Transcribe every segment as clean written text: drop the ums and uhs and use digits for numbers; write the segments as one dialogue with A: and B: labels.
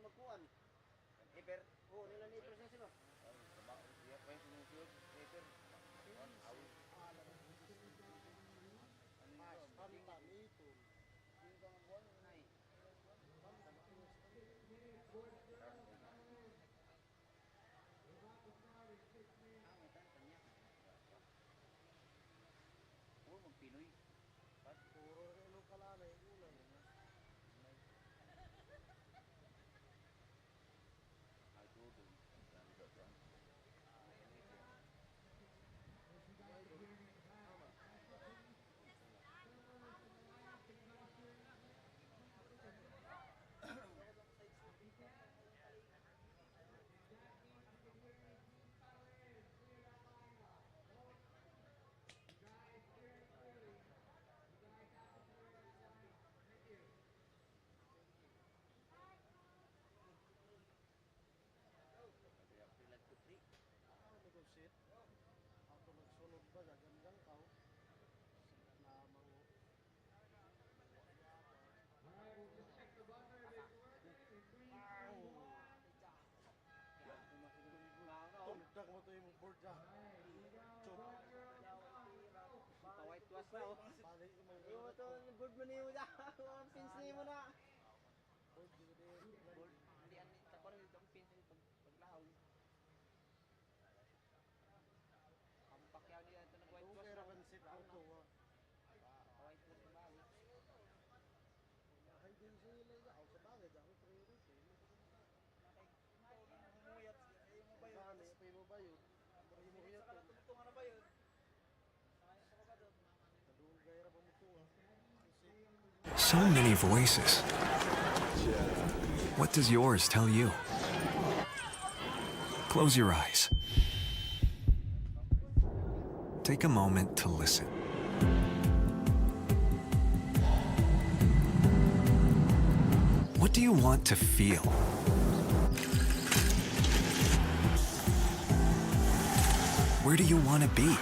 A: magkuhan. Iper, nila ni Iper sila. Iya pa yung sinusunod, Iper. Pinoy. Puro ano kalalay, ulan. Ay, todo. Ako nagsunod ba, gagandang tao. Namang tundag mo ito yung board dyan. Pa-white wash na oh. Iyo ito, board mo niyo dyan. Pins niyo mo na. Board, hindi ang takon nito ang pins paglahaw. Ang pakyaw niya ito nag-white wash. Kaya rapansit ko ito. Pa-white wash na bali. Ay, din sila lang. Ako sa bagay, ako priority. Mumuyat siya. Kayo mo ba yun? Kayo mo ba yun? Mumuyat ka lang tumutungan na ba yun?
B: So many voices. What does yours tell you? Close your eyes. Take a moment to listen. What do you want to feel? Where do you want to be?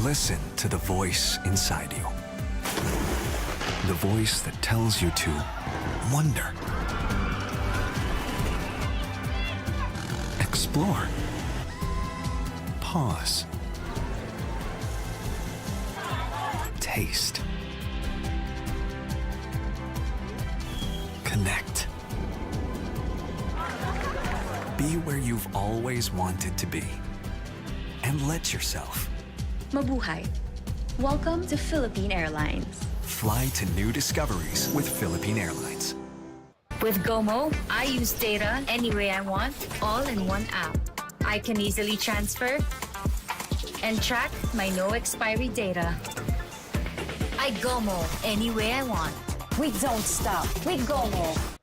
B: Listen to the voice inside you. The voice that tells you to wonder, explore, pause, taste, connect. Be where you've always wanted to be, and let yourself
C: Mabuhay. Welcome to Philippine Airlines.
B: fly to new discoveries with Philippine Airlines.
C: With GoMo, I use data any way I want, all in one app. I can easily transfer and track my no expiry data. I GoMo any way I want. We don't stop. We GoMo.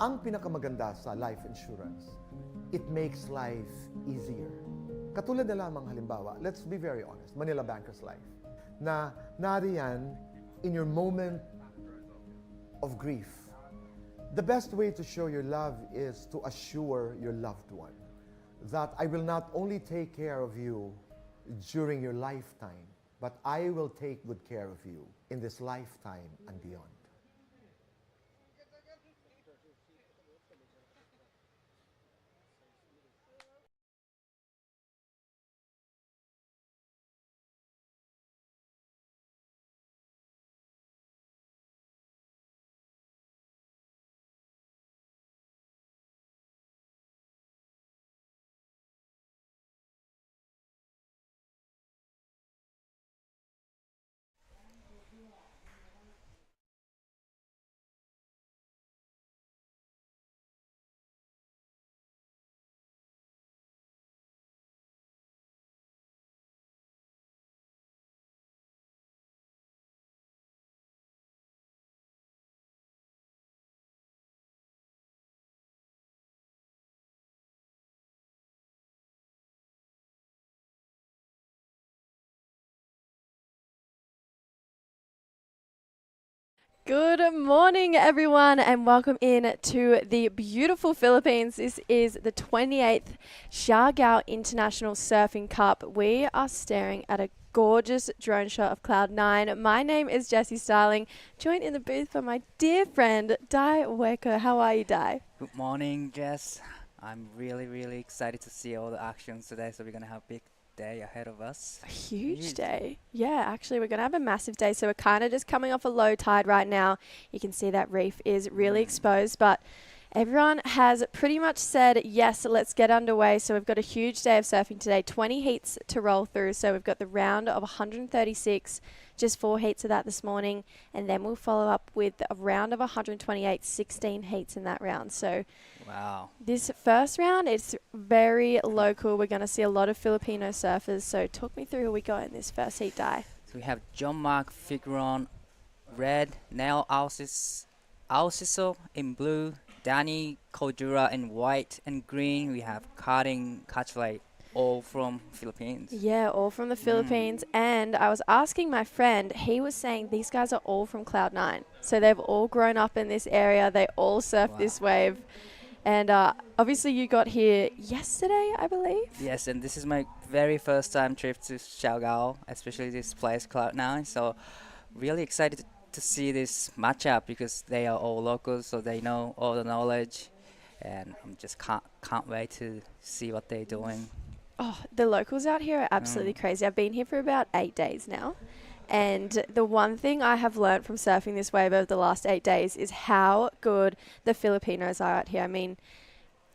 D: Ang pinakamaganda sa life insurance, it makes life easier. Katulad na lamang halimbawa, let's be very honest, Manila Banker's Life, na nariyan in your moment of grief. The best way to show your love is to assure your loved one that I will not only take care of you during your lifetime, but I will take good care of you in this lifetime and beyond.
E: Good morning, everyone, and welcome in to the beautiful Philippines. This is the 28th Siargao International Surfing Cup. We are staring at a gorgeous drone shot of Cloud 9. My name is Jessie Starling, joined in the booth by my dear friend, Dai Weko. How are you, Dai?
F: Good morning, Jess. I'm really excited to see all the actions today. So we're gonna have a big day ahead of us.
E: A huge day. Yeah, actually, we're going to have a massive day. So we're kind of just coming off a low tide right now. You can see that reef is really exposed, but everyone has pretty much said, yes, let's get underway. So we've got a huge day of surfing today, 20 heats to roll through. So we've got the round of 136, just 4 heats of that this morning. And then we'll follow up with a round of 128, 16 heats in that round. So
F: Wow.
E: this first round, it's very local. We're going to see a lot of Filipino surfers. So talk me through who we got in this first heat, Dai.
F: So we have John Mark Figueron, red, Nel Alciso in blue, Danny Cordura in white, and green we have Carding Catchley, all from Philippines.
E: Yeah, all from the Philippines. And I was asking my friend, he was saying these guys are all from Cloud 9. So they've all grown up in this area. They all surf this wave. And obviously you got here yesterday, I believe.
F: Yes, and this is my very first time trip to Siargao, especially this place, Cloud9. So really excited to see this matchup because they are all locals, so they know all the knowledge. And I'm just can't wait to see what they're doing.
E: Oh, the locals out here are absolutely crazy. I've been here for about 8 days now. And the one thing I have learnt from surfing this wave over the last 8 days is how good the Filipinos are out here. I mean,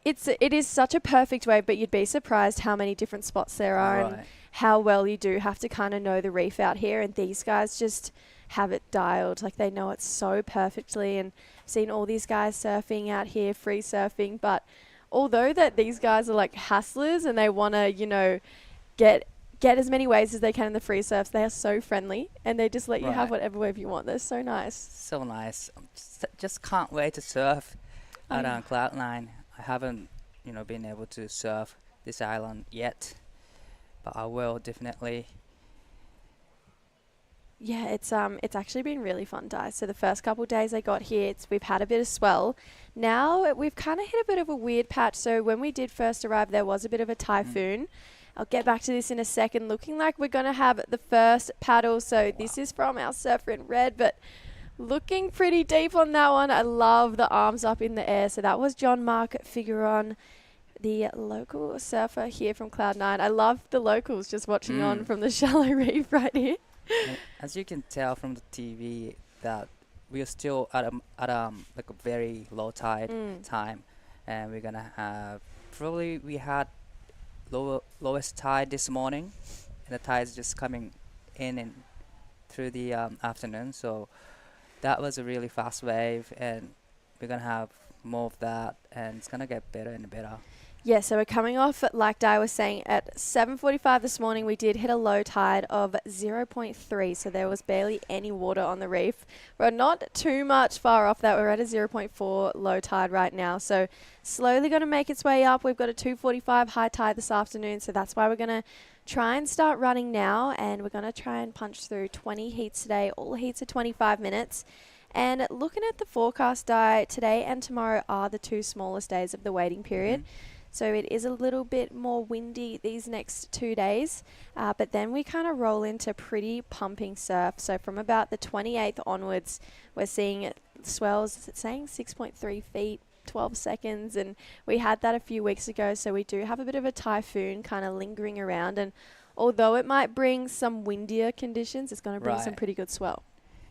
E: it is such a perfect wave, but you'd be surprised how many different spots there are and how well you do have to kind of know the reef out here. And these guys just have it dialed. Like, they know it so perfectly. And I've seen all these guys surfing out here, free surfing. But although that these guys are like hustlers and they want to, you know, get as many waves as they can in the free surfs, they are so friendly and they just let you have whatever wave you want. They're so nice.
F: So nice. Just can't wait to surf at Cloud9. I haven't, been able to surf this island yet, but I will definitely.
E: Yeah, it's actually been really fun, Di. So the first couple of days I got here, we've had a bit of swell. Now we've kind of hit a bit of a weird patch. So when we did first arrive, there was a bit of a typhoon. I'll get back to this in a second. Looking like we're going to have the first paddle. So this is from our surfer in red, but looking pretty deep on that one. I love the arms up in the air. So that was John Mark Figueron, the local surfer here from Cloud 9. I love the locals just watching on from the shallow reef right here.
F: As you can tell from the TV, that we are still at a very low tide time, and we're gonna have we had lowest tide this morning, and the tide is just coming in and through the afternoon. So that was a really fast wave, and we're gonna have more of that, and it's gonna get better and better.
E: Yeah, so we're coming off, like Di was saying, at 7:45 this morning. We did hit a low tide of 0.3, so there was barely any water on the reef. We're not too much far off that. We're at a 0.4 low tide right now, so slowly going to make its way up. We've got a 2:45 high tide this afternoon, so that's why we're going to try and start running now, and we're going to try and punch through 20 heats today. All heats are 25 minutes. And looking at the forecast, Di, today and tomorrow are the 2 smallest days of the waiting period. So it is a little bit more windy these next 2 days, but then we kind of roll into pretty pumping surf. So from about the 28th onwards, we're seeing swells saying 6.3 feet, 12 seconds, and we had that a few weeks ago. So we do have a bit of a typhoon kind of lingering around, and although it might bring some windier conditions, it's going to bring some pretty good swell.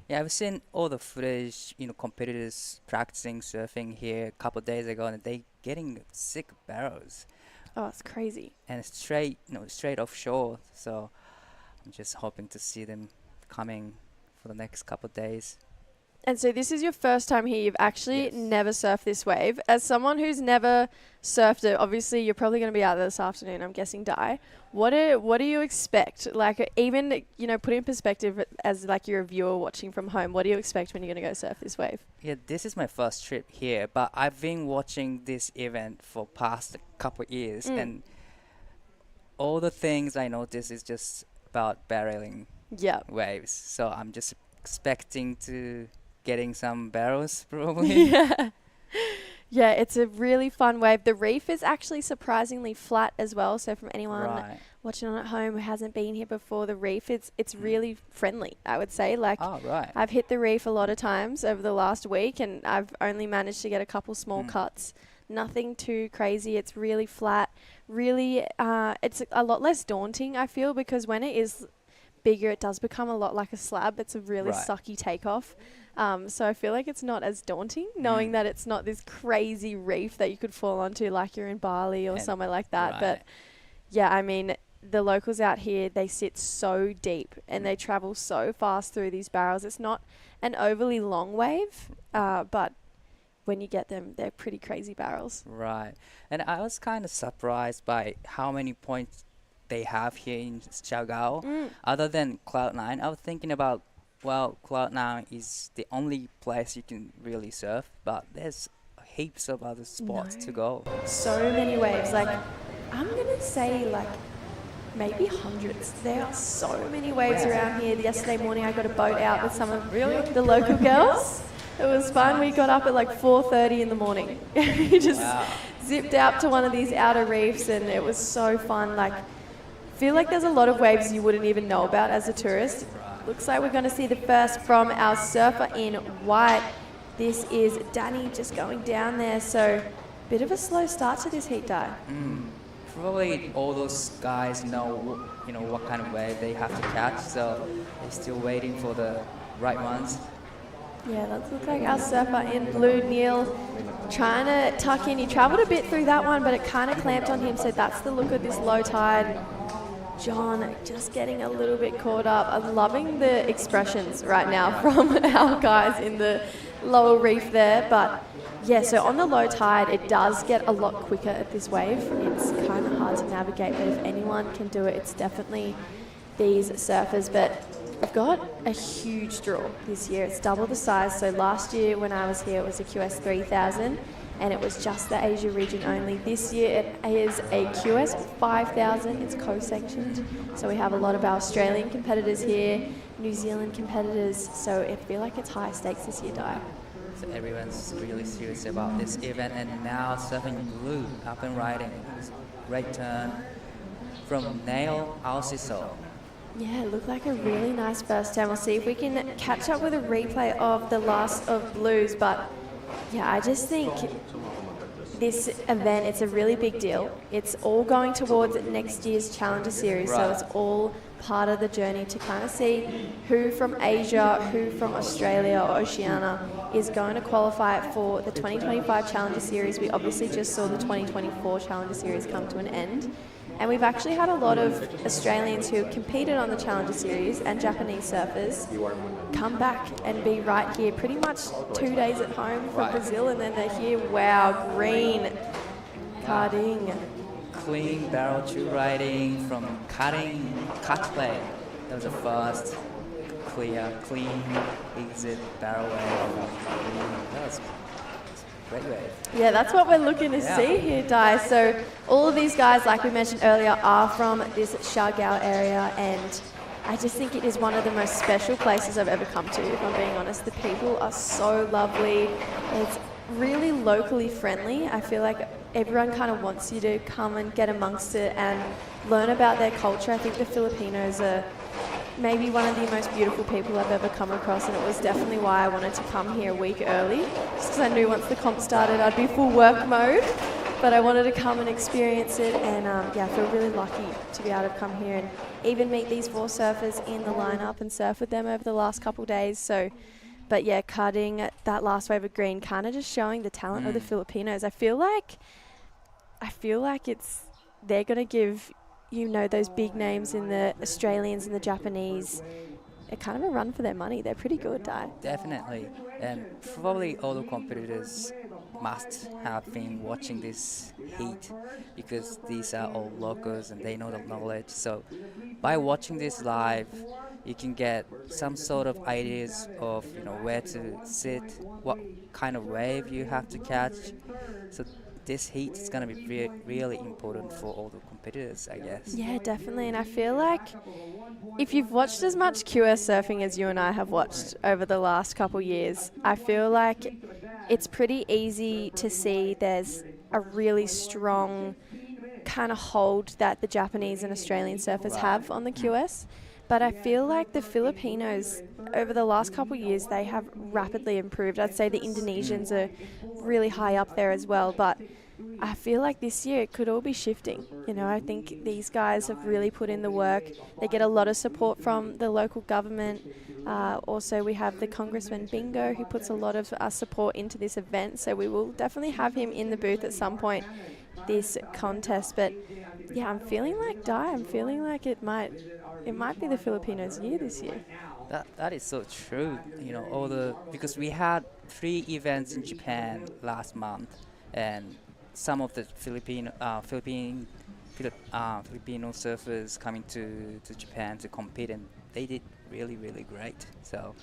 F: Yeah, I've seen all the footage, competitors practicing surfing here a couple of days ago, and they getting sick barrels.
E: Oh, it's crazy.
F: And it's straight offshore. So I'm just hoping to see them coming for the next couple of days.
E: And so this is your first time here. You've actually never surfed this wave. As someone who's never surfed it, obviously you're probably going to be out there this afternoon, I'm guessing, Di. What do you expect? Like, even, put in perspective as like you're a viewer watching from home, what do you expect when you're going to go surf this wave?
F: Yeah, this is my first trip here, but I've been watching this event for past couple of years, and all the things I notice is just about barreling waves. So I'm just expecting to getting some barrels probably.
E: Yeah. Yeah, it's a really fun wave. The reef is actually surprisingly flat as well. So from anyone
F: Right.
E: watching on at home who hasn't been here before, the reef it's really friendly, I would say. Like
F: Oh, right.
E: I've hit the reef a lot of times over the last week, and I've only managed to get a couple small cuts. Nothing too crazy. It's really flat. Really, it's a lot less daunting, I feel, because when it is bigger, it does become a lot like a slab. It's a really
F: Right.
E: sucky takeoff. So I feel like it's not as daunting, knowing that it's not this crazy reef that you could fall onto like you're in Bali or
F: And-
E: somewhere like that.
F: right.
E: But yeah, I mean, the locals out here, they sit so deep and they travel so fast through these barrels. It's not an overly long wave, but when you get them, they're pretty crazy barrels.
F: Right. And I was kind of surprised by how many points they have here in Siargao. Other than Cloud9, I was thinking about, well, Cloud9 is the only place you can really surf, but there's heaps of other spots to go.
E: So many waves. Like, I'm going to say like maybe hundreds. There are so many waves around here. Yesterday morning I got a boat out with some of the local girls. It was fun. We got up at like 4:30 in the morning. We just zipped out to one of these outer reefs, and it was so fun. Like, feel like there's a lot of waves you wouldn't even know about as a tourist. Looks like we're going to see the first from our surfer in white. This is Danny just going down there. So, bit of a slow start to this heat dive.
F: Probably all those guys know, what kind of wave they have to catch, so they're still waiting for the right ones.
E: Yeah, that looks like our surfer in blue, Neil, trying to tuck in. He travelled a bit through that one, but it kind of clamped on him, so that's the look of this low tide. John just getting a little bit caught up. I'm loving the expressions right now from our guys in the lower reef there, but yeah, so on the low tide, it does get a lot quicker at this wave. It's kind of hard to navigate, but if anyone can do it, it's definitely these surfers. But we've got a huge draw this year. It's double the size. So last year when I was here, it was a QS 3000, and it was just the Asia region only. This year it is a QS 5000. It's co-sanctioned. So we have a lot of our Australian competitors here, New Zealand competitors. So I feel like it's high stakes this year, Di.
F: So everyone's really serious about this event, and now surfing blue up and riding. Great turn from Nail Alciso.
E: Yeah, it looked like a really nice first turn. We'll see if we can catch up with a replay of the last of blues. But yeah, I just think this event, it's a really big deal. It's all going towards next year's Challenger Series, so it's all part of the journey to kind of see who from Asia, who from Australia or Oceania is going to qualify for the 2025 Challenger Series. We obviously just saw the 2024 Challenger Series come to an end. And we've actually had a lot of Australians who competed on the Challenger Series and Japanese surfers come back and be right here pretty much 2 days at home from Brazil, and then they're here. Wow, green carding.
F: Clean barrel tube riding from cutting cut play. That was the first clean exit barrel wave. That was great wave.
E: Yeah, that's what we're looking to see here, Di. So all of these guys, like we mentioned earlier, are from this Siargao area, and I just think it is one of the most special places I've ever come to, if I'm being honest. The people are so lovely. It's really locally friendly. I feel like everyone kind of wants you to come and get amongst it and learn about their culture. I think the Filipinos are maybe one of the most beautiful people I've ever come across, and it was definitely why I wanted to come here a week early, just because I knew once the comp started I'd be full work mode, but I wanted to come and experience it, and yeah, I feel really lucky to be able to come here and even meet these 4 surfers in the lineup and surf with them over the last couple of days. So, but yeah, cutting that last wave of green, kind of just showing the talent of the Filipinos. I feel like they're going to give, those big names in the Australians and the Japanese a kind of a run for their money. They're pretty good, Di.
F: Definitely. And probably all the competitors must have been watching this heat, because these are all locals and they know the knowledge. So by watching this live, you can get some sort of ideas of where to sit, what kind of wave you have to catch. So this heat is gonna be really important for all the competitors, I guess.
E: Yeah, definitely. And I feel like if you've watched as much QS surfing as you and I have watched over the last couple years, I feel like it's pretty easy to see there's a really strong kind of hold that the Japanese and Australian surfers have on the QS. But I feel like the Filipinos, over the last couple of years, they have rapidly improved. I'd say the Indonesians are really high up there as well. But I feel like this year it could all be shifting. You know, I think these guys have really put in the work. They get a lot of support from the local government. Also, we have the Congressman Bingo, who puts a lot of support into this event. So we will definitely have him in the booth at some point this contest. But yeah, I'm feeling like it might be the Filipinos' year this year.
F: That is so true. You know, because we had 3 events in Japan last month, and some of the Filipino surfers coming to Japan to compete, and they did really great. So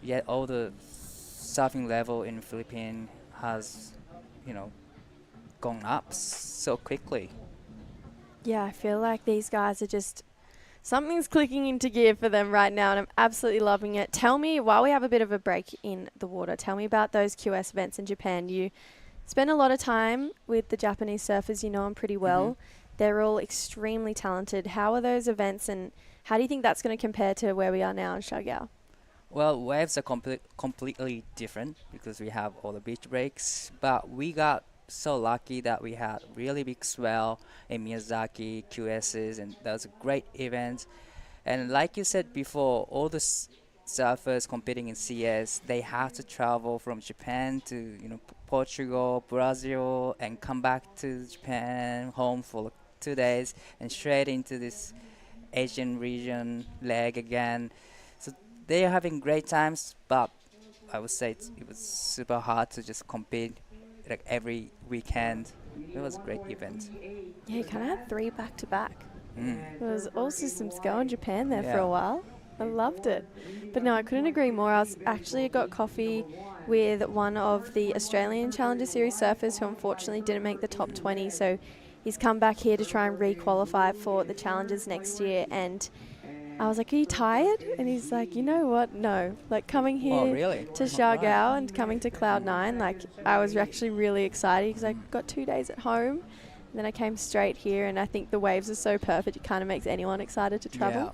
F: yeah, all the surfing level in Philippines has, you know, gone up so quickly.
E: Yeah, I feel like these guys are just something's clicking into gear for them right now, and I'm absolutely loving it. Tell me, while we have a bit of a break in the water, tell me about those QS events in Japan. You spend a lot of time with the Japanese surfers, you know them pretty well. They're all extremely talented. How are those events, and how do you think that's going to compare to where we are now in Siargao?
F: Well, waves are completely different because we have all the beach breaks, but we got so lucky that we had really big swell in Miyazaki, QSs, and that was a great event. And like you said before, all the surfers competing in CS, they have to travel from Japan to, you know, Portugal, Brazil, and come back to Japan, home for like 2 days, and straight into this Asian region leg again. So they are having great times, but I would say it was super hard to just compete like every weekend. It was a great event.
E: Yeah, you kind of had 3 back-to-back.
F: Mm.
E: There was all systems go in Japan there for
F: Yeah.
E: a while. I loved it. But no, I couldn't agree more. I got coffee with one of the Australian Challenger Series surfers who unfortunately didn't make the top 20. So he's come back here to try and re-qualify for the Challengers next year. And I was like, are you tired? And he's like, you know what? No. Like coming here
F: really?
E: to Siargao and coming to Cloud9, like I was actually really excited because I got 2 days at home. And then I came straight here, and I think the waves are so perfect, it kind of makes anyone excited to travel.
F: Yeah.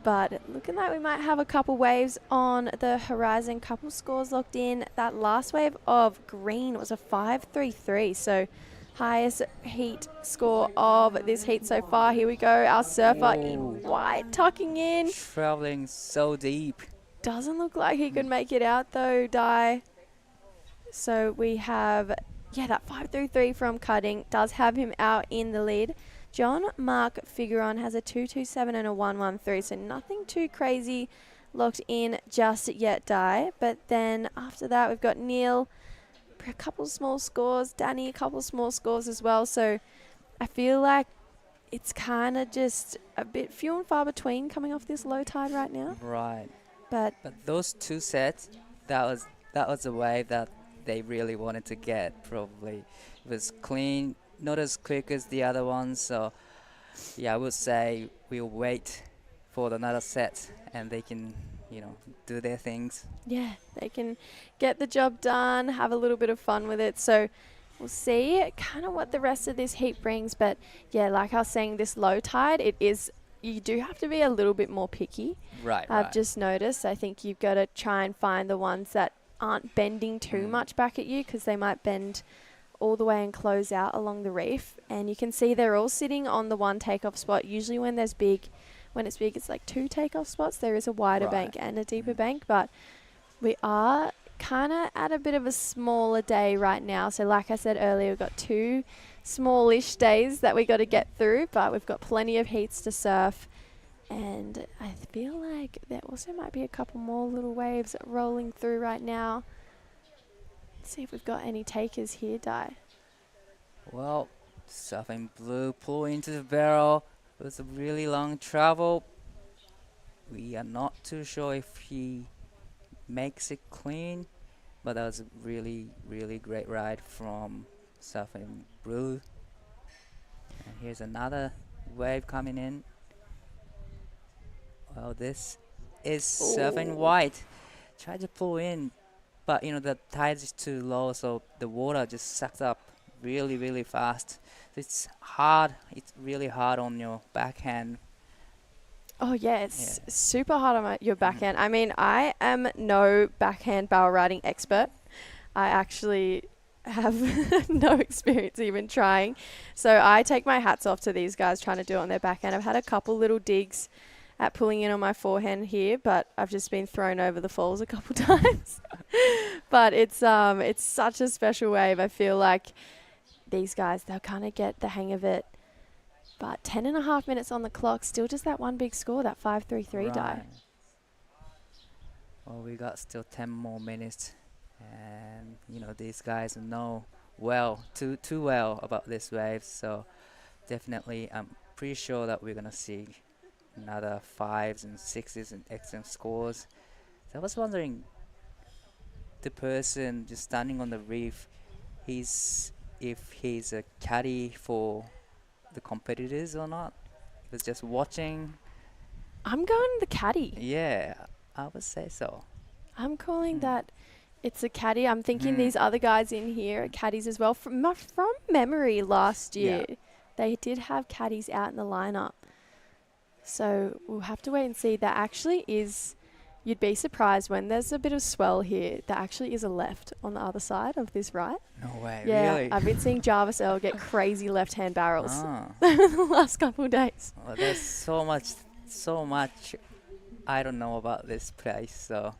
E: But looking like we might have a couple waves on the horizon. Couple scores locked in. That last wave of green was a 5.33. So highest heat score of this heat so far. Here we go. Our surfer in white tucking in.
F: Traveling so deep.
E: Doesn't look like he could make it out though, Di. So we have, that 5.33 from Cutting does have him out in the lead. John Mark Figueron has a 2.27 and a 1.13, so nothing too crazy locked in just yet, Di. But then after that, we've got Neil, a couple small scores, Danny, a couple small scores as well. So I feel like it's kind of just a bit few and far between coming off this low tide right now.
F: Right.
E: But
F: those 2 sets, that was a wave that they really wanted to get. Probably it was clean, not as quick as the other ones. So yeah, I would say we'll wait for another set, and they can, you know, do their things.
E: yeah, they can get the job done, have a little bit of fun with it. So we'll see kind of what the rest of this heat brings. But yeah, like I was saying, this low tide, you do have to be a little bit more picky.
F: Right.
E: I've just noticed. I think you've got to try and find the ones that aren't bending too much back at you, because they might bend all the way and close out along the reef. And you can see they're all sitting on the one takeoff spot. Usually when it's big, it's like 2 takeoff spots. There is a wider bank and a deeper bank, but we are kind of at a bit of a smaller day right now. So like I said earlier, we've got 2 smallish days that we got to get through, but we've got plenty of heats to surf. And I feel like there also might be a couple more little waves rolling through right now. Let's see if we've got any takers here, Di.
F: Well, Surfing Blue pull into the barrel. It was a really long travel. We are not too sure if he makes it clean, but that was a really great ride from surfing blue. And here's another wave coming in. Well, this is surfing white. Try to pull in, but the tide is too low, so the water just sucks up really, really fast. It's hard. It's really hard on your backhand.
E: Oh, yeah, it's super hard on your backhand. I mean, I am no backhand barrel riding expert. I actually have no experience even trying. So I take my hats off to these guys trying to do it on their backhand. I've had a couple little digs at pulling in on my forehand here, but I've just been thrown over the falls a couple times. But it's such a special wave. I feel like these guys, they'll kind of get the hang of it. But 10.5 minutes on the clock, still just that one big score, that 5-3-3 die.
F: Well, we got still 10 more minutes, and these guys know too well about this wave, so definitely I'm pretty sure that we're gonna see another 5s and 6s and excellent scores. So I was wondering, the person just standing on the reef, if he's a caddy for the competitors or not. He was just watching.
E: I'm going the caddy.
F: Yeah, I would say so.
E: I'm calling that it's a caddy. I'm thinking these other guys in here are caddies as well. From memory last year, they did have caddies out in the lineup. So we'll have to wait and see. That actually is, you'd be surprised when there's a bit of swell here, there actually is a left on the other side of this right.
F: No way,
E: Yeah,
F: really?
E: I've been seeing Jarvis Earl get crazy left-hand barrels the last couple of days.
F: Well, there's so much I don't know about this place, so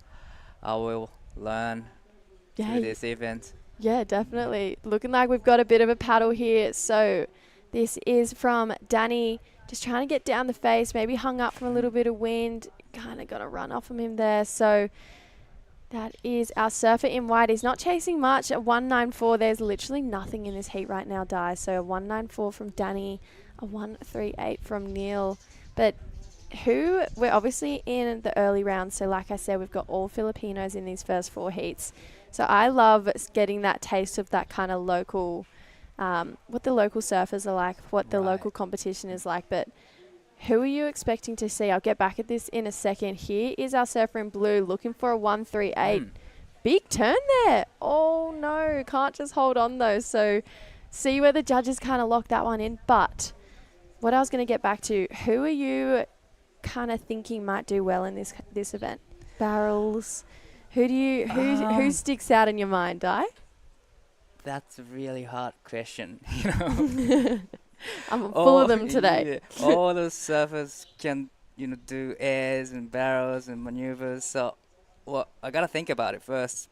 F: I will learn through this event.
E: Yeah, definitely. Looking like we've got a bit of a paddle here. So this is from Danny, just trying to get down the face, maybe hung up from a little bit of wind. Kind of got a run off from him there. So that is our surfer in white. He's not chasing much at 194. There's literally nothing in this heat right now, Di. So a 194 from Danny, a 138 from Neil. But we're obviously in the early rounds. So like I said, we've got all Filipinos in these first 4 heats. So I love getting that taste of that kind of local, what the local surfers are like, what the local competition is like. But who are you expecting to see? I'll get back at this in a second. Here is our surfer in blue looking for a 138. Big turn there. Oh, no. Can't just hold on, though. So see where the judges kind of lock that one in. But what I was going to get back to, who are you kind of thinking might do well in this event? Barrels. Who sticks out in your mind, Di?
F: That's a really hard question,
E: I'm full of them today.
F: Yeah. All the surfers can, do airs and barrels and maneuvers. So, I gotta think about it first.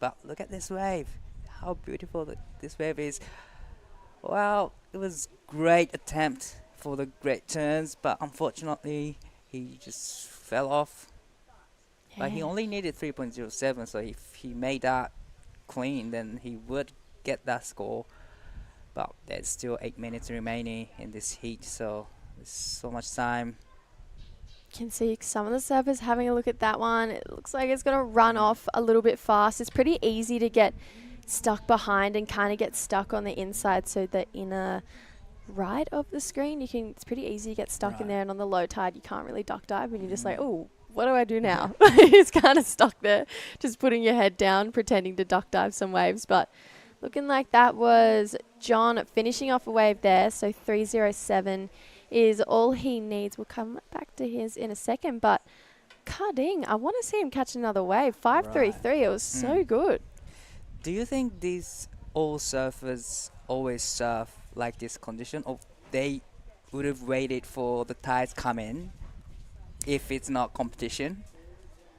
F: But look at this wave. How beautiful this wave is. Well, it was great attempt for the great turns, but unfortunately, he just fell off.
E: Yeah.
F: But he only needed 3.07, so if he made that clean, then he would get that score. But there's still 8 minutes remaining in this heat, so there's so much time.
E: Can see some of the surfers having a look at that one. It looks like it's going to run off a little bit fast. It's pretty easy to get stuck behind and kind of get stuck on the inside, so the inner right of the screen, it's pretty easy to get stuck in there, and on the low tide you can't really duck dive and you're just like, oh, what do I do now? It's kind of stuck there, just putting your head down, pretending to duck dive some waves. But looking like that was John finishing off a wave there. So 307 is all he needs. We'll come back to his in a second. But Carding, I want to see him catch another wave. 533. It was so good.
F: Do you think these all surfers always surf like this condition, or they would have waited for the tides come in if it's not competition?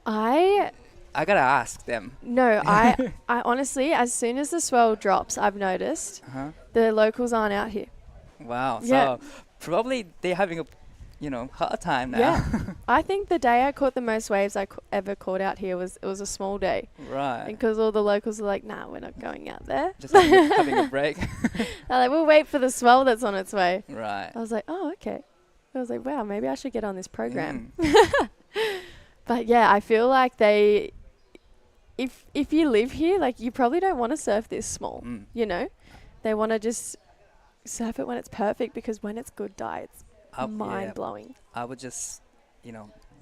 F: I gotta ask them.
E: No, I honestly, as soon as the swell drops, I've noticed the locals aren't out here.
F: Wow.
E: Yeah.
F: So probably they're having a hard time now.
E: Yeah. I think the day I caught the most waves I ever caught out here was a small day.
F: Right.
E: Because all the locals are like, nah, we're not going out there.
F: Just having a break.
E: They're like, we'll wait for the swell that's on its way.
F: Right.
E: I was like, oh, okay. I was like, wow, maybe I should get on this program. But yeah, I feel like if you live here, like, you probably don't want to surf this small, They want to just surf it when it's perfect, because when it's good, it's
F: Yeah.
E: mind blowing.
F: I would just,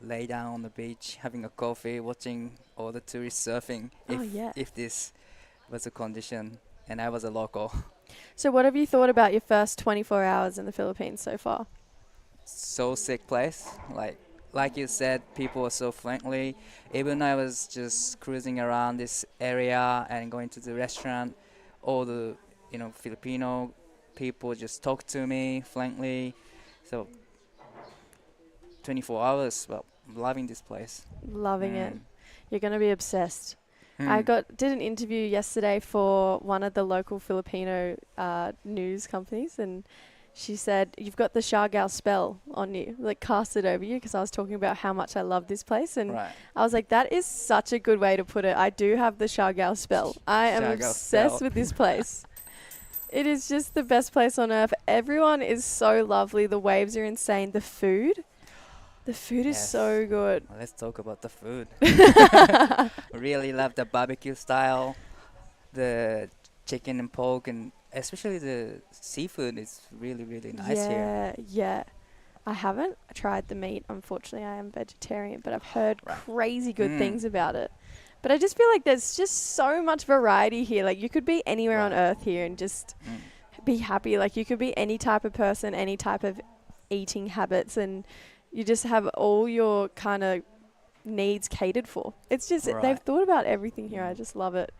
F: lay down on the beach, having a coffee, watching all the tourists surfing.
E: Oh, yeah.
F: If this was a condition, and I was a local.
E: So what have you thought about your first 24 hours in the Philippines so far?
F: So sick place. Like you said, people were so friendly. Even I was just cruising around this area and going to the restaurant, all the Filipino people just talk to me friendly. So 24 hours, well, I'm loving this place.
E: Loving it. You're going to be obsessed.
F: Mm.
E: I did an interview yesterday for one of the local Filipino news companies, and she said, you've got the Siargao spell on you, like cast it over you, because I was talking about how much I love this place. And
F: Right.
E: I was like, that is such a good way to put it. I do have the Siargao spell. I am
F: Siargao
E: obsessed
F: spell.
E: with this place. It is just the best place on earth. Everyone is so lovely. The waves are insane. The food is
F: Yes.
E: so good.
F: Well, let's talk about the food. Really love the barbecue style, the chicken and pork, and especially the seafood is really, really nice here.
E: Yeah. I haven't tried the meat. Unfortunately, I am vegetarian, but I've heard crazy good things about it. But I just feel like there's just so much variety here. Like, you could be anywhere on earth here and just be happy. Like, you could be any type of person, any type of eating habits, and you just have all your kind of needs catered for. It's just, they've thought about everything here. I just love it.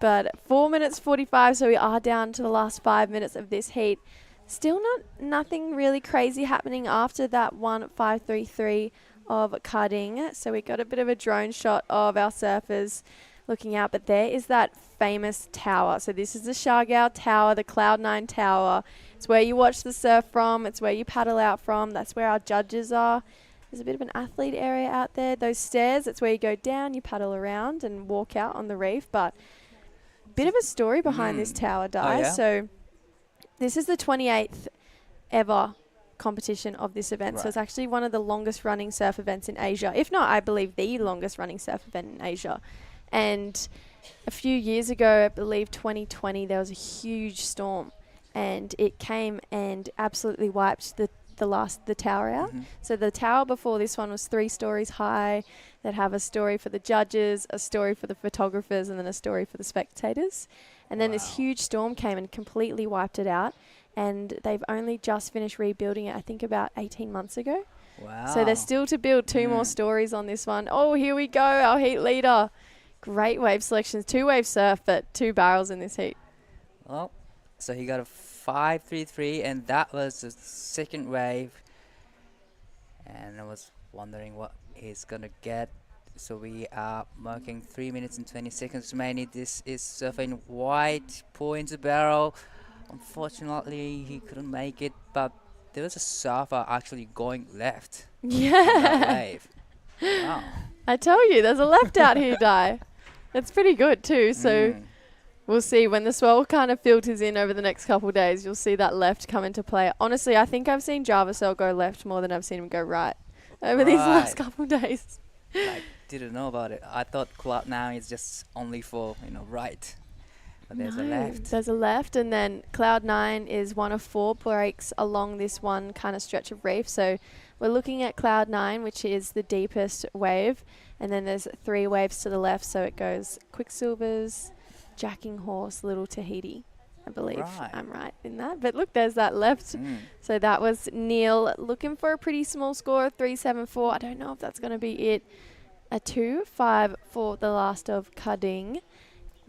E: But 4 minutes 45, so we are down to the last 5 minutes of this heat. Still nothing really crazy happening after that 1.533 of cutting. So we got a bit of a drone shot of our surfers looking out, but there is that famous tower. So this is the Siargao Tower, the Cloud9 Tower. It's where you watch the surf from. It's where you paddle out from. That's where our judges are. There's a bit of an athlete area out there. Those stairs, that's where you go down, you paddle around and walk out on the reef. But bit of a story behind this tower, Di.
F: yeah?
E: So this is the 28th ever competition of this event. So it's actually one of the longest running surf events in Asia. If not, I believe the longest running surf event in Asia. And a few years ago, I believe 2020, there was a huge storm, and it came and absolutely wiped the tower out. So the tower before this one was 3 stories high. That have a story for the judges, a story for the photographers, and then a story for the spectators. And then this huge storm came and completely wiped it out. And they've only just finished rebuilding it, I think about 18 months ago.
F: Wow.
E: So they're still to build 2 more stories on this one. Oh, here we go, our heat leader. Great wave selections, 2-wave surf, but 2 barrels in this heat.
F: Well, so he got a 5.33, and that was the second wave. And I was wondering what he's gonna get. So we are marking 3 minutes and 20 seconds remaining. This is surfing white, pull into barrel. Unfortunately, he couldn't make it, but there was a surfer actually going left. On that wave. Wow.
E: I tell you, there's a left out here, Di. It's pretty good too. So we'll see when the swell kind of filters in over the next couple of days. You'll see that left come into play. Honestly, I think I've seen Jarvisel go left more than I've seen him go right over these last couple of days.
F: I didn't know about it. I thought Cloud9 is just only for right, but there's a left.
E: There's a left, and then Cloud9 is one of 4 breaks along this one kind of stretch of reef. So we're looking at Cloud9, which is the deepest wave, and then there's 3 waves to the left. So it goes Quicksilvers, Jacking Horse, Little Tahiti. I believe I'm right in that. But look, there's that left. So that was Neil looking for a pretty small score of 3.74. I don't know if that's going to be it. A 2.5 for the last of Cutting.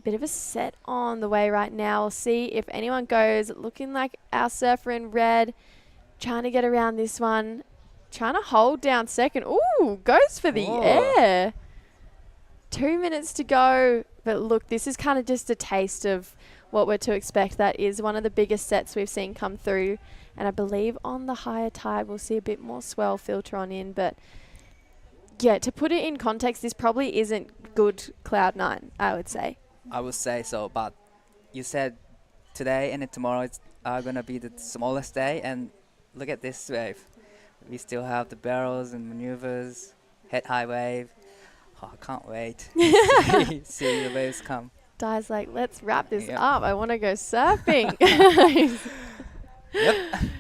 E: Bit of a set on the way right now. We'll see if anyone goes. Looking like our surfer in red, trying to get around this one. Trying to hold down second. Ooh, goes for the air. 2 minutes to go. But look, this is kind of just a taste of what we're to expect. That is one of the biggest sets we've seen come through. And I believe on the higher tide, we'll see a bit more swell filter on in. But yeah, to put it in context, this probably isn't good Cloud9, I would say.
F: I would say so, but you said today and tomorrow are going to be the smallest day, and look at this wave. We still have the barrels and maneuvers, head high wave. Oh, I can't wait to see the waves come.
E: Di's like, let's wrap this
F: Yep.
E: up. I want to go surfing.
F: Yep.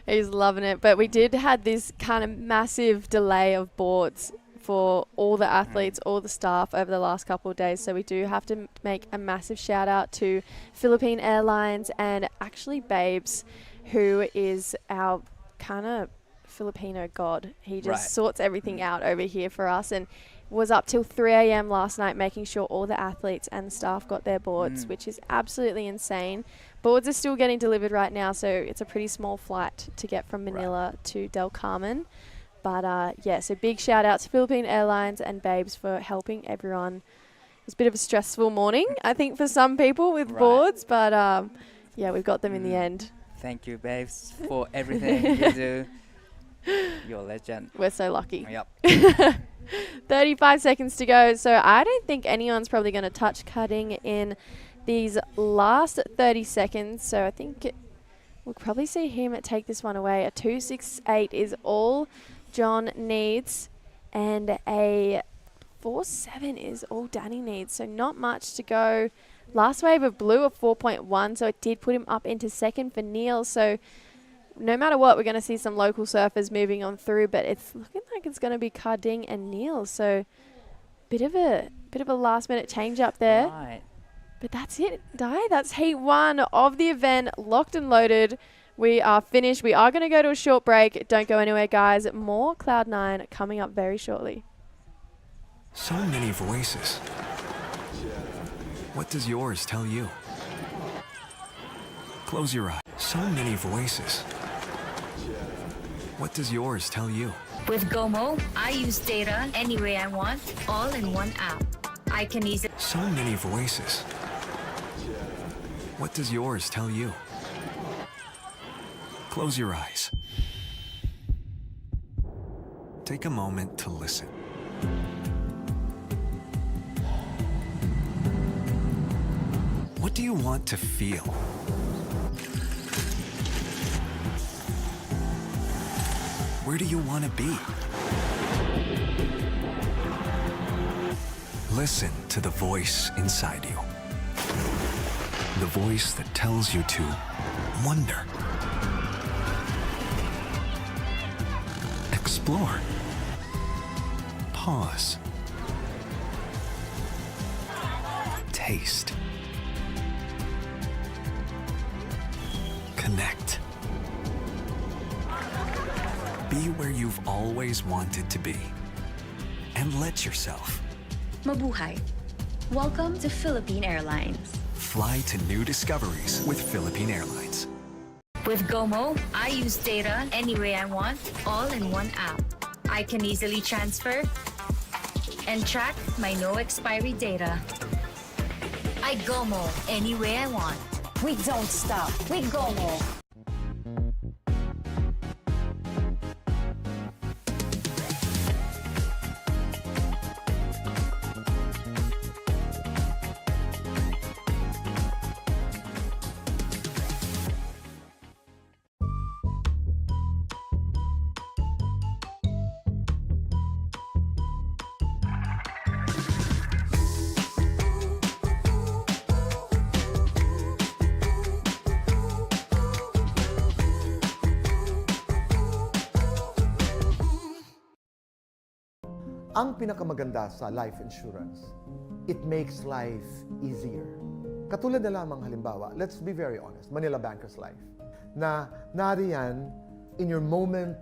E: He's loving it. But we did had this kind of massive delay of boards for all the athletes, all the staff over the last couple of days. So we do have to make a massive shout out to Philippine Airlines and actually Babes, who is our kind of Filipino god. He just
F: Right.
E: sorts everything out over here for us, and was up till 3 a.m. last night making sure all the athletes and staff got their boards, which is absolutely insane. Boards are still getting delivered right now, so it's a pretty small flight to get from Manila to Del Carmen. But yeah, so big shout out to Philippine Airlines and Babes for helping everyone. It was a bit of a stressful morning, I think, for some people with boards, but yeah, we've got them in the end.
F: Thank you, babes, for everything you do. You're a legend.
E: We're so lucky.
F: Yep.
E: 35 seconds to go, so I don't think anyone's probably going to touch cutting in these last 30 seconds, so I think we'll probably see him take this one away. A 2.68 is all John needs, and a 4.7 is all Danny needs, so not much to go. Last wave of blue of 4.1, so it did put him up into second for Neil, so no matter what, we're going to see some local surfers moving on through, but it's looking like it's going to be Carding and Neil, so bit of a last minute change up there.
F: Right.
E: But that's it, Di. That's heat one of the event, locked and loaded. We are finished. We are going to go to a short break. Don't go anywhere, guys. More Cloud9 coming up very shortly.
B: So many voices. What does yours tell you? Close your eyes. So many voices. What does yours tell you?
C: With GOMO, I use data any way I want, all in one app. I can easily...
B: So many voices. What does yours tell you? Close your eyes. Take a moment to listen. What do you want to feel? Where do you want to be? Listen to the voice inside you. The voice that tells you to wonder, explore, pause, taste, connect. Be where you've always wanted to be, and let yourself
C: Mabuhay. Welcome to Philippine Airlines.
B: fly to new discoveries with Philippine Airlines.
C: With GOMO, I use data any way I want, all in one app. I can easily transfer and track my no expiry data. I GOMO any way I want. We don't stop. We GOMO.
D: Ang pinakamaganda sa life insurance, it makes life easier. Katulad na lamang halimbawa, let's be very honest, Manila Banker's Life, na nariyan in your moment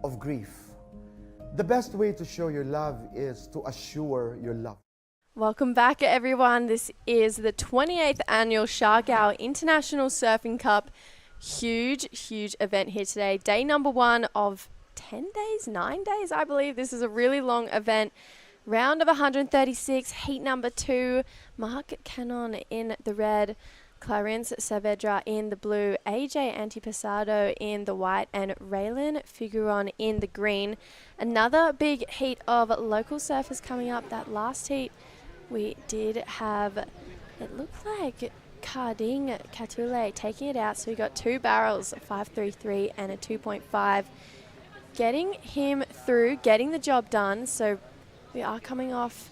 D: of grief. The best way to show your love is to assure your love.
E: Welcome back, everyone. This is the 28th annual Siargao International Surfing Cup. Huge event here today. Day number 1 of 10 days, 9 days, I believe. This is a really long event. Round of 136, heat number 2. Mark Cannon in the red, Clarence Saavedra in the blue, AJ Antipasado in the white, and Raylan Figueron in the green. Another big heat of local surfers coming up. That last heat we did have, it looked like Carding Catule taking it out. So we got 2 barrels, a 5.33 and a 2.5. Getting him through, getting the job done. So we are coming off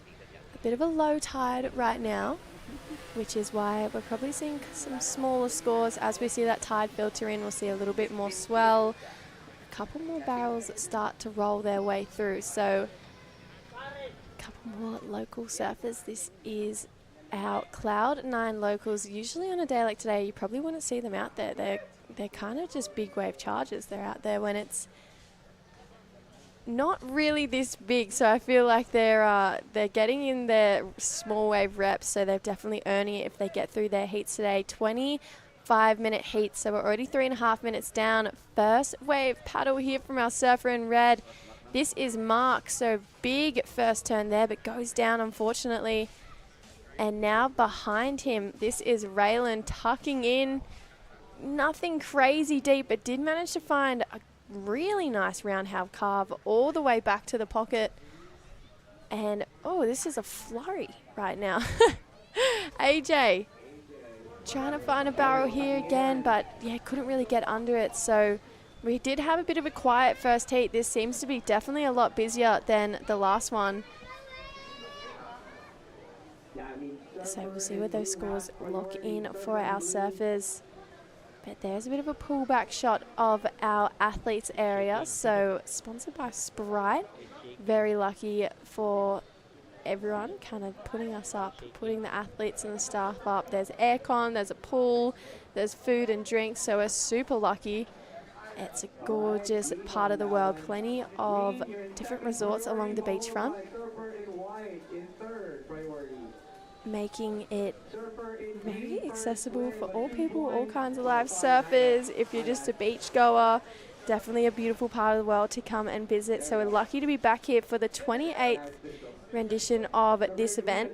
E: a bit of a low tide right now. which is why we're probably seeing some smaller scores. As we see that tide filter in, we'll see a little bit more swell, a couple more barrels that start to roll their way through. So a couple more local surfers. This is our Cloud 9 locals. Usually on a day like today, you probably wouldn't see them out there. They're kind of just big wave chargers. They're out there when it's not really this big, so I feel like they're getting in their small wave reps, so they're definitely earning it if they get through their heats today. 25-minute heats, so we're already 3.5 minutes down. First wave paddle here from our surfer in red. This is Mark, so big first turn there, but goes down unfortunately. And now behind him, this is Raylan tucking in. Nothing crazy deep, but did manage to find a really nice roundhouse carve all the way back to the pocket. And oh, this is a flurry right now. AJ trying to find a barrel here again, but yeah, couldn't really get under it. So we did have a bit of a quiet first heat. This seems to be definitely a lot busier than the last one. So we'll see where those scores lock in for our surfers. But there's a bit of a pullback shot of our athletes area. So sponsored by Sprite. Very lucky for everyone, kind of putting us up, putting the athletes and the staff up. There's aircon, there's a pool, there's food and drinks. So we're super lucky. It's a gorgeous part of the world. Plenty of different resorts along the beachfront, making it very accessible for all people, all kinds of live surfers. If you're just a beach goer, definitely a beautiful part of the world to come and visit. So we're lucky to be back here for the 28th rendition of this event.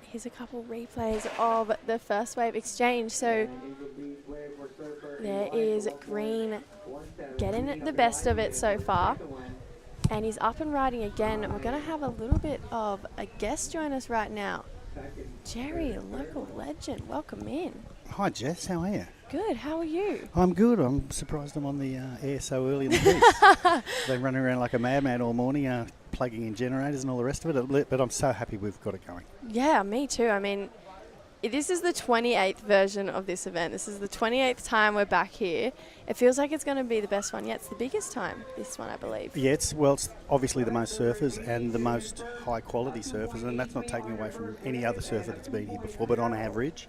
E: Here's a couple replays of the first wave exchange. So there is Green getting the best of it so far. And he's up and riding again. We're going to have a little bit of a guest join us right now. Jerry, a local legend. Welcome in.
G: Hi Jess, how are you?
E: Good, how are you?
G: I'm good. I'm surprised I'm on the air so early in the piece. They're running around like a madman all morning, plugging in generators and all the rest of it. But I'm so happy we've got it going.
E: Yeah, me too. I mean, this is the 28th version of this event. This is the 28th time we're back here. It feels like it's going to be the best one yet. It's the biggest time, this one, I believe.
G: Yeah, it's obviously the most surfers and the most high-quality surfers, and that's not taking away from any other surfer that's been here before, but on average,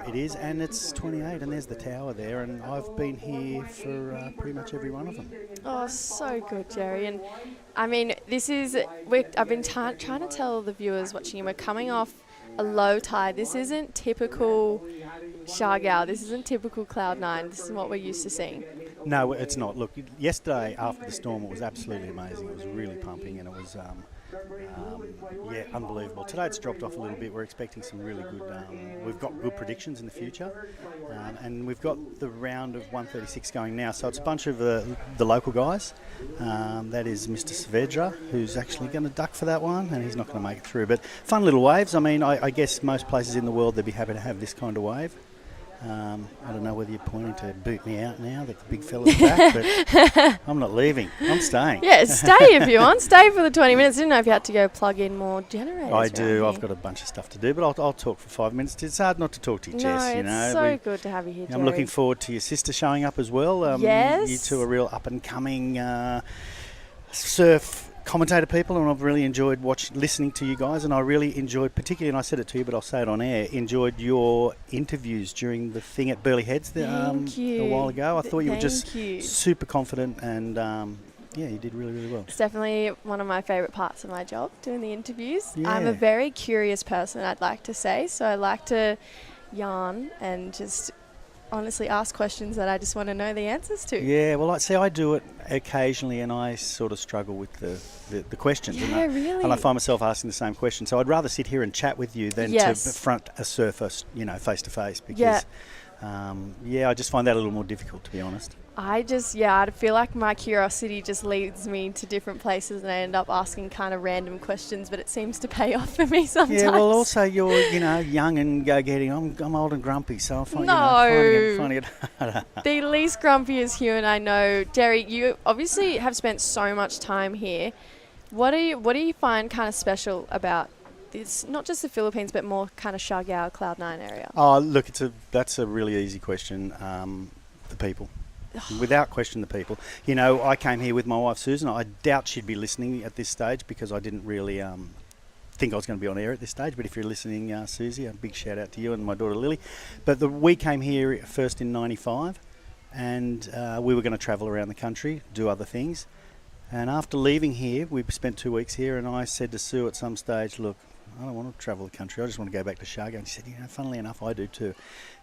G: it is, and it's 28, and there's the tower there, and I've been here for pretty much every one of them.
E: Oh, so good, Jerry. And, I mean, I've been trying to tell the viewers watching you, we're coming off a low tide. This isn't typical Siargao. This isn't typical Cloud 9. This is what we're used to seeing.
G: No, it's not. Look, yesterday after the storm, it was absolutely amazing. It was really pumping, and it was, unbelievable. Today it's dropped off a little bit. We're expecting some really good, we've got good predictions in the future, and we've got the round of 136 going now. So it's a bunch of the local guys. That is Mr. Saavedra, who's actually going to duck for that one, and he's not going to make it through. But fun little waves. I mean, I guess most places in the world, they'd be happy to have this kind of wave. I don't know whether you're pointing to boot me out now that the big fella's back, but I'm not leaving. I'm staying.
E: Yeah, stay if you want. Stay for the 20 minutes. Didn't know if you had to go plug in more generators.
G: I do. I've got a bunch of stuff to do, but I'll talk for 5 minutes. It's hard not to talk to you, Jess.
E: You know, it's so good to have you here, Jerry.
G: I'm looking forward to your sister showing up as well.
E: Yes.
G: You two are real up-and-coming surf commentator people, and I've really enjoyed listening to you guys, and I really enjoyed, particularly, and I said it to you, but I'll say it on air, enjoyed your interviews during the thing at Burleigh Heads a while ago. I thought you were just super confident, and you did really, really well.
E: It's definitely one of my favourite parts of my job, doing the interviews.
G: Yeah.
E: I'm a very curious person, I'd like to say, so I like to yarn and just honestly ask questions that I just want to know the answers to.
G: Yeah, well, I do it occasionally, and I sort of struggle with the questions.
E: Yeah, really.
G: And I find myself asking the same question. So I'd rather sit here and chat with you than to front a surfer, face to face, because I just find that a little more difficult, to be honest.
E: I feel like my curiosity just leads me to different places, and I end up asking kind of random questions, but it seems to pay off for me sometimes. Yeah,
G: well, also you're, young and go-getting. I'm old and grumpy, so I find it harder.
E: The least grumpiest human I know. Jerry, you obviously have spent so much time here. What do you find kind of special about it's not just the Philippines, but more kind of Siargao, Cloud 9 area?
G: Oh, look, that's a really easy question. The people. Without question, the people. You know, I came here with my wife Susan. I doubt she'd be listening at this stage because I didn't really think I was going to be on air at this stage. But if you're listening, Susie, a big shout out to you and my daughter Lily. But we came here first in '95, and we were going to travel around the country, do other things. And after leaving here, we spent 2 weeks here, and I said to Sue at some stage, look, I don't want to travel the country. I just want to go back to Siargao. And she said, funnily enough, I do too.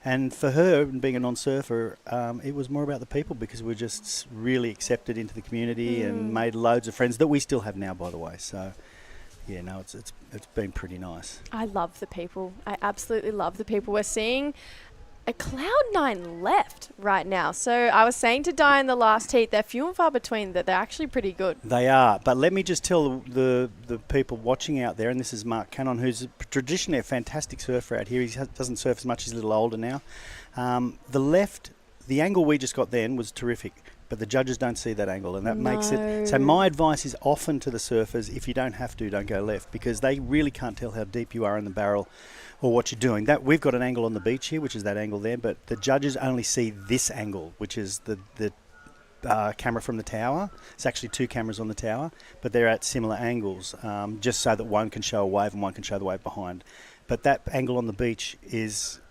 G: And for her, being a non-surfer, it was more about the people because we were just really accepted into the community and made loads of friends that we still have now, by the way. So, yeah, no, it's been pretty nice.
E: I love the people. I absolutely love the people. We're seeing a Cloud 9 left right now. So I was saying to Di in the last heat, they're few and far between, that they're actually pretty good.
G: They are. But let me just tell the people watching out there, and this is Mark Cannon, who's traditionally a fantastic surfer out here. He doesn't surf as much. He's a little older now. The angle we just got then was terrific, but the judges don't see that angle, and that makes it... So my advice is often to the surfers, if you don't have to, don't go left, because they really can't tell how deep you are in the barrel or what you're doing. That we've got an angle on the beach here, which is that angle there, but the judges only see this angle, which is the camera from the tower. It's actually 2 cameras on the tower, but they're at similar angles, just so that one can show a wave and one can show the wave behind. But that angle on the beach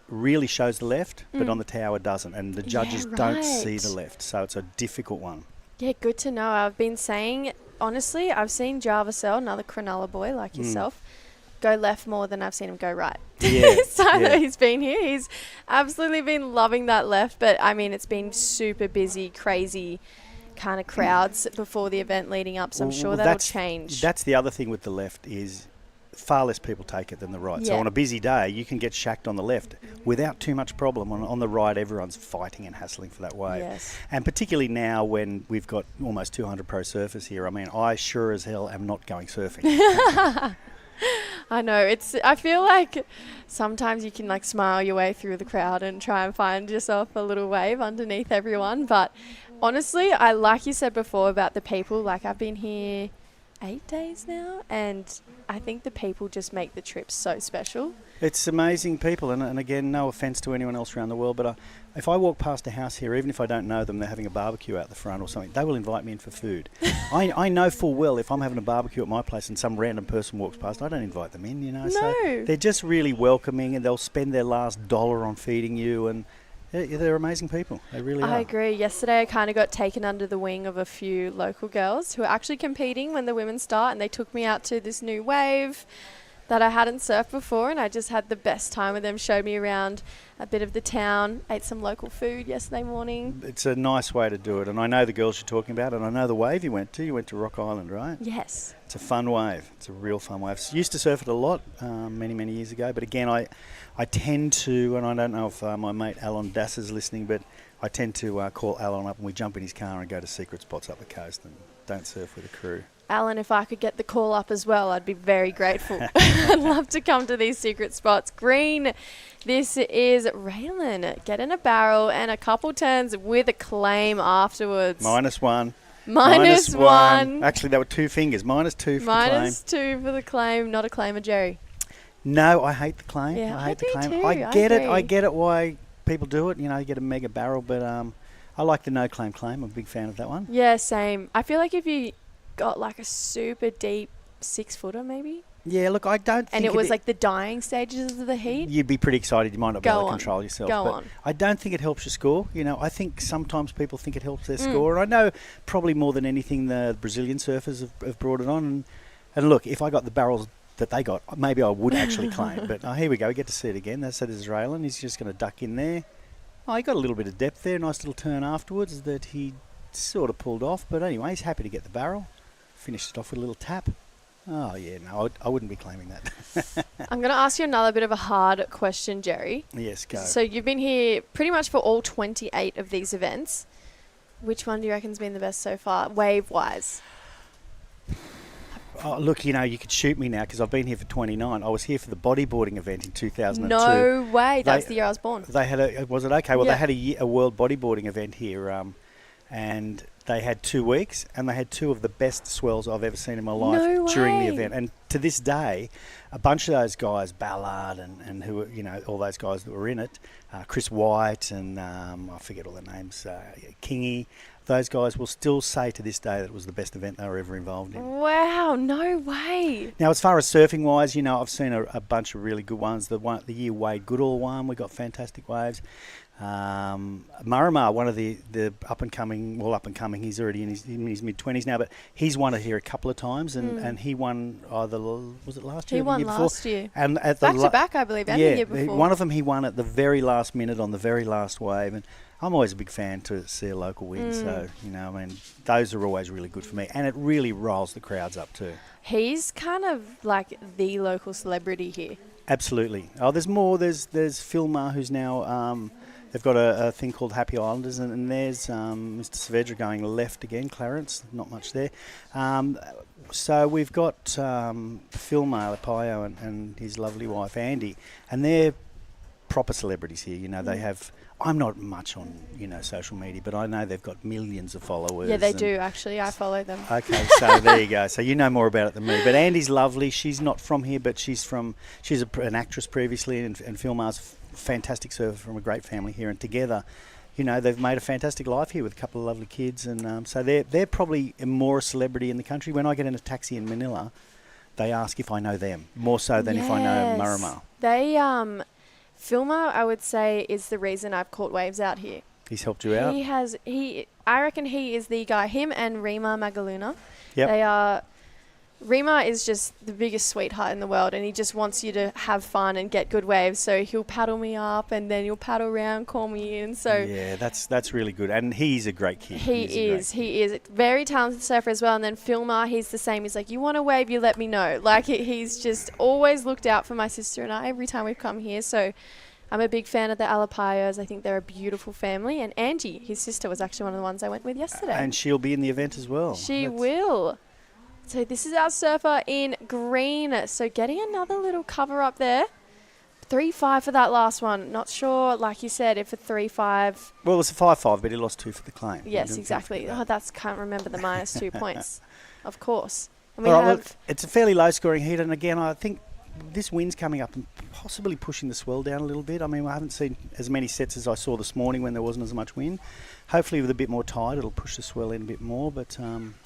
G: really shows the left, but on the tower doesn't, and the judges don't see the left, so it's a difficult one.
E: Yeah, good to know. I've been saying, honestly, I've seen Jarvisell, another Cronulla boy like yourself, go left more than I've seen him go right.
G: Yeah.
E: That he's been here. He's absolutely been loving that left, but I mean, it's been super busy, crazy kind of crowds before the event leading up, so I'm sure that'll change.
G: That's the other thing with the left is far less people take it than the right. So on a busy day, you can get shacked on the left without too much problem. On the right, everyone's fighting and hassling for that wave.
E: Yes.
G: And particularly now when we've got almost 200 pro surfers here, I mean, I sure as hell am not going surfing.
E: I know. I feel like sometimes you can like smile your way through the crowd and try and find yourself a little wave underneath everyone. But honestly, like you said before about the people, like I've been here 8 days now, and I think the people just make the trip so special.
G: It's amazing people, and again, no offence to anyone else around the world, but if I walk past a house here, even if I don't know them, they're having a barbecue out the front or something, they will invite me in for food. I know full well if I'm having a barbecue at my place and some random person walks past, I don't invite them in,
E: No.
G: So they're just really welcoming, and they'll spend their last dollar on feeding you, and they're amazing people. They really are.
E: I agree. Yesterday I kind of got taken under the wing of a few local girls who are actually competing when the women start, and they took me out to this new wave that I hadn't surfed before, and I just had the best time with them. Showed me around a bit of the town, ate some local food yesterday morning.
G: It's a nice way to do it, and I know the girls you're talking about, and I know the wave you went to. You went to Rock Island, right?
E: Yes.
G: It's a fun wave. It's a real fun wave. Used to surf it a lot many years ago, but again, I tend to, and I don't know if my mate Alan Dass is listening, but I tend to call Alan up and we jump in his car and go to secret spots up the coast and don't surf with a crew.
E: Alan, if I could get the call up as well, I'd be very grateful. I'd love to come to these secret spots. Green, this is Raylan getting a barrel and a couple turns with a claim afterwards.
G: -1.
E: -1.
G: Actually, there were 2 fingers. -2 for the claim.
E: -2 for the claim. Not a claimer, Jerry.
G: No, I hate the claim.
E: Yeah,
G: I hate the
E: do
G: claim.
E: too.
G: I get it.
E: agree.
G: I get it why people do it. You know, you get a mega barrel, but I like the no claim. I'm a big fan of that one.
E: Yeah, same. I feel like if you got like a super deep 6-footer maybe,
G: Yeah, look, I don't think...
E: and it was like the dying stages of the heat,
G: you'd be pretty excited. You might not be able to
E: on.
G: control yourself.
E: Go
G: but
E: on.
G: I don't think it helps your score. You know, I think sometimes people think it helps their score. And I know probably more than anything the Brazilian surfers have brought it on. And look, if I got the barrels that they got, maybe I would actually claim. But here we go. We get to see it again. That's Israel. He's just going to duck in there. Oh, he got a little bit of depth there. Nice little turn afterwards that he sort of pulled off. But anyway, he's happy to get the barrel. Finished it off with a little tap. Oh, yeah, no, I wouldn't be claiming that.
E: I'm going to ask you another bit of a hard question, Jerry.
G: Yes, go.
E: So you've been here pretty much for all 28 of these events. Which one do you reckon's been the best so far, wave-wise?
G: Oh, look, you know, you could shoot me now because I've been here for 29. I was here for the bodyboarding event in 2002.
E: No way. That's the year I was born.
G: They had was it okay? Well,
E: Yeah.
G: they had a world bodyboarding event here and they had 2 weeks, and they had 2 of the best swells I've ever seen in my life
E: No
G: during the
E: way.
G: event. And to this day, a bunch of those guys, Ballard and who were, all those guys that were in it, Chris White and I forget all the names, Kingy, those guys will still say to this day that it was the best event they were ever involved in.
E: Wow, no way.
G: Now, as far as surfing wise, I've seen a bunch of really good ones. The year Wade Goodall won, we got fantastic waves. Murray, one of the up and coming, he's already in his mid-20s now, but he's won it here a couple of times, and he won either, was it last year?
E: He
G: or the
E: won
G: year
E: last
G: before?
E: year.
G: And at
E: Back to back, I believe, and the year before.
G: One of them he won at the very last minute on the very last wave, and I'm always a big fan to see a local win, so, those are always really good for me, and it really riles the crowds up too.
E: He's kind of like the local celebrity here.
G: Absolutely. Oh, there's more. There's Phil Maher, who's now... they've got a thing called Happy Islanders, and there's Mr. Saavedra going left again, Clarence, not much there. So we've got Phil Maher, Lepaio, and his lovely wife, Andy, and they're proper celebrities here. They have... I'm not much on, social media, but I know they've got millions of followers.
E: Yeah, they do, actually. I follow them.
G: Okay, so there you go. So you know more about it than me. But Andy's lovely. She's not from here, but she's an actress previously, and Phil Maher's fantastic surfer from a great family here, and together, they've made a fantastic life here with a couple of lovely kids, and so they're probably more a celebrity in the country. When I get in a taxi in Manila, they ask if I know them more so than if I know Marama.
E: They Filmer, I would say, is the reason I've caught waves out here.
G: He's helped you out.
E: I reckon he is the guy. Him and Rima Magaluna.
G: Yep.
E: They are. Rima is just the biggest sweetheart in the world, and he just wants you to have fun and get good waves. So he'll paddle me up, and then he'll paddle around, call me in. So
G: yeah, that's really good, and he's a great kid.
E: He is very talented surfer as well. And then Filmer, he's the same. He's like, you want a wave, you let me know. Like he's just always looked out for my sister and I every time we've come here. So I'm a big fan of the Alapayos. I think they're a beautiful family. And Angie, his sister, was actually one of the ones I went with yesterday.
G: And she'll be in the event as well.
E: She will. So this is our surfer in green. So getting another little cover up there. 3.5 for that last one. Not sure, like you said, if a 3.5.
G: Well, it was a 5.5, but he lost 2 for the claim.
E: Yes, exactly. Can't remember the minus 2 points. Of course. And
G: we have. It's a fairly low scoring heat, and again, I think this wind's coming up and possibly pushing the swell down a little bit. I mean, I haven't seen as many sets as I saw this morning when there wasn't as much wind. Hopefully, with a bit more tide, it'll push the swell in a bit more, but time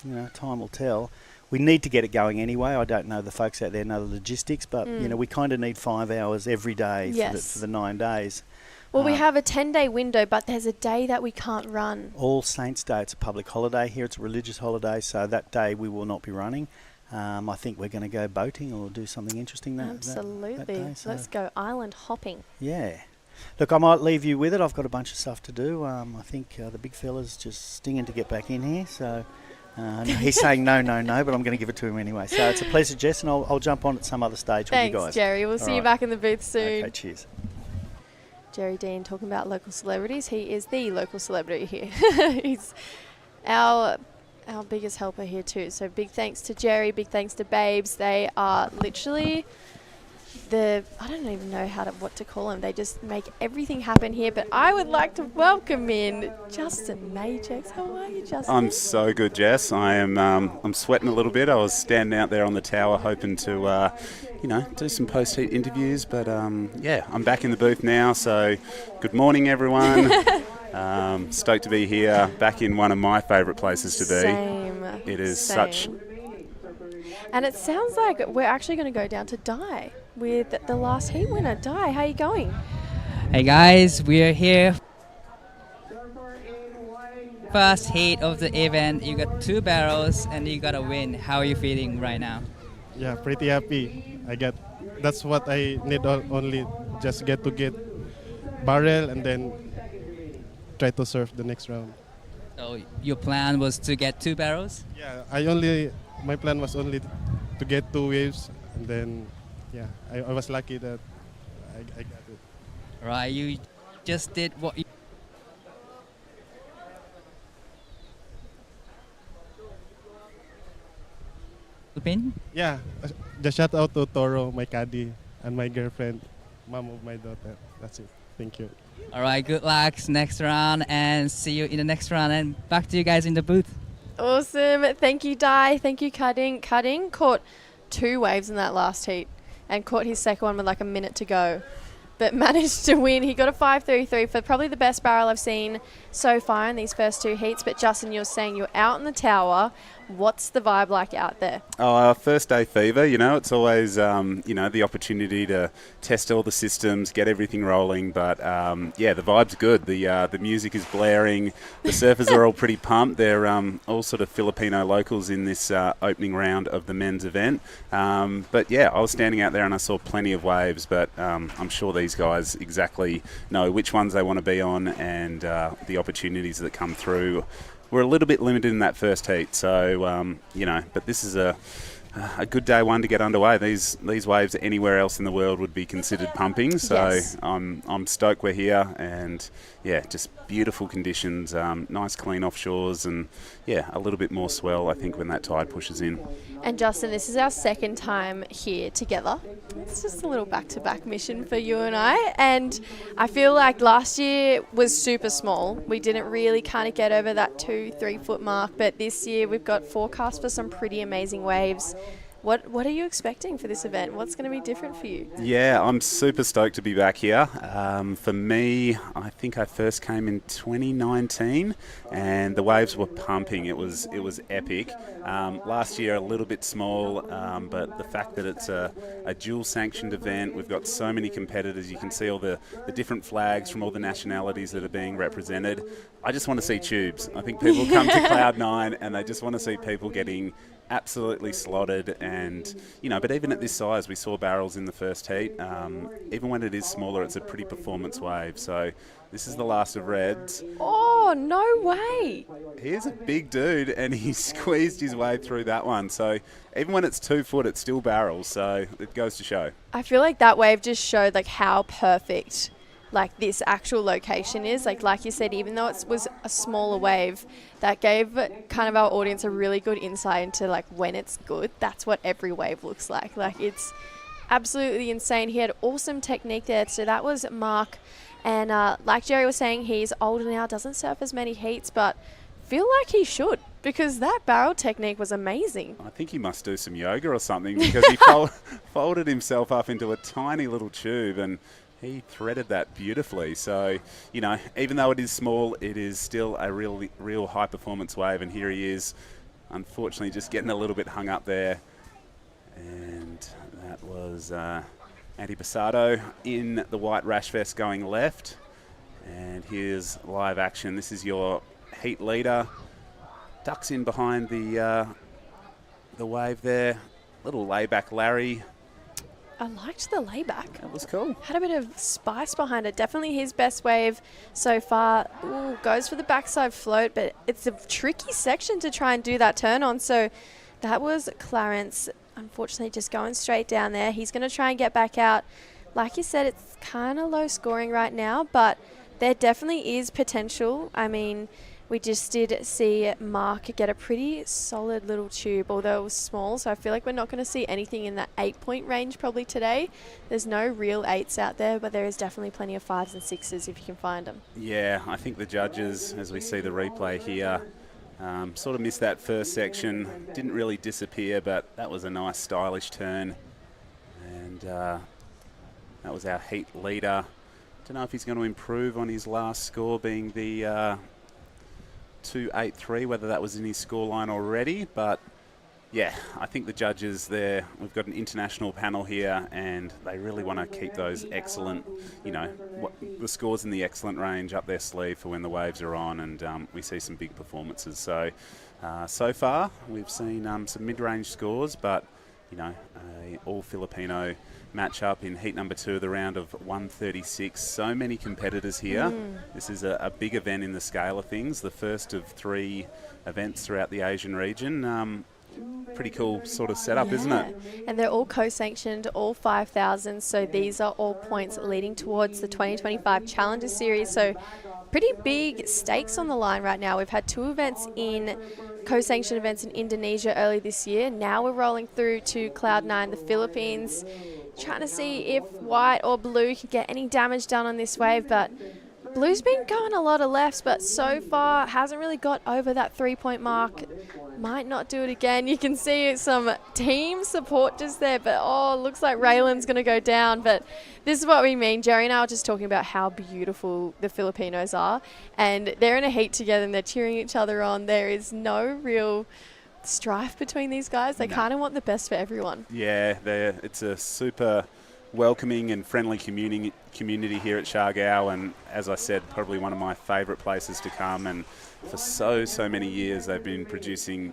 G: will tell. We need to get it going anyway. I don't know the folks out there know the logistics, but we kind of need 5 hours every day for the 9 days.
E: Well, we have a 10-day window, but there's a day that we can't run.
G: All Saints' Day, it's a public holiday here. It's a religious holiday, so that day we will not be running. I think we're going to go boating or do something interesting that day. So
E: let's go island hopping.
G: Yeah. Look, I might leave you with it. I've got a bunch of stuff to do. I think the big fella's just stinging to get back in here, so... he's saying no, but I'm going to give it to him anyway. So it's a pleasure, Jess, and I'll jump on at some other stage with you guys.
E: Thanks, Jerry. We'll see you back in the booth soon.
G: Okay, cheers.
E: Jerry Degan talking about local celebrities. He is the local celebrity here. He's our biggest helper here too. So big thanks to Jerry, big thanks to Babes. They are literally I don't even know what to call them. They just make everything happen here. But I would like to welcome in Justin Majex. How are you, Justin?
H: I'm so good, Jess. I'm sweating a little bit. I was standing out there on the tower hoping to, do some post-heat interviews. But I'm back in the booth now. So good morning, everyone. Stoked to be here, back in one of my favourite places to be.
E: Same.
H: It is
E: such. And it sounds like we're actually going to go down to Dai with the last heat winner. Dai, how are you going?
I: Hey guys, we are here. First heat of the event. You got 2 barrels and you got a win. How are you feeling right now?
J: Yeah, pretty happy. That's what I need, only just get barrel and then try to surf the next round.
I: So your plan was to get 2 barrels?
J: Yeah, my plan was only to get 2 waves, and then I was lucky that I got it.
I: Right, you just did what you...
J: Yeah, just shout out to Toro, my caddy, and my girlfriend, mom of my daughter. That's it. Thank you.
I: All right, good luck next round, and see you in the next round. And back to you guys in the booth.
E: Awesome. Thank you, Di. Thank you, Cutting. Cutting caught 2 waves in that last heat and caught his second one with like a minute to go, but managed to win. He got a 5.33 for probably the best barrel I've seen so far in these first 2 heats. But Justin, you're saying you're out in the tower. What's the vibe like out there?
H: Oh, first day fever, it's always, the opportunity to test all the systems, get everything rolling. But, the vibe's good. The music is blaring. The surfers are all pretty pumped. They're all sort of Filipino locals in this opening round of the men's event. I was standing out there and I saw plenty of waves, but I'm sure these guys exactly know which ones they want to be on, and the opportunities that come through. We're a little bit limited in that first heat, so but this is a good day one to get underway. These waves anywhere else in the world would be considered pumping, so
E: Yes.
H: I'm stoked we're here, and just beautiful conditions, nice clean offshores, and a little bit more swell I think when that tide pushes in.
E: And Justin, this is our second time here together. It's just a little back-to-back mission for you and I feel like last year was super small. We didn't really kind of get over that 2-3 foot mark, but this year we've got forecast for some pretty amazing waves. What are you expecting for this event? What's going to be different for you?
H: Yeah, I'm super stoked to be back here. For me, I think I first came in 2019 and the waves were pumping. It was epic. Last year a little bit small, but the fact that it's a dual sanctioned event, we've got so many competitors. You can see all the different flags from all the nationalities that are being represented. I just want to see tubes. I think people come to Cloud9 and they just want to see people getting absolutely slotted, and but even at this size we saw barrels in the first heat. Even when it is smaller, it's a pretty performance wave, so this is the last of Reds.
E: Oh, no way.
H: He's a big dude and he squeezed his way through that one, so even when it's 2 foot it's still barrels, so it goes to show.
E: I feel like that wave just showed like how perfect like this actual location is. Like you said, even though it was a smaller wave, that gave kind of our audience a really good insight into like when it's good, that's what every wave looks like. Like it's absolutely insane. He had awesome technique there. So that was Mark. And like Jerry was saying, he's older now, doesn't surf as many heats, but feel like he should, because that barrel technique was amazing.
H: I think he must do some yoga or something, because he folded himself up into a tiny little tube and he threaded that beautifully. So, even though it is small, it is still a real high performance wave, and here he is, unfortunately just getting a little bit hung up there. And that was Andy Passado in the white rash vest going left. And here's live action. This is your heat leader. Ducks in behind the wave there. Little layback Larry.
E: I liked the layback.
H: That was cool.
E: Had a bit of spice behind it. Definitely his best wave so far. Ooh, goes for the backside float, but it's a tricky section to try and do that turn on. So that was Clarence, unfortunately, just going straight down there. He's going to try and get back out. Like you said, it's kind of low scoring right now, but there definitely is potential. I mean, we just did see Mark get a pretty solid little tube, although it was small, so I feel like we're not going to see anything in that 8-point range probably today. There's no real 8s out there, but there is definitely plenty of 5s and 6s if you can find them.
H: Yeah, I think the judges, as we see the replay here, sort of missed that first section. Didn't really disappear, but that was a nice stylish turn. And that was our heat leader. Don't know if he's going to improve on his last score being the 2.83, whether that was in his scoreline already, but yeah, I think the judges there, we've got an international panel here and they really want to keep those excellent, the scores in the excellent range up their sleeve for when the waves are on, and we see some big performances. So, so far we've seen some mid-range scores, but a all Filipino match-up in heat number 2 of the round of 136. So many competitors here. This is a big event in the scale of things, the first of 3 events throughout the Asian region. Pretty cool sort of setup, isn't it?
E: And they're all co-sanctioned, all 5,000, so these are all points leading towards the 2025 Challenger Series. So pretty big stakes on the line right now. We've had 2 events in co-sanctioned events in Indonesia early this year. Now we're rolling through to Cloud9, the Philippines. trying to see if white or blue can get any damage done on this wave, but blue's been going a lot of lefts, but so far hasn't really got over that 3-point mark. Might not do it again. You can see some team support just there, but looks like Raylan's going to go down. But this is what we mean. Jerry and I were just talking about how beautiful the Filipinos are, and they're in a heat together and they're cheering each other on. There is no real strife between these guys. They kind of want the best for everyone.
H: Yeah, it's a super welcoming and friendly community here at Siargao, and as I said, probably one of my favourite places to come. And for so many years they've been producing,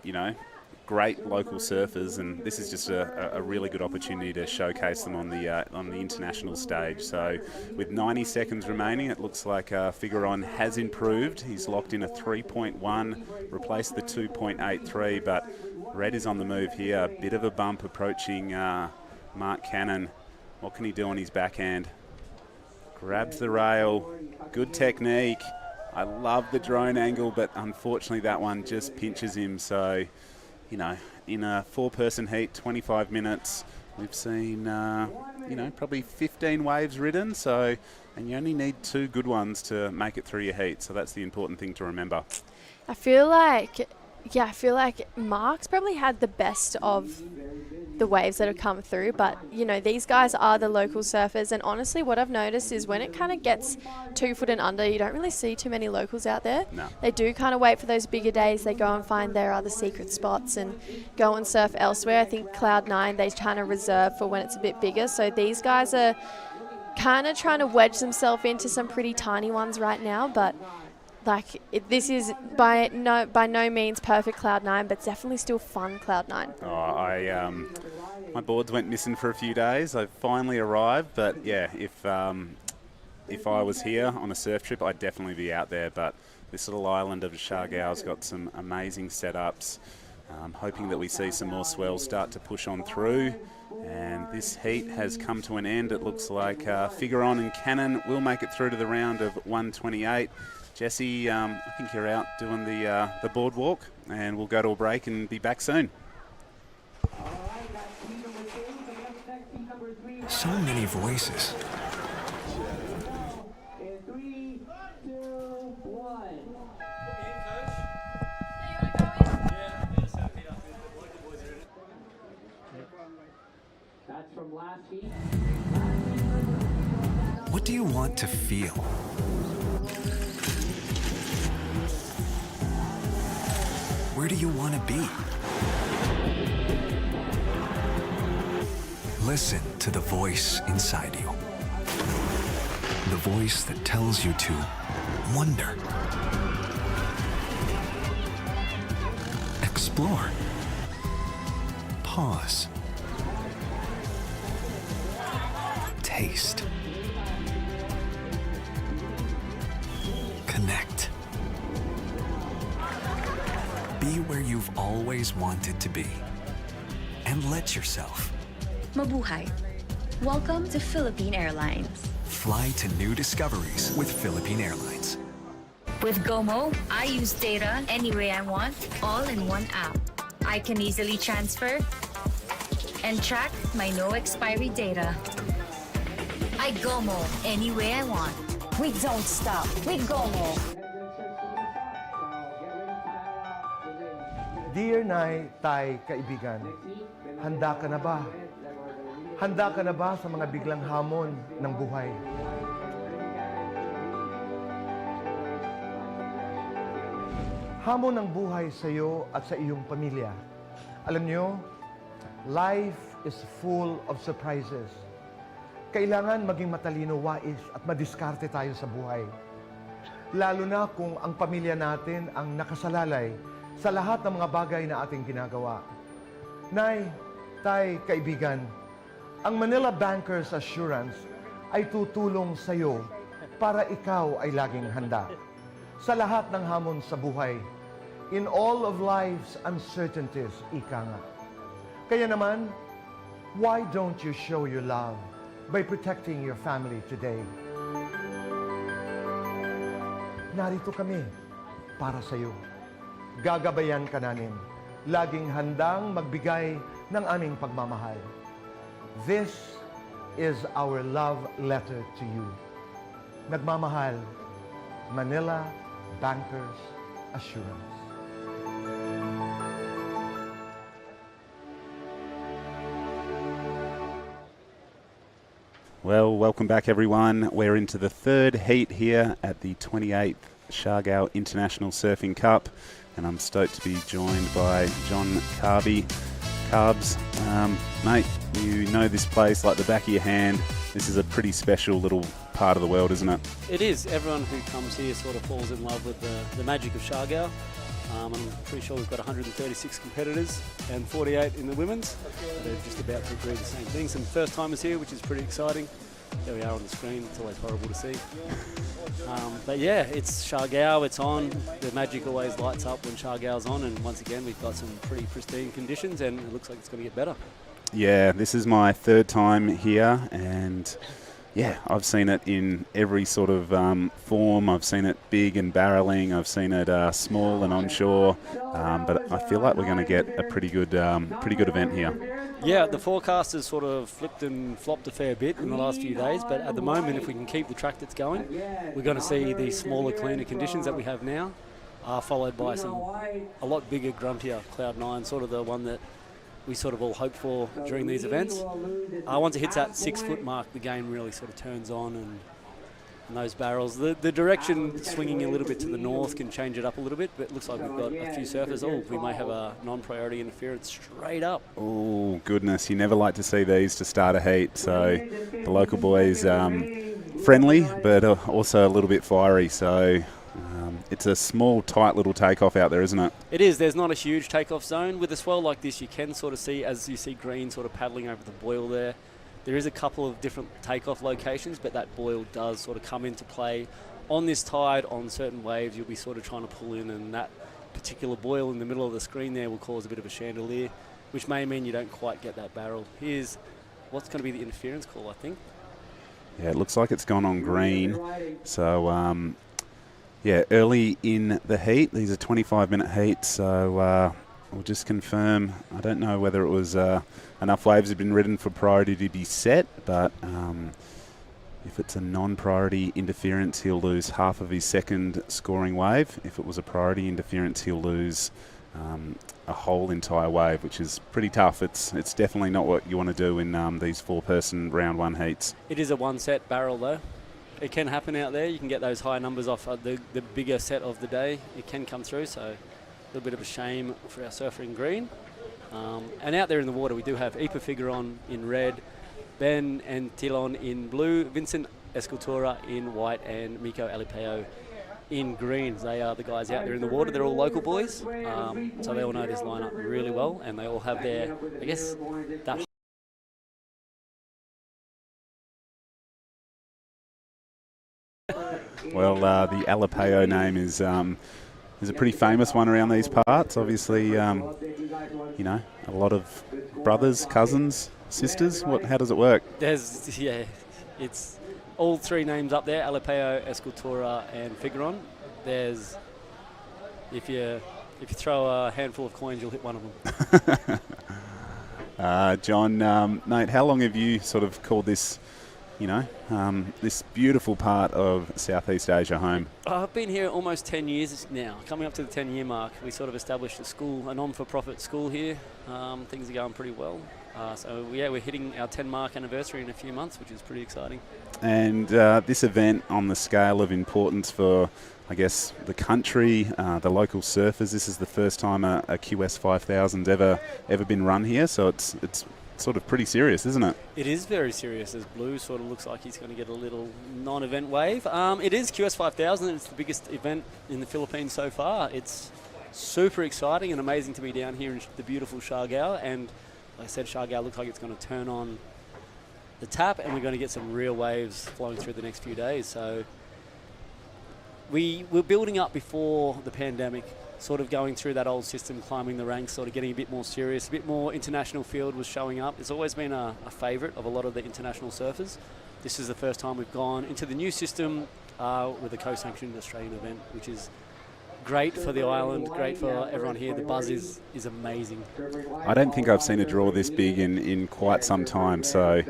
H: great local surfers, and this is just a really good opportunity to showcase them on the international stage. So with 90 seconds remaining, it looks like Figueron has improved. He's locked in a 3.1, replaced the 2.83, but Red is on the move here. A bit of a bump approaching Mark Cannon. What can he do on his backhand? Grabs the rail. Good technique. I love the drone angle, but unfortunately that one just pinches him. So, in a 4-person heat, 25 minutes, we've seen, probably 15 waves ridden. So, and you only need 2 good ones to make it through your heat. So that's the important thing to remember.
E: I feel like Mark's probably had the best of the waves that have come through, but these guys are the local surfers, and honestly what I've noticed is when it kind of gets 2 foot and under, you don't really see too many locals out there.
H: No.
E: They do kind of wait for those bigger days. They go and find their other secret spots and go and surf elsewhere. I think Cloud 9 they kind of reserve for when it's a bit bigger, so these guys are kind of trying to wedge themselves into some pretty tiny ones right now, but this is by no means perfect Cloud 9, but definitely still fun Cloud 9.
H: My boards went missing for a few days. I finally arrived, but yeah, if I was here on a surf trip, I'd definitely be out there. But this little island of Siargao's got some amazing setups. I'm hoping that we see some more swells start to push on through. And this heat has come to an end. It looks like Figueron and Cannon will make it through to the round of 128. Jesse, I think you're out doing the boardwalk, and we'll go to a break and be back soon.
B: So many voices. What do you want to feel? Where do you want to be? Listen to the voice inside you. The voice that tells you to wonder, explore, pause, taste, connect. Be where you've always wanted to be. And let yourself.
C: Mabuhay. Welcome to Philippine Airlines.
B: Fly to new discoveries with Philippine Airlines.
C: With GoMo, I use data any way I want, all in one app. I can easily transfer and track my no expiry data. I GoMo any way I want. We don't stop. We GoMo.
D: Dear Nay, Tay, kaibigan, handa ka na ba? Handa ka na ba sa mga biglang hamon ng buhay? Hamon ng buhay sa iyo at sa iyong pamilya. Alam niyo, life is full of surprises. Kailangan maging matalino, wais at madiskarte tayo sa buhay. Lalo na kung ang pamilya natin ang nakasalalay sa lahat ng mga bagay na ating ginagawa. Nay, Tay, kaibigan, ang Manila Bankers Assurance ay tutulong sa iyo para ikaw ay laging handa sa lahat ng hamon sa buhay. In all of life's uncertainties, ika nga. Kaya naman, why don't you show your love by protecting your family today? Narito kami para sa iyo. Gagabayan ka namin. Laging handang magbigay ng aming pagmamahal. This is our love letter to you. Nagmamahal, Manila Bankers Assurance.
H: Well, welcome back everyone. We're into the third heat here at the 28th Siargao International Surfing Cup, and I'm stoked to be joined by John Carby. Carbs, mate, you know this place like the back of your hand. This is a pretty special little part of the world, isn't it?
K: It is. Everyone who comes here sort of falls in love with the magic of Siargao. I'm pretty sure we've got 136 competitors and 48 in the women's. They're just about to agree the same thing. Some first timers here, which is pretty exciting. There we are on the screen. It's always horrible to see. But yeah, it's Siargao. It's on. The magic always lights up when Siargao's on. And once again, we've got some pretty pristine conditions, and it looks like it's going to get better.
H: Yeah, this is my third time here, and yeah, I've seen it in every sort of form. I've seen it big and barreling. I've seen it small and onshore. But I feel like we're going to get a pretty good event here.
K: Yeah, the forecast has sort of flipped and flopped a fair bit in the last few days, but at the moment, if we can keep the track that's going, we're going to see these smaller, cleaner conditions that we have now, followed by a lot bigger, gruntier Cloud 9, sort of the one that we sort of all hope for during these events. Once it hits that 6 foot mark, the game really sort of turns on, and those barrels, the direction swinging a little bit to the north can change it up a little bit, but it looks like we've got a few surfers. Oh, we may have a non-priority interference straight up.
H: Oh, goodness. You never like to see these to start a heat. So the local boys, friendly, but also a little bit fiery. So it's a small, tight little takeoff out there, isn't it?
K: It is. There's not a huge takeoff zone. With a swell like this, you can sort of see, as you see green sort of paddling over the buoy there, there is a couple of different takeoff locations, but that buoy does sort of come into play on this tide. On certain waves, you'll be sort of trying to pull in, and that particular buoy in the middle of the screen there will cause a bit of a chandelier, which may mean you don't quite get that barrel. Here's what's going to be the interference call, I think.
H: Yeah, it looks like it's gone on green. So, yeah, early in the heat. These are 25-minute heats, so we'll just confirm. I don't know whether it was enough waves have been ridden for priority to be set, but if it's a non-priority interference, he'll lose half of his second scoring wave. If it was a priority interference, he'll lose a whole entire wave, which is pretty tough. It's definitely not what you want to do in these four-person round one heats.
K: It is a one-set barrel, though. It can happen out there. You can get those high numbers off the bigger set of the day. It can come through, so a little bit of a shame for our surfer in green. And out there in the water, we do have Ipa Figueron in red, Ben and Tilon in blue, Vincent Escultura in white, and Miko Alipeo in green. They are the guys out there in the water. They're all local boys, so they all know this lineup really well, and they all have their, I guess, that.
H: Well, the Alipeo name is a pretty famous one around these parts. Obviously, you know, a lot of brothers, cousins, sisters. How does it work?
K: It's all three names up there: Alipeo, Escultura, and Figueron. There's, if you throw a handful of coins, you'll hit one of them.
H: John, mate, how long have you sort of called this, this beautiful part of Southeast Asia home?
K: I've been here almost 10 years now, coming up to the 10-year mark. We sort of established a school, a non-for-profit school here. Things are going pretty well. We're hitting our 10-mark anniversary in a few months, which is pretty exciting. And
H: this event, on the scale of importance for, I guess, the country, the local surfers, this is the first time a QS 5000's ever been run here, so it's sort of pretty serious, isn't it?
K: It is very serious, as Blue sort of looks like he's going to get a little non-event wave. It is QS 5000, and it's the biggest event in the Philippines so far. It's super exciting and amazing to be down here in the beautiful Siargao, and like I said, Siargao looks like it's going to turn on the tap, and we're going to get some real waves flowing through the next few days. So we were building up before the pandemic, sort of going through that old system, climbing the ranks, sort of getting a bit more serious, a bit more international field was showing up. It's always been a favourite of a lot of the international surfers. This is the first time we've gone into the new system with a co-sanctioned Australian event, which is great for the island, great for everyone here. The buzz is amazing.
H: I don't think I've seen a draw this big in quite some time. So,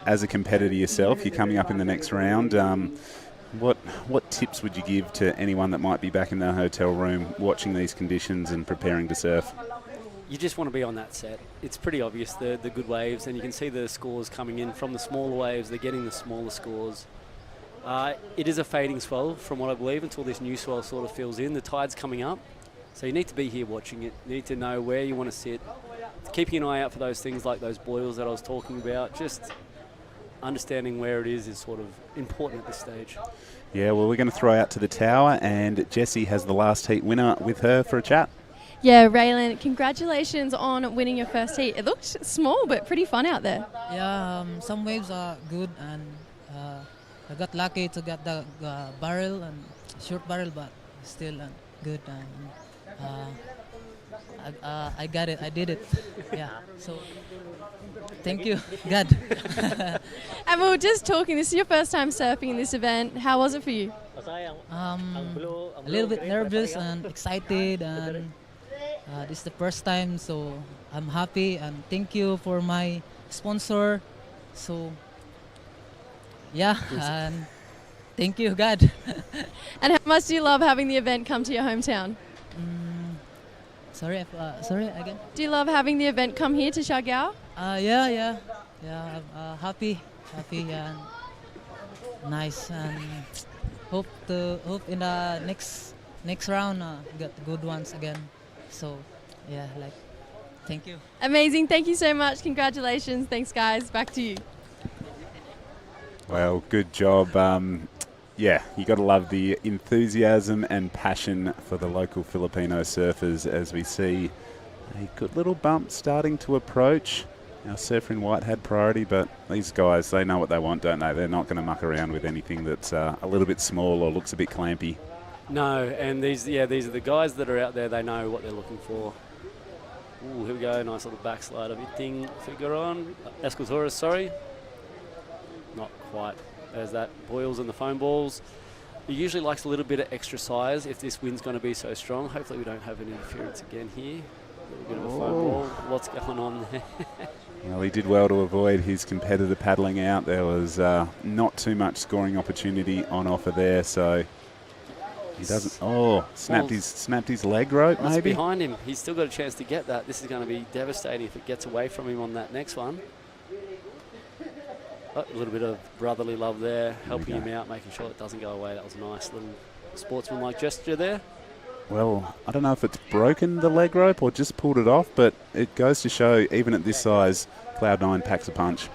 H: as a competitor yourself, you're coming up in the next round. What tips would you give to anyone that might be back in their hotel room watching these conditions and preparing to surf?
K: You just want to be on that set. It's pretty obvious, the good waves, and you can see the scores coming in from the smaller waves. They're getting the smaller scores. It is a fading swell, from what I believe, until this new swell sort of fills in. The tide's coming up, so you need to be here watching it. You need to know where you want to sit. Keeping an eye out for those things like those boils that I was talking about. Just understanding where it is sort of important at this stage.
H: Yeah, well, we're going to throw out to the tower, and Jessie has the last heat winner with her for a chat.
E: Yeah, Raylan, congratulations on winning your first heat. It looked small, but pretty fun out there.
L: Yeah, some waves are good, and I got lucky to get the barrel and short barrel, but still good. I got it. I did it. Yeah. So thank you, God.
E: And we were just talking. This is your first time surfing in this event. How was it for you?
L: A little bit nervous and excited, and this is the first time, so I'm happy, and thank you for my sponsor. So yeah, and thank you, God.
E: And how much do you love having the event come to your hometown?
L: Sorry again.
E: Do you love having the event come here to Siargao?
L: Yeah. I'm happy, and nice, and hope in the next round get the good ones again. So yeah, thank you.
E: Amazing. Thank you so much. Congratulations. Thanks, guys. Back to you.
H: Well, good job. Yeah, you got to love the enthusiasm and passion for the local Filipino surfers as we see a good little bump starting to approach. Our surfer in white had priority, but these guys, they know what they want, don't they? They're not going to muck around with anything that's a little bit small or looks a bit clampy.
K: No, and these are the guys that are out there. They know what they're looking for. Ooh, here we go. Nice little backslide of Iting Figueron. Esculturas, sorry. Not quite. There's that boils and the foam balls. It usually likes a little bit of extra size if this wind's going to be so strong. Hopefully we don't have an interference again here. A little bit of a foam ball. What's going on there?
H: Well, he did well to avoid his competitor paddling out. There was not too much scoring opportunity on offer there, so he doesn't. Oh, snapped his leg rope,
K: That's
H: maybe.
K: behind him. He's still got a chance to get that. This is going to be devastating if it gets away from him on that next one. Oh, a little bit of brotherly love there, helping him out, making sure it doesn't go away. That was a nice little sportsmanlike gesture there.
H: Well, I don't know if it's broken the leg rope or just pulled it off, but it goes to show, even at this size, Cloud9 packs a punch.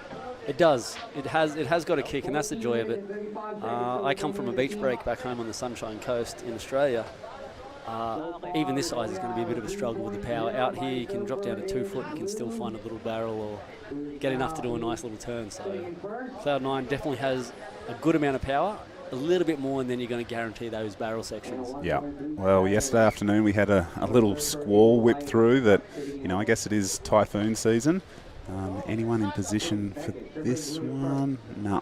K: It does. It has got a kick, and that's the joy of it. I come from a beach break back home on the Sunshine Coast in Australia. Even this size is going to be a bit of a struggle with the power. Out here, you can drop down to 2 foot, you can still find a little barrel or get enough to do a nice little turn. So Cloud9 definitely has a good amount of power, a little bit more, and then you're going to guarantee those barrel sections.
H: Yeah. Well, yesterday afternoon we had a little squall whip through that, I guess it is typhoon season. Anyone in position for this one? No.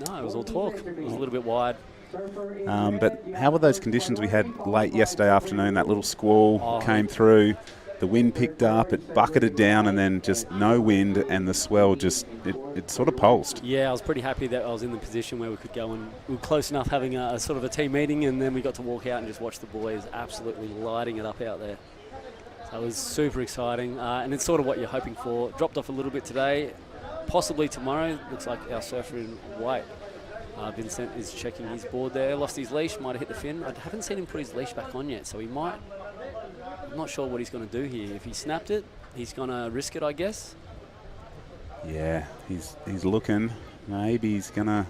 K: No, it was all talk. It was a little bit wide.
H: But how were those conditions we had late yesterday afternoon? That little squall came through, the wind picked up, it bucketed down, and then just no wind, and the swell just, it sort of pulsed.
K: Yeah, I was pretty happy that I was in the position where we could go, and we were close enough having a sort of a team meeting, and then we got to walk out and just watch the boys absolutely lighting it up out there. So it was super exciting, and it's sort of what you're hoping for. Dropped off a little bit today, possibly tomorrow. Looks like our surfer in white, Vincent, is checking his board there. Lost his leash, might have hit the fin. I haven't seen him put his leash back on yet, so he might. I'm not sure what he's going to do here. If he snapped it, he's going to risk it, I guess.
H: Yeah, he's looking. Maybe he's going to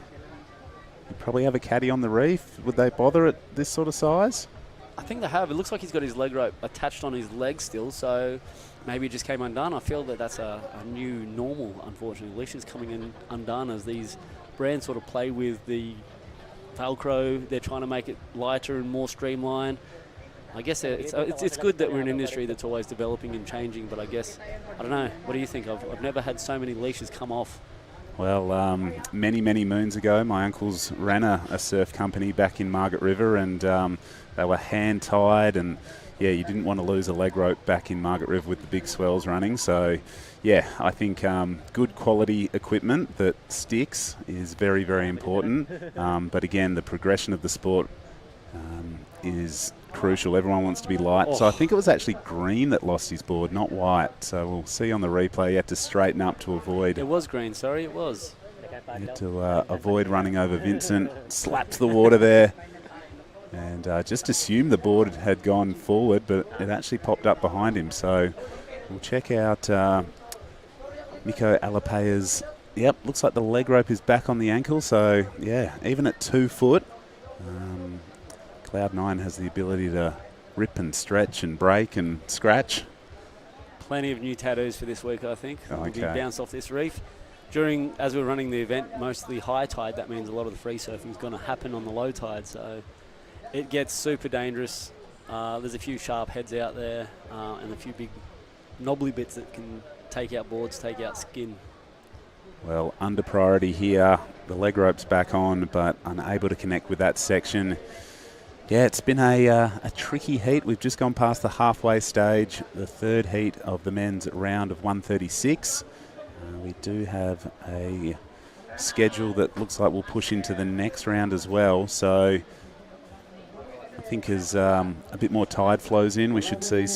H: probably have a caddy on the reef. Would they bother at this sort of size?
K: I think they have. It looks like he's got his leg rope attached on his leg still, so maybe it just came undone. I feel that that's a new normal, unfortunately. Leashes coming in undone as these brands sort of play with the Velcro. They're trying to make it lighter and more streamlined. I guess it's good that we're in an industry that's always developing and changing, but I guess, I don't know, what do you think? I've never had so many leashes come off
H: Well, many, many moons ago, my uncles ran a surf company back in Margaret River, and they were hand-tied, and yeah, you didn't want to lose a leg rope back in Margaret River with the big swells running. So, yeah, I think good quality equipment that sticks is very, very important. But again, the progression of the sport is crucial. Everyone wants to be light. So I think it was actually Green that lost his board, not White. So we'll see on the replay. You have to straighten up to avoid.
K: It was Green, sorry, it was.
H: You have to avoid running over Vincent. Slapped the water there. And just assumed the board had gone forward, but it actually popped up behind him. So we'll check out Miko Alapea's. Yep, looks like the leg rope is back on the ankle. So, yeah, even at 2 foot, Cloud9 has the ability to rip and stretch and break and scratch.
K: Plenty of new tattoos for this week, I think.
H: Okay.
K: We'll be bounced off this reef. As we're running the event, mostly high tide, that means a lot of the free surfing is going to happen on the low tide. So it gets super dangerous. There's a few sharp heads out there and a few big knobbly bits that can take out boards, take out skin.
H: Well, under priority here. The leg rope's back on, but unable to connect with that section. Yeah, it's been a tricky heat. We've just gone past the halfway stage, the third heat of the men's round of 136. We do have a schedule that looks like we'll push into the next round as well. So I think as a bit more tide flows in, we should see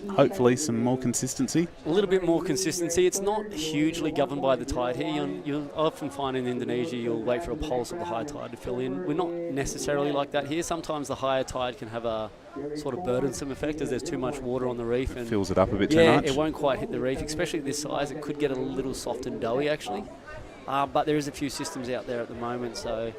H: hopefully some more consistency.
K: A little bit more consistency. It's not hugely governed by the tide here. You'll often find in Indonesia you'll wait for a pulse of the high tide to fill in. We're not necessarily like that here. Sometimes the higher tide can have a sort of burdensome effect as there's too much water on the reef. And
H: fills it up a bit too much.
K: Yeah, it won't quite hit the reef, especially at this size. It could get a little soft and doughy actually. But there is a few systems out there at the moment, so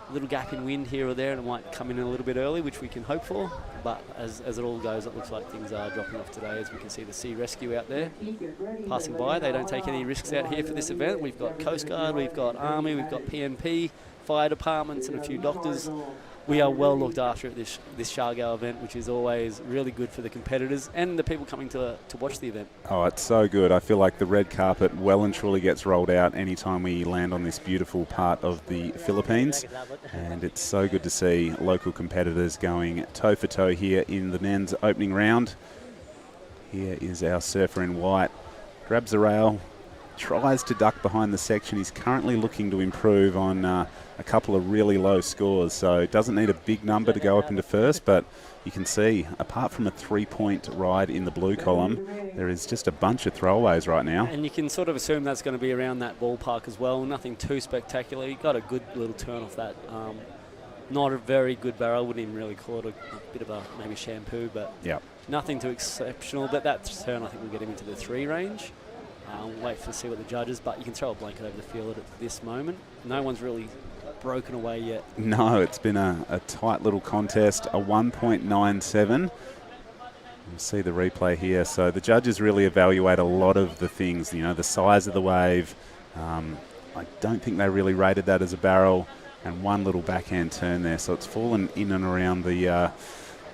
K: a little gap in wind here or there, and it might come in a little bit early, which we can hope for. But as it all goes, it looks like things are dropping off today, as we can see the Sea Rescue out there passing by. They don't take any risks out here for this event. We've got Coast Guard, we've got Army, we've got PNP, fire departments and a few doctors. We are well looked after at this Siargao event, which is always really good for the competitors and the people coming to watch the event.
H: Oh, it's so good. I feel like the red carpet well and truly gets rolled out anytime we land on this beautiful part of the Philippines. And it's so good to see local competitors going toe for toe here in the men's opening round. Here is our surfer in white. Grabs the rail, tries to duck behind the section. He's currently looking to improve on a couple of really low scores, so doesn't need a big number to go up into first, but you can see, apart from a 3-point ride in the blue column, there is just a bunch of throwaways right now.
K: And you can sort of assume that's going to be around that ballpark as well. Nothing too spectacular. You got a good little turn off that. Not a very good barrel. Wouldn't even really call it a bit of a maybe shampoo, but
H: yep.
K: Nothing too exceptional. But that turn, I think, will get him into the 3 range. We'll wait to see what the judges, but you can throw a blanket over the field at this moment. No one's really broken away yet.
H: No, it's been a tight little contest, a 1.97. You'll see the replay here. So the judges really evaluate a lot of the things, you know, the size of the wave. I don't think they really rated that as a barrel, and one little backhand turn there. So it's fallen in and around the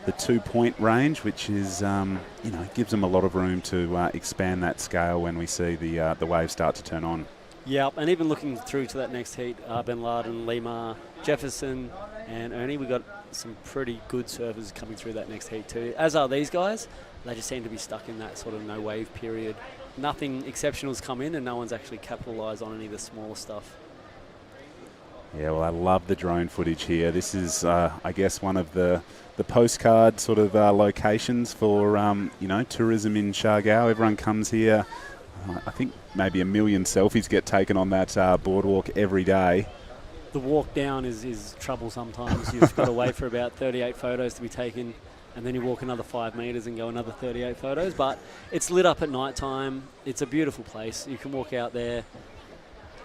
H: 2-point range, which is, you know, gives them a lot of room to expand that scale when we see the waves start to turn on.
K: Yeah, and even looking through to that next heat, Ben Laden, Lima, Jefferson and Ernie, we've got some pretty good surfers coming through that next heat too, as are these guys. They just seem to be stuck in that sort of no wave period. Nothing exceptional's come in and no one's actually capitalised on any of the smaller stuff.
H: Yeah, well, I love the drone footage here. This is, I guess, one of the postcard sort of locations for, you know, tourism in Siargao. Everyone comes here. I think maybe 1 million selfies get taken on that boardwalk every day.
K: The walk down is trouble sometimes. You've got to wait for about 38 photos to be taken, and then you walk another 5 metres and go another 38 photos. But it's lit up at night time. It's a beautiful place. You can walk out there.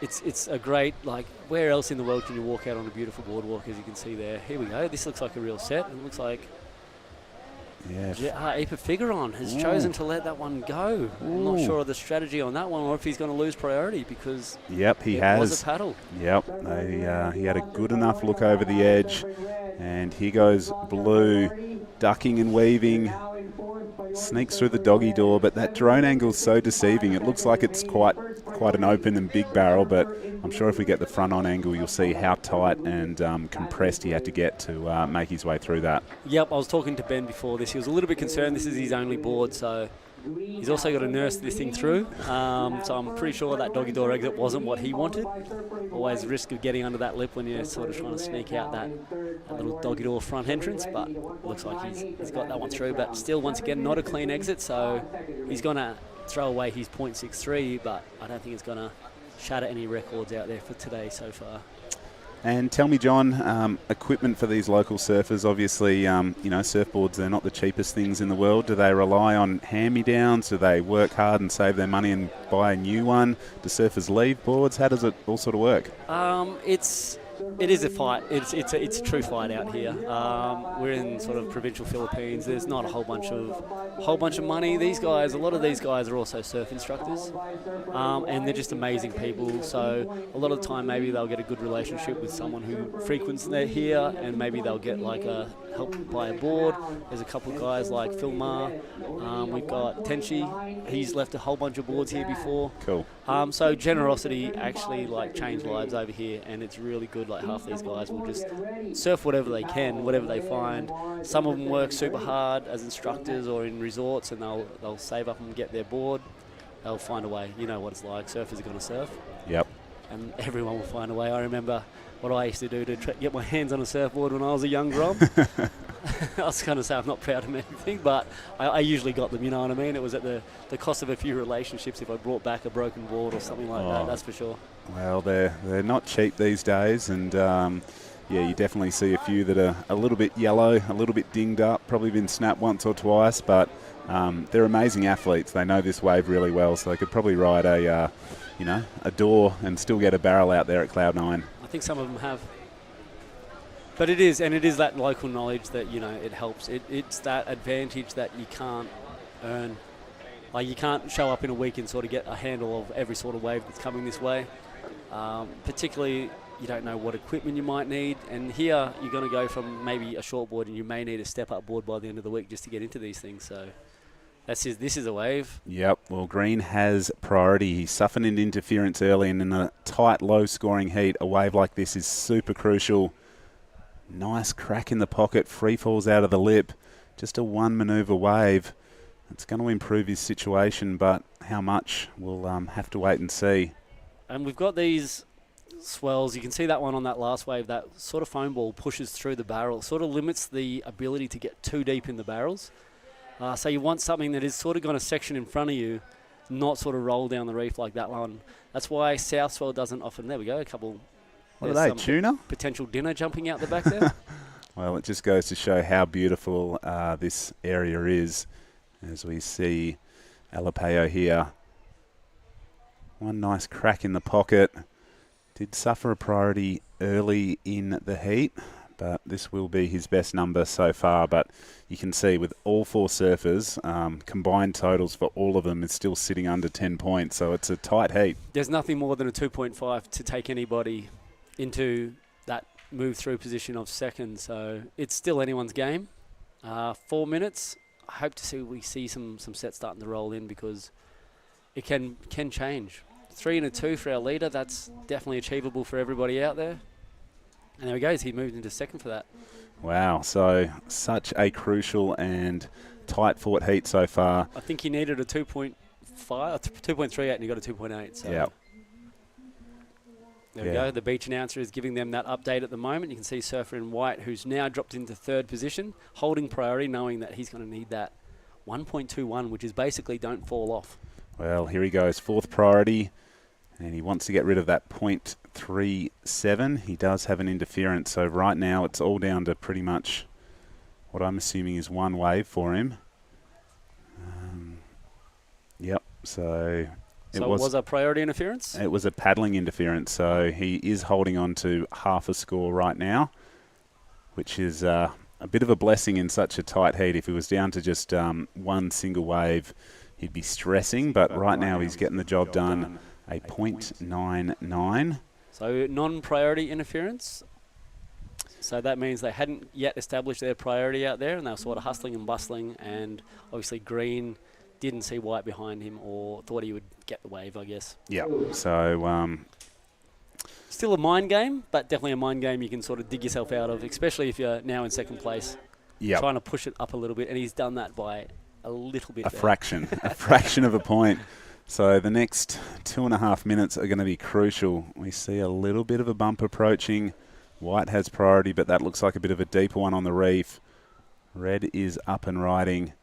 K: It's a great, like, where else in the world can you walk out on a beautiful boardwalk, as you can see there. Here we go. This looks like a real set. It looks like Ipa Figueron has chosen to let that one go. I'm not sure of the strategy on that one, or if he's going to lose priority, because
H: he has.
K: Was a paddle.
H: Yep, he had a good enough look over the edge, and here goes Blue, ducking and weaving, sneaks through the doggy door, but that drone angle is so deceiving. It looks like it's quite quite an open and big barrel, but I'm sure if we get the front on angle, you'll see how tight and compressed he had to get to make his way through that.
K: Yep, I was talking to Ben before this. He was a little bit concerned. This is his only board, so he's also got to nurse this thing through. So I'm pretty sure that doggy door exit wasn't what he wanted. Always risk of getting under that lip when you're sort of trying to sneak out that little doggy door front entrance, but looks like he's got that one through. But still, once again, not a clean exit, so he's going to throw away his .63, but I don't think it's going to shatter any records out there for today so far.
H: And tell me, John, equipment for these local surfers, obviously, surfboards, they're not the cheapest things in the world. Do they rely on hand-me-downs? Do they work hard and save their money and buy a new one? Do surfers leave boards? How does it all sort of work?
K: It is a fight. It's a true fight out here. We're in sort of provincial Philippines. There's not a whole bunch of money. A lot of these guys are also surf instructors, and they're just amazing people. So a lot of the time, maybe they'll get a good relationship with someone who frequents here, and maybe they'll get like a help buy a board. There's a couple of guys like Phil Ma. We've got Tenchi. He's left a whole bunch of boards here before.
H: Cool.
K: So generosity actually changed lives over here, and it's really good. Like half these guys will just surf whatever they can, whatever they find. Some of them work super hard as instructors or in resorts, and they'll save up and get their board. They'll find a way. You know what it's like. Surfers are going to surf.
H: Yep.
K: And everyone will find a way. I remember what I used to do to get my hands on a surfboard when I was a young Rob. I was going to say I'm not proud of anything, but I usually got them, you know what I mean? It was at the cost of a few relationships if I brought back a broken board or something like that, that's for sure.
H: Well, they're not cheap these days, and you definitely see a few that are a little bit yellow, a little bit dinged up, probably been snapped once or twice, but they're amazing athletes. They know this wave really well, so they could probably ride a door and still get a barrel out there at Cloud 9.
K: I think some of them have. But it is that local knowledge that, it helps. It's that advantage that you can't earn. Like, you can't show up in a week and sort of get a handle of every sort of wave that's coming this way. Particularly, you don't know what equipment you might need. And here, you're going to go from maybe a short board and you may need a step-up board by the end of the week just to get into these things. So this is a wave.
H: Yep. Well, Green has priority. He suffered an interference early, and in a tight, low-scoring heat, a wave like this is super crucial. Nice crack in the pocket, free falls out of the lip. Just a one manoeuvre wave. It's going to improve his situation, but how much, we'll have to wait and see.
K: And we've got these swells. You can see that one on that last wave. That sort of foam ball pushes through the barrel. Sort of limits the ability to get too deep in the barrels. So you want something that is sort of going to section in front of you, not sort of roll down the reef like that one. That's why South Swell doesn't often. There we go, a couple.
H: What are they, tuna?
K: Potential dinner jumping out the back there.
H: Well, it just goes to show how beautiful this area is, as we see Alapeo here. One nice crack in the pocket. Did suffer a priority early in the heat, but this will be his best number so far. But you can see with all four surfers, combined totals for all of them is still sitting under 10 points, so it's a tight heat.
K: There's nothing more than a 2.5 to take anybody into that move through position of second, so it's still anyone's game. 4 minutes. I hope to see some sets starting to roll in, because it can change. 3 and a 2 for our leader. That's definitely achievable for everybody out there. And there he goes. He moved into second for that.
H: Wow. So such a crucial and tight fought heat so far.
K: I think he needed a 2.38 and he got a 2.8. So.
H: Yeah.
K: There we go. The beach announcer is giving them that update at the moment. You can see Surfer in white, who's now dropped into third position, holding priority, knowing that he's going to need that 1.21, which is basically don't fall off.
H: Well, here he goes, fourth priority, and he wants to get rid of that 0.37. He does have an interference, so right now it's all down to pretty much what I'm assuming is one wave for him. Yep, so...
K: So it was a priority interference?
H: It was a paddling interference, so he is holding on to half a score right now, which is a bit of a blessing in such a tight heat. If he was down to just one single wave, he'd be stressing, but right now he's getting the job done, a 0.99.
K: So non-priority interference. So that means they hadn't yet established their priority out there, and they were sort of hustling and bustling, and obviously Green didn't see White behind him or thought he would get the wave, I guess.
H: Yeah. So
K: still a mind game, but definitely a mind game you can sort of dig yourself out of, especially if you're now in second place.
H: yeah,
K: Trying to push it up a little bit, and he's done that by a little bit.
H: a fraction of a point. So the next 2.5 minutes are going to be crucial. We see a little bit of a bump approaching. White has priority, but that looks like a bit of a deeper one on the reef. Red is up and riding.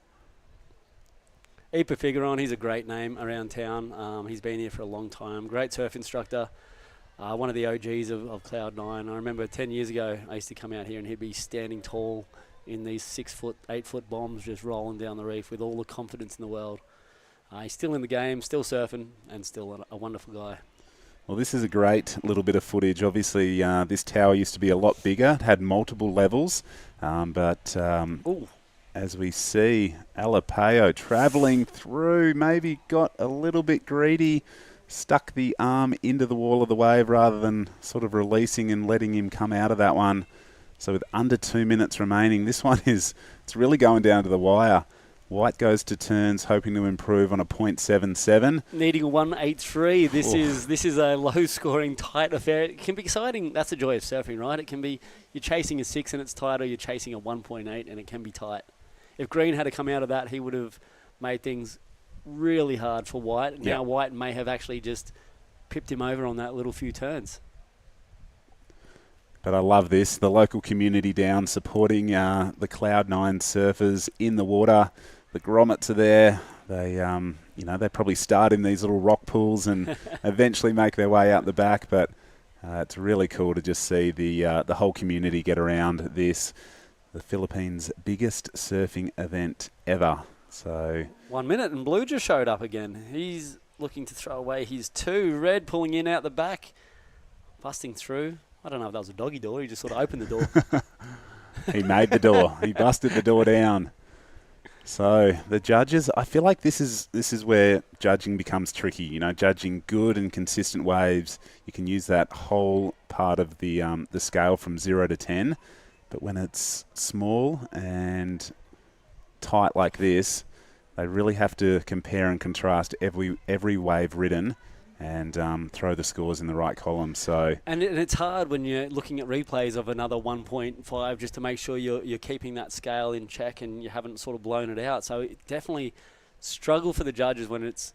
K: Ipa Figueron, he's a great name around town. He's been here for a long time. Great surf instructor. One of the OGs of Cloud9. I remember 10 years ago, I used to come out here and he'd be standing tall in these 6 foot, 8 foot bombs, just rolling down the reef with all the confidence in the world. He's still in the game, still surfing, and still a wonderful guy.
H: Well, this is a great little bit of footage. Obviously, this tower used to be a lot bigger. It had multiple levels, but as we see, Alapeo travelling through, maybe got a little bit greedy, stuck the arm into the wall of the wave rather than sort of releasing and letting him come out of that one. So with under 2 minutes remaining, this one it's really going down to the wire. White goes to turns, hoping to improve on a .77.
K: Needing a 183. This is a low-scoring, tight affair. It can be exciting. That's the joy of surfing, right? It can be you're chasing a 6 and it's tight, or you're chasing a 1.8 and it can be tight. If Green had to come out of that, he would have made things really hard for White.
H: Yeah.
K: Now White may have actually just pipped him over on that little few turns.
H: But I love this. The local community down supporting the Cloud9 surfers in the water. The grommets are there. They, they probably start in these little rock pools and eventually make their way out the back. But it's really cool to just see the whole community get around this, the Philippines' biggest surfing event ever. So
K: 1 minute and Blue just showed up again. He's looking to throw away his 2. Red pulling in out the back, busting through. I don't know if that was a doggy door. He just sort of opened the door.
H: He made the door. He busted the door down. So the judges, I feel like this is where judging becomes tricky. You know, judging good and consistent waves. You can use that whole part of the scale from 0 to 10. But when it's small and tight like this, they really have to compare and contrast every wave ridden and throw the scores in the right column. So
K: and it's hard when you're looking at replays of another 1.5 just to make sure you're keeping that scale in check and you haven't sort of blown it out. So it definitely struggle for the judges when it's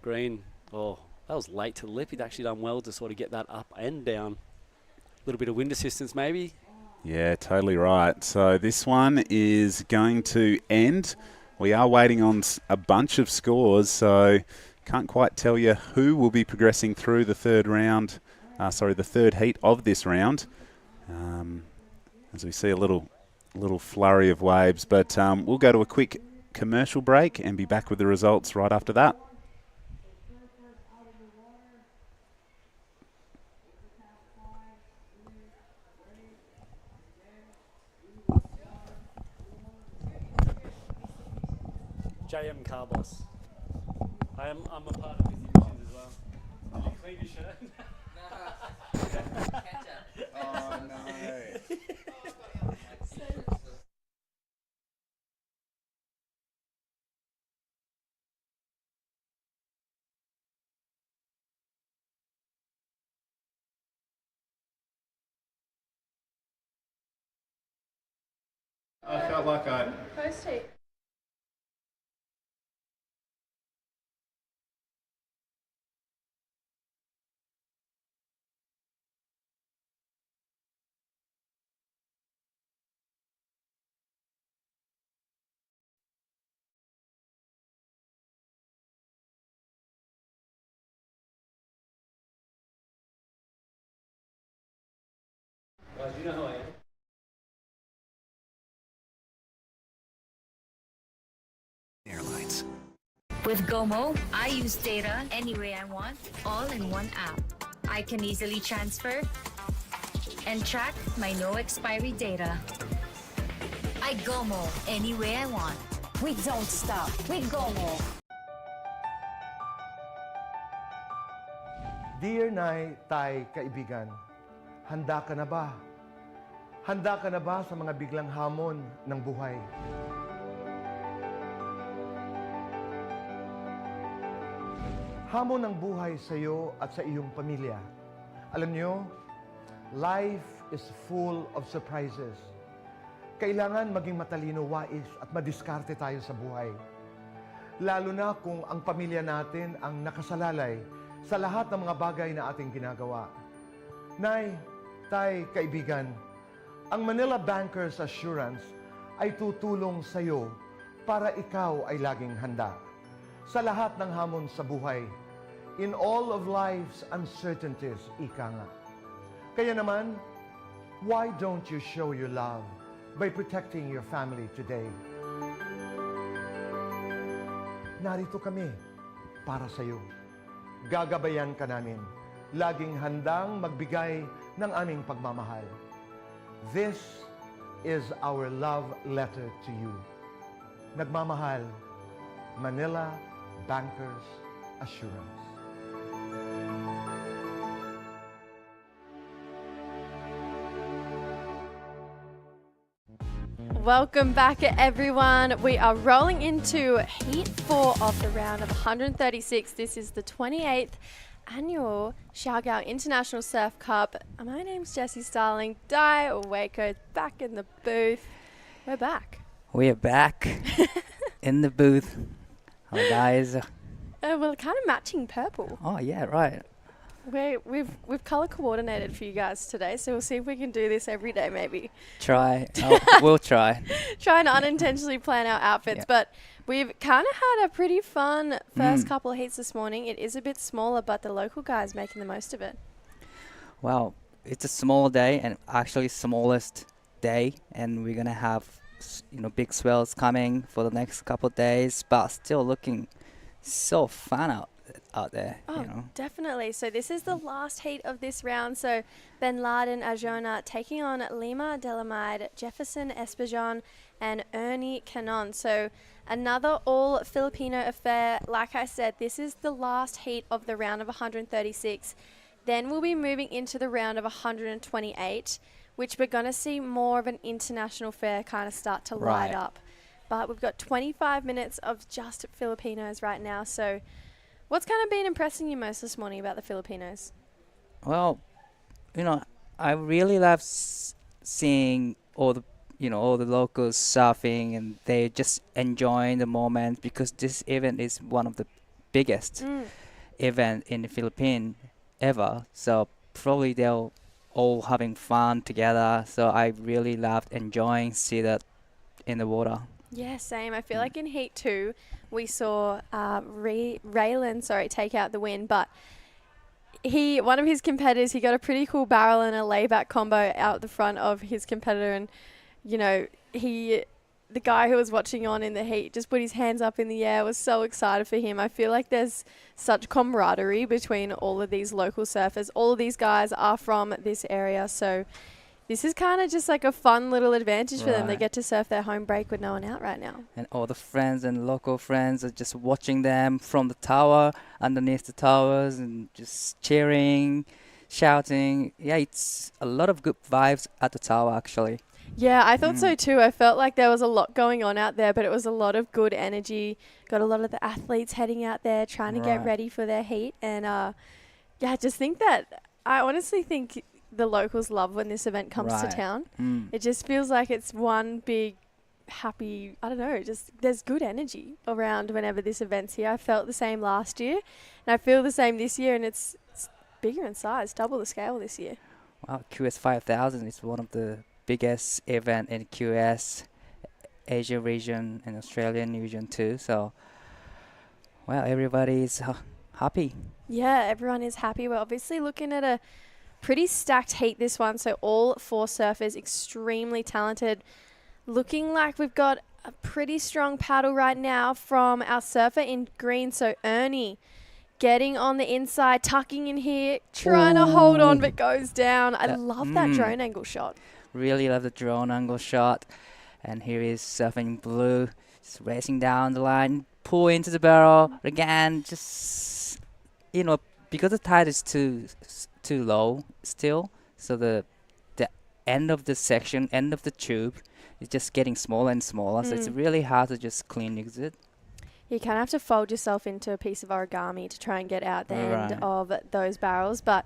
K: Green. Oh, that was late to the lip. He'd actually done well to sort of get that up and down. A little bit of wind assistance maybe.
H: Yeah, totally right. So this one is going to end. We are waiting on a bunch of scores, so can't quite tell you who will be progressing through the third heat of this round. As we see a little flurry of waves, but we'll go to a quick commercial break and be back with the results right after that.
K: JM Carbos. I'm a part of his emissions as well. Did you clean your shirt?
H: Oh no.
J: I felt like I
E: Post-heat.
K: Guys, you know who I am.
B: Airlines.
C: With Gomo, I use data any way I want, all in one app. I can easily transfer and track my no expiry data. I Gomo any way I want. We don't stop. We Gomo.
D: Dear Nay, Tay, kaibigan, handa ka na ba? Handa ka na ba sa mga biglang hamon ng buhay? Hamon ng buhay sa iyo at sa iyong pamilya. Alam niyo, life is full of surprises. Kailangan maging matalino, wais at madiskarte tayo sa buhay. Lalo na kung ang pamilya natin ang nakasalalay sa lahat ng mga bagay na ating ginagawa. Nay, tay, kaibigan, ang Manila Bankers Assurance ay tutulong sa iyo para ikaw ay laging handa sa lahat ng hamon sa buhay. In all of life's uncertainties, ika nga. Kaya naman, why don't you show your love by protecting your family today? Narito kami para sa iyo. Gagabayan ka namin. Laging handang magbigay ng aming pagmamahal. This is our love letter to you. Nagmamahal, Manila Bankers Assurance.
E: Welcome back, everyone. We are rolling into Heat 4 of the round of 136. This is the 28th annual Siargao International Surf Cup. My name's Jessie Starling. Di Waco back in the booth. We're back.
F: We are back in the booth. Hi guys.
E: We're kind of matching purple.
F: Oh yeah, right.
E: We've color coordinated for you guys today, so we'll see if we can do this every day, maybe.
F: Try. We'll try.
E: Try and unintentionally plan our outfits, but we've kind of had a pretty fun first couple of heats this morning. It is a bit smaller, but the local guys making the most of it.
F: Well, it's a small day, and actually smallest day, and we're gonna have big swells coming for the next couple of days, but still looking so fun out there.
E: Oh, definitely. So this is the last heat of this round. So Ben Laden Arjona taking on Lima Delamide, Jefferson Espejon, and Ernie Canon. So another all Filipino affair. Like I said, this is the last heat of the round of 136. Then we'll be moving into the round of 128, which we're going to see more of an international fair kind of start to light up. But we've got 25 minutes of just Filipinos right now. So what's kind of been impressing you most this morning about the Filipinos?
F: Well, I really love seeing all the locals surfing, and they just enjoying the moment, because this event is one of the biggest event in the Philippines ever. So probably they're all having fun together. So I really loved enjoying see that in the water.
E: Yeah, same. I feel like in Heat 2, we saw Raylan, take out the win, but one of his competitors, he got a pretty cool barrel and a layback combo out the front of his competitor, and the guy who was watching on in the heat just put his hands up in the air. Was so excited for him. I feel like there's such camaraderie between all of these local surfers. All of these guys are from this area, so this is kind of just like a fun little advantage for them. They get to surf their home break with no one out right now.
F: And all the friends and local friends are just watching them from the tower, underneath the towers, and just cheering, shouting. Yeah, it's a lot of good vibes at the tower, actually.
E: Yeah, I thought so too. I felt like there was a lot going on out there, but it was a lot of good energy. Got a lot of the athletes heading out there trying to get ready for their heat. And I honestly think the locals love when this event comes to town. It just feels like it's one big happy, there's good energy around whenever this event's here. I felt the same last year, and I feel the same this year, and it's bigger in size, double the scale this year.
F: Wow, QS 5000 is one of the biggest event in QS Asia region and Australian region too. So, well, everybody is happy. Yeah,
E: everyone is happy. We're obviously looking at a pretty stacked heat this one. So all four surfers extremely talented. Looking like we've got a pretty strong paddle right now from our surfer in green. So Ernie getting on the inside, tucking in here, trying to hold on, but goes down. I love that drone angle shot.
F: Really love the drone angle shot. And here is surfing blue, just racing down the line, pull into the barrel again. Just because the tide is too low still, so the end of the section, end of the tube is just getting smaller and smaller. So it's really hard to just clean exit.
E: You kind of have to fold yourself into a piece of origami to try and get out the end
F: Right.
E: of those barrels. But,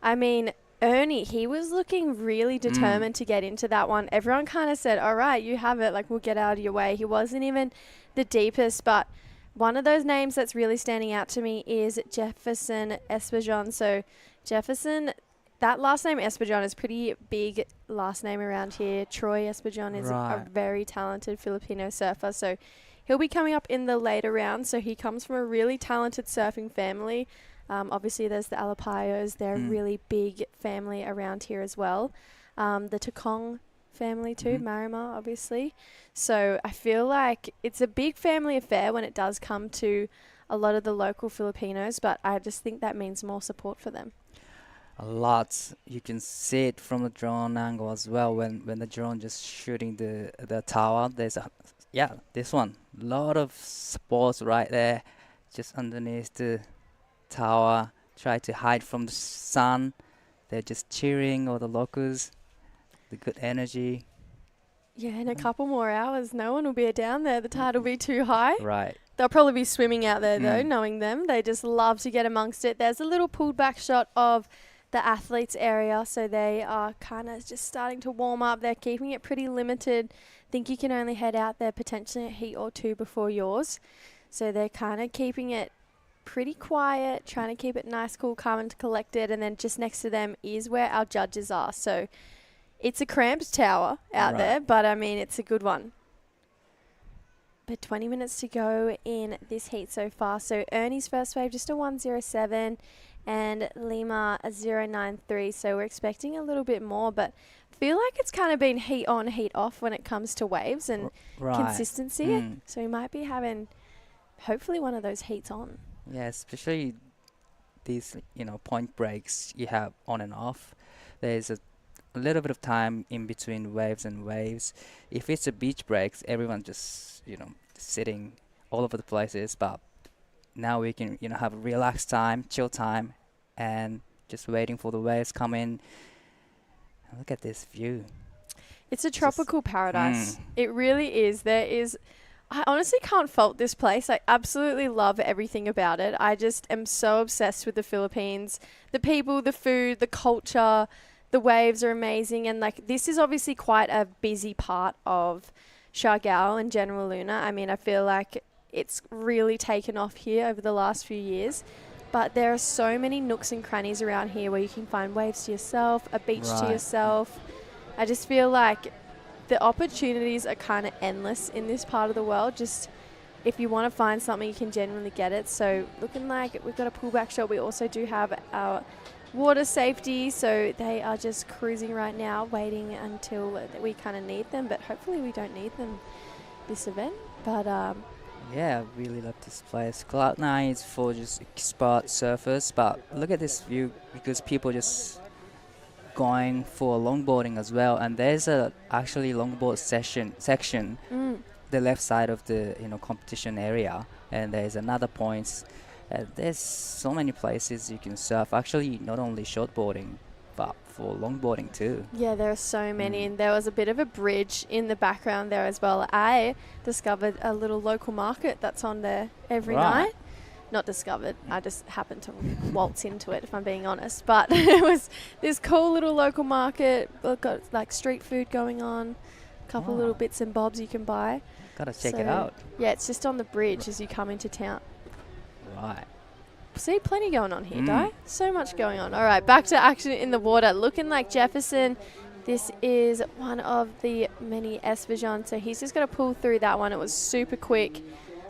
E: I mean, Ernie, he was looking really determined to get into that one. Everyone kind of said, all right, you have it. Like, we'll get out of your way. He wasn't even the deepest. But one of those names that's really standing out to me is Jefferson Espejon. So, Jefferson, that last name Espejon is pretty big last name around here. Troy Espejon is a
F: Right.
E: very talented Filipino surfer. So, he'll be coming up in the later rounds. So, he comes from a really talented surfing family. Obviously, there's the Alapayos. They're a really big family around here as well. The Takong family too, Marima, obviously. So I feel like it's a big family affair when it does come to a lot of the local Filipinos, but I just think that means more support for them.
F: A lot. You can see it from the drone angle as well when the drone just shooting the tower. There's this one. Lot of supports right there, just underneath the tower. Try to hide from the sun. They're just cheering all the locals. The good energy.
E: Yeah, in a couple more hours, no one will be down there. The tide will be too high.
F: Right.
E: They'll probably be swimming out there though, knowing them. They just love to get amongst it. There's a little pulled back shot of the athletes area, so they are kind of just starting to warm up. They're keeping it pretty limited. Think you can only head out there potentially a heat or two before yours. So they're kind of keeping it pretty quiet, trying to keep it nice, cool, calm and collected. And then just next to them is where our judges are. So it's a cramped tower out there, but I mean, it's a good one. But 20 minutes to go in this heat so far. So Ernie's first wave, just a 107, and Lima a 093. So we're expecting a little bit more, but feel like it's kind of been heat on, heat off when it comes to waves and consistency. So we might be having hopefully one of those heats on.
F: Yeah, especially these, point breaks you have on and off. There's a little bit of time in between waves and waves. If it's a beach breaks, everyone just, sitting all over the places. But now we can, have a relaxed time, chill time, and just waiting for the waves come in. Look at this view.
E: It's a tropical paradise. It really is. I honestly can't fault this place. I absolutely love everything about it. I just am so obsessed with the Philippines. The people, the food, the culture, the waves are amazing. And this is obviously quite a busy part of Siargao and General Luna. I mean, I feel like it's really taken off here over the last few years. But there are so many nooks and crannies around here where you can find waves to yourself, a beach to yourself. I just feel like the opportunities are kind of endless in this part of the world. Just if you want to find something, you can genuinely get it. So looking like we've got a pullback shot. We also do have our water safety. So they are just cruising right now, waiting until we kind of need them. But hopefully we don't need them this event. But
F: yeah, I really love this place. Cloud9 is for just expert surfers. But look at this view because people just going for longboarding as well, and there's a actually longboard section the left side of the competition area, and there's another points. There's so many places you can surf, actually not only shortboarding but for longboarding too.
E: Yeah, there are so many, and there was a bit of a bridge in the background there as well. I discovered a little local market that's on there every night. Not discovered, I just happened to waltz into it, if I'm being honest. But it was this cool little local market. We've got street food going on, a couple little bits and bobs you can buy.
F: Gotta check it out.
E: Yeah, it's just on the bridge as you come into town.
F: Right.
E: See, plenty going on here, Di. So much going on. All right, back to action in the water. Looking like Jefferson. This is one of the many Espejon. So he's just got to pull through that one. It was super quick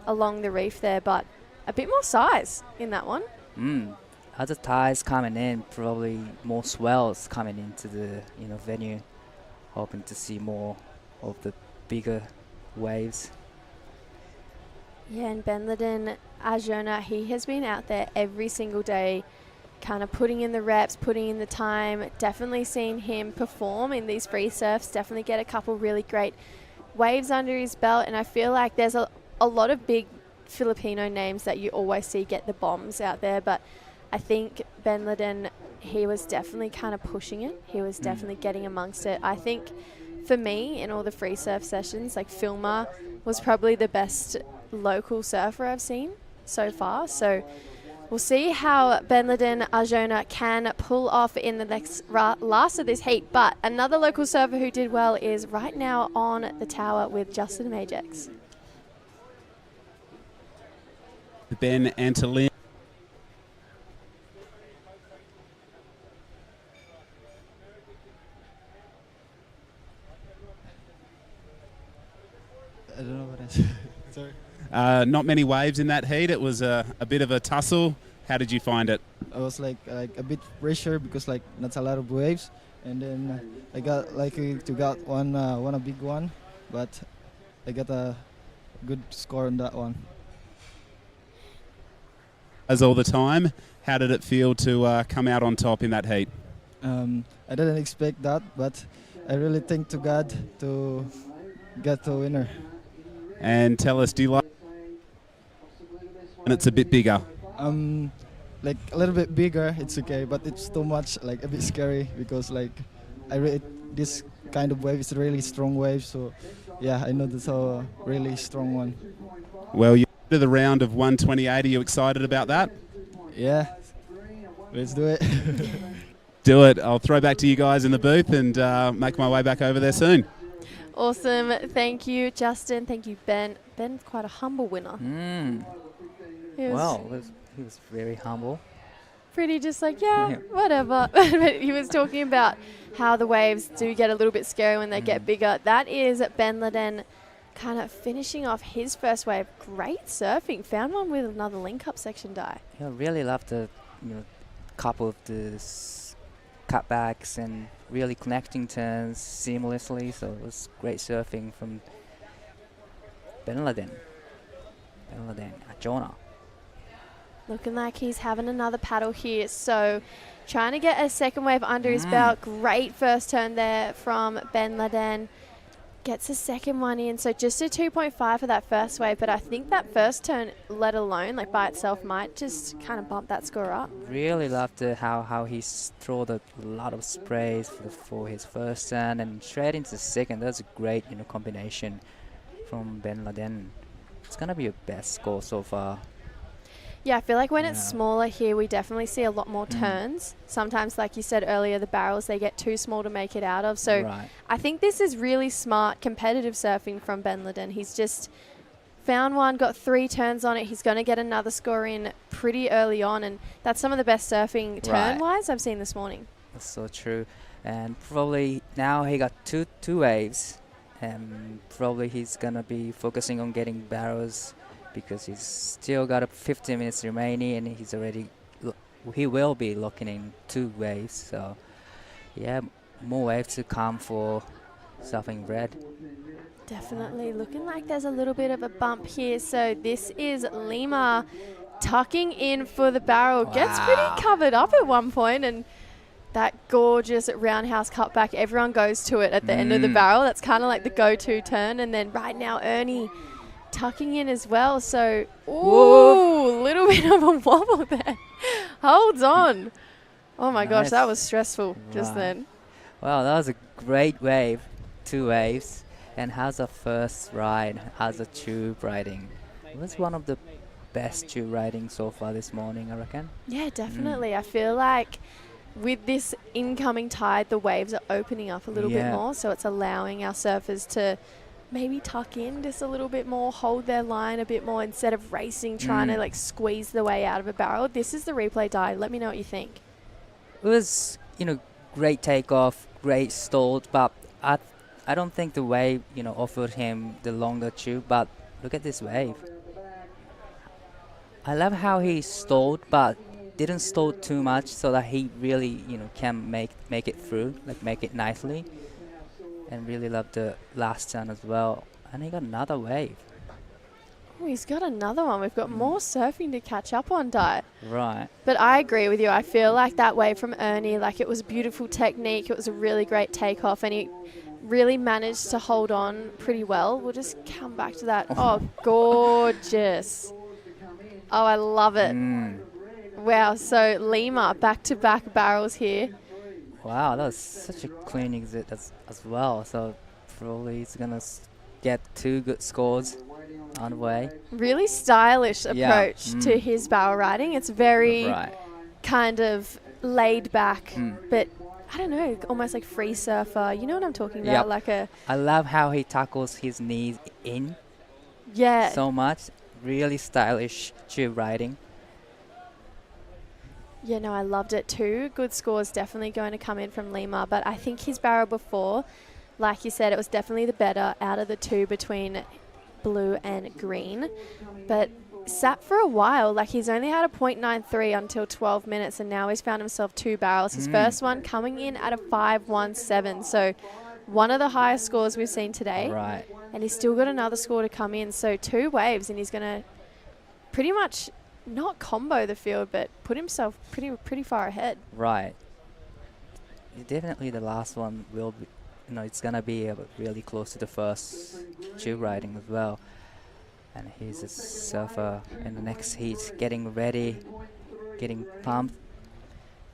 E: along the reef there, but a bit more size in that one.
F: Other tides coming in, probably more swells coming into the venue. Hoping to see more of the bigger waves.
E: Yeah, and Benleden Ajona, he has been out there every single day, kind of putting in the reps, putting in the time. Definitely seen him perform in these free surfs. Definitely get a couple really great waves under his belt, and I feel like there's a lot of big Filipino names that you always see get the bombs out there, but I think Benleden, he was definitely kind of pushing it. He was definitely getting amongst it. I think for me, in all the free surf sessions, Filma was probably the best local surfer I've seen so far. So we'll see how Ben Lydon Arjona can pull off in the next last of this heat. But another local surfer who did well is right now on the tower with Justin Majex.
M: Ben Antolin.
N: I don't know what I said. Sorry.
M: Not many waves in that heat. It was a bit of a tussle. How did you find it?
N: I was like a bit pressure because like not a lot of waves, and then I got lucky to got one a big one, but I got a good score on that one.
M: As all the time, how did it feel to come out on top in that heat?
N: I didn't expect that, but I really thank to God to get the winner.
M: And tell us, do you like? And it's a bit bigger.
N: Like a little bit bigger, it's okay, but it's too much, like a bit scary because like this kind of wave is a really strong wave. So yeah, I know that's a really strong one.
M: Well, you're to the round of 128. Are you excited about that?
N: Yeah, let's do it.
M: Do it. I'll throw back to you guys in the booth and make my way back over there soon.
E: Awesome. Thank you, Justin. Thank you, Ben. Ben's quite a humble winner. He
F: was very humble.
E: Pretty just like, yeah, whatever. But he was talking about how the waves do get a little bit scary when they get bigger. That is Ben Lydon kind of finishing off his first wave. Great surfing. Found one with another link-up section die.
F: Yeah, really loved the couple of the cutbacks and really connecting turns seamlessly. So it was great surfing from Ben Lydon Arjona.
E: Looking like he's having another paddle here. So trying to get a second wave under his belt. Great first turn there from Ben Lydon. Gets a second one in. So just a 2.5 for that first wave. But I think that first turn, let alone, like by itself, might just kind of bump that score up.
F: Really loved how he threw a lot of sprays for his first turn and straight into the second. That's a great combination from Ben Lydon. It's going to be a best score so far.
E: Yeah, I feel like when it's smaller here, we definitely see a lot more turns. Sometimes, like you said earlier, the barrels, they get too small to make it out of. So I think this is really smart competitive surfing from Ben Lydon. He's just found one, got 3 turns on it. He's going to get another score in pretty early on. And that's some of the best surfing turn-wise I've seen this morning.
F: That's so true. And probably now he got two waves. And probably he's going to be focusing on getting barrels because he's still got 15 minutes remaining and he will be locking in 2 waves. So yeah, more waves to come for Surfing Red.
E: Definitely looking like there's a little bit of a bump here. So this is Lima tucking in for the barrel. Gets pretty covered up at one point, and that gorgeous roundhouse cutback, everyone goes to it at the end of the barrel. That's kind of like the go-to turn. And then right now Ernie tucking in as well. So, ooh, little bit of a wobble there. Holds on. Oh my gosh, that was stressful just then.
F: Wow, that was a great wave. 2 waves. And how's the first ride? How's the tube riding? It was one of the best tube riding so far this morning, I reckon.
E: Yeah, definitely. I feel like with this incoming tide, the waves are opening up a little bit more. So it's allowing our surfers to maybe tuck in just a little bit more, hold their line a bit more instead of racing, trying to like squeeze the way out of a barrel. This is the replay dive. Let me know what you think.
F: It was, great takeoff, great stalled, but I don't think the wave, offered him the longer tube, but look at this wave. I love how he stalled, but didn't stall too much so that he really, can make it through, like make it nicely. And really love the last turn as well. And he got another wave.
E: Oh, he's got another one. We've got more surfing to catch up on, Di.
F: Right.
E: But I agree with you. I feel like that wave from Ernie, like it was beautiful technique. It was a really great takeoff, and he really managed to hold on pretty well. We'll just come back to that. Oh, gorgeous. Oh, I love it. Wow. So Lima, back-to-back barrels here.
F: Wow, that was such a clean exit as well. So probably he's going to get 2 good scores. on the way.
E: Really stylish approach to his barrel riding. It's very kind of laid back, but I don't know, almost like free surfer. You know what I'm talking about? Like a.
F: I love how he tackles his knees in.
E: Yeah.
F: So much. Really stylish tube riding.
E: Yeah, no, I loved it too. Good scores definitely going to come in from Lima, but I think his barrel before, like you said, it was definitely the better out of the two between blue and green. But sat for a while. Like, he's only had a .93 until 12 minutes, and now he's found himself 2 barrels. His first one coming in at a 5.17. So one of the highest scores we've seen today.
F: Right.
E: And he's still got another score to come in. So 2 waves, and he's going to pretty much not combo the field, but put himself pretty far ahead.
F: Right. Definitely the last one will be, it's going to be really close to the first tube riding as well. And he's a surfer in the next heat, getting ready, getting pumped.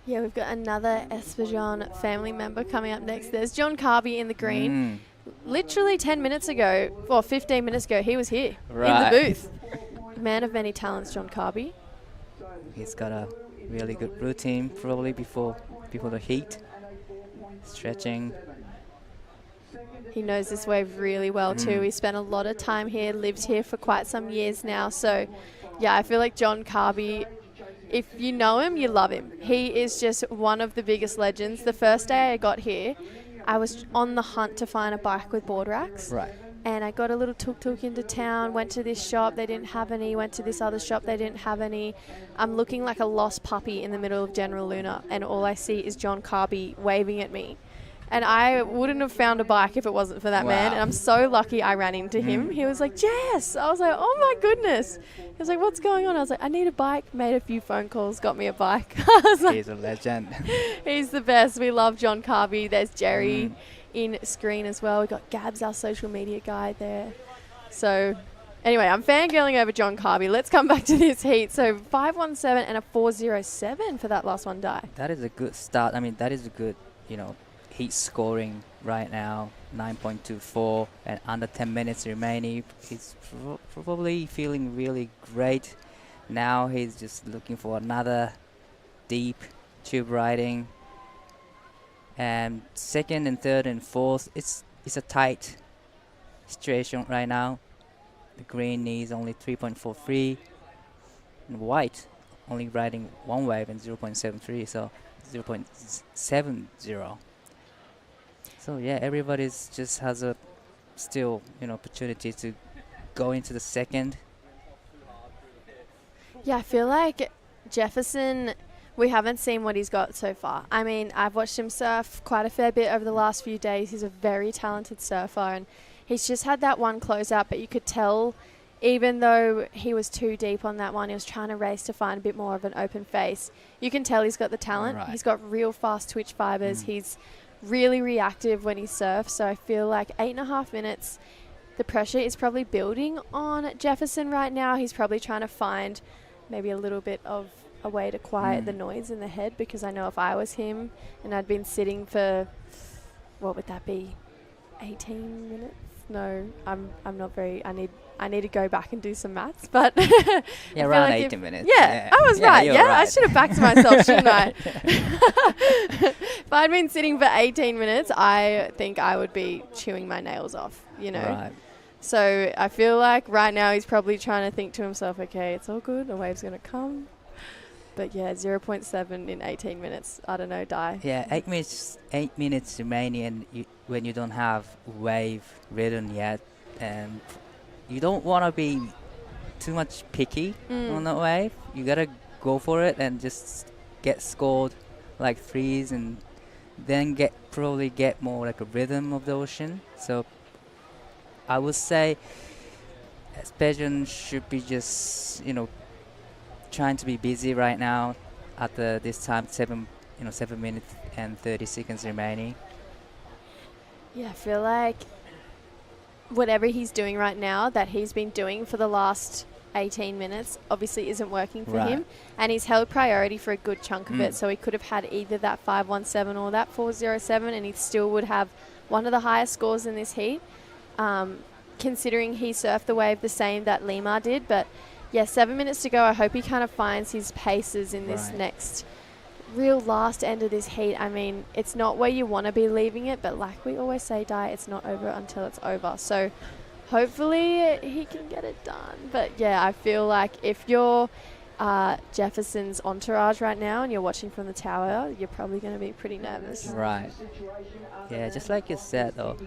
E: Yeah, we've got another Espejon family member coming up next. There's John Carby in the green. Literally 10 minutes ago, or 15 minutes ago, he was here in the booth. Man of many talents, John Carby.
F: He's got a really good routine, probably before the heat. Stretching.
E: He knows this wave really well too. He spent a lot of time here, lived here for quite some years now. So, yeah, I feel like John Carby, if you know him, you love him. He is just one of the biggest legends. The first day I got here, I was on the hunt to find a bike with board racks.
F: Right.
E: And I got a little tuk-tuk into town, went to this shop, they didn't have any, went to this other shop, they didn't have any. I'm looking like a lost puppy in the middle of General Luna, and all I see is John Carby waving at me. And I wouldn't have found a bike if it wasn't for that man. And I'm so lucky I ran into him. He was like, Jess. I was like, oh my goodness. He was like, what's going on? I was like, I need a bike. Made a few phone calls, got me a bike. I was like,
F: he's a legend.
E: He's the best. We love John Carby. There's Jerry in screen as well. We got Gabs, our social media guy there. So anyway, I'm fangirling over John Carby. Let's come back to this heat. So 5.17 and a 4.07 for that last one die.
F: That is a good start. I mean, that is a good, heat scoring right now, 9.24 and under 10 minutes remaining. He's probably feeling really great. Now he's just looking for another deep tube riding. And second and third and fourth, it's a tight situation right now. The green needs only 3.43 and white only riding one wave and 0.73, so 0.70. So yeah, everybody's just has a still, opportunity to go into the second.
E: Yeah, I feel like Jefferson, we haven't seen what he's got so far. I mean, I've watched him surf quite a fair bit over the last few days. He's a very talented surfer, and he's just had that one closeout, but you could tell, even though he was too deep on that one, he was trying to race to find a bit more of an open face. You can tell he's got the talent.
F: Right.
E: He's got real fast twitch fibers. He's really reactive when he surfs, so I feel like 8.5 minutes, the pressure is probably building on Jefferson right now. He's probably trying to find maybe a little bit of a way to quiet the noise in the head, because I know if I was him and I'd been sitting for, what would that be, 18 minutes? No, I'm not very, I need to go back and do some maths, but
F: yeah, around like 18 minutes.
E: Yeah, I was right. Yeah,
F: right.
E: I should have backed myself, shouldn't I? If I'd been sitting for 18 minutes, I think I would be chewing my nails off,
F: Right.
E: So I feel like right now he's probably trying to think to himself, okay, it's all good, the wave's going to come. But yeah, 0.7 in 18 minutes. I don't know, die.
F: Yeah, 8 minutes remaining, and when you don't have wave ridden yet, and you don't want to be too much picky on the wave. You gotta go for it and just get scored like threes, and then probably get more like a rhythm of the ocean. So I would say Espejon should be just trying to be busy right now at this time, 7 minutes and 30 seconds remaining.
E: Yeah, I feel like whatever he's doing right now that he's been doing for the last 18 minutes obviously isn't working for him, and he's held priority for a good chunk of it, so he could have had either that 5.17 or that 4.07, and he still would have one of the highest scores in this heat. considering he surfed the wave the same that Lima did. But yeah, 7 minutes to go. I hope he kind of finds his paces in this next real last end of this heat. I mean, it's not where you want to be leaving it, but like we always say, Di, it's not over until it's over. So hopefully he can get it done. But yeah, I feel like if you're Jefferson's entourage right now and you're watching from the tower, you're probably going to be pretty nervous.
F: Right. Yeah, just like you said, though,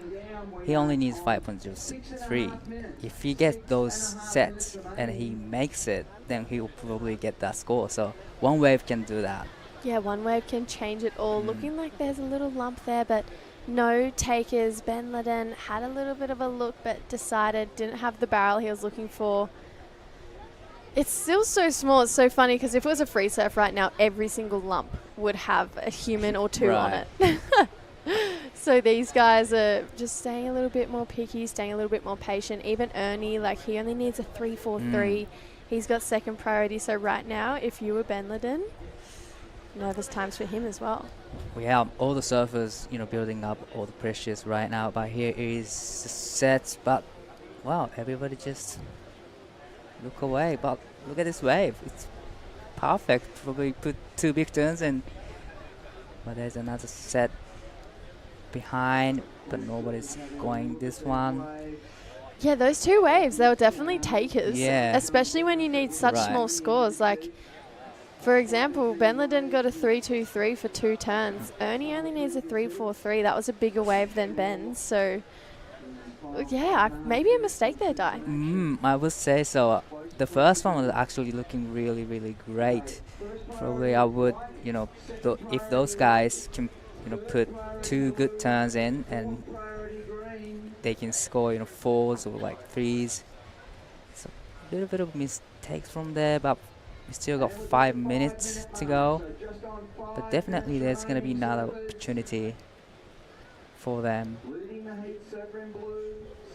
F: he only needs 5.03. If he gets those sets and he makes it, then he will probably get that score. So one wave can do that.
E: Yeah, one wave can change it all. Looking like there's a little lump there, but no takers. Ben Laden had a little bit of a look, but decided didn't have the barrel he was looking for. It's still so small. It's so funny because if it was a free surf right now, every single lump would have a human or two on it. So these guys are just staying a little bit more picky, staying a little bit more patient. Even Ernie, like he only needs a 3.43. He's got second priority. So right now, if you were Ben Laden, nervous times for him as well.
F: We have all the surfers, building up all the pressures right now. But here is the sets. But wow, everybody just look away. But look at this wave. It's perfect. Probably put 2 big turns and. But there's another set behind, but nobody's going this one.
E: Yeah, those 2 waves, they were definitely takers.
F: Yeah.
E: Especially when you need such small scores. Like, for example, Ben Laden got a 3.23 for 2 turns. Ernie only needs a 3.43. That was a bigger wave than Ben's. So, yeah, maybe a mistake there, Di.
F: I would say so. The first one was actually looking really, really great. Probably I would, if those guys can, put 2 good turns in and they can score, 4s or like 3s. So a little bit of mistakes from there, but we still got 5 minutes to go. But definitely there's going to be another opportunity for them.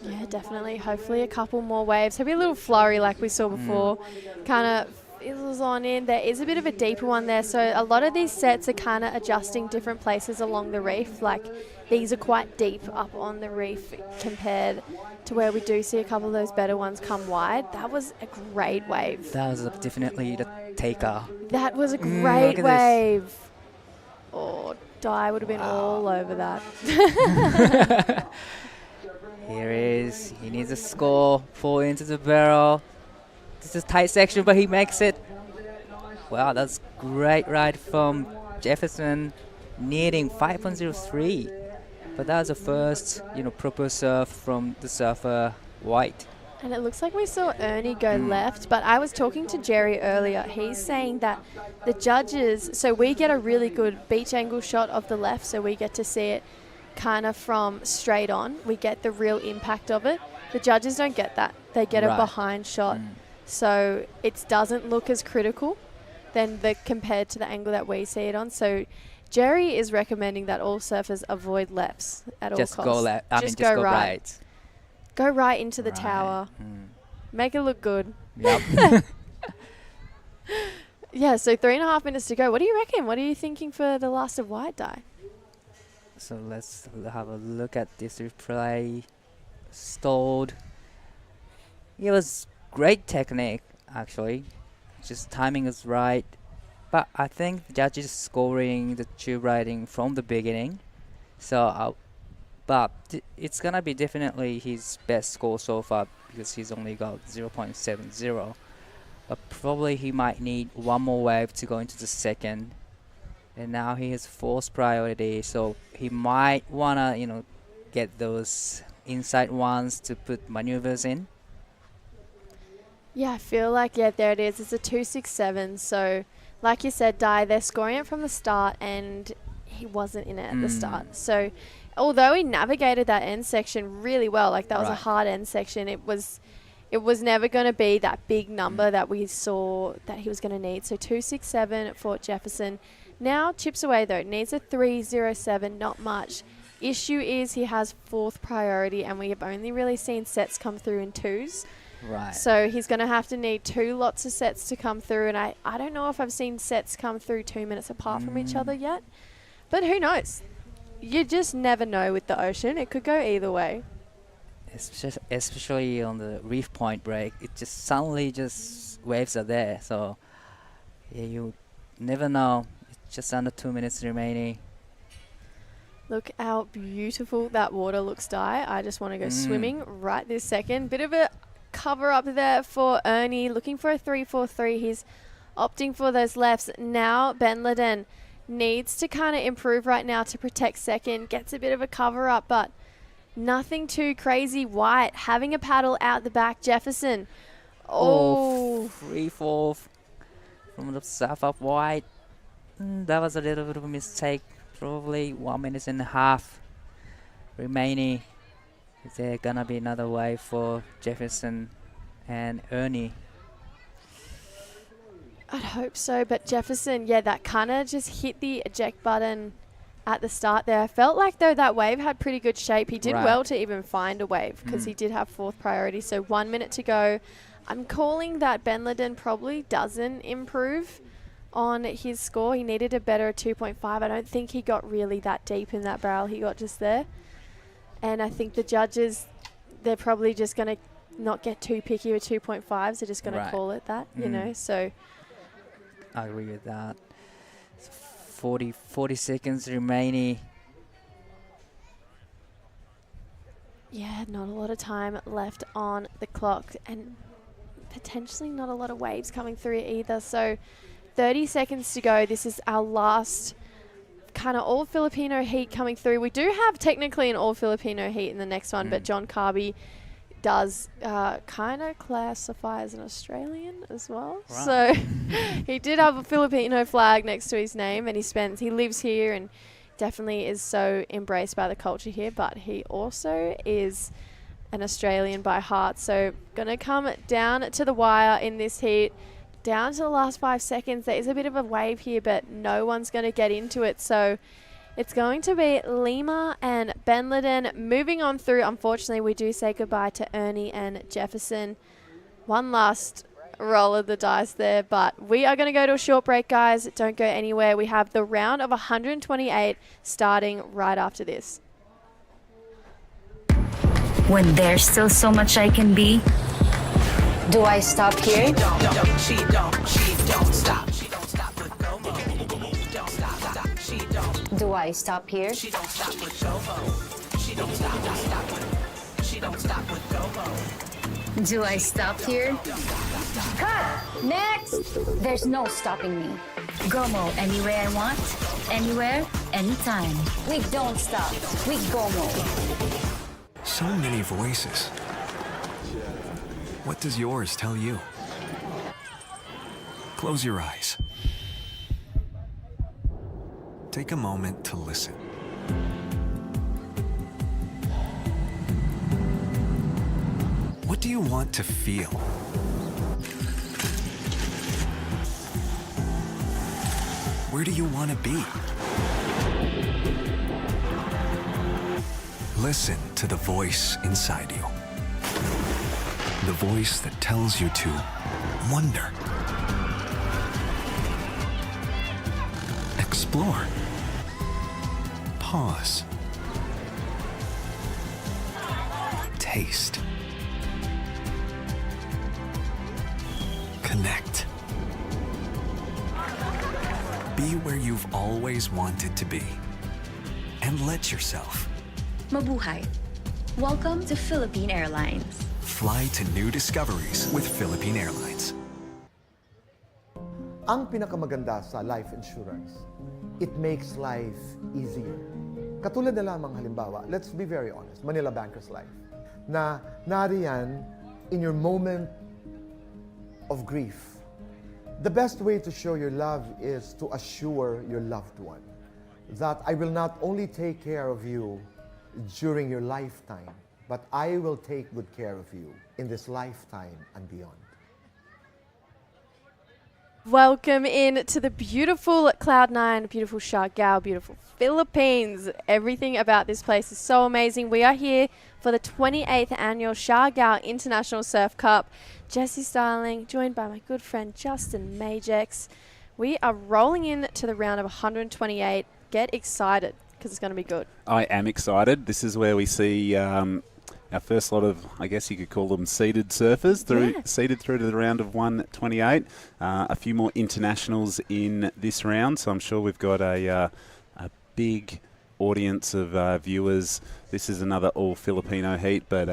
E: Yeah, definitely. Hopefully a couple more waves. Maybe a little flurry like we saw before. Kind of fizzles on in. There is a bit of a deeper one there. So a lot of these sets are kind of adjusting different places along the reef. Like these are quite deep up on the reef compared to where we do see a couple of those better ones come wide. That was a great wave.
F: That was definitely the taker.
E: That was a great wave. Oh, Di would have been all over that.
F: Here is. He needs a score. 4 into the barrel. This is a tight section, but he makes it. Wow, that's great ride from Jefferson, needing 5.03. But that was the first, proper surf from the surfer White.
E: And it looks like we saw Ernie go left, but I was talking to Jerry earlier. He's saying that the judges, so we get a really good beach angle shot of the left, so we get to see it kind of from straight on. We get the real impact of it. The judges don't get that. They get a behind shot. So it doesn't look as critical than compared to the angle that we see it on. So Jerry is recommending that all surfers avoid lefts at all costs.
F: Just go left. Just go right.
E: Go right into the tower. Make it look good.
F: Yep.
E: Yeah, so 3.5 minutes to go. What do you reckon? What are you thinking for the last of White, Di?
F: So let's have a look at this replay. Stalled. It was great technique, actually. Just timing is right. But I think the judges scoring the tube riding from the beginning. So, but it's gonna be definitely his best score so far because he's only got 0.70. But probably he might need one more wave to go into the second. And now he has 4th priority, so he might wanna, get those inside ones to put maneuvers in.
E: Yeah, I feel like, there it is. It's a 2.67. So, like you said, Di, they're scoring it from the start, and he wasn't in it at the start. So, although he navigated that end section really well, like that was a hard end section, it was never going to be that big number that we saw that he was going to need. So, 2.67 at Fort Jefferson. Now, chips away though. Needs a 3.07, not much. Issue is he has 4th priority, and we have only really seen sets come through in 2s.
F: Right.
E: So he's going to have to need 2 lots of sets to come through, and I don't know if I've seen sets come through 2 minutes apart from each other yet. But who knows? You just never know with the ocean. It could go either way.
F: especially on the reef point break. It just suddenly just waves are there. So yeah, you never know. It's just under 2 minutes remaining.
E: Look how beautiful that water looks, Di. I just want to go swimming right this second. Bit of a cover up there for Ernie, looking for a 3-4-3. He's opting for those lefts. Now Ben Lydon needs to kind of improve right now to protect second. Gets a bit of a cover up, but nothing too crazy. White having a paddle out the back. Jefferson.
F: Free fall from the south up White. That was a little bit of a mistake. Probably 1.5 minutes remaining. Is there gonna be another wave for Jefferson and Ernie?
E: I'd hope so, but Jefferson, yeah, that kind of just hit the eject button at the start there. I felt like, though, that wave had pretty good shape. He did well to even find a wave because he did have fourth priority. So 1 minute to go. I'm calling that Ben Lydon probably doesn't improve on his score. He needed a better 2.5. I don't think he got really that deep in that barrel. He got just there. And I think the judges, they're probably just going to not get too picky with 2.5s. They're just going to call it that, you know. So
F: I agree with that. 40 seconds remaining.
E: Yeah, not a lot of time left on the clock. And potentially not a lot of waves coming through either. So 30 seconds to go. This is our last kind of all Filipino heat coming through. We do have technically an all Filipino heat in the next one, but John Carby does kind of classify as an Australian as well.
F: Right.
E: So he did have a Filipino flag next to his name, and he lives here and definitely is so embraced by the culture here, but he also is an Australian by heart. So gonna come down to the wire in this heat. Down to the last 5 seconds. There is a bit of a wave here, but no one's going to get into it. So it's going to be Lima and Ben Lydon moving on through. Unfortunately, we do say goodbye to Ernie and Jefferson. One last roll of the dice there, but we are going to go to a short break, guys. Don't go anywhere. We have the round of 128 starting right after this.
C: When there's still so much I can be, do I stop here?
O: She don't stop. She don't stop with Como. Don't stop. She don't.
C: Do I stop here?
O: She don't stop with Como. She don't stop. She don't stop with Como.
C: Do I stop here? Cut! Next! There's no stopping me. Gomo any way I want, anywhere, anytime. We don't stop. We Gomo.
B: So many voices. What does yours tell you? Close your eyes. Take a moment to listen. What do you want to feel? Where do you want to be? Listen to the voice inside you. The voice that tells you to wonder, explore, pause, taste, connect. Be where you've always wanted to be, and let yourself.
C: Mabuhay. Welcome to Philippine Airlines.
B: Fly to new discoveries with Philippine Airlines.
D: Ang pinakamaganda sa life insurance, it makes life easier. Katulad na lamang halimbawa, let's be very honest, Manila Banker's Life, na nariyan in your moment of grief. The best way to show your love is to assure your loved one that I will not only take care of you during your lifetime, but I will take good care of you in this lifetime and beyond.
E: Welcome in to the beautiful Cloud9, beautiful Siargao, beautiful Philippines. Everything about this place is so amazing. We are here for the 28th annual Siargao International Surf Cup. Jesse Starling, joined by my good friend Justin Majex. We are rolling in to the round of 128. Get excited, because it's going to be good.
H: I am excited. This is where we see our first lot of, I guess you could call them seeded surfers, seeded through to the round of 128. A few more internationals in this round, so I'm sure we've got a big audience of viewers. This is another all Filipino heat, but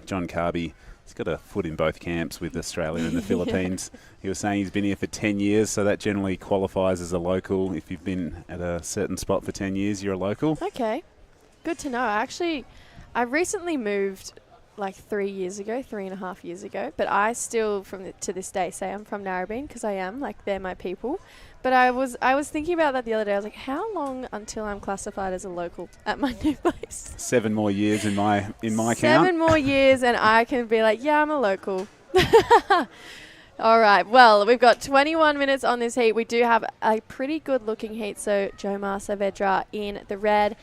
H: John Carby, he's got a foot in both camps with Australia and the Philippines. He was saying he's been here for 10 years, so that generally qualifies as a local. If you've been at a certain spot for 10 years, you're a local.
E: Okay, good to know. Actually, I recently moved like 3.5 years ago, but I still, to this day, say I'm from Narrabeen because I am, like, they're my people. But I was thinking about that the other day. I was like, how long until I'm classified as a local at my new place?
H: 7 more years in my count.
E: 7 more years and I can be like, yeah, I'm a local. All right. Well, we've got 21 minutes on this heat. We do have a pretty good looking heat. So Jomar Saavedra in the red,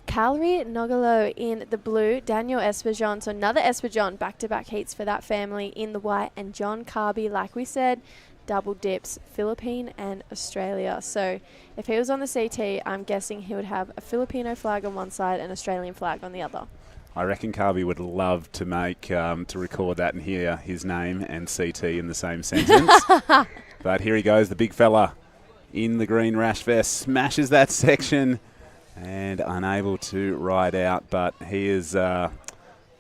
E: Callery Nogalo in the blue, Daniel Espejon, so another Espejon, back-to-back heats for that family in the white, and John Carby, like we said, double dips, Philippine and Australia. So if he was on the CT, I'm guessing he would have a Filipino flag on one side and Australian flag on the other.
H: I reckon Carby would love to to record that and hear his name and CT in the same sentence. But here he goes, the big fella in the green rash vest, smashes that section and unable to ride out. But he is a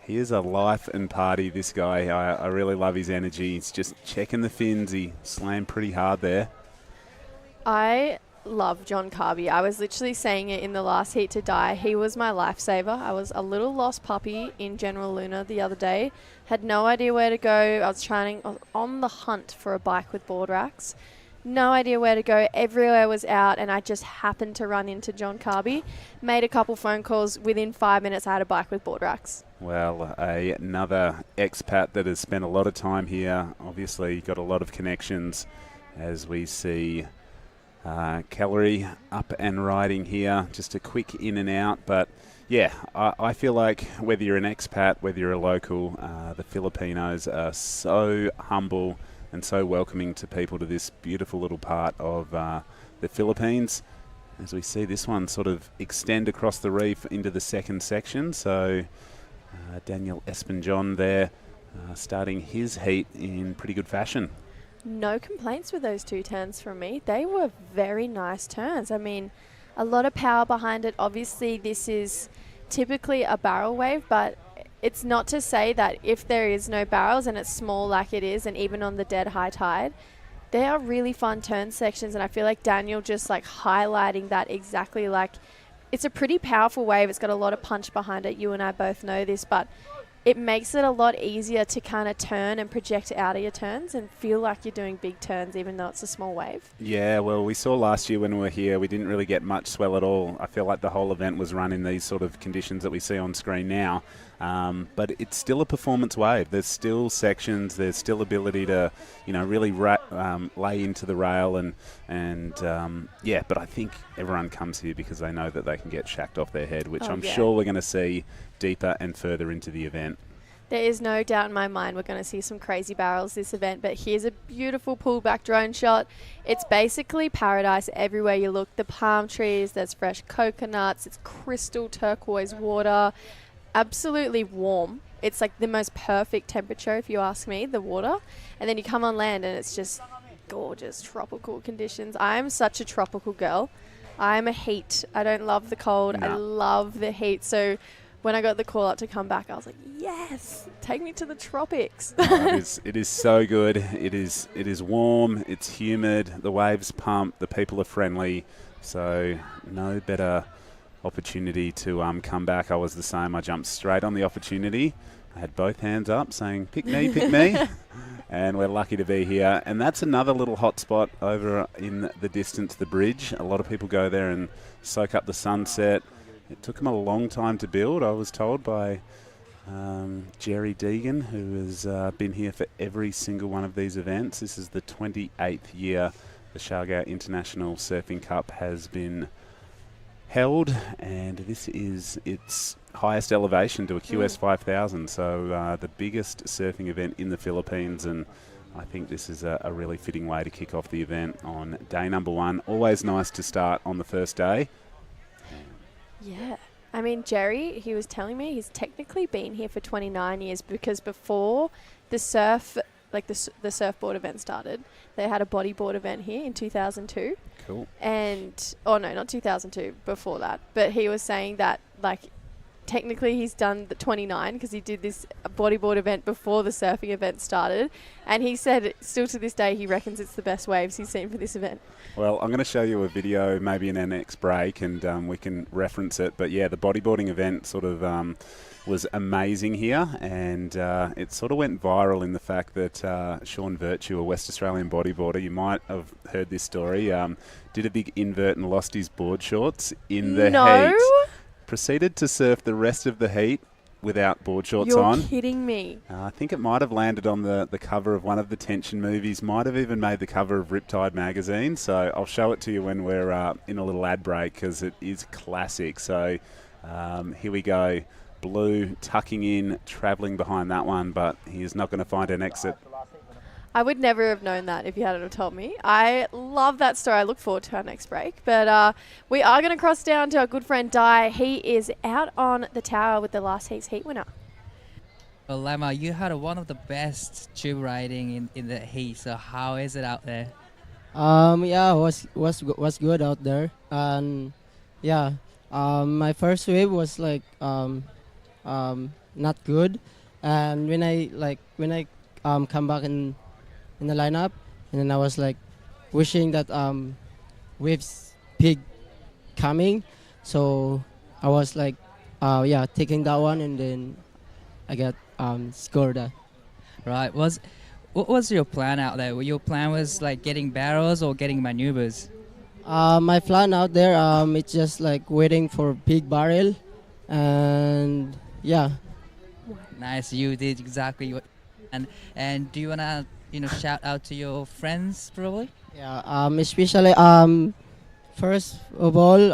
H: life and party, this guy. I really love his energy. He's just checking the fins. He slammed pretty hard there.
E: I love John Carby. I was literally saying it in the last heat to die. He was my lifesaver. I was a little lost puppy in General Luna the other day. Had no idea where to go. I was on the hunt for a bike with board racks. No idea where to go. Everywhere was out, and I just happened to run into John Carby. Made a couple phone calls. Within 5 minutes, I had a bike with board racks.
H: Well, another expat that has spent a lot of time here. Obviously, got a lot of connections as we see Callery up and riding here. Just a quick in and out. But, yeah, I feel like whether you're an expat, whether you're a local, the Filipinos are so humble and so welcoming to people to this beautiful little part of the Philippines. As we see this one sort of extend across the reef into the second section. So Daniel Espejon there starting his heat in pretty good fashion.
E: No complaints with those two turns from me. They were very nice turns. I mean, a lot of power behind it. Obviously, this is typically a barrel wave, but it's not to say that if there is no barrels and it's small like it is, and even on the dead high tide, they are really fun turn sections. And I feel like Daniel just like highlighting that exactly. Like, it's a pretty powerful wave. It's got a lot of punch behind it. You and I both know this, but it makes it a lot easier to kind of turn and project out of your turns and feel like you're doing big turns even though it's a small wave.
H: Yeah, well, we saw last year when we were here, we didn't really get much swell at all. I feel like the whole event was run in these sort of conditions that we see on screen now. But it's still a performance wave. There's still sections. There's still ability to, really lay into the rail and yeah. But I think everyone comes here because they know that they can get shacked off their head, which I'm sure we're going to see deeper and further into the event.
E: There is no doubt in my mind we're going to see some crazy barrels this event, but here's a beautiful pullback drone shot. It's basically paradise everywhere you look. The palm trees, there's fresh coconuts, it's crystal turquoise water, absolutely warm. It's like the most perfect temperature, if you ask me, the water. And then you come on land and it's just gorgeous tropical conditions. I'm such a tropical girl. I'm a heat. I don't love the cold. No. I love the heat. So when I got the call up to come back, I was like, yes, take me to the tropics.
H: It is so good. It is warm. It's humid. The waves pump. The people are friendly. So no better opportunity to come back. I was the same. I jumped straight on the opportunity. I had both hands up saying, pick me, pick me. And we're lucky to be here. And that's another little hot spot over in the distance, the bridge. A lot of people go there and soak up the sunset. It took them a long time to build, I was told by Jerry Degan, who has been here for every single one of these events. This is the 28th year the Siargao International Surfing Cup has been held, and this is its highest elevation to a QS 5000, so the biggest surfing event in the Philippines, and I think this is a really fitting way to kick off the event on day number one. Always nice to start on the first day.
E: Yeah, I mean, Jerry, he was telling me he's technically been here for 29 years because before the surf, like the surfboard event started, they had a bodyboard event here in 2002.
H: Cool.
E: And, oh no, not 2002, before that. But he was saying that, like, technically he's done the 29 because he did this bodyboard event before the surfing event started. And he said still to this day he reckons it's the best waves he's seen for this event.
H: Well, I'm going to show you a video maybe in our next break and we can reference it. But yeah, the bodyboarding event sort of was amazing here, and it sort of went viral in the fact that Sean Virtue, a West Australian bodyboarder, you might have heard this story, did a big invert and lost his board shorts in the heat. Proceeded to surf the rest of the heat without board shorts on.
E: You're kidding me.
H: I think it might have landed on the cover of one of the tension movies, might have even made the cover of Riptide magazine. So I'll show it to you when we're in a little ad break because it is classic. So here we go. Blue tucking in, travelling behind that one, but he is not going to find an exit.
E: I would never have known that if you hadn't have told me. I love that story. I look forward to our next break. But we are going to cross down to our good friend Di. He is out on the tower with the last heat's heat winner.
I: Well, Lama, you had one of the best tube riding in the heat. So how is it out there?
P: Yeah, was good out there, and yeah, my first wave was like not good, and when I come back in the lineup, and then I was like wishing that waves big coming, so I was like taking that one, and then I got scored that.
I: Right. What was your plan out there? Your plan was like getting barrels or getting maneuvers?
P: My plan out there, it's just like waiting for big barrel, and yeah.
I: Nice. You did exactly what. And do you wanna shout out to your friends probably?
P: Yeah. Especially first of all,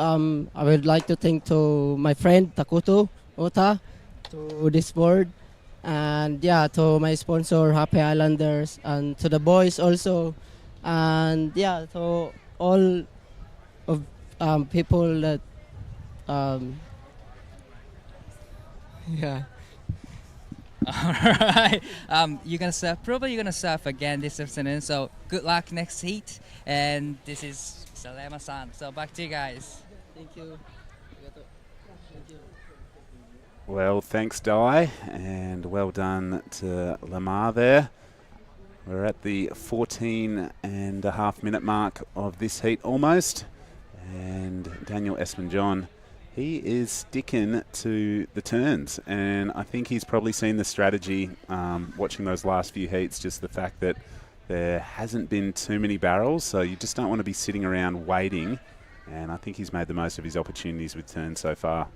P: I would like to thank to my friend Takuto Ota to this board. And yeah, to my sponsor Happy Islanders, and to the boys also, and yeah, to all of people that yeah.
I: Alright. You're gonna surf again this afternoon, so good luck next heat. And this is Salema-san. So back to you guys.
P: Thank you.
H: Well, thanks, Di, and well done to Lamar there. We're at the 14.5 minute mark of this heat almost, and Daniel Espen-John, he is sticking to the turns, and I think he's probably seen the strategy watching those last few heats, just the fact that there hasn't been too many barrels, so you just don't want to be sitting around waiting, and I think he's made the most of his opportunities with turns so far.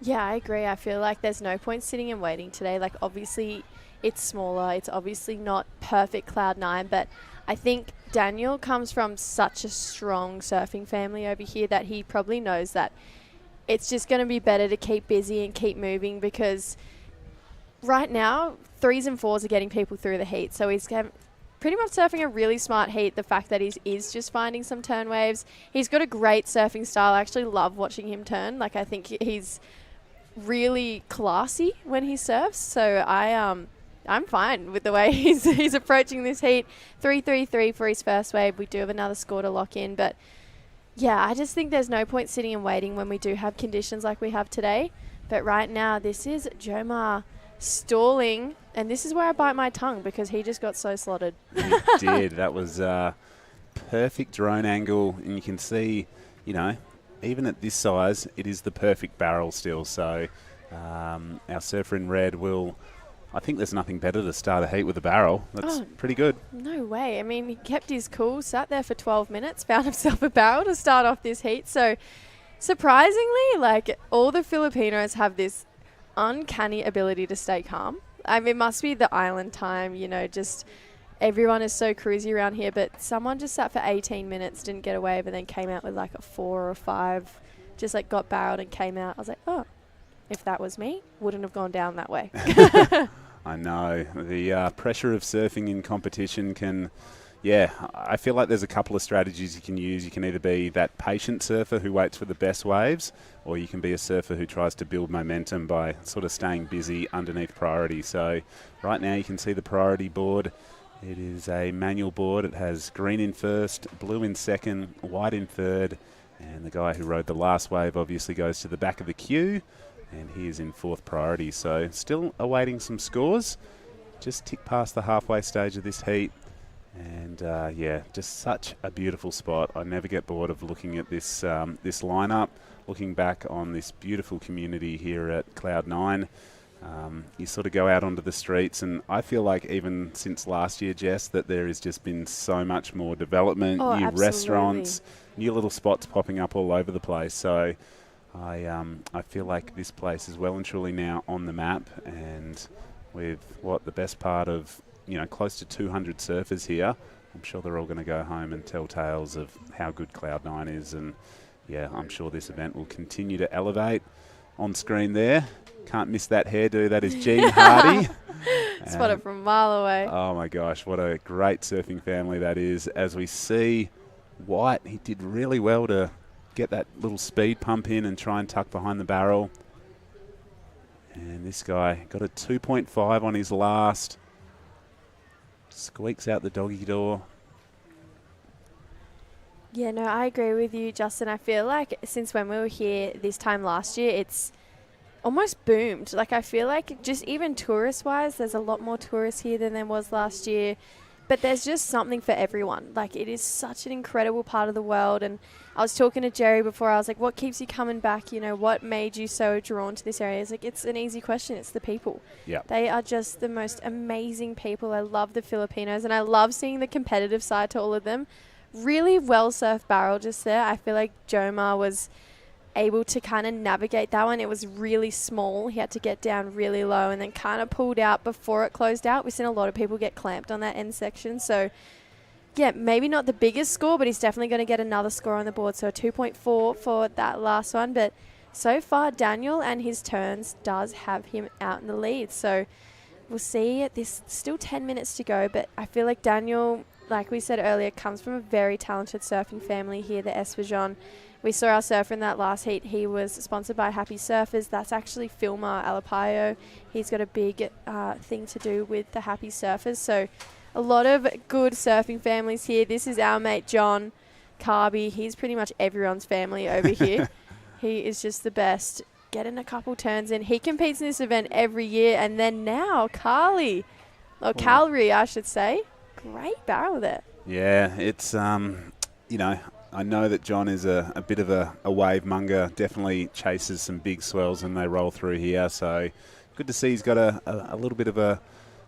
E: Yeah, I agree. I feel like there's no point sitting and waiting today. Like, obviously, it's smaller. It's obviously not perfect Cloud 9, but I think Daniel comes from such a strong surfing family over here that he probably knows that it's just going to be better to keep busy and keep moving, because right now, 3s and 4s are getting people through the heat. So he's pretty much surfing a really smart heat. The fact that he is just finding some turn waves. He's got a great surfing style. I actually love watching him turn. Like, I think he's really classy when he surfs, so I'm fine with the way he's approaching this heat. 3.33 for his first wave. We do have another score to lock in, but yeah, I just think there's no point sitting and waiting when we do have conditions like we have today. But right now, this is Jomar stalling, and this is where I bite my tongue because he just got so slotted.
H: He did. That was a perfect drone angle, and you can see, even at this size, it is the perfect barrel still. So our surfer in red I think there's nothing better to start a heat with a barrel. That's pretty good.
E: No way. I mean, he kept his cool, sat there for 12 minutes, found himself a barrel to start off this heat. So surprisingly, like, all the Filipinos have this uncanny ability to stay calm. I mean, it must be the island time, just everyone is so cruisy around here, but someone just sat for 18 minutes, didn't get a wave, and then came out with like a 4 or a 5, just like got barreled and came out. I was like, oh, if that was me, wouldn't have gone down that way.
H: I know. The pressure of surfing in competition can, yeah, I feel like there's a couple of strategies you can use. You can either be that patient surfer who waits for the best waves, or you can be a surfer who tries to build momentum by sort of staying busy underneath priority. So right now you can see the priority board. It is a manual board. It has green in first, blue in second, white in third, and the guy who rode the last wave obviously goes to the back of the queue, and he is in fourth priority. So still awaiting some scores. Just tick past the halfway stage of this heat. And yeah, just such a beautiful spot. I never get bored of looking at this this lineup, looking back on this beautiful community here at Cloud 9. You sort of go out onto the streets, and I feel like even since last year, Jess, that there has just been so much more development, new
E: absolutely.
H: restaurants, new little spots popping up all over the place. So I feel like this place is well and truly now on the map, and with the best part of close to 200 surfers here, I'm sure they're all going to go home and tell tales of how good Cloud9 is. And yeah, I'm sure this event will continue to elevate. On screen there, can't miss that hairdo. That is Gene Hardy.
E: Spotted from a mile away.
H: Oh my gosh, what a great surfing family that is. As we see White, he did really well to get that little speed pump in and try and tuck behind the barrel. And this guy got a 2.5 on his last. Squeaks out the doggy door.
E: Yeah, no, I agree with you, Justin. I feel like since when we were here this time last year, it's almost boomed. Like, I feel like just even tourist-wise, there's a lot more tourists here than there was last year. But there's just something for everyone. Like, it is such an incredible part of the world. And I was talking to Jerry before. I was like, what keeps you coming back? What made you so drawn to this area? It's like, it's an easy question. It's the people.
H: Yeah.
E: They are just the most amazing people. I love the Filipinos, and I love seeing the competitive side to all of them. Really well-surfed barrel just there. I feel like Jomar was able to kind of navigate that one. It was really small. He had to get down really low and then kind of pulled out before it closed out. We've seen a lot of people get clamped on that end section. So, yeah, maybe not the biggest score, but he's definitely going to get another score on the board. So a 2.4 for that last one. But so far, Daniel and his turns does have him out in the lead. So we'll see. There's still 10 minutes to go, but I feel like Daniel, like we said earlier, comes from a very talented surfing family here, the Esvajon. We saw our surfer in that last heat. He was sponsored by Happy Surfers. That's actually Filmar Alapayo. He's got a big thing to do with the Happy Surfers. So a lot of good surfing families here. This is our mate John Carby. He's pretty much everyone's family over here. He is just the best. Getting a couple turns in. He competes in this event every year. And then now Calry, I should say. Great barrel there.
H: Yeah, it's, I know that John is a bit of a wave monger, definitely chases some big swells when they roll through here. So good to see he's got a little bit of a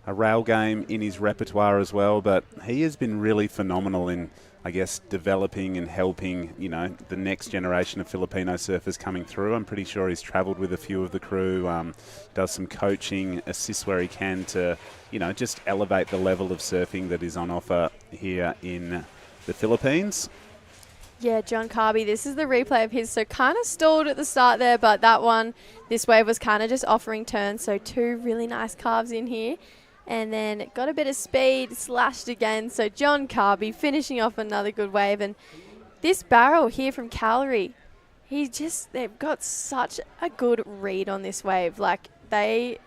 H: rail game in his repertoire as well. But he has been really phenomenal in, I guess, developing and helping, the next generation of Filipino surfers coming through. I'm pretty sure he's travelled with a few of the crew, does some coaching, assists where he can to, just elevate the level of surfing that is on offer here in the Philippines.
E: Yeah, John Carby, this is the replay of his. So kind of stalled at the start there, but that one, this wave was kind of just offering turns. So two really nice carves in here. And then got a bit of speed, slashed again. So John Carby finishing off another good wave. And this barrel here from Calry, they've got such a good read on this wave. Like that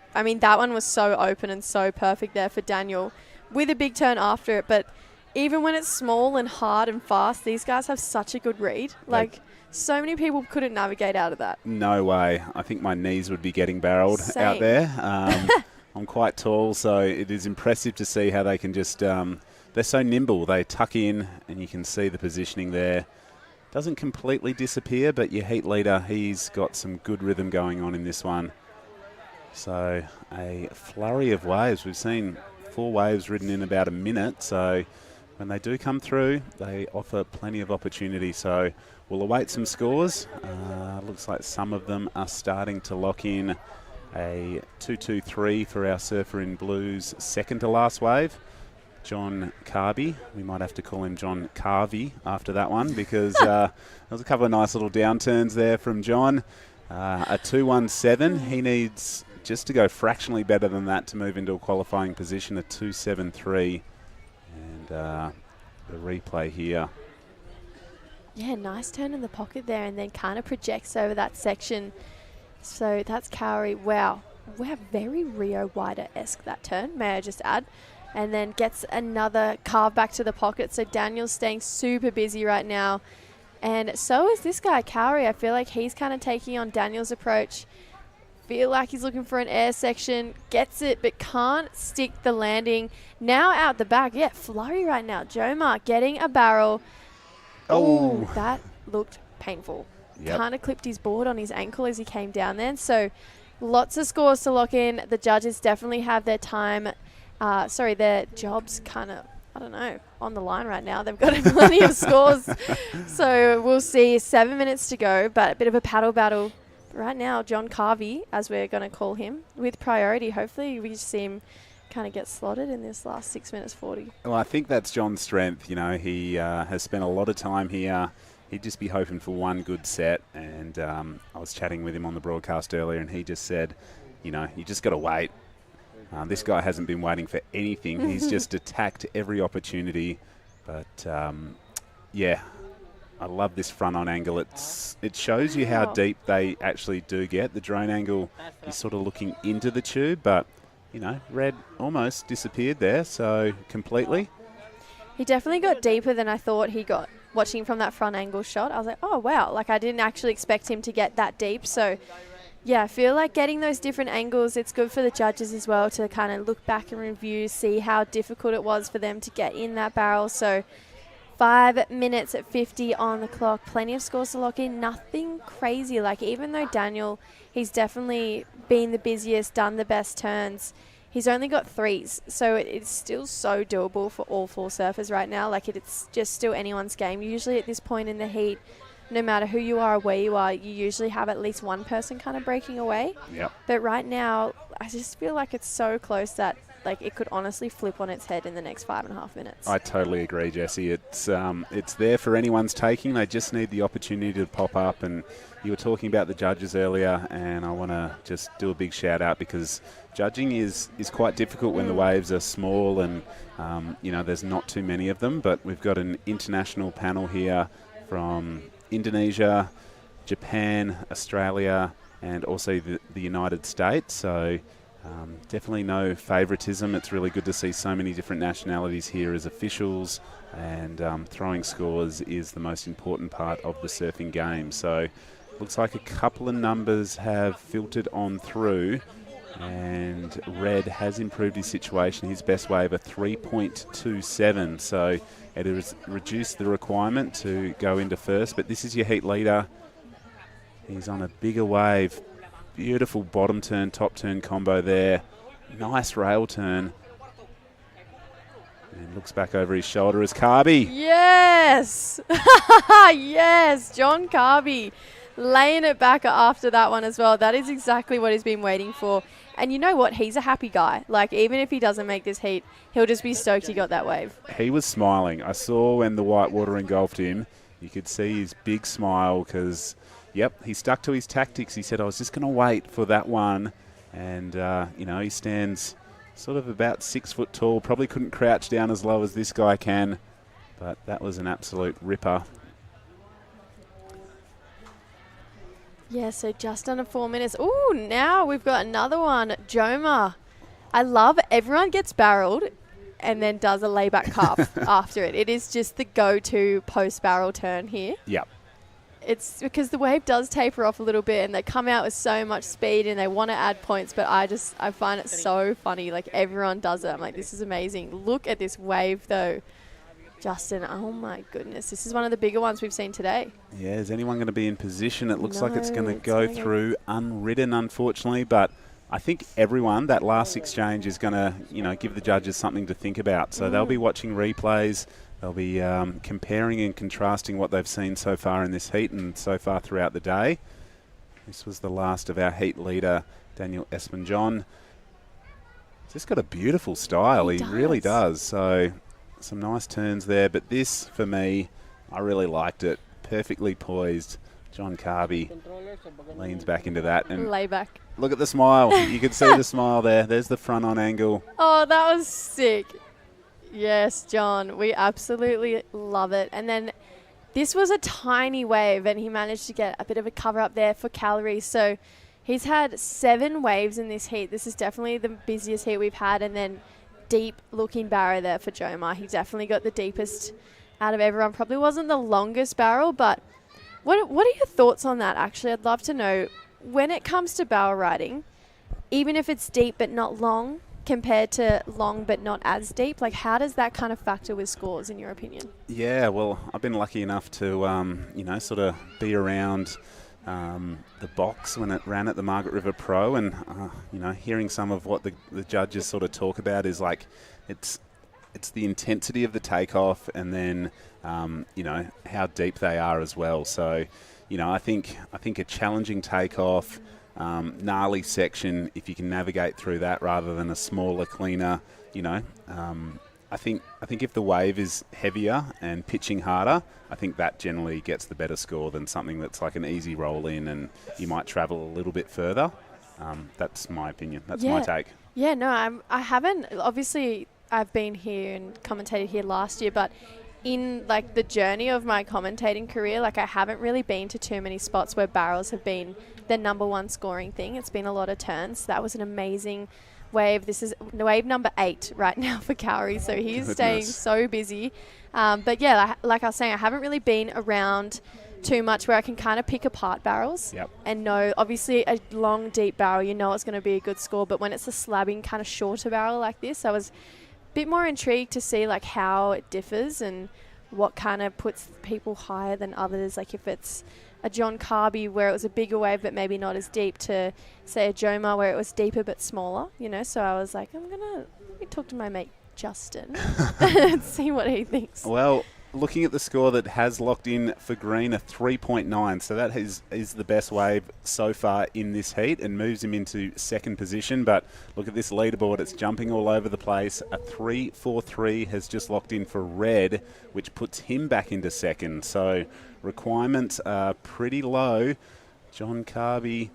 E: one was so open and so perfect there for Daniel with a big turn after it. But even when it's small and hard and fast, these guys have such a good read. Like, so many people couldn't navigate out of that.
H: No way. I think my knees would be getting barreled out there. I'm quite tall, so it is impressive to see how they can just... they're so nimble. They tuck in, and you can see the positioning there. Doesn't completely disappear, but your heat leader, he's got some good rhythm going on in this one. So, a flurry of waves. We've seen 4 waves ridden in about a minute, so... when they do come through, they offer plenty of opportunity. So we'll await some scores. Looks like some of them are starting to lock in a 2-2-3 for our surfer in blue's second to last wave, John Carby. We might have to call him John Carvey after that one because there was a couple of nice little downturns there from John. A 2-1-7. He needs just to go fractionally better than that to move into a qualifying position, a 2-7-3. And the replay here.
E: Yeah, nice turn in the pocket there and then kind of projects over that section. So that's Cowrie. Wow, very Rio Wider-esque that turn, may I just add. And then gets another carve back to the pocket. So Daniel's staying super busy right now. And so is this guy, Cowrie. I feel like he's kind of taking on Daniel's approach. Feel like he's looking for an air section. Gets it, but can't stick the landing. Now out the back. Yeah, flurry right now. Jomar getting a barrel. Oh, that looked painful.
H: Yep.
E: Kind of clipped his board on his ankle as he came down then. So lots of scores to lock in. The judges definitely have their time. Their jobs kind of, I don't know, on the line right now. They've got plenty of scores. So we'll see. 7 minutes to go, but a bit of a paddle battle. Right now, John Carvey, as we're going to call him, with priority. Hopefully we see him kind of get slotted in this last 6 minutes 40.
H: Well, I think that's John's strength. You know, he has spent a lot of time here. He'd just be hoping for one good set. And I was chatting with him on the broadcast earlier, and he just said, you know, you just got to wait. This guy hasn't been waiting for anything. He's just attacked every opportunity. But, yeah, I love this front-on angle. It shows you how deep they actually do get. The drone angle is sort of looking into the tube, but, you know, Red almost disappeared there, so completely.
E: He definitely got deeper than I thought he got. Watching from that front angle shot, I was like, oh, wow. Like, I didn't actually expect him to get that deep, so... Yeah, I feel like getting those different angles, it's good for the judges as well to kind of look back and review, see how difficult it was for them to get in that barrel. So 5 minutes at 50 on the clock, plenty of scores to lock in, nothing crazy. Like even though Daniel, he's definitely been the busiest, done the best turns, he's only got threes. So it's still so doable for all four surfers right now. Like it's just still anyone's game. Usually at this point in the heat, no matter who you are or where you are, you usually have at least one person kind of breaking away.
H: Yep.
E: But right now, I just feel like it's so close that like it could honestly flip on its head in the next 5.5 minutes.
H: I totally agree, Jesse. It's there for anyone's taking. They just need the opportunity to pop up. And you were talking about the judges earlier, and I want to just do a big shout out because judging is quite difficult when the waves are small and you know there's not too many of them. But we've got an international panel here from Indonesia, Japan, Australia, and also the United States. So definitely no favoritism. It's really good to see so many different nationalities here as officials, and throwing scores is the most important part of the surfing game. So looks like a couple of numbers have filtered on through, and Red has improved his situation. His best wave a 3.27, so it has reduced the requirement to go into first, but this is your heat leader. He's on a bigger wave. Beautiful bottom turn, top turn combo there. Nice rail turn. And looks back over his shoulder as Carby.
E: Yes! Yes, John Carby laying it back after that one as well. That is exactly what he's been waiting for. And you know what? He's a happy guy. Like, even if he doesn't make this heat, he'll just be stoked he got that wave.
H: He was smiling. I saw when the white water engulfed him, you could see his big smile because, yep, he stuck to his tactics. He said, I was just going to wait for that one. And, you know, he stands sort of about 6 foot tall. Probably couldn't crouch down as low as this guy can. But that was an absolute ripper.
E: Yeah, so just under 4 minutes. Ooh, now we've got another one. Joma. I love everyone gets barreled and then does a layback carve after it. It is just the go-to post-barrel turn here.
H: Yep.
E: It's because the wave does taper off a little bit and they come out with so much speed and they want to add points, but I find it so funny. Like, everyone does it. I'm like, this is amazing. Look at this wave, though. Justin, oh my goodness. This is one of the bigger ones we've seen today.
H: Yeah, is anyone going to be in position? It looks like it's going to go through unridden, unfortunately, but I think everyone, that last exchange is going to, you know, give the judges something to think about. So they'll be watching replays. They'll be comparing and contrasting what they've seen so far in this heat and so far throughout the day. This was the last of our heat leader, Daniel Espanjon. He's just got a beautiful style. He really does. So some nice turns there, but this, for me, I really liked it. Perfectly poised. John Carby leans back into that. And
E: lay back.
H: Look at the smile. You can see the smile there. There's the front on angle.
E: Oh, that was sick. Yes, John, we absolutely love it. And then this was a tiny wave, and he managed to get a bit of a cover up there for calories. So he's had 7 waves in this heat. This is definitely the busiest heat we've had. And then deep looking barrow there for Jomar. He definitely got the deepest out of everyone. Probably wasn't the longest barrel, but what are your thoughts on that, actually? I'd love to know, when it comes to barrel riding, even if it's deep but not long, compared to long but not as deep, like how does that kind of factor with scores in your opinion?
H: Yeah, well, I've been lucky enough to, sort of be around the box when it ran at the Margaret River Pro, and, hearing some of what the judges sort of talk about is like, it's the intensity of the takeoff and then, how deep they are as well. So, I think a challenging takeoff, gnarly section, if you can navigate through that rather than a smaller, cleaner, I think if the wave is heavier and pitching harder, I think that generally gets the better score than something that's like an easy roll in and you might travel a little bit further. That's my opinion. That's my take.
E: Yeah, no, I haven't. Obviously, I've been here and commentated here last year, but in like the journey of my commentating career, like I haven't really been to too many spots where barrels have been the number one scoring thing. It's been a lot of turns. That was an amazing wave. This is wave number 8 right now for Cowrie, so he's staying so busy. But yeah, like I was saying, I haven't really been around too much where I can kind of pick apart barrels and know, obviously a long deep barrel, you know it's going to be a good score, but when it's a slabbing kind of shorter barrel like this, I was a bit more intrigued to see like how it differs and what kind of puts people higher than others. Like if it's a John Carby where it was a bigger wave but maybe not as deep, to say a Jomar where it was deeper but smaller, so I was like, let me talk to my mate Justin and see what he thinks.
H: Well, looking at the score that has locked in for Green, a 3.9, so that is the best wave so far in this heat and moves him into second position. But look at this leaderboard, it's jumping all over the place. A 3.43 has just locked in for Red, which puts him back into second. So requirements are pretty low. John Carby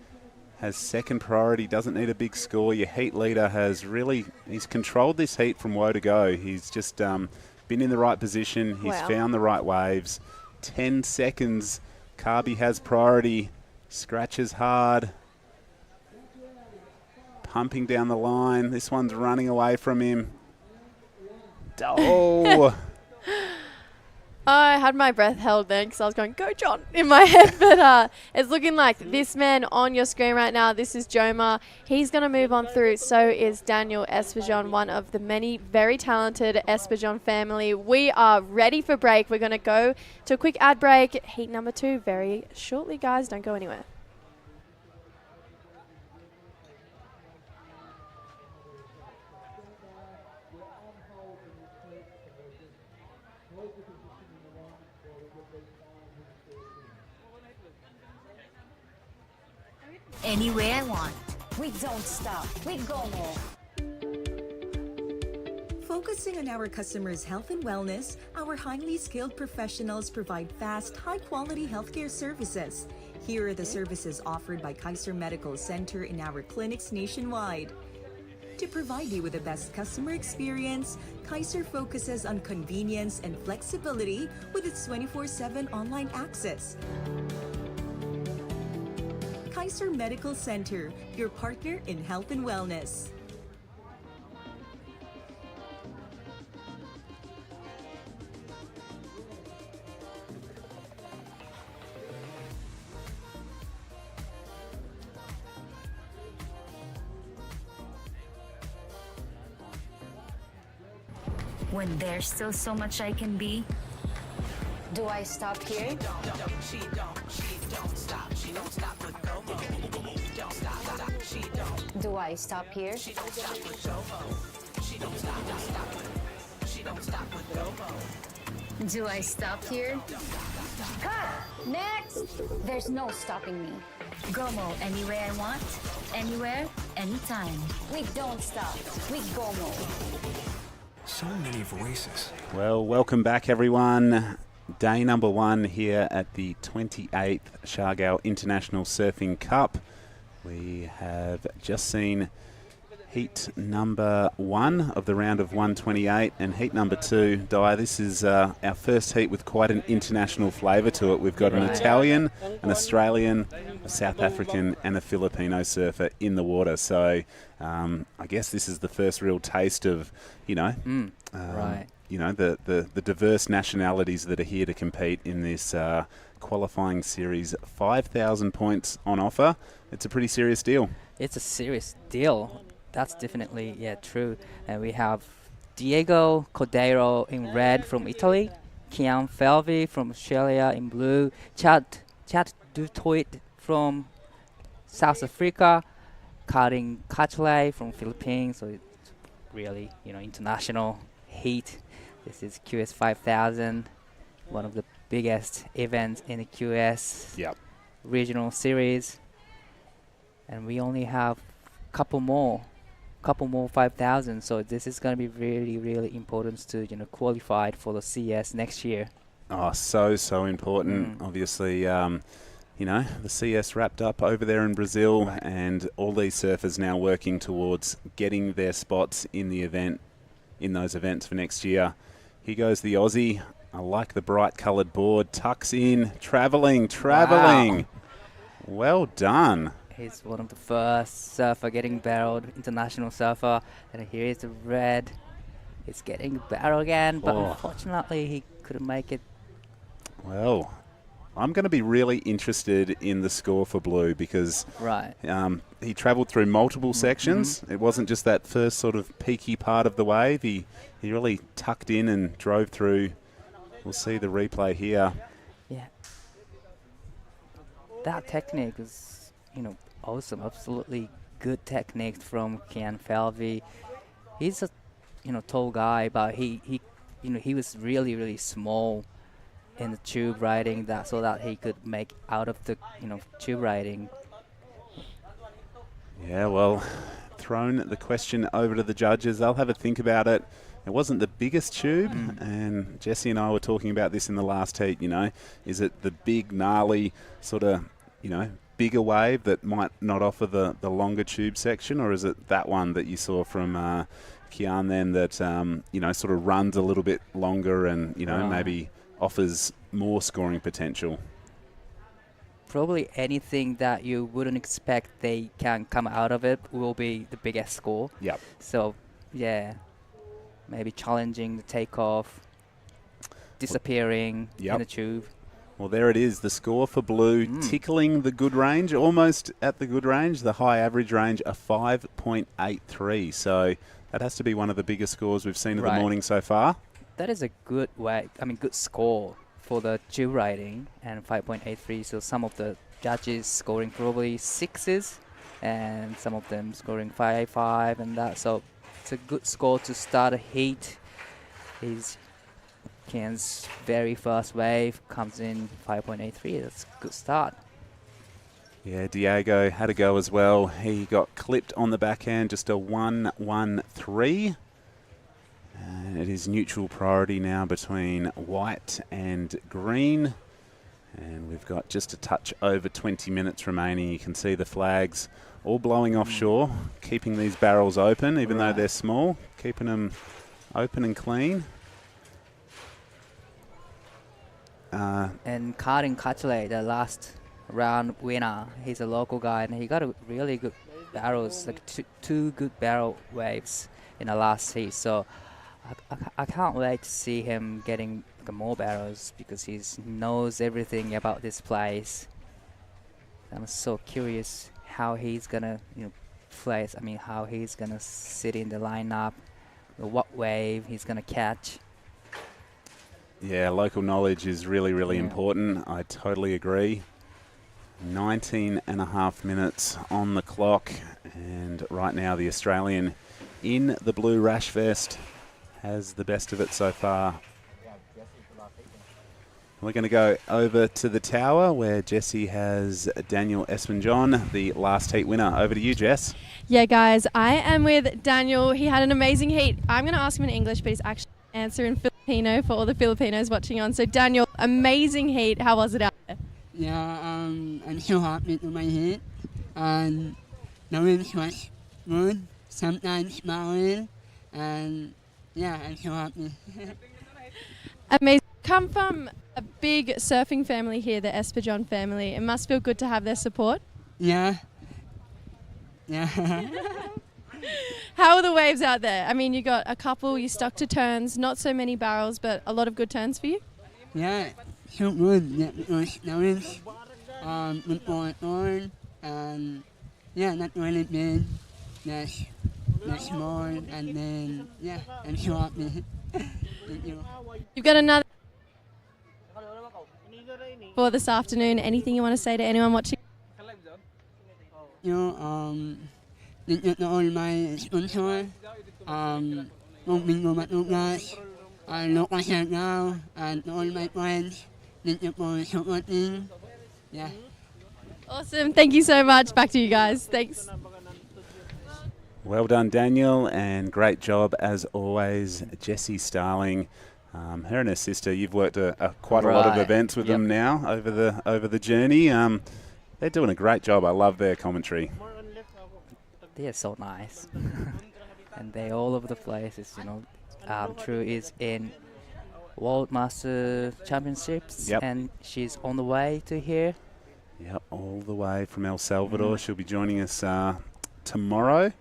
H: has second priority, doesn't need a big score. Your heat leader he's controlled this heat from woe to go. He's just been in the right position. He's found the right waves. 10 seconds. Carby has priority. Scratches hard. Pumping down the line. This one's running away from him. Oh!
E: I had my breath held then because I was going, go John, in my head. But it's looking like this man on your screen right now, this is Jomar. He's going to move on through. So is Daniel Espejon, one of the many very talented Espejon family. We are ready for break. We're going to go to a quick ad break. Heat number 2 very shortly, guys. Don't go anywhere.
C: Any way I want.
Q: We don't stop. We go more. Focusing on our customers' health and wellness, our highly skilled professionals provide fast, high-quality healthcare services. Here are the services offered by Kaiser Medical Center in our clinics nationwide. To provide you with the best customer experience, Kaiser focuses on convenience and flexibility with its 24/7 online access. Kaiser Medical Center, your partner in health and wellness.
C: When there's still so much I can be.
Q: Do I stop here?
O: She don't stop. She don't stop with Como. Don't stop. She don't.
Q: Do I stop here?
O: She don't stop with Como. She don't stop. She don't stop with Como.
C: Do I stop here?
Q: Cut! Next! There's no stopping me.
C: Gomo, any way I want, anywhere, anytime.
Q: We don't stop. We go more.
B: So many voices.
H: Well, welcome back, everyone. Day number 1 here at the 28th Siargao International Surfing Cup. We have just seen heat number 1 of the round of 128 and heat number 2. Di, this is our first heat with quite an international flavour to it. We've got an Italian, an Australian, a South African and a Filipino surfer in the water. So I guess this is the first real taste of,
F: Right.
H: The diverse nationalities that are here to compete in this qualifying series. 5,000 points on offer. It's a pretty serious deal.
F: It's a serious deal. That's definitely, true. And we have Diego Cordero in red from Italy, Kian Felvi from Australia in blue, Chad Dutoit from South Africa, Karin Kachley from Philippines. So it's really, international heat. This is QS 5000, one of the biggest events in the QS regional series. And we only have couple more 5,000. So this is going to be really, really important to qualify for the CS next year.
H: Oh, so important. Obviously, the CS wrapped up over there in Brazil, and all these surfers now working towards getting their spots in those events for next year. Here goes the Aussie. I like the bright coloured board. Tucks in, travelling.
F: Wow.
H: Well done.
F: He's one of the first surfer getting barreled, international surfer. And here is the red. He's getting barreled again, but unfortunately he couldn't make it.
H: Well, I'm going to be really interested in the score for Blue because he travelled through multiple sections. It wasn't just that first sort of peaky part of the wave. He really tucked in and drove through. We'll see the replay here.
F: Yeah. That technique is, awesome. Absolutely good technique from Kian Felvi. He's a, tall guy, but he was really, really small in the tube riding so that he could make out of the, tube riding.
H: Yeah, well, thrown the question over to the judges. They'll have a think about it. It wasn't the biggest tube, and Jesse and I were talking about this in the last heat, Is it the big, gnarly, sort of, bigger wave that might not offer the longer tube section, or is it that one that you saw from Kian then that, sort of runs a little bit longer and, maybe offers more scoring potential?
F: Probably anything that you wouldn't expect they can come out of it will be the biggest score.
H: Yep.
F: So, maybe challenging the takeoff, disappearing in the tube.
H: Well, there it is, the score for Blue, tickling the good range, almost at the good range, the high average range, a 5.83. So that has to be one of the biggest scores we've seen of the morning so far.
F: That is a good good score for the tube riding, and 5.83. So some of the judges scoring probably 6s, and some of them scoring 5 and that. So it's a good score to start a heat. Kian's very first wave comes in 5.83. That's a good start.
H: Yeah, Diego had a go as well. He got clipped on the backhand, just a 1-1-3. And it is neutral priority now between white and green. And we've got just a touch over 20 minutes remaining. You can see the flags all blowing offshore, keeping these barrels open, even though they're small, keeping them open and clean.
F: And Karin Kachley, the last round winner, he's a local guy, and he got a really good barrels, like two good barrel waves in the last heat. So I can't wait to see him getting more barrels because he knows everything about this place. I'm so curious how he's gonna place. I mean, how he's gonna sit in the lineup, what wave he's gonna catch.
H: Yeah, local knowledge is really, really important. I totally agree. 19 and a half minutes on the clock, and right now the Australian in the blue rash vest has the best of it so far. We're going to go over to the tower where Jessie has Daniel Espanjon, the last heat winner. Over to you, Jess.
E: Yeah, guys, I am with Daniel. He had an amazing heat. I'm going to ask him in English, but he's actually answering Filipino for all the Filipinos watching on. So, Daniel, amazing heat. How was it out there?
R: Yeah, I'm so happy to my heat, and the wind was good, sometimes smiling, and yeah, I'm so happy.
E: Amazing. Come from a big surfing family here, the Esperjon family. It must feel good to have their support.
R: Yeah. Yeah.
E: How are the waves out there? I mean, you got a couple, you stuck to turns, not so many barrels, but a lot of good turns for you.
R: Yeah, so good. Yeah, because there is good on, and yeah, not really big. Just small, and then yeah, I'm so happy. Thank you.
E: You've got another for this afternoon. Anything you want to say to anyone watching?
R: You thank you to all my sponsors, Bingo Matugas, local Siargao, and to all my friends. Thank you for supporting. Yeah.
E: Awesome. Thank you so much. Back to you guys. Thanks.
H: Well done, Daniel, and great job as always, Jessie Starling. Her and her sister, you've worked quite a lot of events with them now over the journey. They're doing a great job. I love their commentary.
F: They are so nice, and they're all over the place. True is in World Master Championships, and she's on the way to here.
H: Yep, all the way from El Salvador. She'll be joining us tomorrow.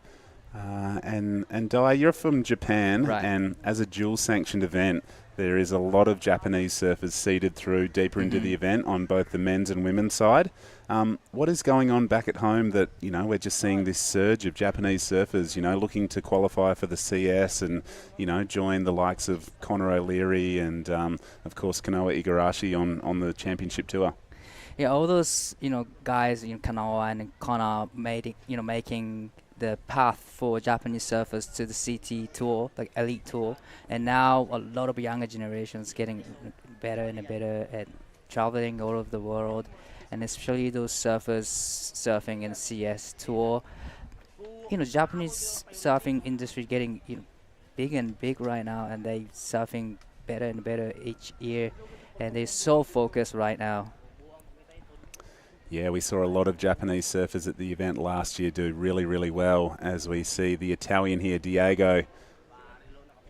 H: And Di, you're from Japan, and as a dual sanctioned event, there is a lot of Japanese surfers seeded through deeper into the event on both the men's and women's side. What is going on back at home that, we're just seeing this surge of Japanese surfers, looking to qualify for the CS and, join the likes of Connor O'Leary and, of course, Kanoa Igarashi on the championship tour?
F: Yeah, all those, guys, Kanoa and Connor making the path for Japanese surfers to the CT tour, like elite tour, and now a lot of younger generations getting better and better at traveling all over the world, and especially those surfers surfing in CS tour. Japanese surfing industry getting big and big right now, and they surfing better and better each year, and they're so focused right now.
H: Yeah, we saw a lot of Japanese surfers at the event last year do really, really well, as we see the Italian here, Diego.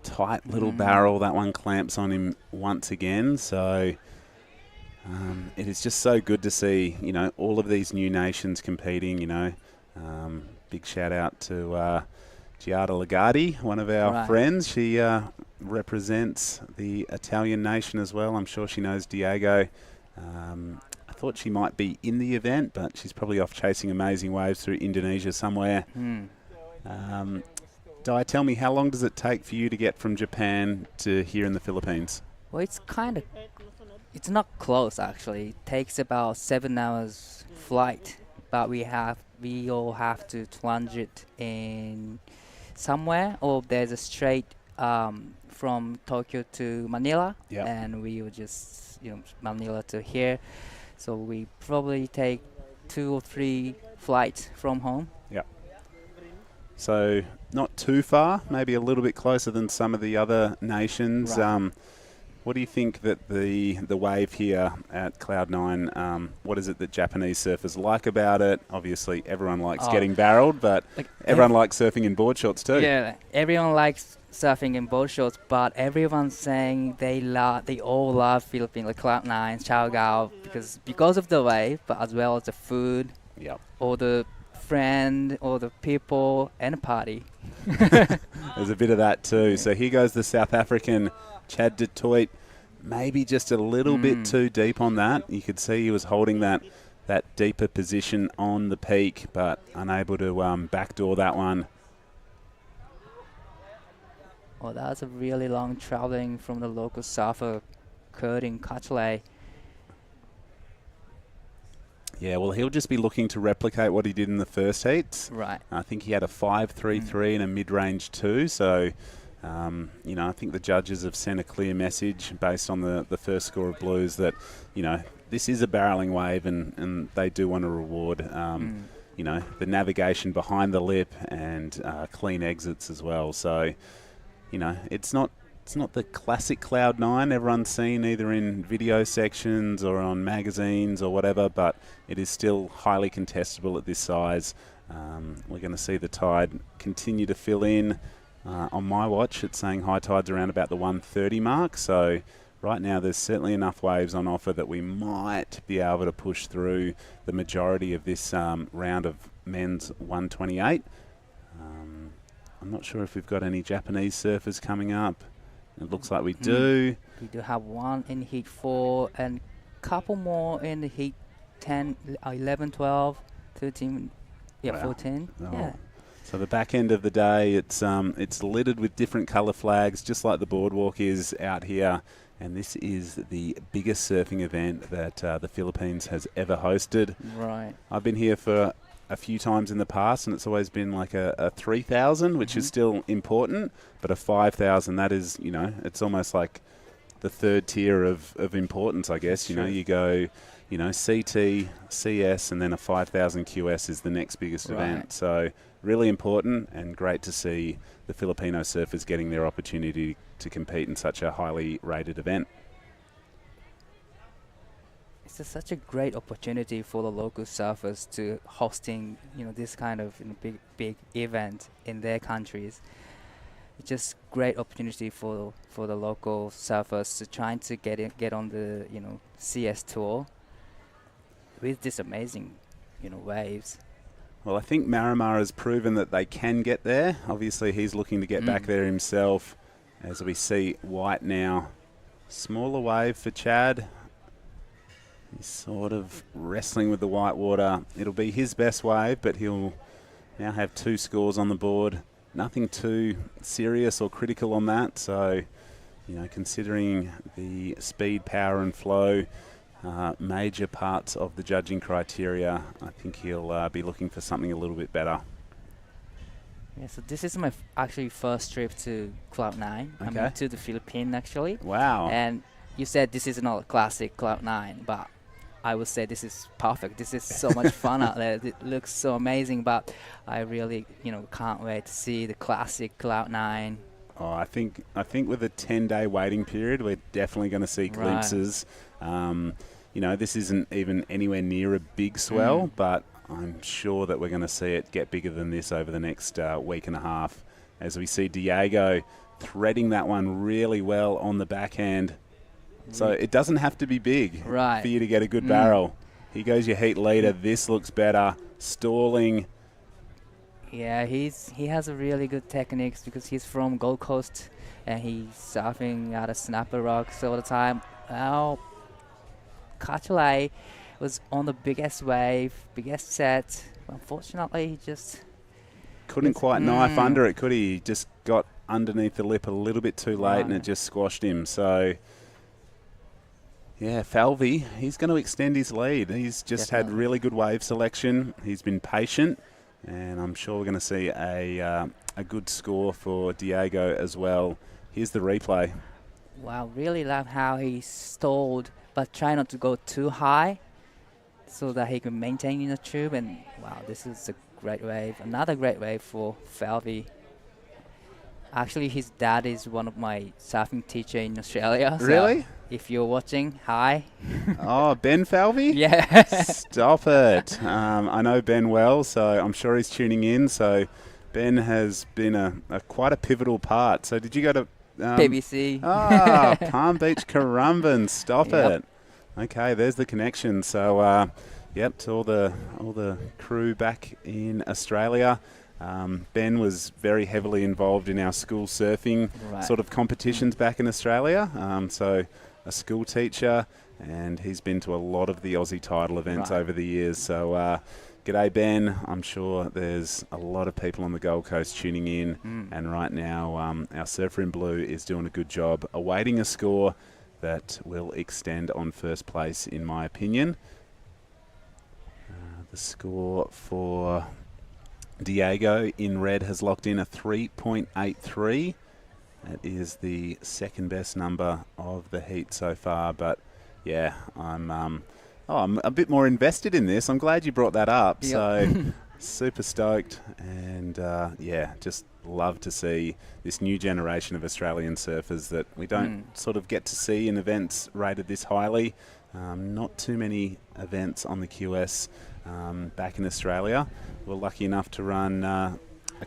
H: Tight little barrel, that one clamps on him once again. So it is just so good to see, all of these new nations competing, Big shout out to Giada Lagardi, one of our friends. She represents the Italian nation as well. I'm sure she knows Diego. I thought she might be in the event, but she's probably off chasing amazing waves through Indonesia somewhere. Di, tell me, how long does it take for you to get from Japan to here in the Philippines?
F: Well, it's not close actually. It takes about 7 hours flight, but we all have to plunge it in somewhere, or there's a straight from Tokyo to Manila, and we will just Manila to here. So we probably take 2 or 3 flights from home.
H: Yeah. So not too far, maybe a little bit closer than some of the other nations. What do you think that the wave here at Cloud9, what is it that Japanese surfers like about it? Obviously, everyone likes getting barreled, but everyone likes surfing in board shorts too.
F: Yeah, everyone likes surfing in board shorts, but everyone's saying they all love Philippines, like Cloud9, Siargao, because of the wave, but as well as the food, or the friend, or the people, and the party.
H: There's a bit of that too. So here goes the South African Chad du Toit, maybe just a little bit too deep on that. You could see he was holding that deeper position on the peak, but unable to backdoor that one.
F: Oh, that's a really long traveling from the local surfer, Kurt in Cachalay.
H: Yeah, well, he'll just be looking to replicate what he did in the first heats.
F: Right.
H: I think he had a 5.33 and a mid-range 2, so... I think the judges have sent a clear message based on the first score of blues that, this is a barreling wave and they do want to reward, the navigation behind the lip and clean exits as well. So, it's not the classic Cloud9 everyone's seen either in video sections or on magazines or whatever, but it is still highly contestable at this size. We're going to see the tide continue to fill in. On my watch, it's saying high tide's around about the 130 mark. So right now there's certainly enough waves on offer that we might be able to push through the majority of this round of men's 128. I'm not sure if we've got any Japanese surfers coming up. It looks like we do.
F: We do have one in heat 4 and couple more in the heat 10, 11, 12, 13,
H: Wow.
F: 14.
H: Oh.
F: Yeah.
H: So the back end of the day, it's littered with different colour flags, just like the boardwalk is out here. And this is the biggest surfing event that the Philippines has ever hosted.
F: Right.
H: I've been here for a few times in the past, and it's always been like a 3,000, which is still important, but a 5,000, that is, it's almost like the third tier of importance, I guess. You go, CT, CS, and then a 5,000 QS is the next biggest event. So really important and great to see the Filipino surfers getting their opportunity to compete in such a highly rated event.
F: It's just such a great opportunity for the local surfers to hosting, this kind of big event in their countries. It's just great opportunity for the local surfers to trying to get on the CS tour with this amazing waves.
H: Well, I think Marimar has proven that they can get there. Obviously, he's looking to get back there himself. As we see White now, smaller wave for Chad. He's sort of wrestling with the white water. It'll be his best wave, but he'll now have 2 scores on the board. Nothing too serious or critical on that. So, considering the speed, power and flow, major parts of the judging criteria, I think he'll be looking for something a little bit better.
F: Yeah, so this is my actually first trip to Cloud9. I mean, to the Philippines actually.
H: Wow.
F: And you said this is not a classic Cloud9, but I would say this is perfect. This is so much fun out there. It looks so amazing, but I really, can't wait to see the classic Cloud9.
H: Oh, I think with a 10-day waiting period, we're definitely going to see glimpses. This isn't even anywhere near a big swell, but I'm sure that we're going to see it get bigger than this over the next week and a half, as we see Diego threading that one really well on the backhand. So it doesn't have to be big for you to get a good barrel. Here goes your heat leader. This looks better. Stalling.
F: Yeah, he has a really good techniques because he's from Gold Coast and he's surfing out of Snapper Rocks all the time. Now, Kachalai was on the biggest wave, biggest set. Unfortunately, he just
H: couldn't quite knife under it, could he? He just got underneath the lip a little bit too late and it just squashed him. So, yeah, Falvey, he's going to extend his lead. He's just had really good wave selection. He's been patient, and I'm sure we're going to see a good score for Diego as well. Here's the replay.
F: Wow, really love how he stalled, but try not to go too high so that he can maintain in the tube. And wow, this is a great wave. Another great wave for Falvey. Actually, his dad is one of my surfing teacher in Australia.
H: Really?
F: So if you're watching, hi.
H: Oh, Ben Falvey?
F: Yeah.
H: Stop it. I know Ben well, so I'm sure he's tuning in. So Ben has been quite a pivotal part. So did you go to...
F: BBC.
H: Palm Beach Currumbin. Stop it. Okay, there's the connection. So, to all the crew back in Australia. Ben was very heavily involved in our school surfing sort of competitions back in Australia. So a school teacher, and he's been to a lot of the Aussie title events over the years. So g'day, Ben. I'm sure there's a lot of people on the Gold Coast tuning in. And right now our surfer in blue is doing a good job awaiting a score that will extend on first place, in my opinion. The score for Diego in red has locked in a 3.83. That is the second best number of the heat so far. But yeah, I'm a bit more invested in this. I'm glad you brought that up.
F: Yep.
H: So super stoked, and just love to see this new generation of Australian surfers that we don't sort of get to see in events rated this highly. Not too many events on the QS back in Australia. We're lucky enough to run a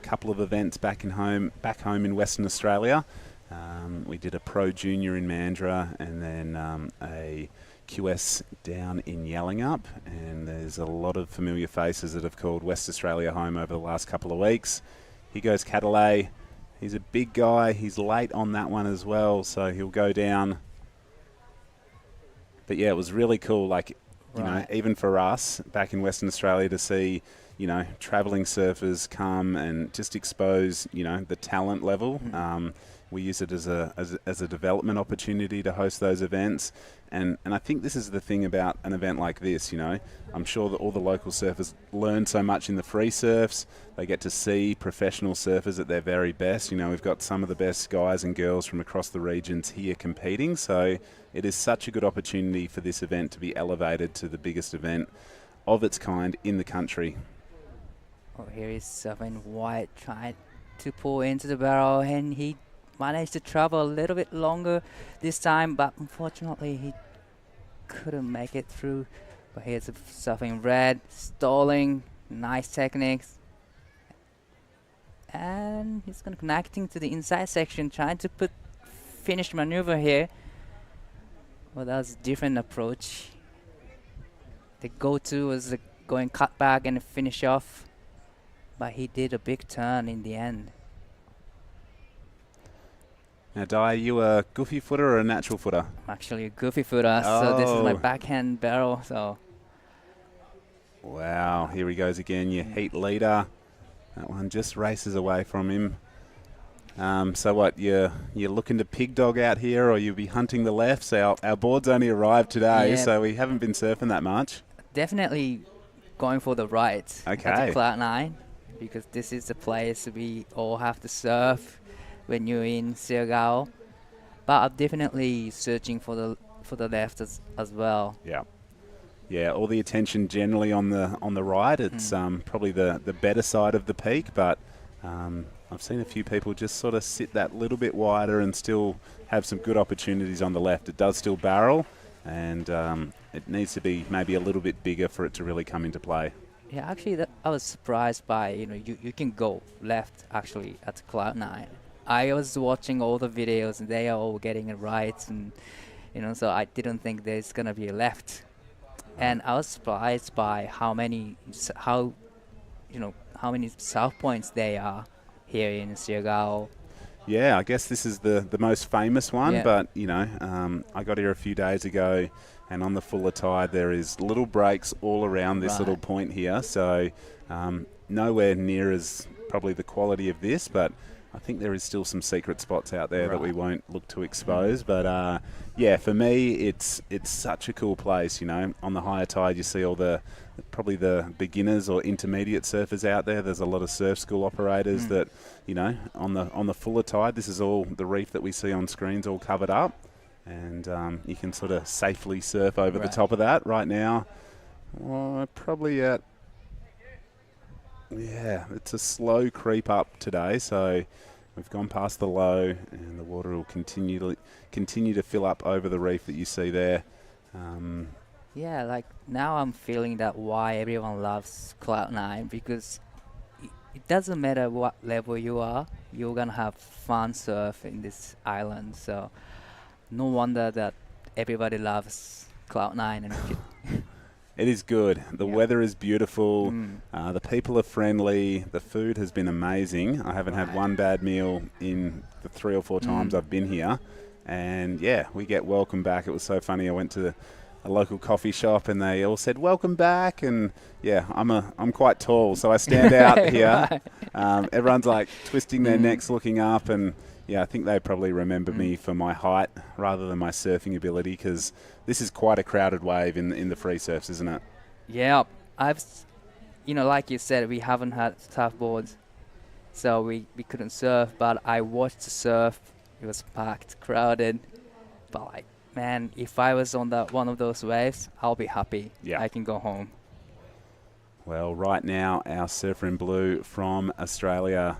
H: couple of events back home in Western Australia. We did a Pro Junior in Mandurah and then a QS down in Yallingup, and there's a lot of familiar faces that have called West Australia home over the last couple of weeks. Here goes Catalay. He's a big guy. He's late on that one as well, so he'll go down. But yeah, it was really cool, like, you know, even for us back in Western Australia to see, you know, travelling surfers come and just expose, you know, the talent level. We use it as a development opportunity to host those events. And I think this is the thing about an event like this, you know. I'm sure that all the local surfers learn so much in the free surfs. They get to see professional surfers at their very best. You know, we've got some of the best guys and girls from across the regions here competing. So it is such a good opportunity for this event to be elevated to the biggest event of its kind in the country.
F: Oh, here is Surfing White trying to pull into the barrel, and he managed to travel a little bit longer this time, but unfortunately he couldn't make it through. But here's Surfing Red, stalling, nice techniques. And he's going to connecting to the inside section, trying to put finish maneuver here. Well, that was a different approach. The go-to was the going cut back and finish off. But he did a big turn in the end.
H: Now, Di, are you a goofy footer or a natural footer?
F: I'm actually a goofy footer, so this is my backhand barrel. So,
H: wow, here he goes again, your heat leader. That one just races away from him. So what, you're looking to pig dog out here, or you'll be hunting the lefts? Our board's only arrived today, so we haven't been surfing that much.
F: Definitely going for the right at
H: Okay.
F: the Cloud 9, because this is the place we all have to surf when you're in Siargao. But I'm definitely searching for the left as well.
H: Yeah, all the attention generally on the right. It's probably the better side of the peak, but I've seen a few people just sort of sit that little bit wider and still have some good opportunities on the left. It does still barrel, and it needs to be maybe a little bit bigger for it to really come into play.
F: Yeah, actually, I was surprised by, you can go left actually at Cloud 9. I was watching all the videos and they are all getting it right, and so I didn't think there's gonna be a left. And I was surprised by how many south points they are here in Siargao.
H: Yeah, I guess this is the most famous one, but I got here a few days ago, and on the fuller tide there is little breaks all around this little point here, so nowhere near as probably the quality of this, but I think there is still some secret spots out there that we won't look to expose. But yeah, for me, it's such a cool place. On the higher tide, you see all probably the beginners or intermediate surfers out there. There's a lot of surf school operators that, on the fuller tide, this is all the reef that we see on screens all covered up, and you can sort of safely surf over the top of that. Right now, probably at it's a slow creep up today, so we've gone past the low, and the water will continue to fill up over the reef that you see there.
F: Yeah, like now I'm feeling that why everyone loves Cloud 9, because it doesn't matter what level you are, you're gonna have fun surf in this island. So no wonder that everybody loves Cloud 9. And
H: it is good. The weather is beautiful. The people are friendly. The food has been amazing. I haven't had one bad meal in the 3 or 4 times I've been here. And yeah, we get welcome back. It was so funny. I went to a local coffee shop and they all said welcome back. And yeah, I'm quite tall, so I stand out here. Everyone's like twisting their necks, looking up, and yeah, I think they probably remember me for my height rather than my surfing ability, because this is quite a crowded wave in the free surfs, isn't it?
F: Yeah, like you said, we haven't had surfboards, so we couldn't surf, but I watched the surf. It was packed, crowded, but like, man, if I was on one of those waves, I'll be happy. Yeah. I can go home.
H: Well, right now, our surfer in blue from Australia,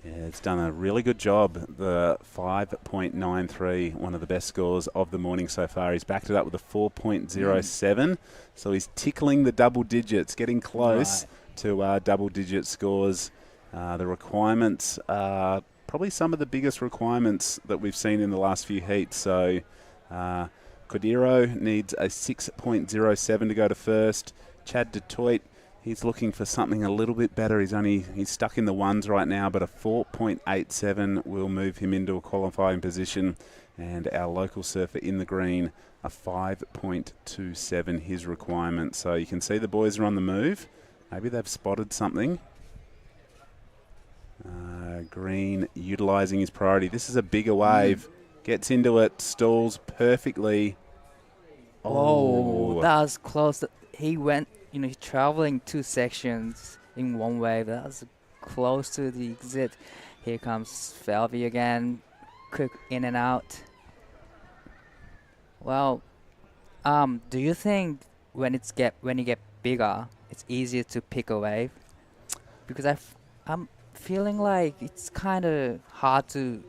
H: Yeah, it's done a really good job. The 5.93, one of the best scores of the morning so far. He's backed it up with a 4.07, so he's tickling the double digits, getting close to double-digit scores. The requirements are probably some of the biggest requirements that we've seen in the last few heats. So Cordero needs a 6.07 to go to first. Chad Detroit, he's looking for something a little bit better. He's stuck in the ones right now, but a 4.87 will move him into a qualifying position. And our local surfer in the green, a 5.27 his requirement. So you can see the boys are on the move. Maybe they've spotted something. Green utilising his priority. This is a bigger wave. Gets into it, stalls perfectly.
F: Oh, that was close. He went, he's traveling 2 sections in one wave. That was close to the exit. Here comes Falvey again. Quick in and out. Well, do you think when you get bigger, it's easier to pick a wave? Because I'm feeling like it's kind of hard to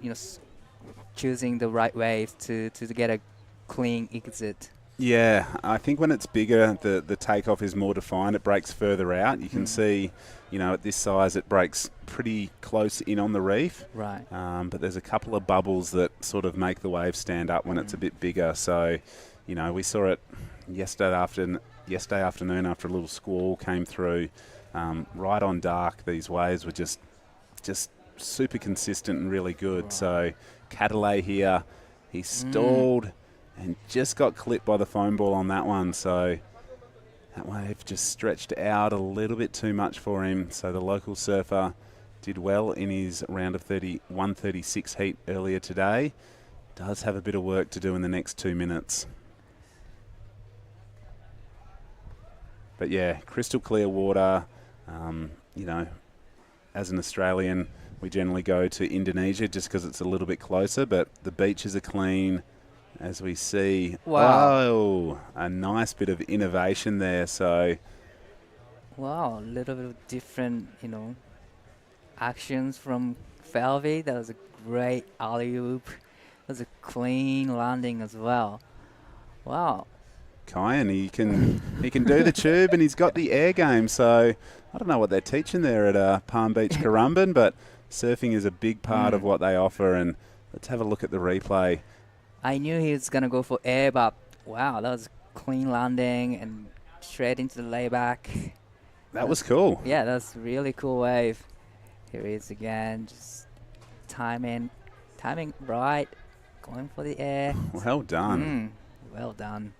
F: choosing the right wave to get a clean exit.
H: Yeah, I think when it's bigger, the takeoff is more defined. It breaks further out. You can see, at this size, it breaks pretty close in on the reef.
F: Right.
H: But there's a couple of bubbles that sort of make the wave stand up when it's a bit bigger. So, we saw it yesterday afternoon after a little squall came through. Right on dark, these waves were just super consistent and really good. So Catalay here, he stalled and just got clipped by the foam ball on that one. So that wave just stretched out a little bit too much for him. So the local surfer did well in his round of 136 heat earlier today. Does have a bit of work to do in the next 2 minutes. But yeah, crystal clear water. As an Australian, we generally go to Indonesia just because it's a little bit closer, but the beaches are clean, as we see.
F: Wow.
H: Oh, a nice bit of innovation there. So,
F: wow, a little bit of different, actions from Falvey. That was a great alley-oop. That was a clean landing as well. Wow.
H: Kyan, he can do the tube, and he's got the air game. So I don't know what they're teaching there at Palm Beach, Currumbin, but surfing is a big part of what they offer. And let's have a look at the replay.
F: I knew he was gonna go for air, but wow, that was a clean landing and straight into the layback.
H: That was cool.
F: Yeah, that's a really cool wave. Here he is again, just timing right, going for the air.
H: Well done.
F: Well done.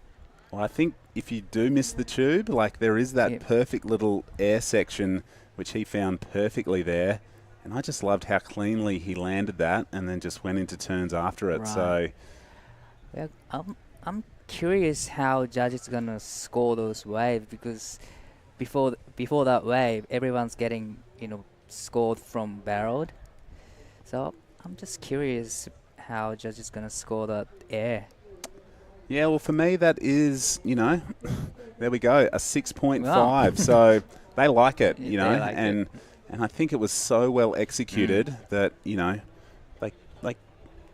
H: Well, I think if you do miss the tube, there is that perfect little air section, which he found perfectly there. And I just loved how cleanly he landed that and then just went into turns after it.
F: Right.
H: So,
F: well, I'm curious how judges gonna score those waves, because before that wave, everyone's getting scored from barreled. So I'm just curious how judges gonna score that air.
H: yeah, well, for me, that is, there we go, a 6.5.
F: Wow.
H: So they like it,
F: They like
H: and I think it was so well executed that,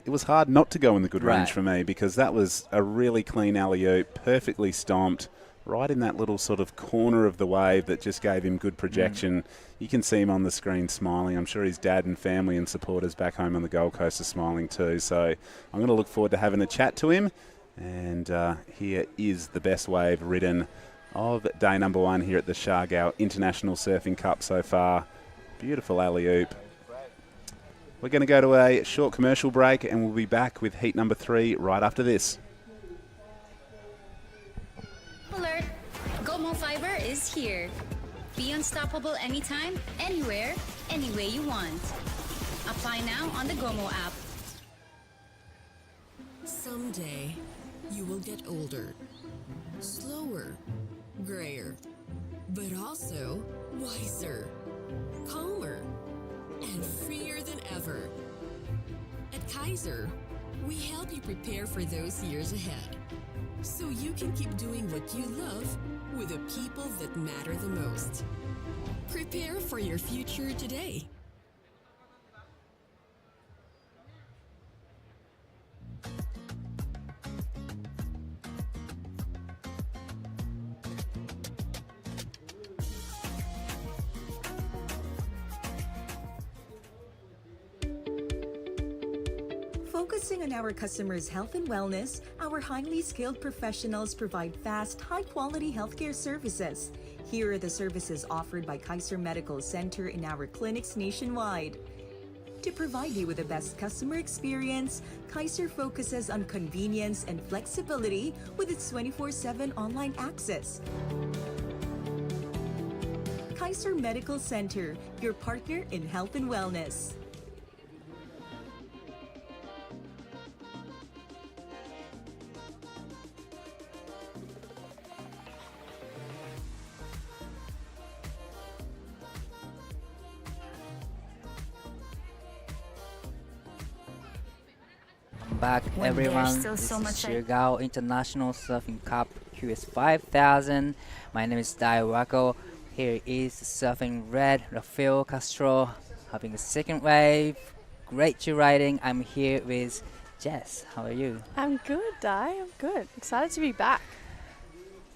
H: it was hard not to go in the good range for me, because that was a really clean alley-oop, perfectly stomped, right in that little sort of corner of the wave that just gave him good projection. You can see him on the screen smiling. I'm sure his dad and family and supporters back home on the Gold Coast are smiling too. So I'm going to look forward to having a chat to him. And here is the best wave ridden of day number 1 here at the Siargao International Surfing Cup so far. Beautiful alley-oop. We're going to go to a short commercial break, and we'll be back with heat number 3 right after this.
C: Alert! Gomo Fiber is here. Be unstoppable anytime, anywhere, any way you want. Apply now on the Gomo app.
S: Someday, you will get older, slower, grayer, but also wiser, calmer, and freer than ever. At Kaiser, we help you prepare for those years ahead, so you can keep doing what you love with the people that matter the most. Prepare for your future today.
Q: Focusing on our customers' health and wellness, our highly skilled professionals provide fast, high-quality healthcare services. Here are the services offered by Kaiser Medical Center in our clinics nationwide. To provide you with the best customer experience, Kaiser focuses on convenience and flexibility with its 24/7 online access. Kaiser Medical Center, your partner in health and wellness.
F: Back
C: When
F: everyone,
C: there's still
F: this
C: so
F: is
C: much
F: Siargao International Surfing Cup QS 5000. My name is Dai Wako. Here is Surfing Red, Rafael Castro, having a second wave. Great to riding. I'm here with Jess. How are you?
E: I'm good, Di. I'm good. Excited to be back.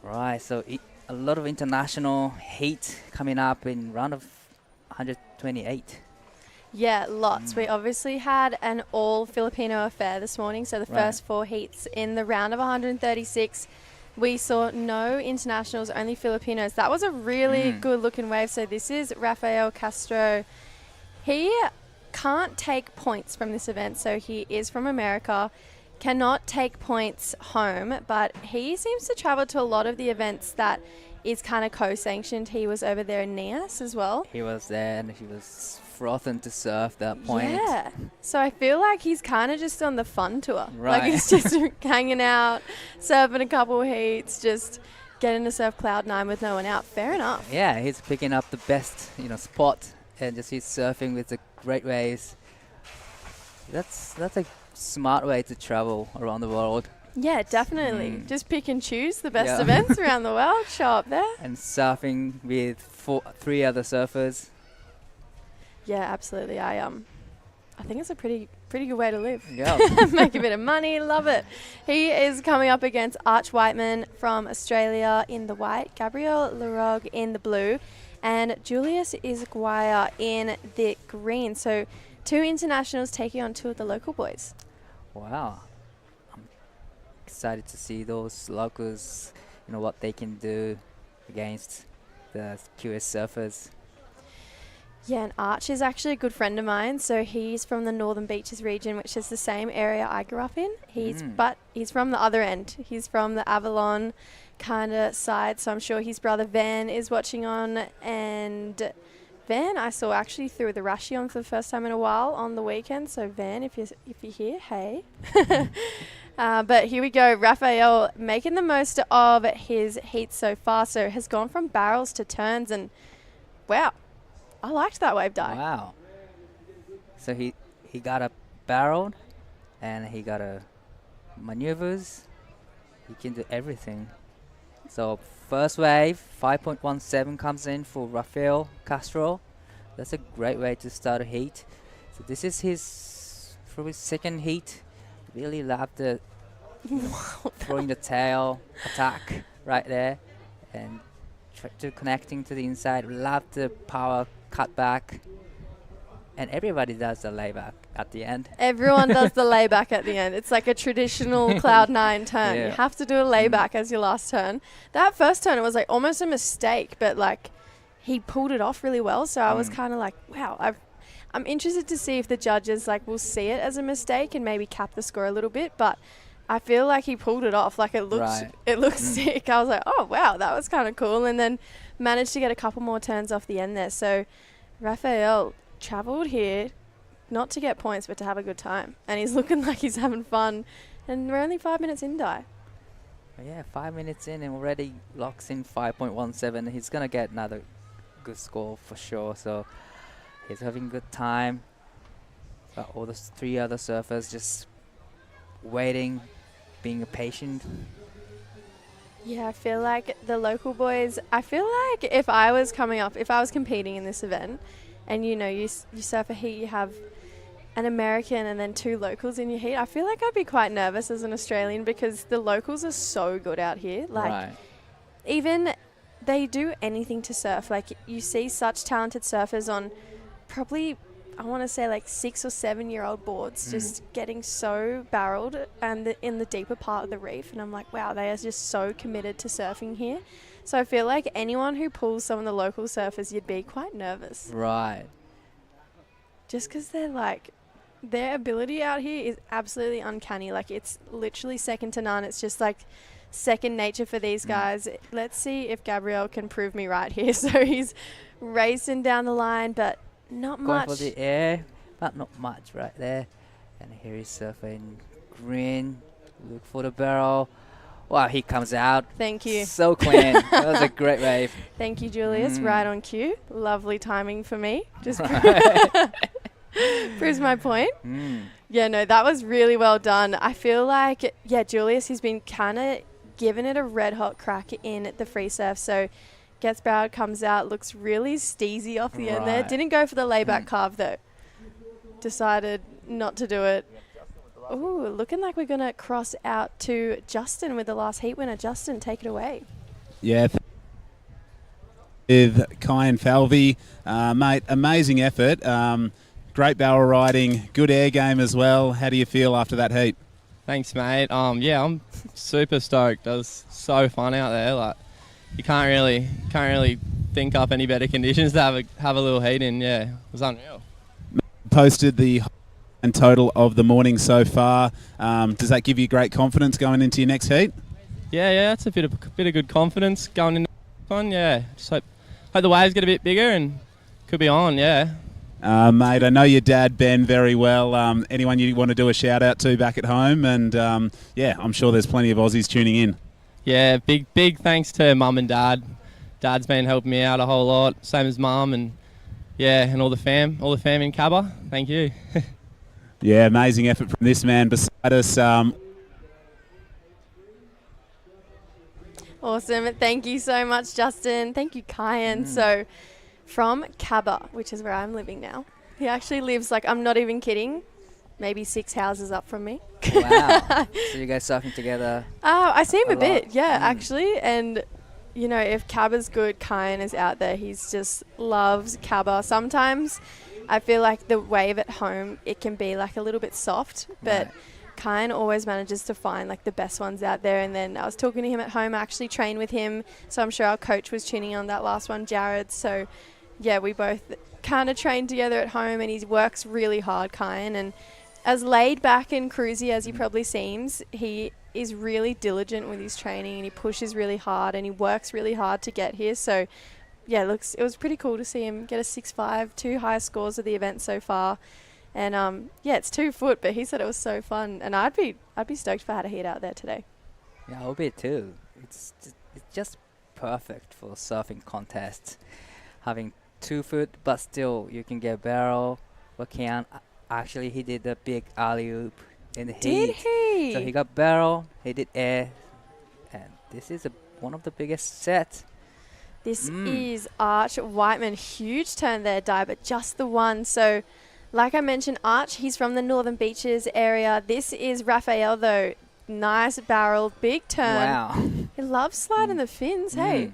F: Right, so a lot of international heat coming up in round of 128.
E: Yeah, lots. We obviously had an all Filipino affair this morning. So the first 4 heats in the round of 136. We saw no internationals, only Filipinos. That was a really good looking wave. So this is Rafael Castro. He can't take points from this event. So he is from America, cannot take points home, but he seems to travel to a lot of the events that is kind of co-sanctioned. He was over there in Nias as well.
F: He was there and he was frothing to surf that point.
E: Yeah. So I feel like he's kind of just on the fun tour.
F: Right.
E: Like he's just hanging out, surfing a couple heats, just getting to surf Cloud 9 with no one out. Fair enough.
F: Yeah, he's picking up the best, spot and just he's surfing with the great waves. That's a smart way to travel around the world.
E: Yeah, definitely. Just pick and choose the best events around the world. Show up there.
F: And surfing with 3 other surfers.
E: Yeah, absolutely. I think it's a pretty good way to live.
F: Yeah.
E: Make a bit of money. Love it. He is coming up against Arch Whiteman from Australia in the white, Gabriel Lerogue in the blue, and Julius Izguaya in the green. So 2 internationals taking on 2 of the local boys.
F: Wow. I'm excited to see those locals, what they can do against the QS surfers.
E: Yeah, and Arch is actually a good friend of mine. So he's from the Northern Beaches region, which is the same area I grew up in. But he's from the other end. He's from the Avalon kind of side. So I'm sure his brother Van is watching on. And Van, I saw actually threw the Rashi on for the first time in a while on the weekend. So Van, if you're here, hey. But here we go. Rafael making the most of his heat so far. So has gone from barrels to turns, and wow. I liked that wave dive.
F: Wow. So he got a barrel and he got a maneuvers. He can do everything. So first wave, 5.17 comes in for Rafael Castro. That's a great way to start a heat. So this is his probably second heat. Really love the throwing the tail attack right there and to connecting to the inside. Love the power cut back, and everybody does the layback at the end.
E: Everyone does the layback at the end. It's like a traditional Cloud 9 turn.
F: Yeah.
E: You have to do a layback as your last turn. That first turn, it was like almost a mistake, but like he pulled it off really well. So I was kind of like, wow. I'm interested to see if the judges will see it as a mistake and maybe cap the score a little bit, but I feel like he pulled it off. Like it looked sick. I was like, oh wow, that was kind of cool. And then managed to get a couple more turns off the end there. So Rafael travelled here not to get points, but to have a good time. And he's looking like he's having fun. And we're only 5 minutes in, Di.
F: Yeah, 5 minutes in and already locks in 5.17. He's going to get another good score for sure. So he's having a good time. But all the 3 other surfers just waiting, being patient.
E: Yeah, I feel like the local boys, I feel like if I was competing in this event and you surf a heat, you have an American and then 2 locals in your heat, I feel like I'd be quite nervous as an Australian because the locals are so good out here. Even they do anything to surf. Like you see such talented surfers on probably I want to say like 6 or 7 year old boards just getting so barreled and in the deeper part of the reef. And I'm like, wow, they are just so committed to surfing here. So I feel like anyone who pulls some of the local surfers, you'd be quite nervous.
F: Right.
E: Just because they're like, their ability out here is absolutely uncanny. Like, it's literally second to none. It's just like second nature for these guys. Let's see if Gabriel can prove me right here. So he's racing down the line, but not
F: Going
E: much.
F: for the air, but not much right there. And here he's surfing green. Look for the barrel. Wow, he comes out.
E: Thank you.
F: So clean. That was a great wave.
E: Thank you, Julius. Right on cue. Lovely timing for me. Just proves my point. Yeah, no, that was really well done. I feel like, yeah, Julius, he's been kind of giving it a red hot crack in the free surf. So gets barreled, comes out, looks really steezy off the end there. Didn't go for the layback carve though. Decided not to do it. Ooh, looking like we're going to cross out to Justin with the last heat winner. Justin, take it away.
M: Yeah. With Kai and Falvey, mate, amazing effort. Great barrel riding, good air game as well. How do you feel after that heat?
T: Thanks, mate. Yeah, I'm super stoked. It was so fun out there. Like, you can't really think up any better conditions to have a little heat in. Yeah, it was unreal.
M: Posted the and total of the morning so far. Does that give you great confidence going into your next heat?
T: Yeah, it's a bit of good confidence going into the one. Yeah, just hope the waves get a bit bigger and could be on. Yeah.
M: Mate, I know your dad Ben very well. Anyone you want to do a shout out to back at home? And yeah, I'm sure there's plenty of Aussies tuning in.
T: Yeah, big thanks to Mum and Dad. Dad's been helping me out a whole lot, same as Mum, and yeah, and all the fam in Cabba. Thank you.
M: Yeah, amazing effort from this man beside us.
E: Awesome. Thank you so much, Justin. Thank you, Kyan. So from Cabba, which is where I'm living now, he actually lives, like, I'm not even kidding, maybe 6 houses up from me.
F: Wow. So you guys surfing together?
E: I see him a bit,
F: lot.
E: yeah, actually. And, you know, if Cabba's good, Kyan is out there. He's just loves Cabba. Sometimes I feel like the wave at home, it can be like a little bit soft, but Kyan always manages to find like the best ones out there. And then I was talking to him at home. I actually trained with him, so I'm sure our coach was tuning on that last one, Jared. So yeah, we both kind of trained together at home, and he works really hard, Kyan. And as laid back and cruisy as he probably seems, he is really diligent with his training, and he pushes really hard, and he works really hard to get here. So yeah, it was pretty cool to see him get a 6.5, 2 highest scores of the event so far. And yeah, it's 2 foot, but he said it was so fun, and I'd be stoked if I had a heat out there today.
F: Yeah, I'll be too. It's just perfect for surfing contests. Having 2 foot, but still you can get barrel. Wakian, actually he did a big alley-oop in the heat.
E: Did he?
F: So he got barrel, he did air, and this is one of the biggest sets.
E: This is Arch Whiteman. Huge turn there, Di, but just the one. So like I mentioned, Arch, he's from the Northern Beaches area. This is Raphael, though. Nice barrel, big turn.
F: Wow.
E: He loves sliding the fins, hey?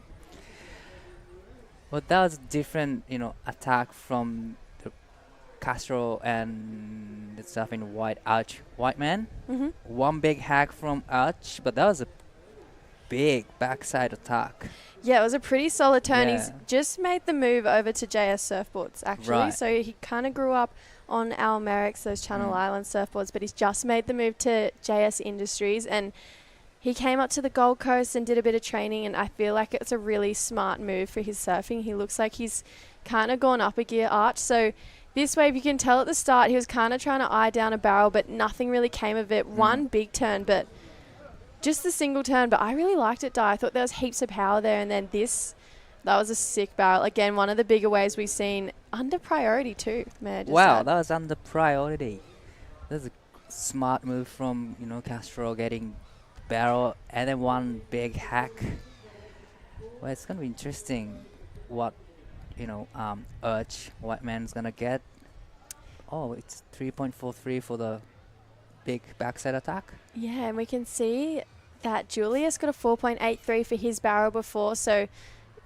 F: Well, that was different, attack from the Castro and the stuff in Arch Whiteman. One big hack from Arch, but that was a big backside attack.
E: Yeah, it was a pretty solid turn.
F: Yeah.
E: He's just made the move over to JS Surfboards, actually.
F: Right.
E: So he kind of grew up on Al Merrick's, those Channel Island surfboards, but he's just made the move to JS Industries. And he came up to the Gold Coast and did a bit of training, and I feel like it's a really smart move for his surfing. He looks like he's kind of gone up a gear, Arch. So this wave, you can tell at the start, he was kind of trying to eye down a barrel, but nothing really came of it. One big turn, but just the single turn, but I really liked it, Di. I thought there was heaps of power there, and then that was a sick barrel. Again, one of the bigger waves we've seen under priority too, man.
F: Wow, that was under priority. That's a smart move from, Castro getting barrel and then one big hack. Well, it's going to be interesting what, Urge Whiteman's going to get. Oh, it's 3.43 for the big backside attack.
E: Yeah, and we can see that Julius got a 4.83 for his barrel before, so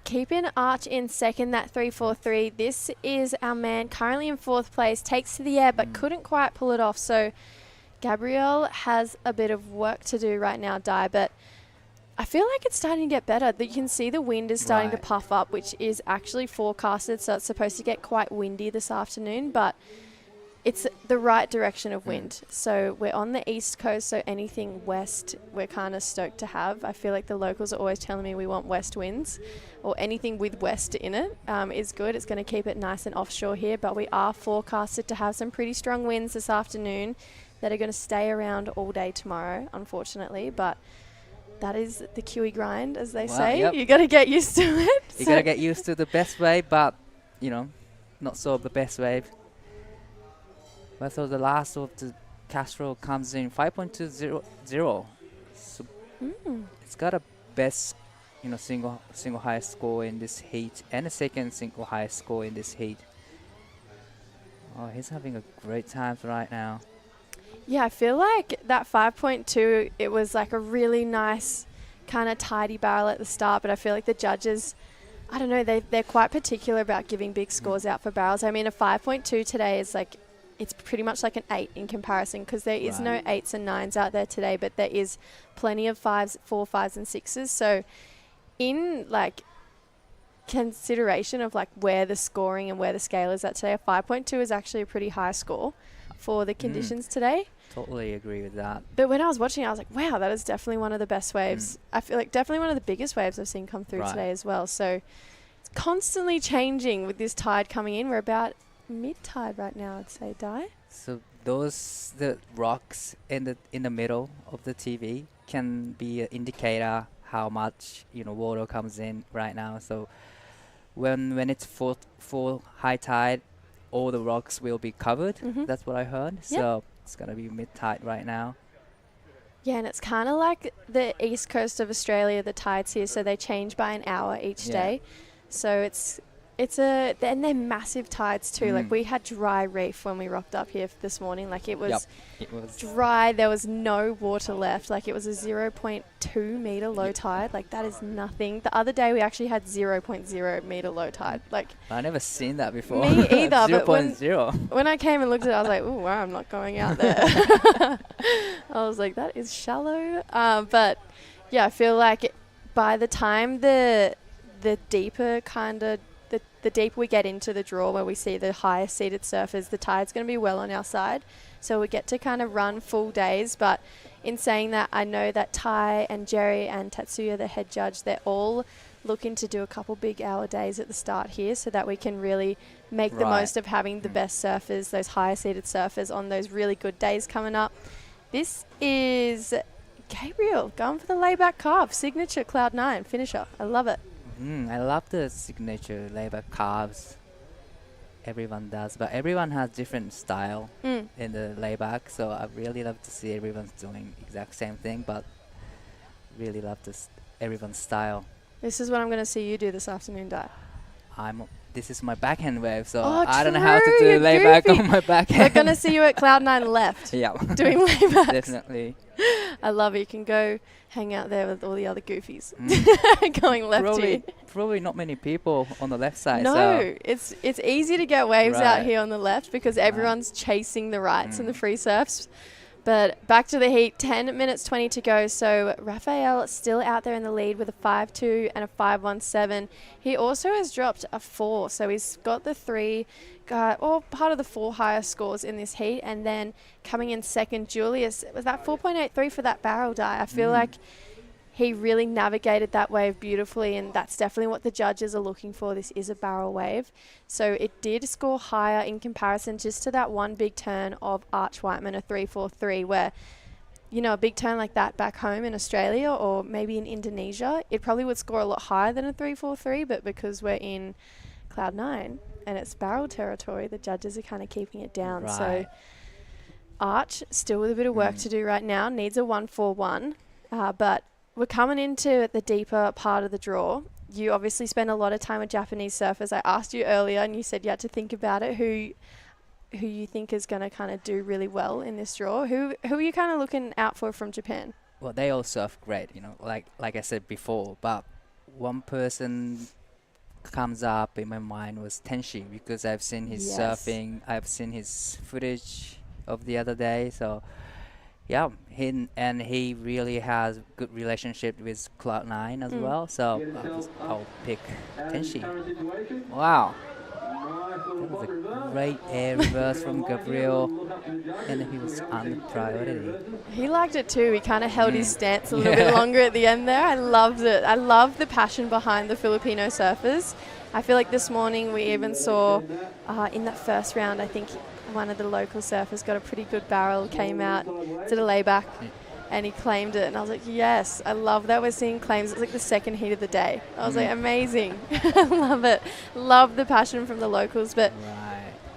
E: keeping Arch in second, that 3-4-3. This is our man currently in fourth place, takes to the air but couldn't quite pull it off. So Gabriel has a bit of work to do right now, Di, but I feel like it's starting to get better. You can see the wind is starting to puff up, which is actually forecasted, so it's supposed to get quite windy this afternoon, but it's the right direction of wind. So we're on the east coast, so anything west we're kind of stoked to have. I feel like the locals are always telling me we want west winds, or anything with west in it is good. It's going to keep it nice and offshore here, but we are forecasted to have some pretty strong winds this afternoon that are going to stay around all day tomorrow, unfortunately, but that is the Kiwi grind, as they say.
F: Yep.
E: You got to get used to it.
F: You got to get used to the best wave, but, you know, not so the best wave. But so the last of the Castro comes in 5.200. So it's got a best, you know, single highest score in this heat, and a second single highest score in this heat. Oh, he's having a great time right now.
E: Yeah, I feel like that 5.2, it was like a really nice kind of tidy barrel at the start, but I feel like the judges, I don't know, they're quite particular about giving big scores out for barrels. I mean, a 5.2 today is like, it's pretty much like an 8 in comparison, because there is no 8s and 9s out there today, but there is plenty of 5s, 4, 5s and 6s. So in like consideration of like where the scoring and where the scale is at today, a 5.2 is actually a pretty high score for the conditions today.
F: Totally agree with that.
E: But when I was watching it, I was like, wow, that is definitely one of the best waves. I feel like definitely one of the biggest waves I've seen come through today as well. So it's constantly changing with this tide coming in. We're about mid-tide right now, I'd say, Di.
F: So the rocks in the middle of the TV can be an indicator how much, you know, water comes in right now. So when it's full high tide, all the rocks will be covered. That's what I heard. So it's gonna be mid-tide right now.
E: Yeah, and it's kind of like the east coast of Australia, the tides here, so they change by an hour each day. So and they're massive tides too. Like we had dry reef when we rocked up here this morning. Like it was dry. There was no water left. Like it was a 0.2 meter low tide. Like that is nothing. The other day we actually had 0.0 meter low tide. Like
F: I never seen that before.
E: Me either.
F: 0.0.
E: When I came and looked at it, I was like, "Ooh, wow, I'm not going out there." I was like, "That is shallow." But yeah, I feel like by the time the deeper kind of the deeper we get into the draw, where we see the higher seated surfers, the tide's going to be well on our side. So we get to kind of run full days. But in saying that, I know that Ty and Jerry and Tatsuya, the head judge, they're all looking to do a couple big hour days at the start here, so that we can really make the most of having the best surfers, those higher seated surfers, on those really good days coming up. This is Gabriel going for the layback carve, signature Cloud 9 finisher. I love it.
F: I love the signature layback carves. Everyone does, but everyone has different style in the layback. So I really love to see everyone's doing exact same thing, but really love everyone's style.
E: This is what I'm going to see you do this afternoon, Di.
F: This is my backhand wave, so
E: Oh,
F: I don't know how to do layback
E: goofy.
F: on my backhand.
E: We're going to see you at Cloud 9 left.
F: Yeah.
E: Doing laybacks.
F: Definitely.
E: I love it. You can go hang out there with all the other goofies. Going left here.
F: Probably not many people on the left side.
E: No,
F: so
E: it's easy to get waves out here on the left because everyone's chasing the rights and the free surfs. But back to the heat, 10 minutes 20 to go. So Raphael still out there in the lead with a 5.2 and a 5.17. He also has dropped a 4. So he's got the 3, or part of the 4 highest scores in this heat. And then coming in second, Julius, was that 4.83 for that barrel die? I feel like he really navigated that wave beautifully, and that's definitely what the judges are looking for. This is a barrel wave. So it did score higher in comparison just to that one big turn of Arch Whiteman, a 3.43, where, you know, a big turn like that back home in Australia or maybe in Indonesia, it probably would score a lot higher than a 3.43, but because we're in Cloud 9 and it's barrel territory, the judges are kind of keeping it down.
F: Right.
E: So Arch, still with a bit of work to do right now, needs a 1.41, but we're coming into the deeper part of the draw. You obviously spend a lot of time with Japanese surfers. I asked you earlier and you said you had to think about it, who you think is going to kind of do really well in this draw. Who are you kind of looking out for from Japan?
F: Well, they all surf great, you know, like I said before, but one person comes up in my mind was Tenshi because I've seen his
E: Yes.
F: surfing, I've seen his footage of the other day. So yeah, he really has good relationship with Cloud9 as well. So I'll pick Tenshi. Wow. That was a great air reverse from Gabriel, and he was on priority.
E: He liked it too. He kind of held his stance a little bit longer at the end there. I loved it. I love the passion behind the Filipino surfers. I feel like this morning we even saw in that first round, I think one of the local surfers got a pretty good barrel, came out, did a layback, and he claimed it. And I was like, yes, I love that we're seeing claims. It's like the second heat of the day. I was like, amazing. I love it. Love the passion from the locals. But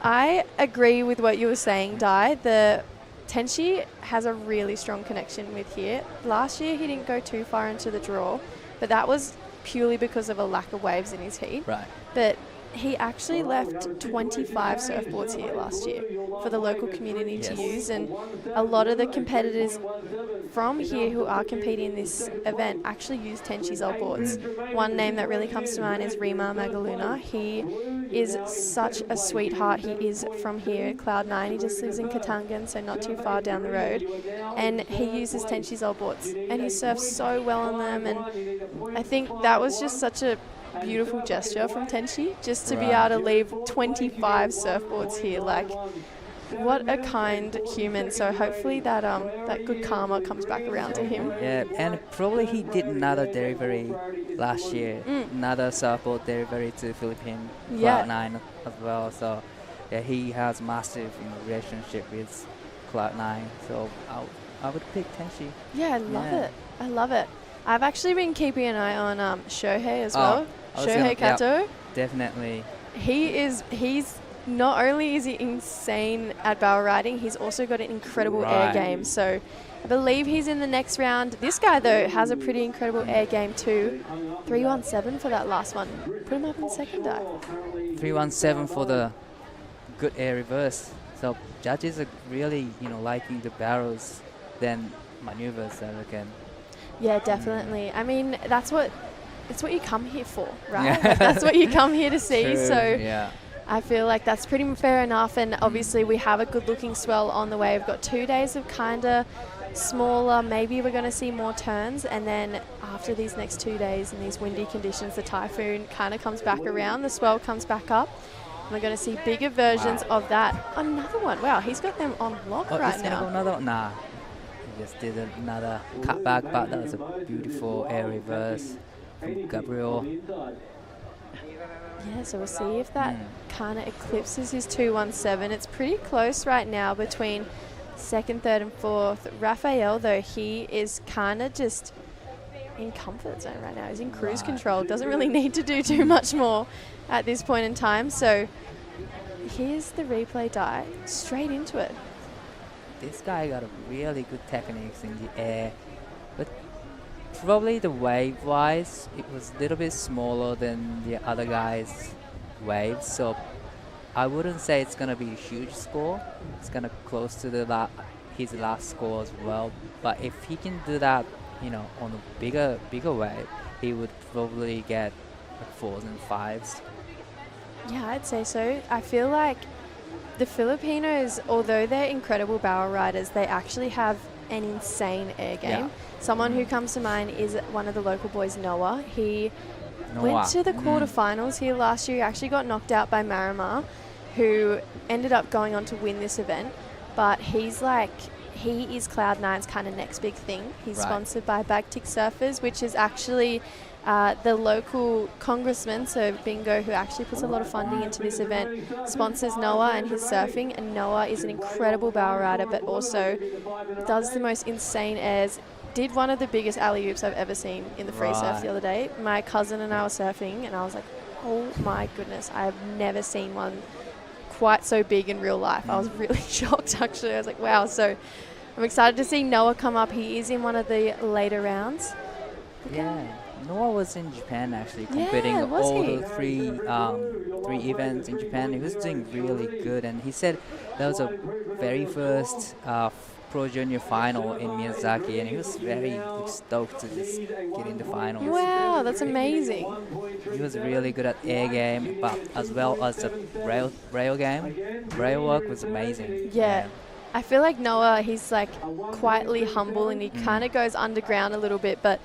E: I agree with what you were saying, Dai. The Tenshi has a really strong connection with here. Last year he didn't go too far into the draw, but that was purely because of a lack of waves in his heat.
F: Right.
E: But he actually left 25 surfboards here last year for the local community to use, and a lot of the competitors from here who are competing in this event actually use Tenshi's old boards. One name that really comes to mind is Rima Magaluna. He is such a sweetheart. He is from here at Cloud9. He just lives in Katangan, so not too far down the road, and he uses Tenshi's old boards, and he surfs so well on them. And I think that was just such a beautiful gesture from Tenshi, just to be able to leave 25 surfboards here. Like, what a kind human. So hopefully that that good karma comes back around to him.
F: Yeah, and probably he did another delivery last year, another surfboard delivery to Philippine Cloud9 as well. So yeah, he has massive relationship with Cloud9. So I would pick Tenshi.
E: Yeah, I love it. I love it. I've actually been keeping an eye on Shohei as well. Shohei Kato.
F: Definitely.
E: He's not only is he insane at barrel riding, he's also got an incredible air game. So I believe he's in the next round. This guy, though, has a pretty incredible air game too. 317 for that last one. Put him up in the second dive.
F: 317 for the good air reverse. So judges are really, liking the barrels than maneuvers, I reckon.
E: Yeah, definitely. I mean, it's what you come here for, right? Like, that's what you come here to see.
F: True.
E: So I feel like that's pretty fair enough. And obviously we have a good looking swell on the way. We've got 2 days of kind of smaller, maybe we're going to see more turns. And then after these next 2 days and these windy conditions, the typhoon kind of comes back around, the swell comes back up. And we're going to see bigger versions of that. Another one. Wow, he's got them on lock right
F: he's
E: now.
F: Gonna go another one? Nah. Just did another cutback, but that was a beautiful air reverse from Gabriel.
E: Yeah, so we'll see if that kind of eclipses his 217. It's pretty close right now between second, third, and fourth. Raphael, though, he is kind of just in comfort zone right now. He's in cruise control. Doesn't really need to do too much more at this point in time. So here's the replay die. Straight into it.
F: This guy got a really good techniques in the air, but probably the wave wise it was a little bit smaller than the other guys' waves, so I wouldn't say it's gonna be a huge score. It's gonna close to the his last score as well, but if he can do that on a bigger wave, he would probably get like 4s and 5s.
E: Yeah, I'd say so. I feel like the Filipinos, although they're incredible barrel riders, they actually have an insane air game.
F: Yeah.
E: Someone who comes to mind is one of the local boys, Noah. He went to the quarterfinals here last year. He actually got knocked out by Marimar, who ended up going on to win this event. But he is Cloud9's kind of next big thing. He's sponsored by Bagtick Surfers, which is actually the local congressman, so Bingo, who actually puts a lot of funding into this event, sponsors Noah and his surfing. And Noah is an incredible barrel rider, but also does the most insane airs. Did one of the biggest alley-oops I've ever seen in the free surf the other day. My cousin and I were surfing, and I was like, oh my goodness, I have never seen one quite so big in real life. I was really shocked, actually. I was like, wow. So I'm excited to see Noah come up. He is in one of the later rounds.
F: Yeah. Noah was in Japan actually, competing all the three events in Japan. He was doing really good, and he said that was a very first Pro Junior final in Miyazaki, and he was very stoked to just get in the finals.
E: Wow, that's amazing.
F: He was really good at air game, but as well as the rail game. Rail work was amazing.
E: Yeah. I feel like Noah, he's like quietly humble and he kind of goes underground a little bit, but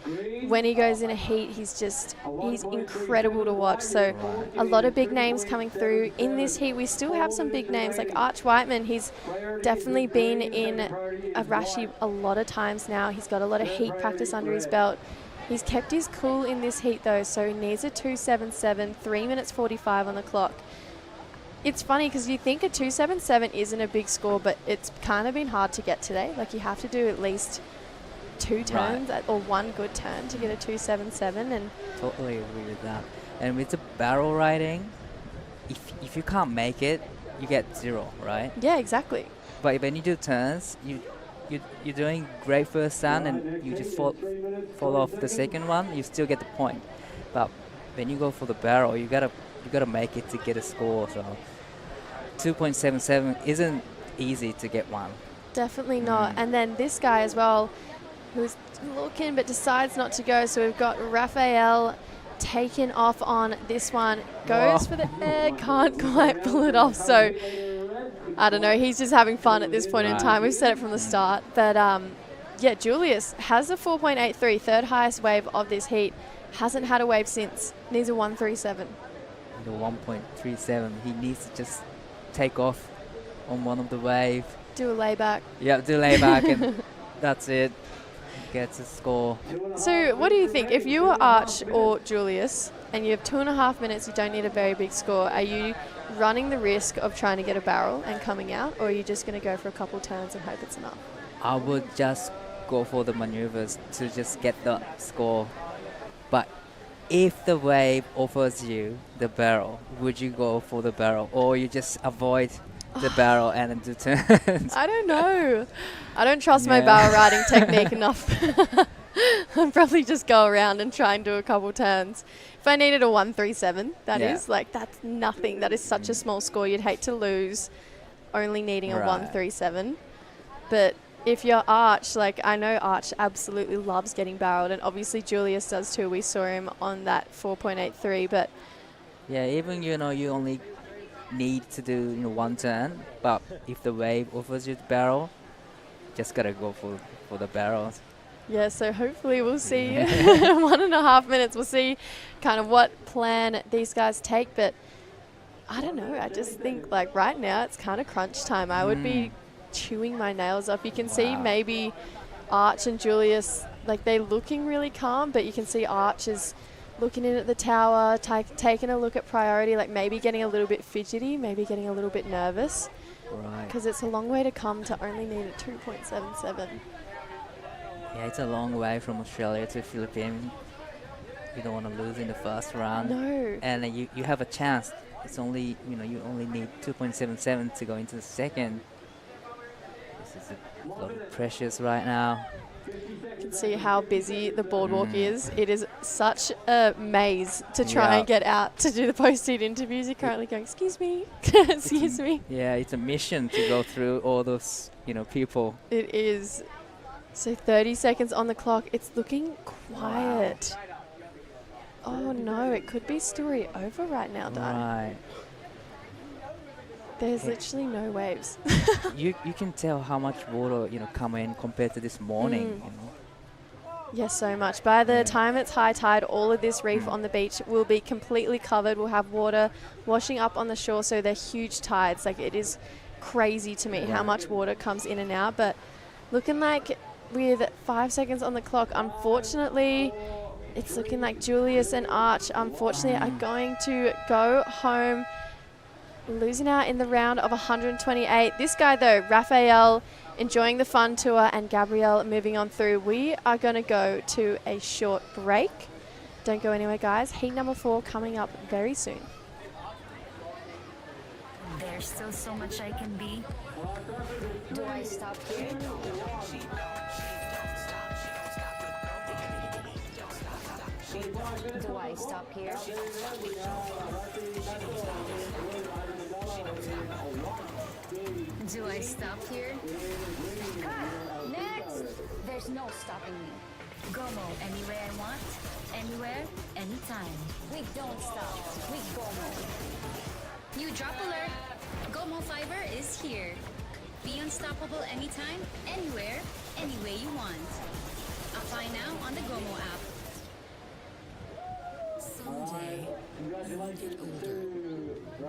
E: when he goes in a heat, he's incredible to watch. So a lot of big names coming through. In this heat, we still have some big names like Arch Whiteman. He's definitely been in a Rashi a lot of times now. He's got a lot of heat practice under his belt. He's kept his cool in this heat though, so he needs a 2.77, 3 minutes 45 on the clock. It's funny because you think a 2.77 isn't a big score, but it's kind of been hard to get today. Like you have to do at least 2 turns or 1 good turn to get a 2.77. And
F: totally agree with that. And with the barrel riding, if you can't make it, you get 0, right?
E: Yeah, exactly.
F: But when you do turns, you're doing great first turn and you just fall off the second one, you still get the point. But when you go for the barrel, you gotta make it to get a score. So 2.77 isn't easy to get one.
E: Definitely not. And then this guy as well, who's looking but decides not to go. So we've got Raphael taken off on this one. Goes for the air, can't quite pull it off. So I don't know. He's just having fun at this point in time. We've said it from the start. But yeah, Julius has a 4.83, third highest wave of this heat. Hasn't had a wave since. Needs a 1.37.
F: The 1.37. He needs to just take off on one of the wave.
E: Do a layback.
F: Yeah, do layback and that's it. Gets a score.
E: So what do you think? If you were Arch or Julius and you have 2.5 minutes, you don't need a very big score, are you running the risk of trying to get a barrel and coming out, or are you just going to go for a couple turns and hope it's enough?
F: I would just go for the maneuvers to just get the score. But if the wave offers you the barrel, would you go for the barrel, or you just avoid the barrel and then do turns?
E: I don't know. I don't trust my barrel riding technique enough. I'd probably just go around and try and do a couple turns. If I needed a 1.37, that's nothing. That is such a small score. You'd hate to lose only needing a 1.37. But if you're Arch, like I know Arch absolutely loves getting barreled, and obviously Julius does too. We saw him on that 4.83, but
F: yeah, even you only need to do 1 turn, but if the wave offers you the barrel, just gotta go for the barrels.
E: Yeah, so hopefully we'll see 1.5 minutes. We'll see kind of what plan these guys take, but I don't know. I just think like right now it's kind of crunch time. I would be chewing my nails off. You can see maybe Arch and Julius, like they're looking really calm, but you can see Arch is looking in at the tower, taking a look at priority, like maybe getting a little bit fidgety, maybe getting a little bit nervous.
F: Right.
E: Because it's a long way to come to only need a 2.77.
F: Yeah, it's a long way from Australia to Philippines. You don't want to lose in the first round.
E: No.
F: And you have a chance. It's only, you only need 2.77 to go into the second. This is a lot of pressures right now.
E: You can see how busy the boardwalk is. It is such a maze to try and get out to do the post-heat interviews. You're currently going, excuse me, excuse me.
F: Yeah, it's a mission to go through all those, people.
E: It is. So 30 seconds on the clock. It's looking quiet. Oh no, it could be story over right now, Dan.
F: Right.
E: There's literally no waves.
F: you can tell how much water come in compared to this morning.
E: Yes, so much. By the time it's high tide, all of this reef on the beach will be completely covered. We'll have water washing up on the shore, so they're huge tides. Like it is crazy to me how much water comes in and out. But looking like with 5 seconds on the clock, unfortunately, it's looking like Julius and Arch, unfortunately, are going to go home, losing out in the round of 128. This guy, though, Raphael, enjoying the fun tour, and Gabrielle moving on through. We are going to go to a short break. Don't go anywhere, guys. Heat number 4 coming up very soon.
C: There's still so much I can be. Do I stop here? Do I stop here? Do I stop here? Next! There's no stopping me. Gomo anywhere I want, anywhere, anytime. We don't stop. We Gomo. New drop alert. Gomo Fiber is here. Be unstoppable anytime, anywhere, any way you want. Apply now on the Gomo app.
S: Someday, you will get older,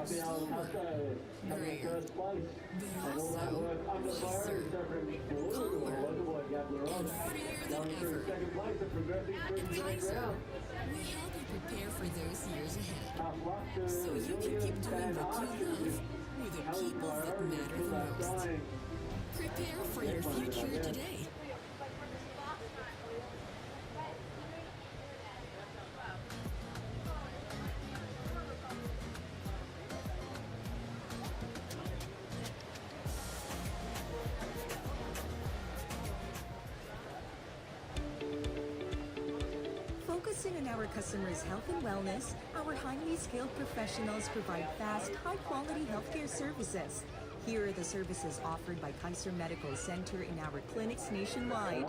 S: slower, grayer, but also wiser, calmer, and freer than ever. At Kaiser, we help you prepare for those years ahead, so you can keep doing what you love with the people that matter the most. Prepare for your future today.
Q: Focusing on our customers' health and wellness, our highly skilled professionals provide fast, high-quality healthcare services. Here are the services offered by Kaiser Medical Center in our clinics nationwide.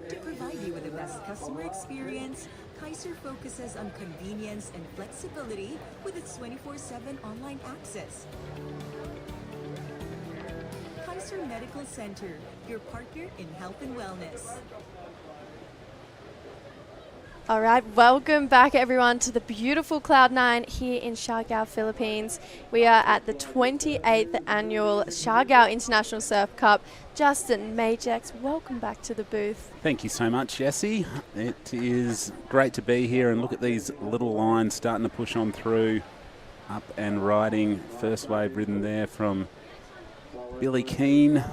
Q: To provide you with the best customer experience, Kaiser focuses on convenience and flexibility with its 24/7 online access. Kaiser Medical Center, your partner in health and wellness.
E: All right, welcome back everyone to the beautiful Cloud9 here in Siargao, Philippines. We are at the 28th annual Siargao International Surfing Cup. Justin Majex, welcome back to the booth.
H: Thank you so much, Jessie. It is great to be here, and look at these little lines starting to push on through, up and riding. First wave ridden there from Billy Keane.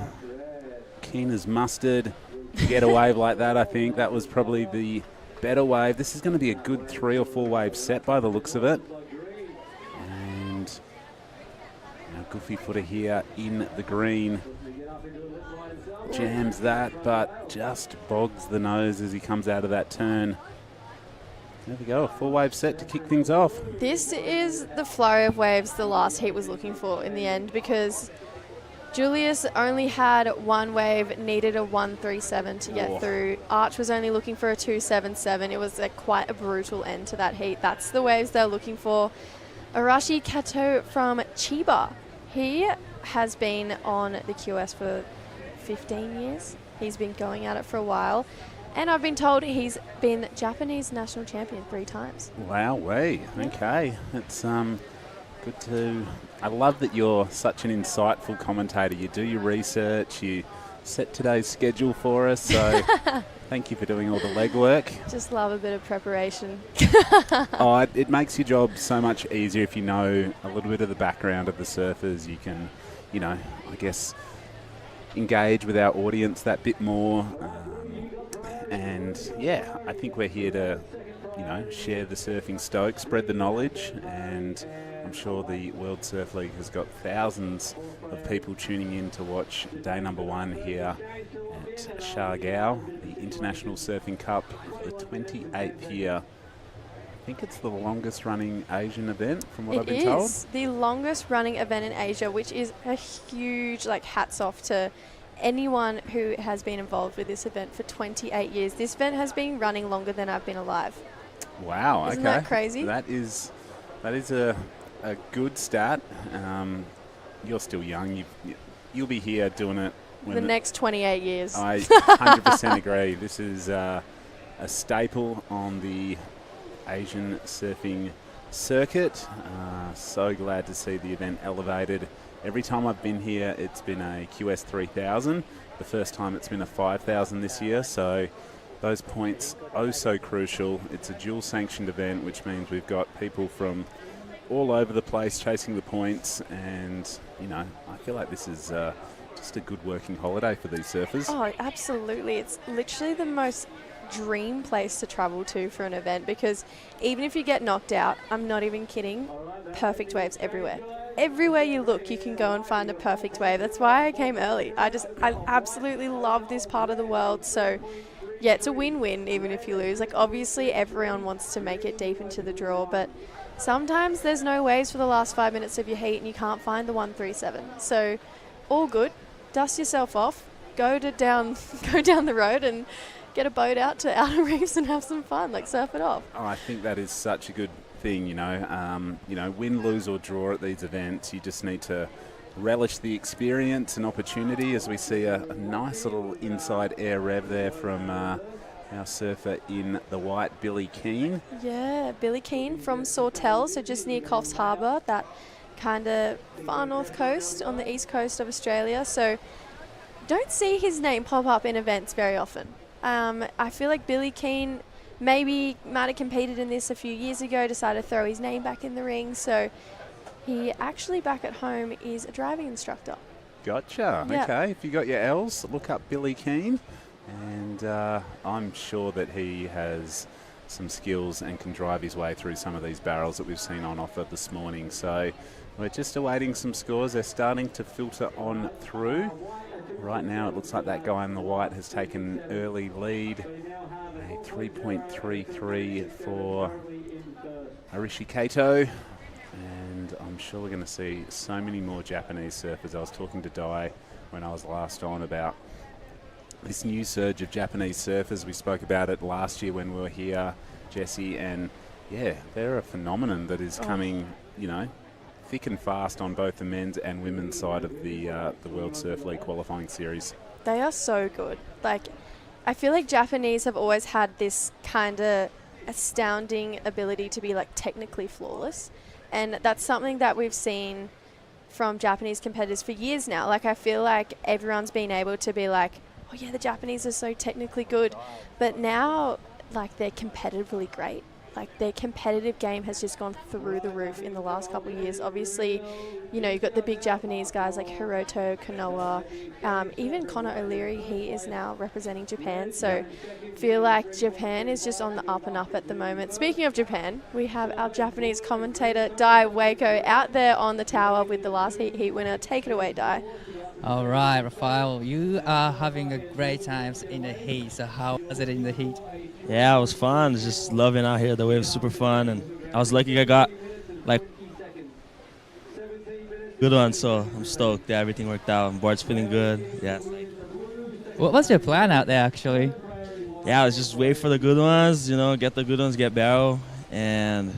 H: Keen as mustard. To get a wave like that, I think that was probably the better wave. This is going to be a good 3 or 4 wave set by the looks of it. And Goofy footer here in the green. Jams that, but just bogs the nose as he comes out of that turn. There we go, a 4 wave set to kick things off.
E: This is the flurry of waves the last heat was looking for in the end, because Julius only had 1 wave, needed a 137 to get through. Arch was only looking for a 277. It was quite a brutal end to that heat. That's the waves they're looking for. Arashi Kato from Chiba. He has been on the QS for 15 years. He's been going at it for a while. And I've been told he's been Japanese national champion 3 times.
H: Wow, okay. It's good to... I love that you're such an insightful commentator. You do your research, you set today's schedule for us, so thank you for doing all the legwork.
E: Just love a bit of preparation.
H: It makes your job so much easier if you know a little bit of the background of the surfers. You can, I guess, engage with our audience that bit more. And yeah, I think we're here to, share the surfing stoke, spread the knowledge, and I'm sure the World Surf League has got thousands of people tuning in to watch day number 1 here at Siargao, the International Surfing Cup, the 28th year. I think it's the longest running Asian event from what I've been told.
E: It is the longest running event in Asia, which is a huge hats off to anyone who has been involved with this event for 28 years. This event has been running longer than I've been alive.
H: Wow,
E: Isn't that crazy?
H: That is a good stat. You're still young. You'll be here doing it when
E: the next 28 years.
H: I 100% agree. This is a staple on the Asian surfing circuit. So glad to see the event elevated. Every time I've been here, it's been a QS 3000. The first time it's been a 5000 this year. So those points, so crucial. It's a dual sanctioned event, which means we've got people from all over the place chasing the points, and I feel like this is just a good working holiday for these surfers.
E: Oh, absolutely. It's literally the most dream place to travel to for an event, because even if you get knocked out, I'm not even kidding, perfect waves everywhere. Everywhere you look, you can go and find a perfect wave. That's why I came early. I absolutely love this part of the world. So yeah, it's a win-win even if you lose. Like, obviously everyone wants to make it deep into the draw, but sometimes there's no waves for the last 5 minutes of your heat and you can't find the 137. So all good. Dust yourself off. Go down the road and get a boat out to outer reefs and have some fun. Like, surf it off.
H: Oh, I think that is such a good thing, win, lose or draw at these events. You just need to relish the experience and opportunity, as we see a nice little inside air rev there from our surfer in the white, Billy Keane.
E: Yeah, Billy Keane from Sawtell, so just near Coffs Harbour, that kind of far north coast on the east coast of Australia. So don't see his name pop up in events very often. I feel like Billy Keane maybe might have competed in this a few years ago, decided to throw his name back in the ring. So he actually back at home is a driving instructor.
H: Gotcha.
E: Yeah.
H: Okay, if you got your L's, look up Billy Keane. And I'm sure that he has some skills and can drive his way through some of these barrels that we've seen on offer this morning. So we're just awaiting some scores. They're starting to filter on through. Right now it looks like that guy in the white has taken an early lead. A 3.33 for Arishi Kato. And I'm sure we're going to see so many more Japanese surfers. I was talking to Dai when I was last on about this new surge of Japanese surfers. We spoke about it last year when we were here, Jesse, and yeah, they're a phenomenon that is coming, thick and fast on both the men's and women's side of the World Surf League qualifying series.
E: They are so good. Like, I feel like Japanese have always had this kind of astounding ability to be like technically flawless, and that's something that we've seen from Japanese competitors for years now. Like, I feel like everyone's been able to be like, oh yeah, the Japanese are so technically good, but now like they're competitively great. Like, their competitive game has just gone through the roof in the last couple of years. Obviously, you've got the big Japanese guys like Hiroto, Kanoa, even Connor O'Leary, he is now representing Japan. So feel like Japan is just on the up and up at the moment. Speaking of Japan, we have our Japanese commentator, Dai Waco, out there on the tower with the last heat winner. Take it away, Dai.
I: All right, Rafael, you are having a great time in the heat. So how was it in the heat?
U: Yeah, it was fun. Just loving out here. The wave was super fun, and I was lucky I got like good one. So I'm stoked. Yeah, everything worked out. Board's feeling good. Yeah.
I: What was your plan out there actually?
U: Yeah, I was just wait for the good ones. Get the good ones, get barrel, and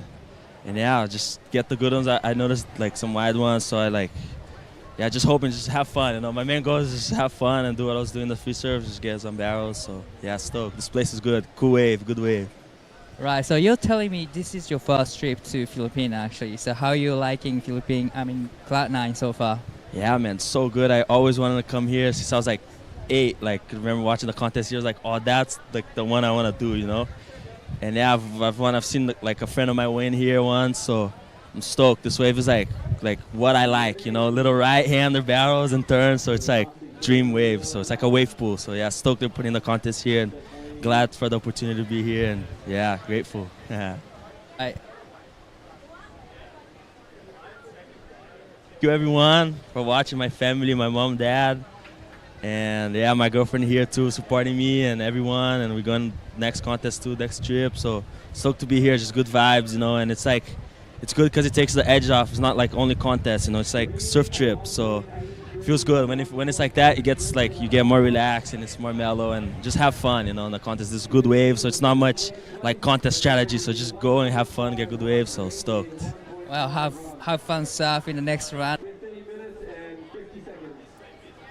U: yeah, just get the good ones. I noticed like some wide ones, so I just hoping just have fun. My main goal is just have fun and do what I was doing the free surf, just get some barrels. So yeah, stoked. This place is good. Cool wave, good wave.
I: Right, so you're telling me this is your first trip to Philippines actually. So how are you liking Cloud9 so far?
U: Yeah, man, so good. I always wanted to come here since I was like 8. Like, remember watching the contest here, I was like, oh, that's like the one I want to do, And yeah, I've seen like a friend of mine win here once, so I'm stoked. This wave is like what I like, little right-hander barrels and turns, so it's like dream wave. So it's like a wave pool. So yeah, stoked they're putting the contest here, and glad for the opportunity to be here, and yeah, grateful. Thank you everyone for watching, my family, my mom, dad, and yeah, my girlfriend here too, supporting me and everyone, and we're going next contest too, next trip. So stoked to be here, just good vibes, and it's like, it's good because it takes the edge off. It's not like only contest, it's like surf trip. So it feels good when it's like that. It gets like you get more relaxed and it's more mellow and just have fun. In the contest, there's good waves, so it's not much like contest strategy. So just go and have fun, get good waves. So stoked.
I: Well, have fun surfing the next round.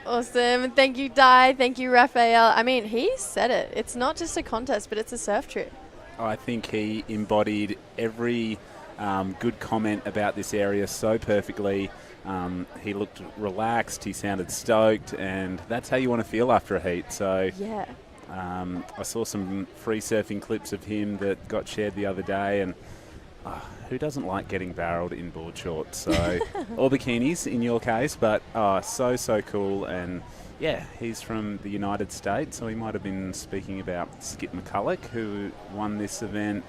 E: Awesome. Thank you, Dai. Thank you, Raphael. I mean, he said it. It's not just a contest, but it's a surf trip.
H: I think he embodied every good comment about this area so perfectly. He looked relaxed, he sounded stoked, and that's how you want to feel after a heat. So
E: yeah,
H: I saw some free surfing clips of him that got shared the other day, and who doesn't like getting barreled in board shorts? So or bikinis in your case, but so cool. And yeah, he's from the United States, so he might have been speaking about Skip McCulloch, who won this event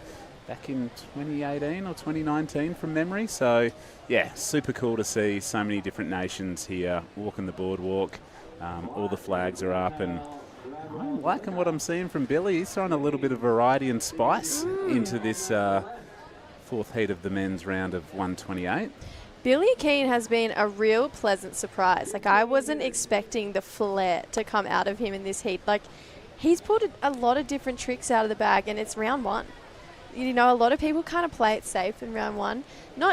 H: back in 2018 or 2019 from memory. So yeah, super cool to see so many different nations here walking the boardwalk. All the flags are up, and I'm liking what I'm seeing from Billy. He's throwing a little bit of variety and spice into this fourth heat of the men's round of 128.
E: Billy Keane has been a real pleasant surprise. Like, I wasn't expecting the flair to come out of him in this heat. Like, he's pulled a lot of different tricks out of the bag, and it's round one. You know, a lot of people kind of play it safe in round one,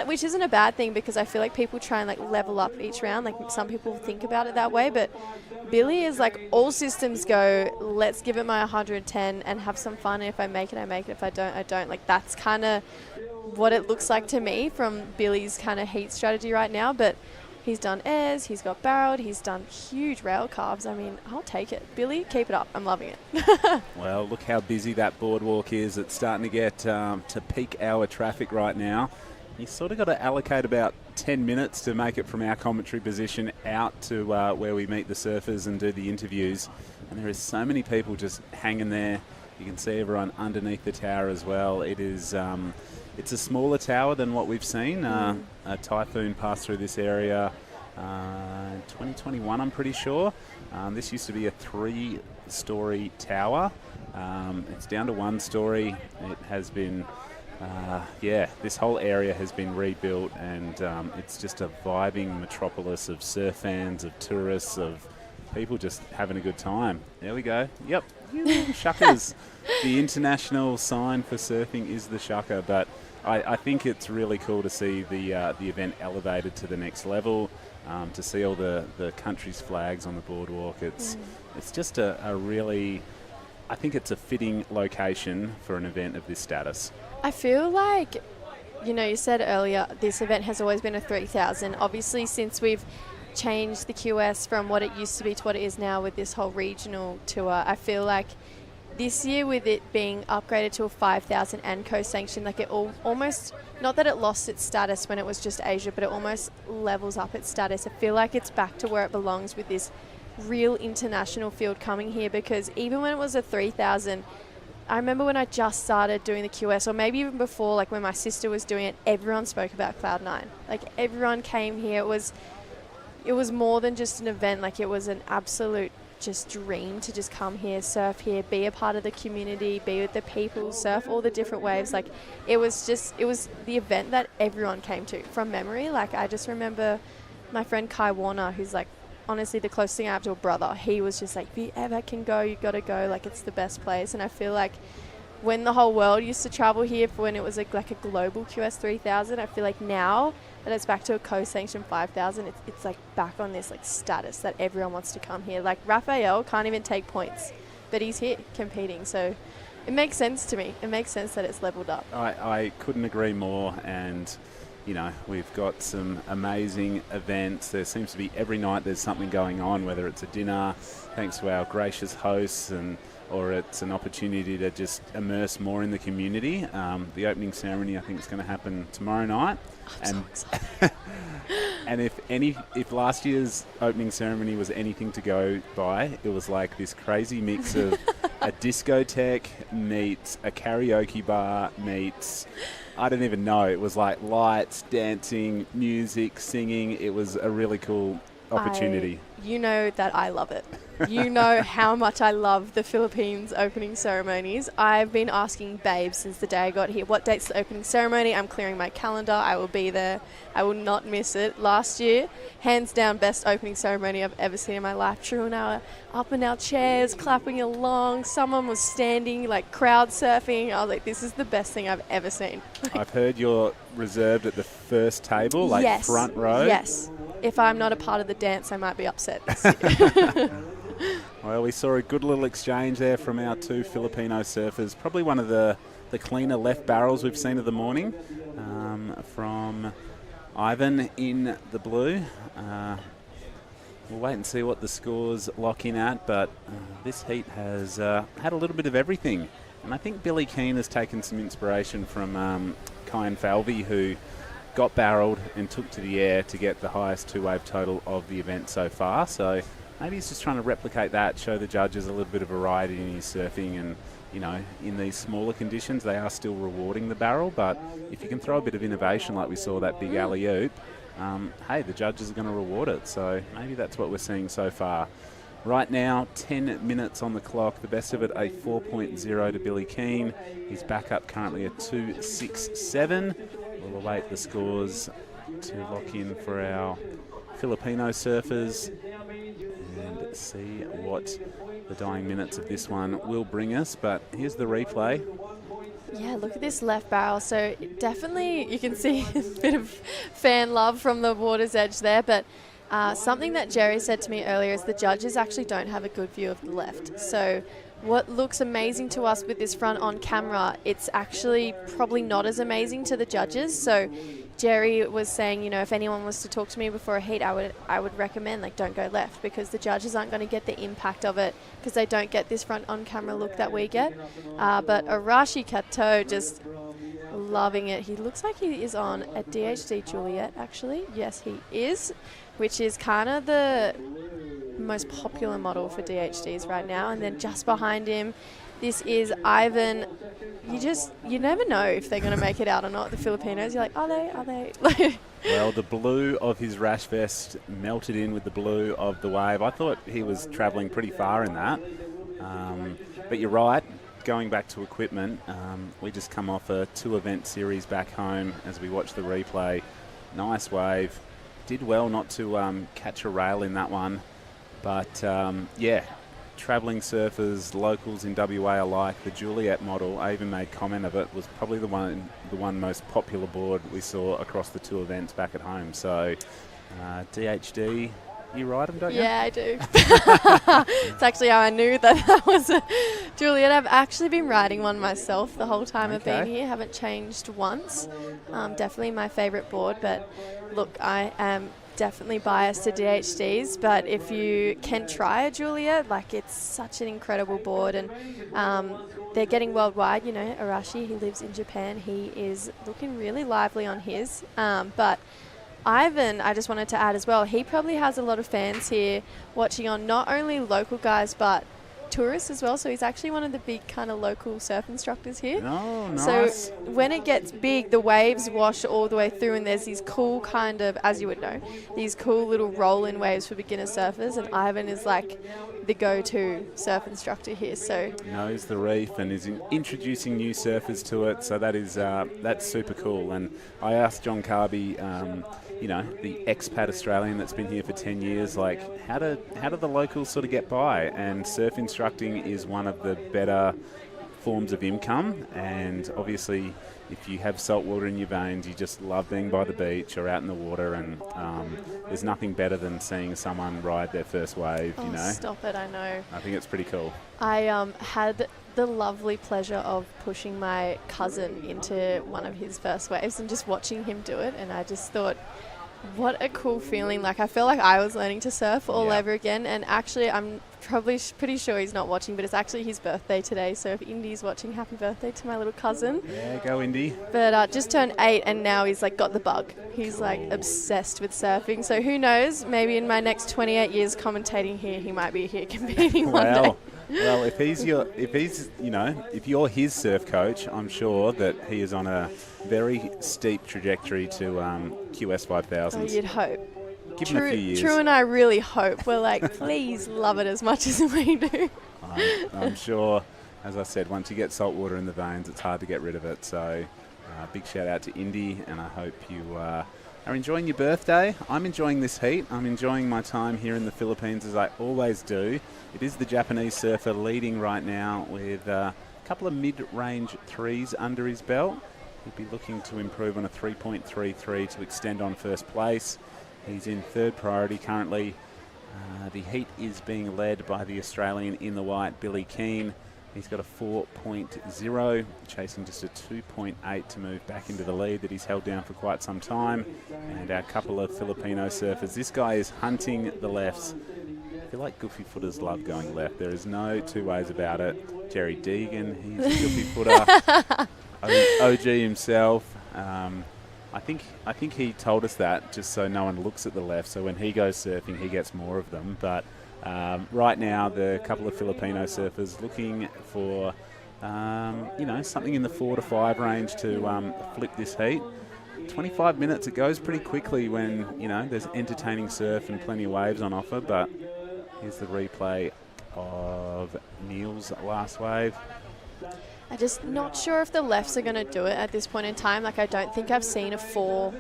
E: which isn't a bad thing, because I feel like people try and like level up each round. Like, some people think about it that way, but Billy is like, all systems go, let's give it my 110 and have some fun. And if I make it, I make it. If I don't, I don't. Like, that's kind of what it looks like to me from Billy's kind of heat strategy right now. But he's done airs, he's got barreled, he's done huge rail carves. I mean, I'll take it. Billy, keep it up. I'm loving it.
H: Well, look how busy that boardwalk is. It's starting to get to peak hour traffic right now. You sort of got to allocate about 10 minutes to make it from our commentary position out to where we meet the surfers and do the interviews. And there is so many people just hanging there. You can see everyone underneath the tower as well. It is... it's a smaller tower than what we've seen. A typhoon passed through this area in 2021, I'm pretty sure. This used to be a 3-story tower. It's down to 1 story. It has been, this whole area has been rebuilt, and it's just a vibing metropolis of surf fans, of tourists, of people just having a good time. There we go. Yep. Shuckers. The international sign for surfing is the shucker, but I think it's really cool to see the event elevated to the next level, to see all the country's flags on the boardwalk. It's just a really, I think it's a fitting location for an event of this status.
E: I feel like, you said earlier, this event has always been a 3,000. Obviously, since we've changed the QS from what it used to be to what it is now with this whole regional tour, I feel like this year, with it being upgraded to a 5,000 and co-sanctioned, like, it almost, not that it lost its status when it was just Asia, but it almost levels up its status. I feel like it's back to where it belongs with this real international field coming here, because even when it was a 3,000, I remember when I just started doing the QS, or maybe even before, like when my sister was doing it, everyone spoke about Cloud9. Like, everyone came here. It was more than just an event. Like, it was an absolute just dream to just come here, surf here, be a part of the community, be with the people, surf all the different waves. Like, it was the event that everyone came to from memory. Like, I just remember my friend Kai Warner, who's like honestly the closest thing I have to a brother. He was just like, if you ever can go, you got to go. Like, it's the best place. And I feel like when the whole world used to travel here, for when it was like a global QS 3000, I feel like now that it's back to a co-sanctioned 5,000, it's like back on this like status that everyone wants to come here. Like, Raphael can't even take points, but he's here competing. So it makes sense to me. It makes sense that it's leveled up.
H: I couldn't agree more. And we've got some amazing events. There seems to be every night there's something going on, whether it's a dinner, thanks to our gracious hosts, or it's an opportunity to just immerse more in the community. The opening ceremony, I think, is going to happen tomorrow night.
E: I'm so excited.
H: And if last year's opening ceremony was anything to go by, it was like this crazy mix of a discotheque meets a karaoke bar meets, I don't even know. It was like lights, dancing, music, singing. It was a really cool opportunity.
E: You know that I love it. You know how much I love the Philippines opening ceremonies. I've been asking Babe since the day I got here, what date's the opening ceremony? I'm clearing my calendar. I will be there. I will not miss it. Last year, hands down, best opening ceremony I've ever seen in my life. Drew and I were up in our chairs, clapping along. Someone was standing, like, crowd surfing. I was like, this is the best thing I've ever seen.
H: I've heard you're reserved at the first table, like
E: yes.
H: front row.
E: Yes. If I'm not a part of the dance, I might be upset this year.
H: Well, we saw a good little exchange there from our two Filipino surfers. Probably one of the cleaner left barrels we've seen of the morning, from Ivan in the blue. We'll wait and see what the scores lock in at, but this heat has had a little bit of everything. And I think Billy Keane has taken some inspiration from Kyan Falvey, who got barreled and took to the air to get the highest two-wave total of the event so far. So maybe he's just trying to replicate that, show the judges a little bit of variety in his surfing. And, in these smaller conditions, they are still rewarding the barrel. But if you can throw a bit of innovation, like we saw that big alley-oop, hey, the judges are going to reward it. So maybe that's what we're seeing so far. Right now, 10 minutes on the clock. The best of it, a 4.0 to Billy Keane. His backup currently a 2.67. We'll await the scores to lock in for our Filipino surfers and see what the dying minutes of this one will bring us. But here's the replay.
E: Yeah, look at this left barrel. So definitely you can see a bit of fan love from the water's edge there, but something that Jerry said to me earlier is the judges actually don't have a good view of the left. So what looks amazing to us with this front on camera, it's actually probably not as amazing to the judges. So Jerry was saying, you know, if anyone was to talk to me before a heat, I would recommend, like, don't go left, because the judges aren't going to get the impact of it because they don't get this front on camera look that we get. But Arashi Kato just loving it. He looks like he is on a DHD Juliet, actually. Yes, he is, which is kind of the most popular model for DHDs right now. And then just behind him, this is Ivan. You never know if they're going to make it out or not, the Filipinos. You're like, are they?
H: Well, the blue of his rash vest melted in with the blue of the wave. I thought he was travelling pretty far in that. But you're right. Going back to equipment, we just come off a 2-event series back home as we watch the replay. Nice wave. Did well not to catch a rail in that one. But, yeah, travelling surfers, locals in WA alike, the Juliet model, I even made comment of it, was probably the one most popular board we saw across the 2 events back at home. So, DHD, you ride them, don't you?
E: Yeah, I do. It's actually how I knew that was a Juliet. I've actually been riding one myself the whole time I've been here. Haven't changed once. Definitely my favourite board, but look, I am definitely biased to DHDs, but if you can try a Juliet, like, it's such an incredible board, and they're getting worldwide. You know, Arashi, he lives in Japan, he is looking really lively on his, but Ivan, I just wanted to add as well, he probably has a lot of fans here watching on, not only local guys but tourists as well. So he's actually one of the big kind of local surf instructors here.
H: Oh, nice.
E: So when it gets big, the waves wash all the way through, and there's these cool kind of, as you would know, these cool little roll-in waves for beginner surfers, and Ivan is like the go-to surf instructor here. So
H: knows the reef and is introducing new surfers to it. So that is that's super cool. And I asked John Carby, you know, the expat Australian that's been here for 10 years, like, how do the locals sort of get by? And surf instructing is one of the better forms of income, and obviously if you have salt water in your veins, you just love being by the beach or out in the water, and there's nothing better than seeing someone ride their first wave.
E: Oh,
H: you know,
E: stop it, I know.
H: I think it's pretty cool.
E: I had the lovely pleasure of pushing my cousin into one of his first waves and just watching him do it, and I just thought, what a cool feeling. Like, I feel like I was learning to surf all over again. And actually, I'm probably pretty sure he's not watching, but it's actually his birthday today. So if Indy's watching, happy birthday to my little cousin.
H: Yeah, go Indy.
E: But just turned 8, and now he's like got the bug. He's like obsessed with surfing. So who knows, maybe in my next 28 years commentating here, he might be here competing one day.
H: Well, if you're his surf coach, I'm sure that he is on a very steep trajectory to QS 5000s.
E: Oh, you'd hope.
H: Give him a few years.
E: True and I really hope. We're like, please love it as much as we do.
H: I'm sure, as I said, once you get salt water in the veins, it's hard to get rid of it. So big shout out to Indy, and I hope you are enjoying your birthday. I'm enjoying this heat. I'm enjoying my time here in the Philippines, as I always do. It is the Japanese surfer leading right now with a couple of mid-range 3s under his belt. He'll be looking to improve on a 3.33 to extend on first place. He's in 3rd priority currently. The heat is being led by the Australian in the white, Billy Keane. He's got a 4.0, chasing just a 2.8 to move back into the lead that he's held down for quite some time. And our couple of Filipino surfers. This guy is hunting the lefts. I feel like goofy footers love going left. There is no two ways about it. Jerry Degan, he's a goofy footer. OG himself. I think he told us that just so no one looks at the left. So when he goes surfing, he gets more of them. But right now, the couple of Filipino surfers looking for, something in the 4 to 5 range to flip this heat. 25 minutes, it goes pretty quickly when, there's entertaining surf and plenty of waves on offer. But Here's the replay of Neil's last wave.
E: I'm just not sure if the lefts are going to do it at this point in time. Like, I don't think I've seen a 4,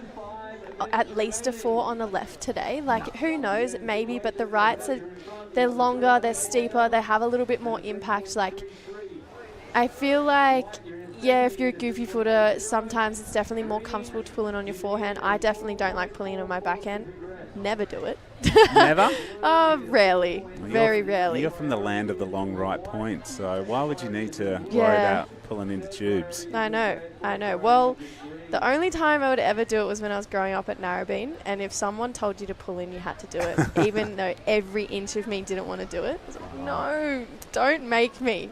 E: at least a 4 on the left today. Like, who knows, maybe, but the rights, they're longer, they're steeper, they have a little bit more impact. Like, I feel like, yeah, if you're a goofy footer, sometimes it's definitely more comfortable to pull in on your forehand. I definitely don't like pulling in on my backhand. Never do it.
H: Never?
E: Rarely.
H: Well,
E: Very rarely.
H: You're from the land of the long right point, so why would you need to worry
E: Yeah.
H: about pulling into tubes?
E: I know. Well, the only time I would ever do it was when I was growing up at Narrabeen, and if someone told you to pull in, you had to do it, even though every inch of me didn't want to do it. I was like, no, don't make me.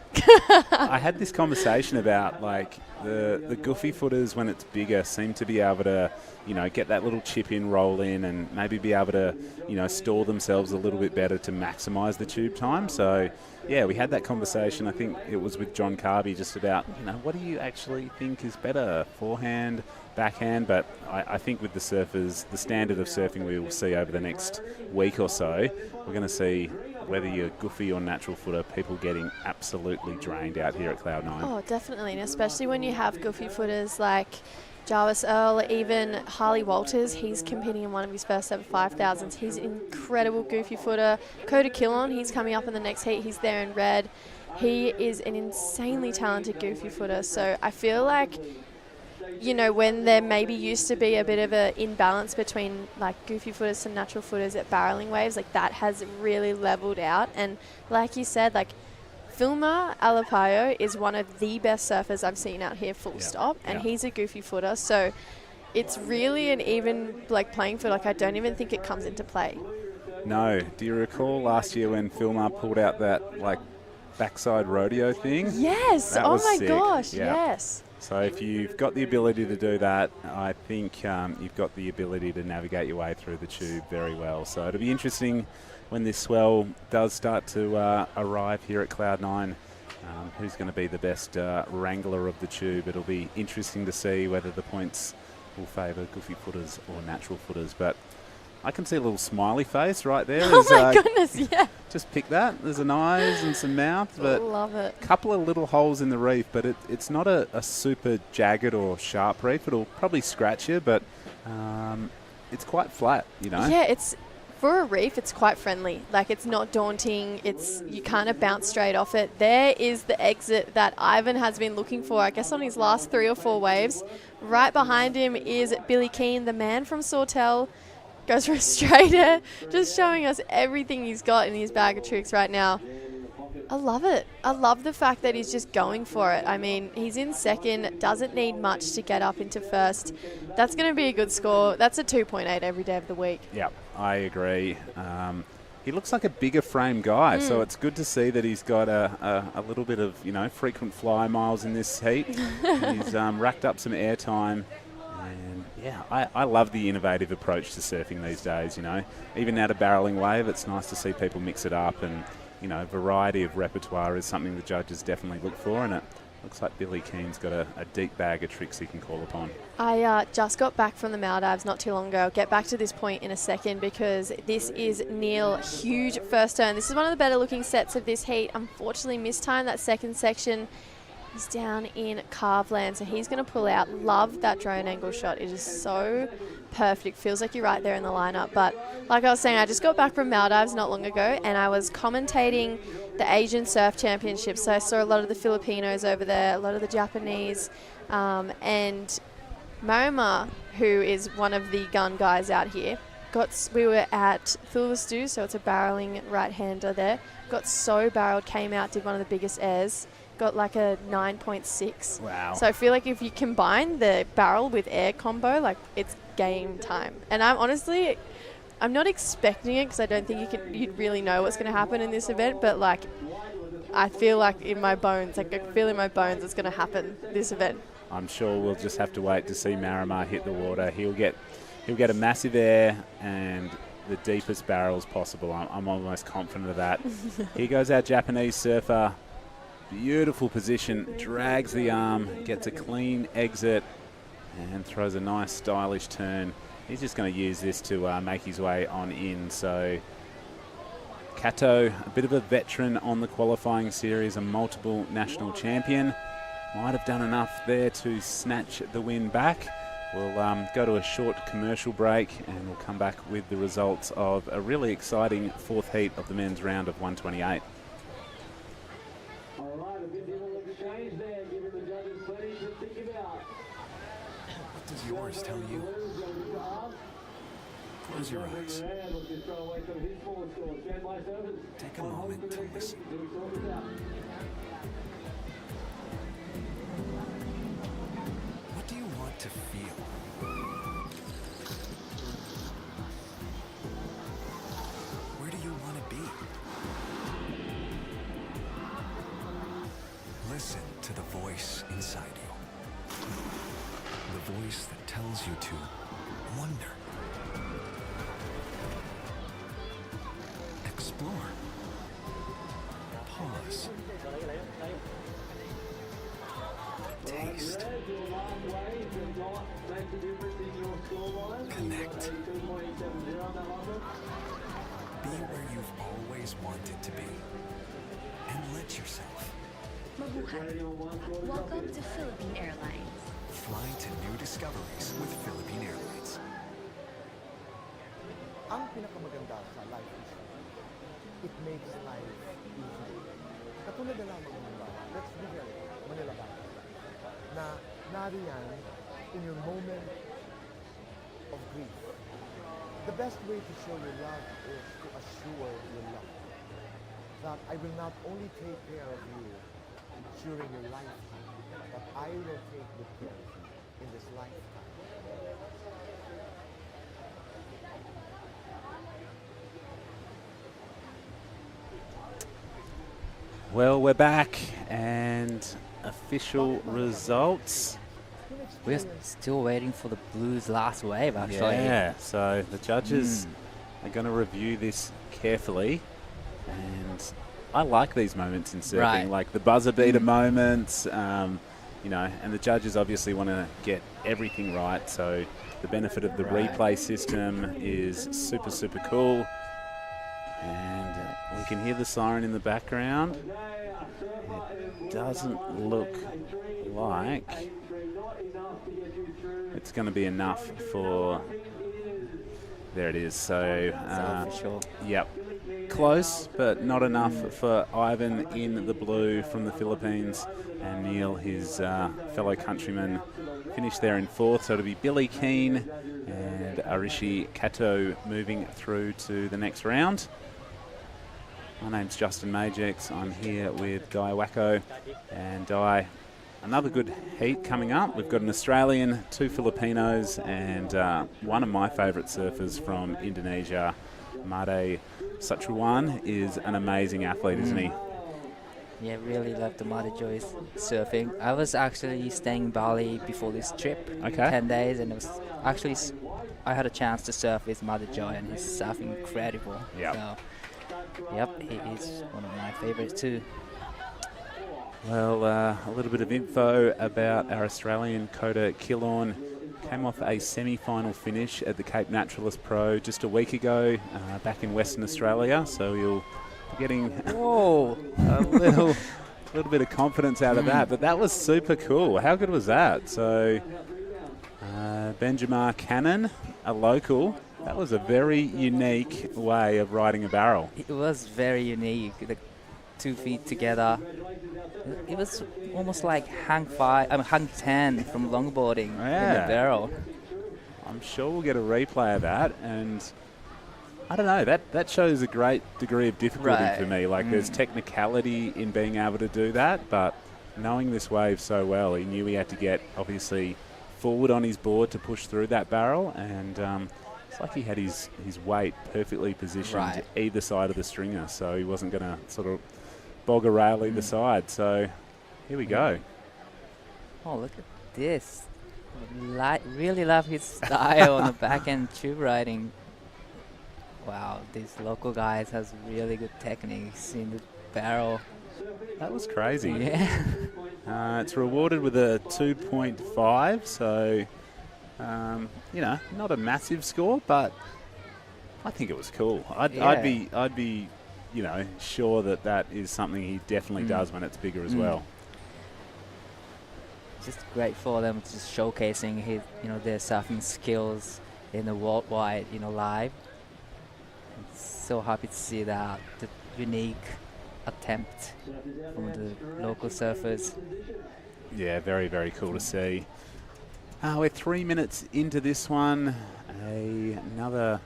H: I had this conversation about, like, the goofy footers, when it's bigger, seem to be able to, you know, get that little chip in, roll in, and maybe be able to, you know, store themselves a little bit better to maximise the tube time. So, yeah, we had that conversation. I think it was with John Carby, just about, you know, what do you actually think is better, forehand, backhand? But I think with the surfers, the standard of surfing we will see over the next week or so, we're going to see whether you're goofy or natural footer, people getting absolutely drained out here at Cloud9.
E: Oh, definitely, and especially when you have goofy footers like Jarvis Earl, even Harley Walters. He's competing in one of his first ever 5,000s. He's an incredible goofy footer. Coda Killon, he's coming up in the next heat. He's there in red. He is an insanely talented goofy footer. So I feel like, you know, when there maybe used to be a bit of an imbalance between like goofy footers and natural footers at barreling waves, like that has really leveled out. And like you said, like Filma Alapayo is one of the best surfers I've seen out here, full stop, and he's a goofy footer. So it's really an even like playing field. Like I don't even think it comes into play.
H: No. Do you recall last year when Filmar pulled out that like backside rodeo thing?
E: Yes.
H: That
E: Oh
H: was
E: my
H: sick.
E: gosh.
H: Yeah.
E: Yes.
H: So if you've got the ability to do that, I think you've got the ability to navigate your way through the tube very well. So it'll be interesting when this swell does start to arrive here at Cloud9. Who's going to be the best wrangler of the tube? It'll be interesting to see whether the points will favour goofy footers or natural footers. But I can see a little smiley face right there.
E: Oh my goodness, yeah.
H: Just pick that. There's an eyes and some mouth. But
E: love it.
H: A couple of little holes in the reef, but it's not a super jagged or sharp reef. It'll probably scratch you, but it's quite flat, you know.
E: Yeah, it's for a reef, it's quite friendly. Like it's not daunting. You kind of bounce straight off it. There is the exit that Ivan has been looking for, I guess, on his last 3 or 4 waves. Right behind him is Billy Keane, the man from Sawtell. Goes for a straighter, just showing us everything he's got in his bag of tricks right now. I love it. I love the fact that he's just going for it. I mean, he's in second, doesn't need much to get up into first. That's going to be a good score. That's a 2.8 every day of the week.
H: Yeah, I agree. He looks like a bigger frame guy, so it's good to see that he's got a little bit of, you know, frequent fly miles in this heat. He's racked up some airtime. And yeah, I love the innovative approach to surfing these days, you know. Even at a barreling wave, it's nice to see people mix it up, and, you know, variety of repertoire is something the judges definitely look for, and it looks like Billy Keane's got a deep bag of tricks he can call upon.
E: I just got back from the Maldives not too long ago. I'll get back to this point in a second because this is Neil, huge first turn. This is one of the better looking sets of this heat. Unfortunately, mistimed that second section. He's down in carve land, so he's going to pull out. Love that drone angle shot. It is so perfect. Feels like you're right there in the lineup. But like I was saying, I just got back from Maldives not long ago, and I was commentating the Asian Surf Championships. So I saw a lot of the Filipinos over there, a lot of the Japanese, and Marima, who is one of the gun guys out here, we were at Thulvastu, so it's a barreling right-hander there. Got so barreled, came out, did one of the biggest airs. Got like a 9.6.
H: Wow.
E: So I feel like if you combine the barrel with air combo, like it's game time. And I'm not expecting it because I don't think you'd really know what's going to happen in this event, but like I feel like in my bones, like I feel in my bones it's going to happen this event.
H: I'm sure we'll just have to wait to see Marimar hit the water. He'll get a massive air and the deepest barrels possible. I'm almost confident of that. Here goes our Japanese surfer. Beautiful position, drags the arm, gets a clean exit, and throws a nice stylish turn. He's just going to use this to make his way on in. So Kato, a bit of a veteran on the qualifying series, a multiple national champion. Might have done enough there to snatch the win back. We'll go to a short commercial break and we'll come back with the results of a really exciting fourth heat of the men's round of 128.
B: What does yours tell you? Close your eyes. Take a moment to listen. What do you want to feel? Where do you want to be? Listen to the voice inside you. The voice that tells you to wonder. Explore. Pause. Taste. Connect. Be where you've always wanted to be. And let yourself.
C: Mabuhay. Welcome to Philippine Airlines.
B: Fly to new discoveries with Philippine Airlines.
D: Ang pinakamaganda sa life insurance, it makes life easier. Katulad na lamang ng bala, let's be very honest, Manila Bankers Life, na nariyan in your moment of grief. The best way to show your love is to assure your love that I will not only take care of you during your lifetime, but I will take good care of you in this lifetime.
H: Well, we're back and official results.
F: We're still waiting for the Blues' last wave, actually.
H: Yeah, so the judges are going to review this carefully. And I like these moments in surfing,
F: Right.
H: like the buzzer beater moments, you know, and the judges obviously want to get everything right. So the benefit of the replay system is super, super cool. And we can hear the siren in the background. It doesn't look like it's going to be enough for... There it is. So,
F: official.
H: Yep. Close, but not enough for Ivan in the blue from the Philippines. And Neil, his fellow countryman, finished there in fourth. So it'll be Billy Keane and Arishi Kato moving through to the next round. My name's Justin Majex. I'm here with Guy Wacko. And Guy, another good heat coming up. We've got an Australian, 2 Filipinos, and one of my favourite surfers from Indonesia, Made Satruwan, is an amazing athlete, isn't he?
F: Yeah, really love the Mother Joy's surfing. I was actually staying in Bali before this trip,
H: Okay.
F: 10 days, and it was actually I had a chance to surf with Mother Joy, and he's surfing incredible.
H: Yep.
F: So, yep, he is one of my favorites too.
H: Well, a little bit of info about our Australian Coda Killorn. Came off a semi-final finish at the Cape Naturalist Pro just a week ago, back in Western Australia. So you'll be getting a little bit of confidence out of that. But that was super cool. How good was that? So Benjamin Cannon, a local. That was a very unique way of riding a barrel.
F: It was very unique. The 2 feet together. It was almost like hang 10 from longboarding in the barrel.
H: I'm sure we'll get a replay of that, and I don't know, that shows a great degree of difficulty for me. Like there's technicality in being able to do that, but knowing this wave so well, he knew he had to get obviously forward on his board to push through that barrel, and it's like he had his weight perfectly positioned either side of the stringer, so he wasn't going to sort of bog a rail either side. So here we go.
F: Oh, look at this. Really love his style on the backhand tube riding. Wow, these local guys has really good techniques in the barrel.
H: That was crazy.
F: Yeah.
H: It's rewarded with a 2.5, so you know, not a massive score, but I think it was cool. I'd be sure that is something he definitely does when it's bigger as well.
F: Just great for them, just showcasing their surfing skills in the worldwide, live. So happy to see that, the unique attempt from the local surfers.
H: Yeah, very, very cool to see. We're 3 minutes into this one. Another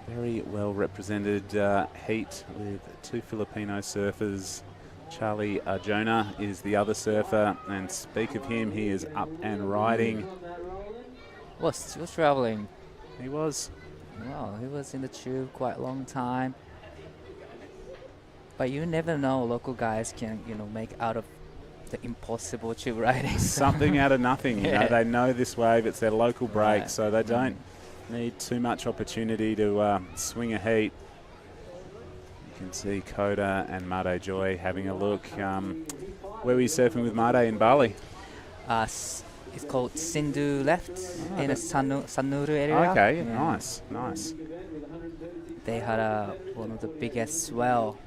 H: very well represented heat with two Filipino surfers. Charlie Arjona is the other surfer, and speak of him, he is up and riding.
F: Was still traveling.
H: He was.
F: Wow, he was in the tube quite a long time. But you never know, local guys can, make out of the impossible tube riding.
H: Something out of nothing. They know this wave, it's their local break, so they don't need too much opportunity to swing a heat. You can see Koda and Made Joy having a look. Where were you surfing with Made in Bali?
F: It's called Sindu Left in the Sanuru area.
H: Okay, nice.
F: They had one of the biggest swell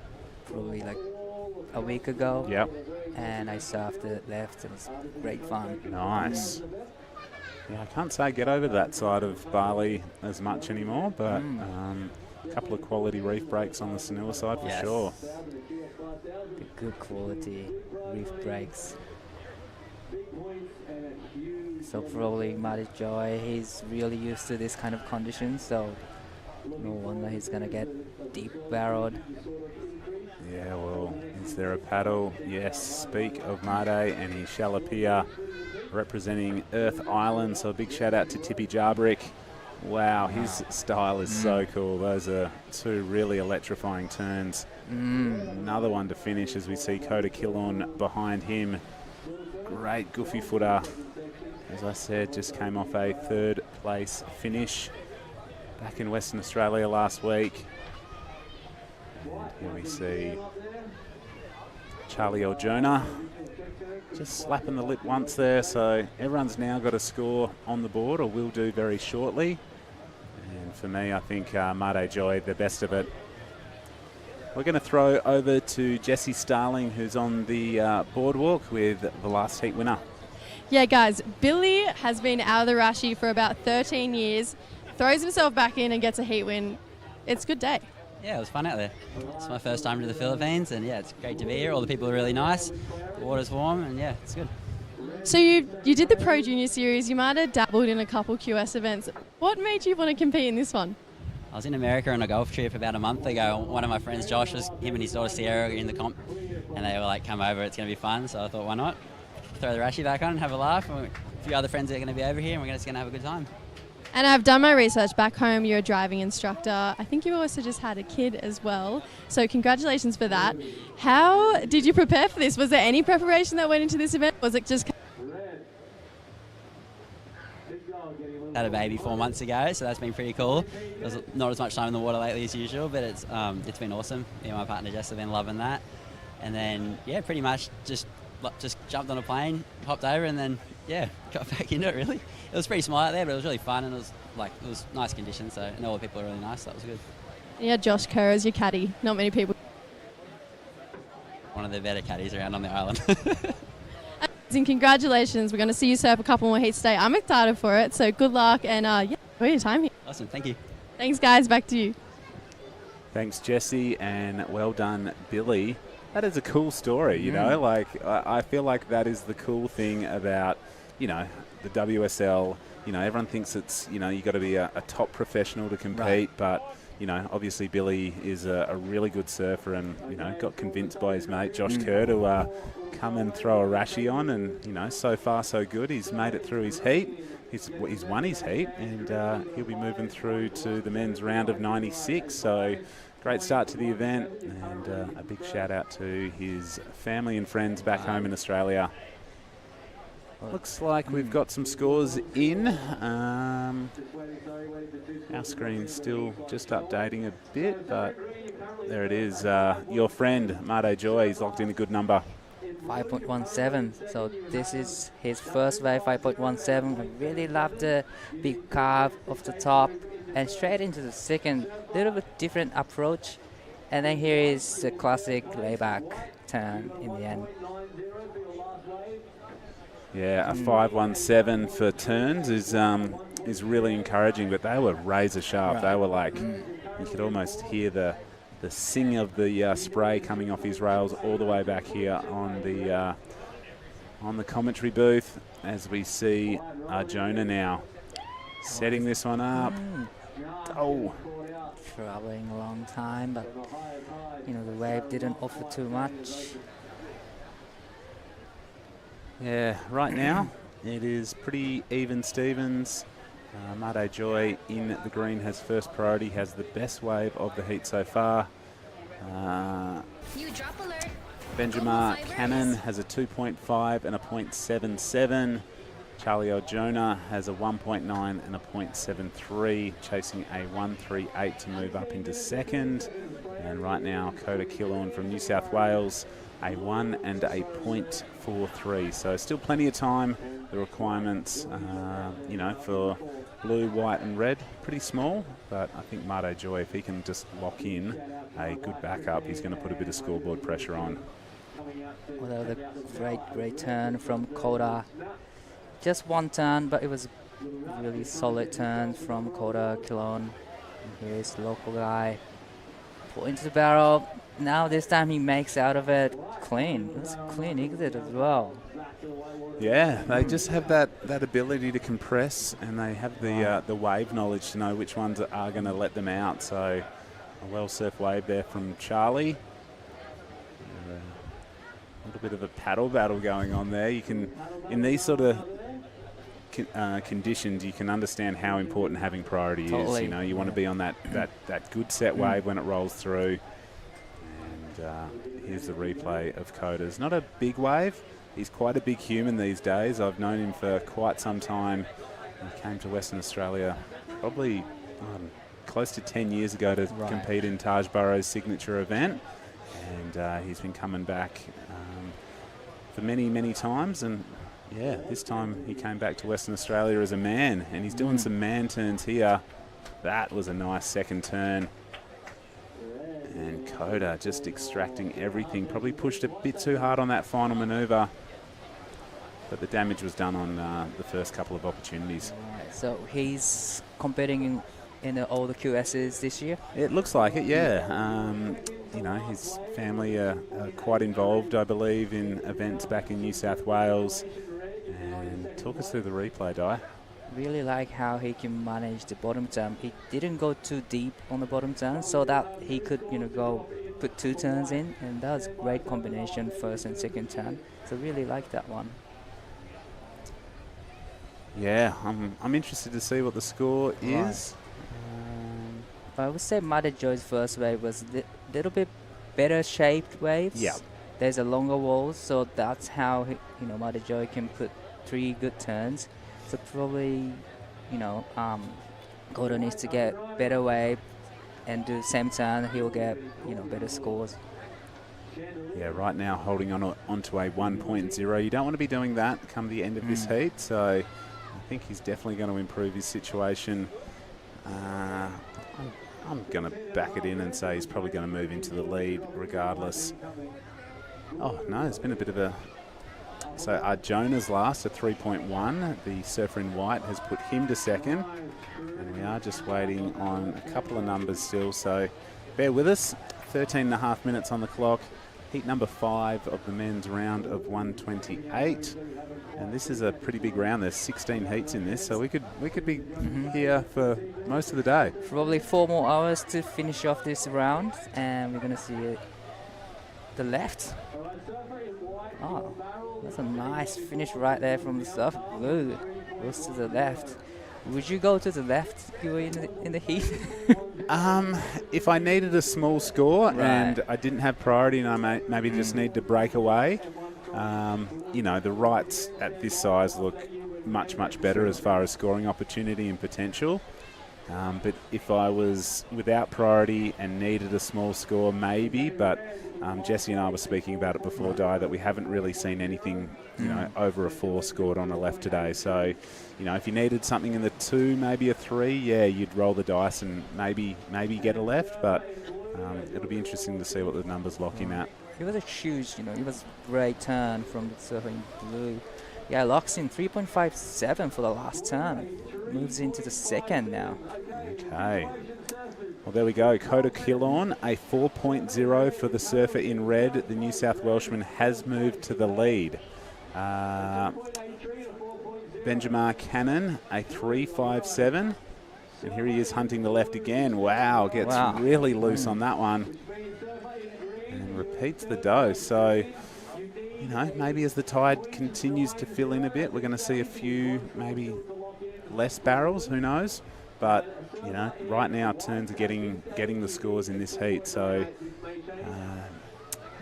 F: probably like a week ago.
H: Yep.
F: And I surfed it left. It was great fun.
H: Nice. Yeah, I can't say I get over that side of Bali as much anymore, but a couple of quality reef breaks on the Sanua side for sure.
F: The good quality reef breaks. So probably Made Joy, he's really used to this kind of conditions, so no wonder he's going to get deep barreled.
H: Yeah, well, is there a paddle? Yes, speak of Made, and he shall appear representing Earth Island, so a big shout out to Tippy Jarbrick. Wow, his style is so cool. Those are two really electrifying turns. Another one to finish as we see Koda Killorn behind him. Great goofy footer. As I said, just came off a third place finish back in Western Australia last week. And here we see Charlie Arjona just slapping the lip once there, so everyone's now got a score on the board, or will do very shortly. And for me, I think Made Joy, the best of it. We're going to throw over to Jessie Starling, who's on the boardwalk with the last heat winner.
E: Yeah, guys, Billy has been out of the Rashi for about 13 years, throws himself back in and gets a heat win. It's a good day.
A: Yeah, it was fun out there. It's my first time to the Philippines, and yeah, it's great to be here. All the people are really nice, the water's warm, and yeah, it's good.
E: So you did the Pro Junior Series, you might have dabbled in a couple QS events. What made you want to compete in this one?
A: I was in America on a golf trip about a month ago. One of my friends, Josh, him and his daughter Sierra in the comp, and they were like, come over, it's going to be fun. So I thought, why not? Throw the Rashi back on and have a laugh. And a few other friends are going to be over here, and we're just going to have a good time.
E: And I've done my research back home. You're a driving instructor. I think you also just had a kid as well. So congratulations for that. How did you prepare for this? Was there any preparation that went into this event? Was it just...
A: Had a baby 4 months ago, so that's been pretty cool. There's not as much time in the water lately as usual, but it's been awesome. Me and my partner Jess have been loving that. And then, yeah, pretty much just jumped on a plane, hopped over, and then, yeah, got back into it, really. It was pretty small out there, but it was really fun, and it was nice conditions, so and all the people are really nice, so that was good.
E: Yeah, Josh Kerr as your caddy. Not many people.
A: One of the better caddies around on the island.
E: And congratulations. We're going to see you surf a couple more heats today. I'm excited for it, so good luck, and enjoy your time here.
A: Awesome, thank you.
E: Thanks, guys. Back to you.
H: Thanks, Jesse, and well done, Billy. That is a cool story, you know. Like, I feel like that is the cool thing about, the WSL. Everyone thinks it's, you got to be a top professional to compete, but, obviously Billy is a really good surfer and, got convinced by his mate Josh Kerr to come and throw a Rashi on, and, so far so good. He's made it through his heat. He's won his heat, and he'll be moving through to the men's round of 96. So great start to the event, and a big shout out to his family and friends back home in Australia. Looks like we've got some scores in. Our screen's still just updating a bit, but there it is. Your friend, Made Joy, he's locked in a good number.
F: 5.17, so this is his first wave, 5.17. I really love the big carve off the top and straight into the second. Little bit different approach, And then here is the classic layback turn in the end.
M: Yeah, a 5.17 for turns is really encouraging, but they were razor sharp.
F: Right.
M: They were like, you could almost hear the sing of the spray coming off his rails all the way back here on the commentary booth as we see Jonah now setting this one up. Oh,
F: Traveling a long time, but the wave didn't offer too much.
M: yeah, right now it is pretty even Stevens. Mate Joy in the green has first priority, has the best wave of the heat so far.
C: New drop alert.
M: Benjamin Cannon has a 2.5 and a 0.77. Charlie O'Jonah has a 1.9 and a 0.73, chasing a 1.38 to move up into second. And right now, Coda Killorn from New South Wales, a 1 and a 0.43. So still plenty of time. The requirements, for blue, white and red, pretty small. But I think Mate Joy, if he can just lock in a good backup, he's going to put a bit of scoreboard pressure on.
F: Although the great turn from Coda. Just one turn, but it was a really solid turn from Coda Killorn. Here's the local guy. Pull into the barrel. Now this time he makes out of it clean. It was a clean exit as well.
M: Yeah, they just have that ability to compress, and they have the wave knowledge to know which ones are going to let them out. So a well-surfed wave there from Charlie. A little bit of a paddle battle going on there. You can, in these sort of conditions, you can understand how important having priority is. You want to be on that good set wave when it rolls through. And here's the replay of Coda's. Not a big wave. He's quite a big human these days. I've known him for quite some time. He came to Western Australia probably close to 10 years ago to compete in Taj Burrow's signature event. And he's been coming back for many, many times. And yeah, this time he came back to Western Australia as a man, and he's doing some man turns here. That was a nice second turn. And Coda just extracting everything. Probably pushed a bit too hard on that final manoeuvre, but the damage was done on the first couple of opportunities.
F: So he's competing in all the QSs this year?
M: It looks like it, yeah. His family are quite involved, I believe, in events back in New South Wales. And talk us through the replay, Di.
F: Really like how he can manage the bottom turn. He didn't go too deep on the bottom turn, so that he could, go put two turns in, and that was a great combination, first and second turn. So really like that one.
M: Yeah, I'm interested to see what the score is.
F: I would say Mate Joy's first wave was a little bit better shaped waves.
M: Yeah.
F: There's a longer wall, so that's how Mate Joy can put 3 good turns. So probably, Gordon needs to get better wave and do the same turn. He'll get, better scores.
M: Yeah, right now holding onto a 1.0. You don't want to be doing that come the end of this heat. So I think he's definitely going to improve his situation. I'm going to back it in and say he's probably going to move into the lead regardless. Oh, no, it's been a bit of a... So Jonah's last at 3.1. The surfer in white has put him to second. And we are just waiting on a couple of numbers still. So bear with us. 13 and a half minutes on the clock. Heat number 5 of the men's round of 128. And this is a pretty big round. There's 16 heats in this, so we could be here for most of the day.
F: Probably 4 more hours to finish off this round, and we're going to see the left. Oh, that's a nice finish right there from the surf. Blue goes to the left. Would you go to the left if you were in the heat?
M: If I needed a small score and I didn't have priority and I maybe just need to break away, the rights at this size look much, much better as far as scoring opportunity and potential. But if I was without priority and needed a small score, maybe. But Jesse and I were speaking about it before, Di, that we haven't really seen anything, over a 4 scored on a left today. So, if you needed something in the 2, maybe a 3, yeah, you'd roll the dice and maybe get a left. But it'll be interesting to see what the numbers lock him at.
F: It was a huge, it was great turn from the Surfing Blue. Yeah, locks in 3.57 for the last turn. Moves into the second now.
M: Okay. Well, there we go. Coda Killorn, a 4.0 for the surfer in red. The New South Welshman has moved to the lead. Benjamin Cannon, a 3.57. And here he is hunting the left again. Wow, gets really loose on that one. And repeats the dose. So, maybe as the tide continues to fill in a bit, we're going to see a few, maybe less barrels, who knows. But, right now turns are getting the scores in this heat. So,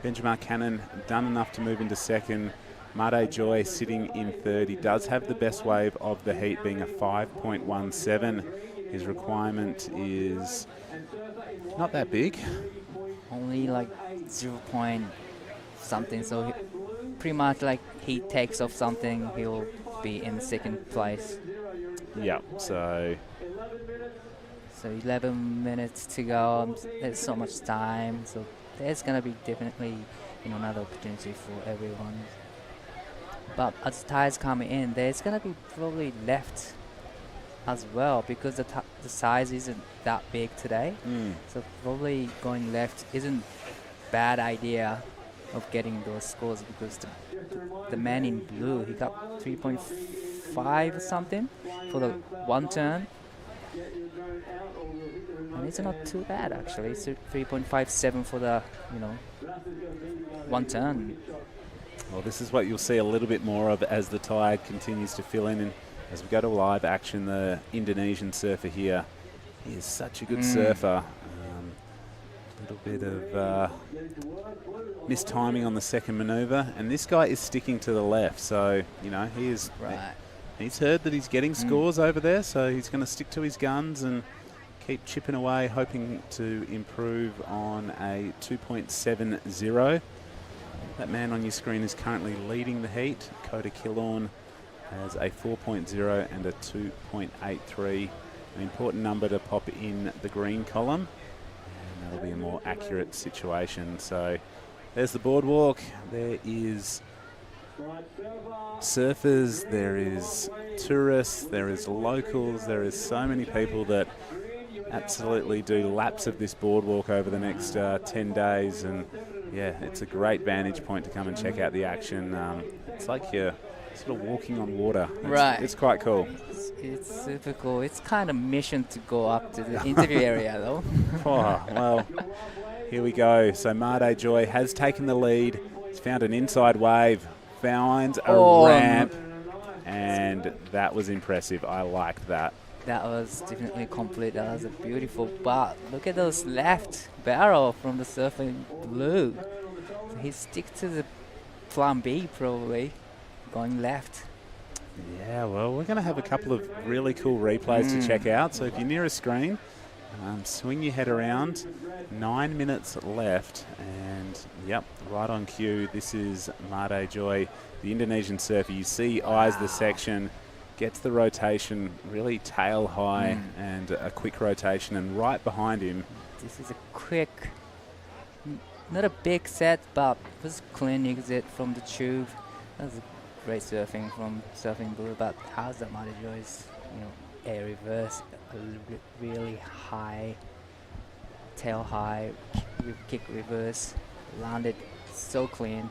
M: Benjamin Cannon done enough to move into second. Made Joy sitting in third. He does have the best wave of the heat, being a 5.17. His requirement is not that big.
F: Only like 0 point something. So pretty much like he takes off something, he'll be in second place.
M: Yeah, so
F: 11 minutes to go. There's so much time. So there's going to be definitely another opportunity for everyone. But as tides come in, there's going to be probably left as well, because the size isn't that big today. So probably going left isn't bad idea of getting those scores, because the man in blue, he got 3.5 or something for the one turn. And it's not too bad actually. It's 3.57 for the one turn.
M: Well, this is what you'll see a little bit more of as the tide continues to fill in. And as we go to live action, the Indonesian surfer here, he is such a good surfer. A little bit of mistiming on the second manoeuvre. And this guy is sticking to the left. So, he is... He's heard that he's getting scores over there, so he's going to stick to his guns and keep chipping away, hoping to improve on a 2.70. That man on your screen is currently leading the heat. Coda Killorn has a 4.0 and a 2.83. An important number to pop in the green column, and that'll be a more accurate situation. So there's the boardwalk. There is surfers, there is tourists, there is locals, there is so many people that absolutely do laps of this boardwalk over the next 10 days, and yeah, it's a great vantage point to come and check out the action. It's like you're sort of walking on water. It's quite cool.
F: It's super cool. It's kind of mission to go up to the interview area though.
M: Well, here we go. So Made Joy has taken the lead. He's found an inside wave, finds a ramp, and that was impressive. I liked that.
F: That was definitely complete. That was a beautiful bar. Look at those left barrel from the Surfing Blue. So he sticks to the plan B probably, going left.
M: Yeah, well, we're going to have a couple of really cool replays to check out. So if you're near a screen, swing your head around. 9 minutes left, and yep, right on cue. This is Made Joy, the Indonesian surfer. You see eyes the section, gets the rotation really tail high and a quick rotation, and right behind him.
F: This is a quick, not a big set, but it was clean exit from the tube. That was a great surfing from Surfing Blue. But how's that Made Joy's, air reverse, a really high, tail high, kick reverse, landed so clean.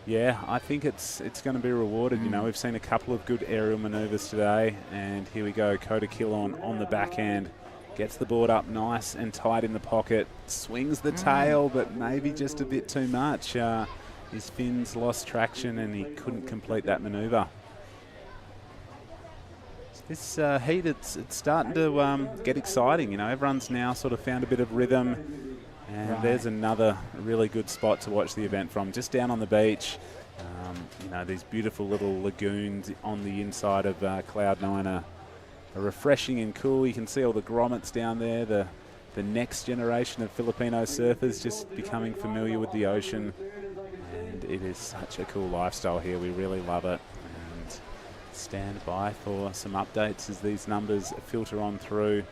M: Yeah, I think it's going to be rewarded. We've seen a couple of good aerial manoeuvres today, and here we go. Coda Killorn on the backhand, gets the board up nice and tight in the pocket, swings the tail, but maybe just a bit too much. His fins lost traction and he couldn't complete that manoeuvre. This heat, it's starting to get exciting. Everyone's now sort of found a bit of rhythm. And there's another really good spot to watch the event from, just down on the beach. These beautiful little lagoons on the inside of Cloud9 are refreshing and cool. You can see all the grommets down there, the next generation of Filipino surfers just becoming familiar with the ocean. And it is such a cool lifestyle here. We really love it. And stand by for some updates as these numbers filter on through.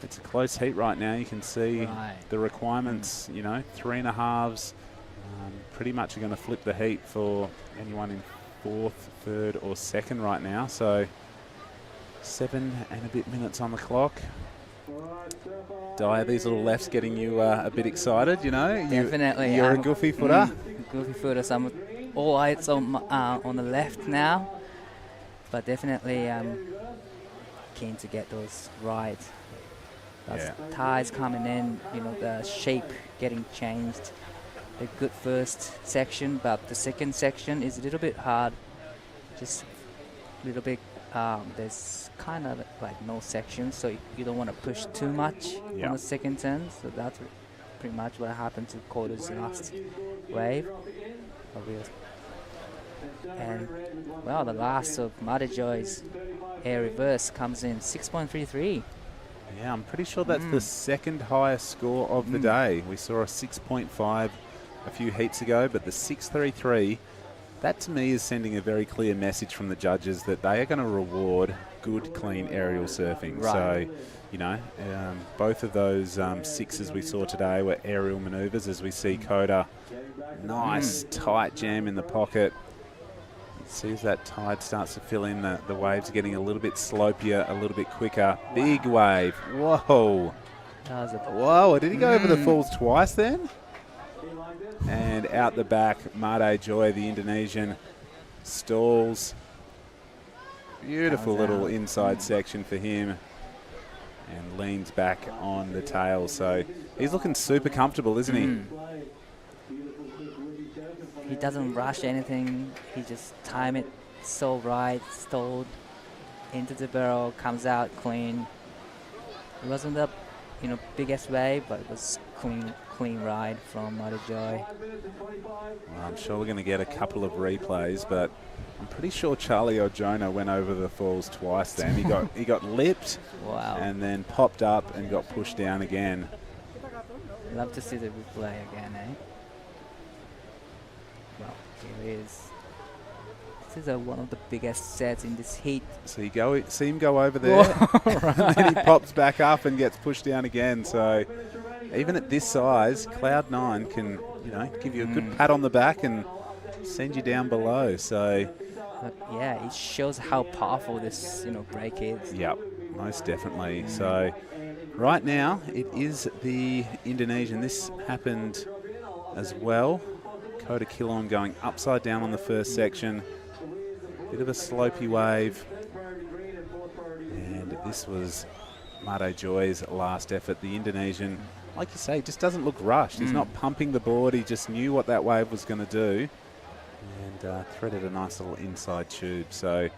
M: it's a close heat right now. You can see the requirements, 3.5s pretty much are going to flip the heat for anyone in 4th, 3rd or 2nd right now. So 7 and a bit minutes on the clock. Di, these little lefts getting you a bit excited,
F: Definitely.
M: You're a goofy footer.
F: Goofy footer. So I'm all eyes on the left now. But definitely keen to get those right. Those tides coming in, the shape getting changed. A good first section, but the second section is a little bit hard. Just a little bit, there's kind of like no section, so you don't want to push too much on the second turn. So that's pretty much what happened to Koda's last wave. And, well, the last of Madajoy's air reverse comes in 6.33.
M: Yeah, I'm pretty sure that's the second highest score of the day. We saw a 6.5 a few heats ago, but the 6.33, that to me is sending a very clear message from the judges that they are going to reward good, clean aerial surfing.
F: Right.
M: So, both of those sixes we saw today were aerial manoeuvres, as we see Koda. Nice tight jam in the pocket. See as that tide starts to fill in, the waves are getting a little bit slopier, a little bit quicker. Big wave. Whoa. Whoa, did he go over the falls twice then? And out the back, Made Joy, the Indonesian, stalls. Beautiful little inside section for him. And leans back on the tail. So he's looking super comfortable, isn't he?
F: He doesn't rush anything. He just time it so right, stalled into the barrel, comes out clean. It wasn't the biggest wave, but it was clean ride from Madajoy.
M: Well, I'm sure we're going to get a couple of replays, but I'm pretty sure Charlie Ojono went over the falls twice then. He got lipped and then popped up and got pushed down again.
F: Love to see the replay again, eh? Well, here he is. This is one of the biggest sets in this heat.
M: So you see him go over there, and then he pops back up and gets pushed down again. So even at this size, Cloud9 can give you a good pat on the back and send you down below. So
F: yeah, it shows how powerful this break is.
M: Yep, most definitely. So right now it is the Indonesian. This happened as well. Kota Kilon going upside down on the first section. Bit of a slopey wave. And this was Made Joy's last effort. The Indonesian, like you say, just doesn't look rushed. He's not pumping the board. He just knew what that wave was going to do. And threaded a nice little inside tube. So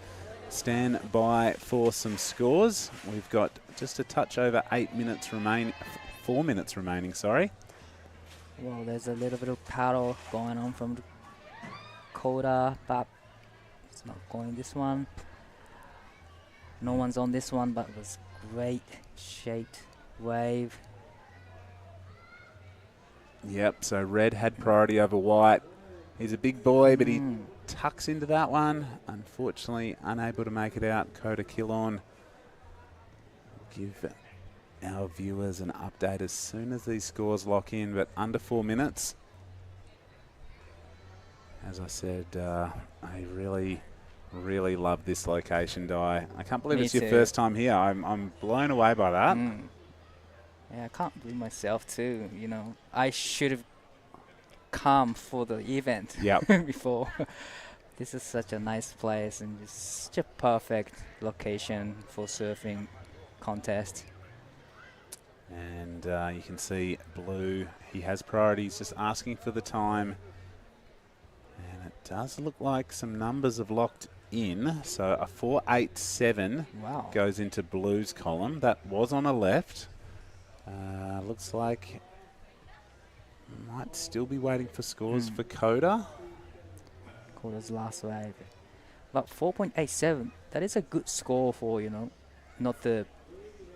M: stand by for some scores. We've got just a touch over 4 minutes remaining, sorry.
F: Well, there's a little bit of paddle going on from Koda, but it's not going this one. No one's on this one, but it was great shaped wave.
M: Yep, so red had priority over white. He's a big boy, but he tucks into that one. Unfortunately, unable to make it out. Kota Kilon. Give our viewers an update as soon as these scores lock in, but under 4 minutes. As I said, I really love this location, Di. I can't believe it's your first time here. I'm blown away by that.
F: Yeah, I can't believe myself too. I should have come for the event before. This is such a nice place and just such a perfect location for surfing contest.
M: And you can see Blue, he has priorities, just asking for the time. And it does look like some numbers have locked in. So a 4.87 goes into Blue's column. That was on a left. Looks like might still be waiting for scores for Koda.
F: Koda's last wave. But 4.87, that is a good score for, not the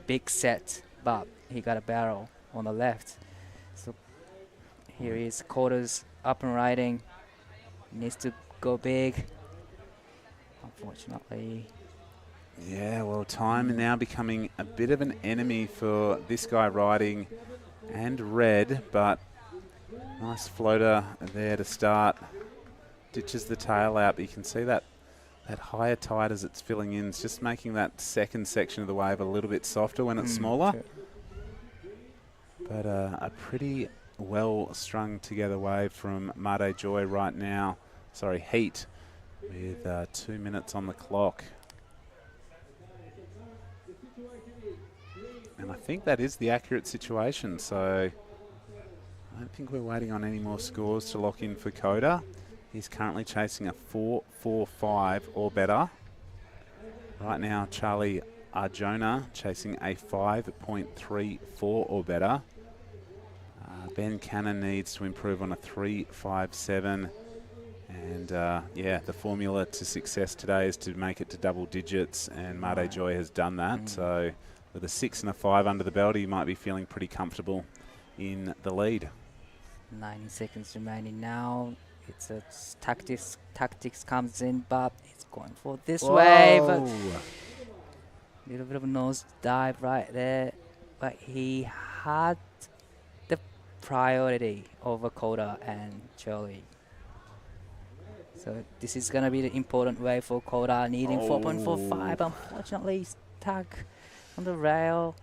F: big set, but he got a barrel on the left. So here is Koda's up and riding. Needs to go big. Unfortunately,
M: Yeah, well, time now becoming a bit of an enemy for this guy riding and red, but nice floater there to start. Ditches the tail out, but you can see that higher tide as it's filling in. It's just making that second section of the wave a little bit softer when it's smaller. But a pretty well strung together wave from Made Joy right now. Sorry, Heat, with 2 minutes on the clock. And I think that is the accurate situation, so I don't think we're waiting on any more scores to lock in for Coda. He's currently chasing a 4.45 or better. Right now, Charlie Arjona chasing a 5.34 or better. Ben Cannon needs to improve on a 3.57. And yeah, the formula to success today is to make it to double digits, and Made Joy has done that. So with a 6 and a 5 under the belt, he might be feeling pretty comfortable in the lead.
F: 90 seconds remaining now. It's a tactics comes in, but it's going for this wave. Little bit of a nose dive right there, but he had the priority over Coda and Charlie. So this is gonna be the important wave for Coda, needing 4.45. Unfortunately, stuck on the rail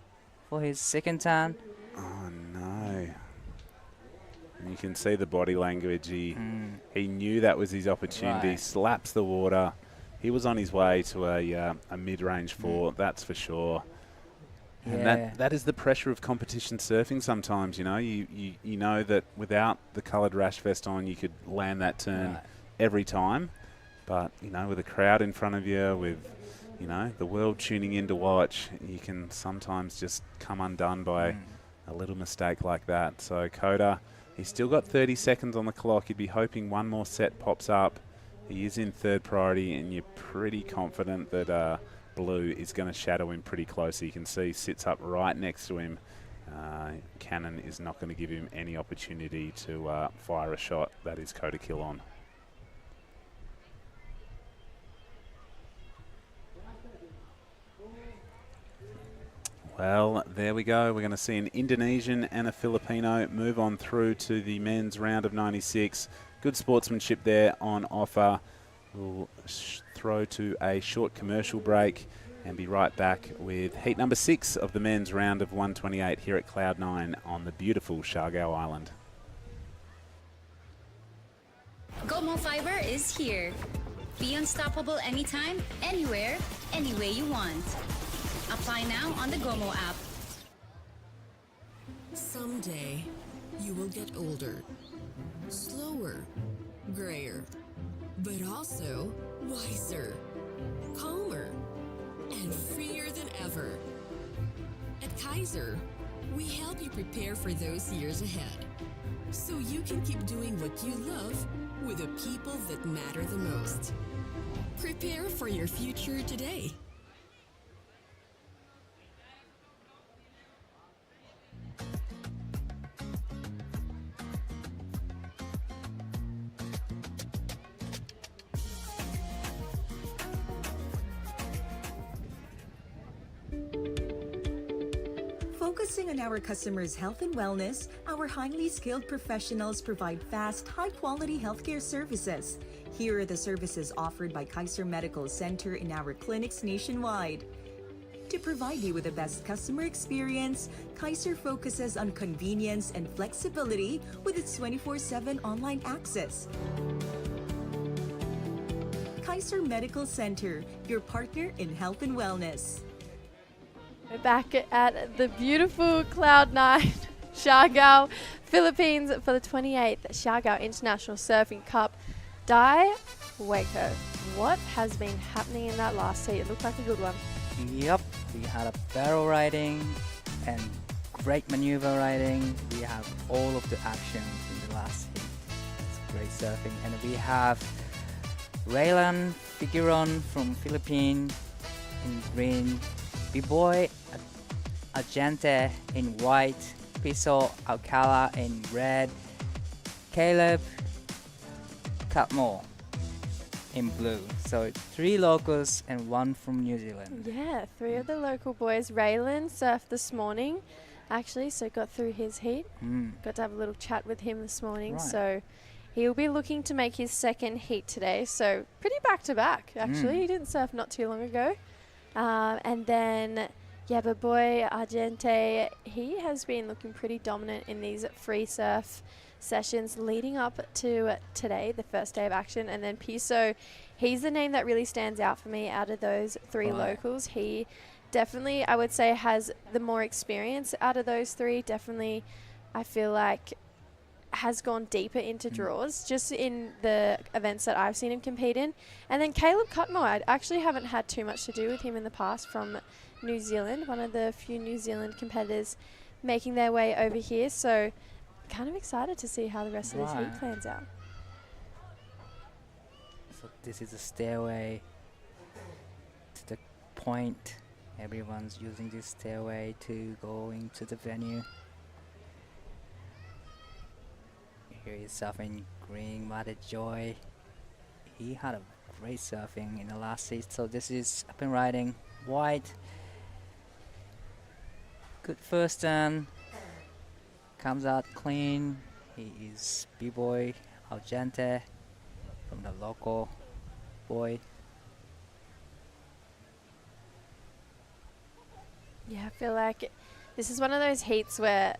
F: for his second turn.
M: Oh no. And you can see the body language. He knew that was his opportunity.
F: Right.
M: Slaps the water. He was on his way to a mid-range 4, that's for sure. And that is the pressure of competition surfing sometimes, you know. You know that without the coloured rash vest on, you could land that turn every time. But, you know, with a crowd in front of you, with, you know, the world tuning in to watch, you can sometimes just come undone by a little mistake like that. So Coda, he's still got 30 seconds on the clock. He'd be hoping one more set pops up. He is in third priority, and you're pretty confident that Blue is going to shadow him pretty closely. You can see sits up right next to him. Cannon is not going to give him any opportunity to fire a shot. That is Coda kill on. Well, there we go. We're going to see an Indonesian and a Filipino move on through to the men's round of 96. Good sportsmanship there on offer. We'll throw to a short commercial break and be right back with heat number 6 of the men's round of 128 here at Cloud9 on the beautiful Siargao Island.
C: GoMo Fiber is here. Be unstoppable anytime, anywhere, any way you want. Apply now on the GoMo app.
S: Someday, you will get older, slower, grayer, but also wiser, calmer, and freer than ever. At Kaiser, we help you prepare for those years ahead, so you can keep doing what you love with the people that matter the most. Prepare for your future today.
Q: Focusing on our customers' health and wellness, our highly skilled professionals provide fast, high-quality healthcare services. Here are the services offered by Kaiser Medical Center in our clinics nationwide. To provide you with the best customer experience, Kaiser focuses on convenience and flexibility with its 24/7 online access. Kaiser Medical Center, your partner in health and wellness.
E: We're back at the beautiful Cloud9 Siargao, Philippines for the 28th Siargao International Surfing Cup. Dai Waco, what has been happening in that last heat? It looked like a good one.
F: Yep, we had a barrel riding and great maneuver riding. We have all of the actions in the last heat. It's great surfing. And we have Raylan Figueron from Philippines in green, B-Boy Agente in white, Piso Alcala in red, Caleb Catmore in blue. So 3 locals and 1 from New Zealand.
E: Yeah, 3 of the local boys. Raylan surfed this morning, actually, so got through his heat. Got to have a little chat with him this morning.
F: Right.
E: So he'll be looking to make his second heat today. So pretty back-to-back, actually. He didn't surf not too long ago. And then, yeah, but boy, Argente, he has been looking pretty dominant in these free surf sessions leading up to today, the first day of action. And then Piso, he's the name that really stands out for me out of those 3 locals. He definitely, I would say, has the more experience out of those 3. Definitely, I feel like, has gone deeper into draws just in the events that I've seen him compete in. And then Caleb Cutmore, I actually haven't had too much to do with him in the past, from New Zealand, one of the few New Zealand competitors making their way over here. So kind of excited to see how the rest of this heat plans out.
F: So this is a stairway to the point. Everyone's using this stairway to go into the venue. Here is surfing green, Mother Joy. He had a great surfing in the last heat. So this is up and riding white. Good first turn. Comes out clean. He is B-boy Argente from the local boy.
E: Yeah, I feel like this is one of those heats where,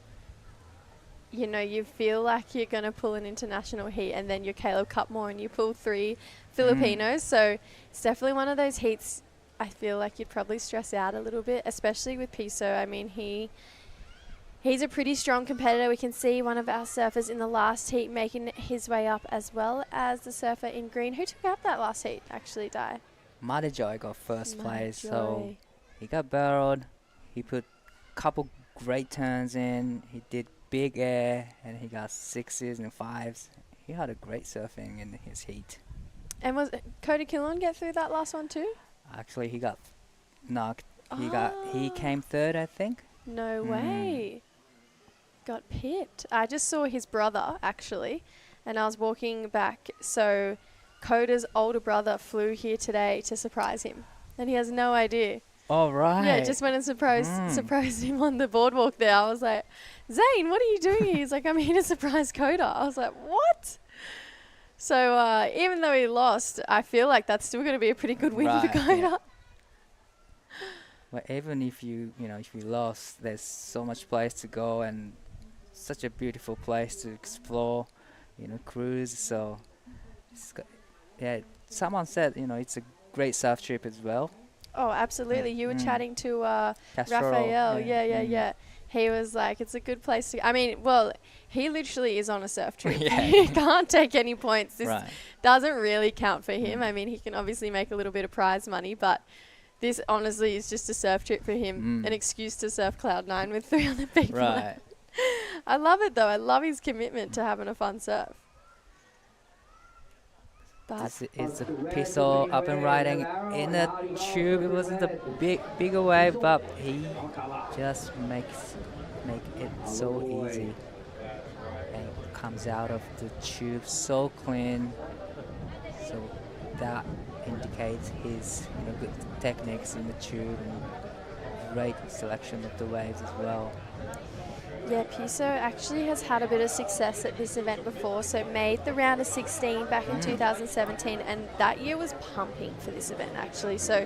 E: you know, you feel like you're going to pull an international heat and then you're Caleb Cutmore and you pull 3 Filipinos. So it's definitely one of those heats I feel like you'd probably stress out a little bit, especially with Piso. I mean, he's a pretty strong competitor. We can see one of our surfers in the last heat making his way up, as well as the surfer in green. Who took out that last heat, actually, Di?
F: Mother Joy got first place. So he got barreled. He put a couple great turns in. He did big air and he got 6s and 5s. He had a great surfing in his heat.
E: And was Cody Killon get through that last one too?
F: Actually, he got knocked. He came 3rd, I think.
E: No way. Got pipped. I just saw his brother, actually, and I was walking back. So Coda's older brother flew here today to surprise him, and he has no idea.
F: Oh, right.
E: Yeah, just went and surprised him on the boardwalk there. I was like, Zane, what are you doing here? He's like, I'm here to surprise Coda. I was like, what? So even though he lost, I feel like that's still going to be a pretty good win for Coda.
F: Yeah. Well, even if you lost, there's so much place to go and such a beautiful place to explore, cruise. So, someone said, it's a great surf trip as well.
E: Oh, absolutely. You were chatting to
F: Castro,
E: Raphael. Yeah. He was like, it's a good place to... I mean, well, he literally is on a surf trip. He can't take any points. This doesn't really count for him. I mean, he can obviously make a little bit of prize money, but this honestly is just a surf trip for him, an excuse to surf Cloud9 with 3 other people.
F: Right.
E: I love it, though. I love his commitment to having a fun surf.
F: This is a pistol up and riding in a tube. It wasn't a bigger wave, but he just make it so easy. And comes out of the tube so clean. So that indicates his good techniques in the tube and great selection of the waves as well.
E: Yeah, Piso actually has had a bit of success at this event before, so made the round of 16 back in 2017, and that year was pumping for this event actually. So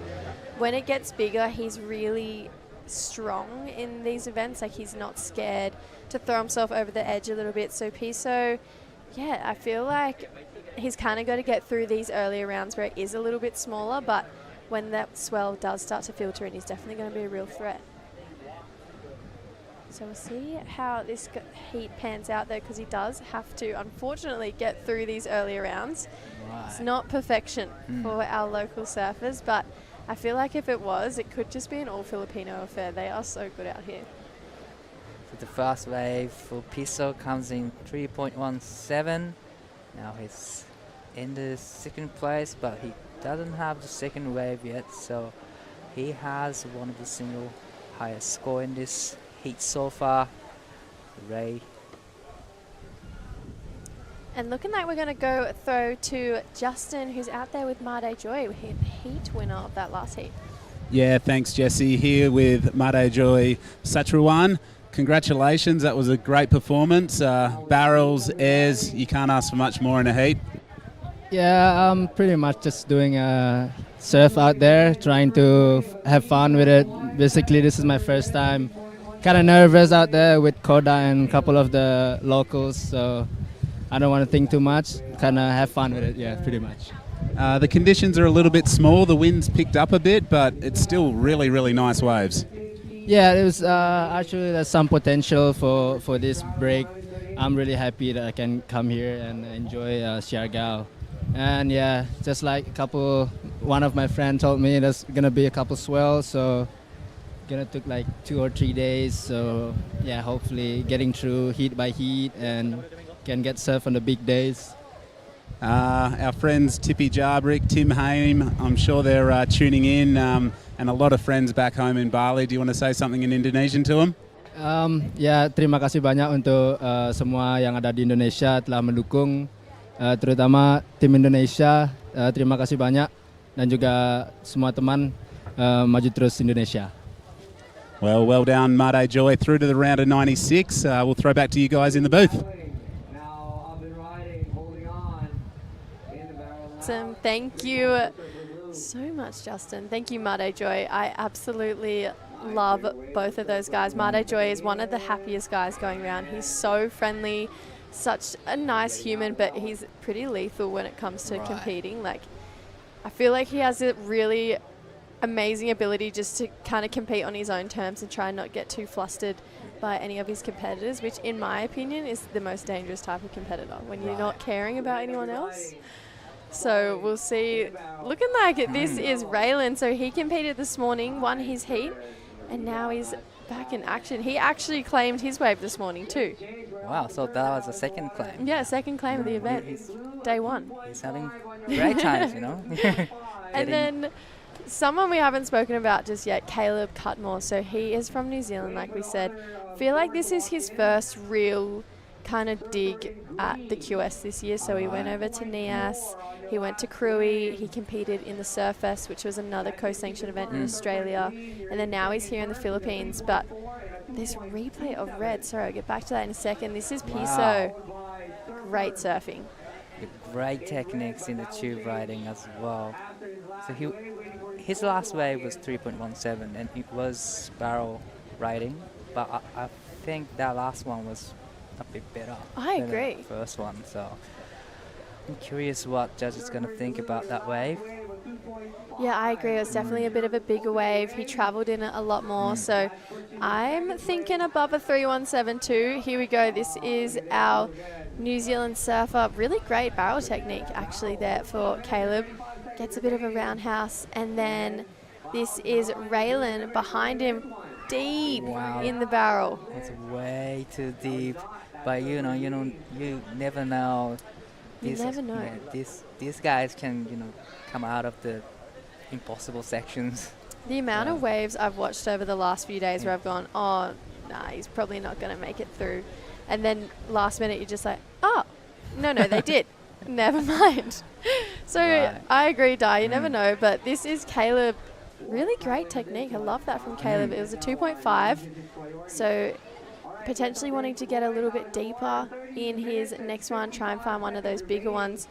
E: when it gets bigger, he's really strong in these events. Like, he's not scared to throw himself over the edge a little bit. So Piso, yeah, I feel like he's kind of got to get through these earlier rounds where it is a little bit smaller, but when that swell does start to filter in, he's definitely going to be a real threat. So we'll see how this heat pans out there, because he does have to, unfortunately, get through these earlier rounds. It's not perfection for our local surfers, but I feel like if it was, it could just be an all-Filipino affair. They are so good out here.
F: So the first wave for Piso comes in 3.17. Now he's in the 2nd place, but he doesn't have the 2nd wave yet, so he has one of the single highest score in this heat so far. Ray.
E: And looking like we're going to go throw to Justin, who's out there with Made Joy, heat winner of that last heat.
G: Yeah, thanks, Jesse. Here with Made Joy Satruwan. Congratulations, that was a great performance. Barrels, airs, you can't ask for much more in a heat.
P: Yeah, I'm pretty much just doing a surf out there, trying to have fun with it. Basically, this is my first time. Kind of nervous out there with Koda and a couple of the locals, so I don't want to think too much. Kind of have fun with it, yeah, pretty much.
G: The conditions are a little bit small, the wind's picked up a bit, but it's still really, really nice waves.
P: Yeah, it was actually there's some potential for this break. I'm really happy that I can come here and enjoy Siargao. And yeah, just like one of my friends told me there's gonna be a couple swells, so gonna took like 2 or 3 days. So yeah, hopefully getting through heat by heat and can get surf on the big days.
G: Our friends Tippy Jarbrick, Tim Haim, I'm sure they're tuning in, and a lot of friends back home in Bali. Do you want to say something in Indonesian to them?
P: Ya, terima kasih banyak untuk semua yang ada di Indonesia telah mendukung, terutama tim Indonesia. Terima kasih banyak dan juga semua teman, maju terus Indonesia.
G: Well done, Made Joy, through to the round of 96. We'll throw back to you guys in the booth.
E: Awesome. Thank you so much, Justin. Thank you, Made Joy. I absolutely love both of those guys. Made Joy is one of the happiest guys going around. He's so friendly, such a nice human, but he's pretty lethal when it comes to competing. Like, I feel like he has a really amazing ability just to kind of compete on his own terms and try and not get too flustered by any of his competitors, which in my opinion is the most dangerous type of competitor, when you're not caring about anyone else. So we'll see. Looking like this is Raylan. So he competed this morning, won his heat, and now he's back in action. He actually claimed his wave this morning too.
F: Wow, so that was a second claim.
E: Yeah, second claim of the event. Day one.
F: He's having great times, you know.
E: And then someone we haven't spoken about just yet, Caleb Cutmore. So he is from New Zealand, like we said. Feel like this is his first real kind of dig at the QS this year. So he went over to Nias, he went to Krui, he competed in the Surf Fest, which was another co-sanctioned event in Australia, and then now he's here in the Philippines. But this replay of red, sorry, I'll get back to that in a second. This is Piso. Great surfing.
F: Great techniques in the tube riding as well. So his last wave was 3.17 and it was barrel riding, but I think that last one was a bit better.
E: I
F: than
E: agree.
F: The first one, so I'm curious what Judge is going to think about that wave.
E: Yeah, I agree. It was definitely a bit of a bigger wave. He travelled in it a lot more. So I'm thinking above a 3.172. Here we go. This is our New Zealand surfer. Really great barrel technique actually there for Caleb. Gets a bit of a roundhouse. And then this is Raylan behind him, deep in the barrel.
F: It's way too deep. But you never know.
E: You never know.
F: Yeah, these guys can, come out of the impossible sections.
E: The amount of waves I've watched over the last few days where I've gone, oh, nah, he's probably not going to make it through. And then last minute you're just like, oh, no, they did. Never mind. So I agree, Di, you never know. But this is Caleb. Really great technique. I love that from Caleb. It was a 2.5. So potentially wanting to get a little bit deeper in his next one, try and find one of those bigger ones,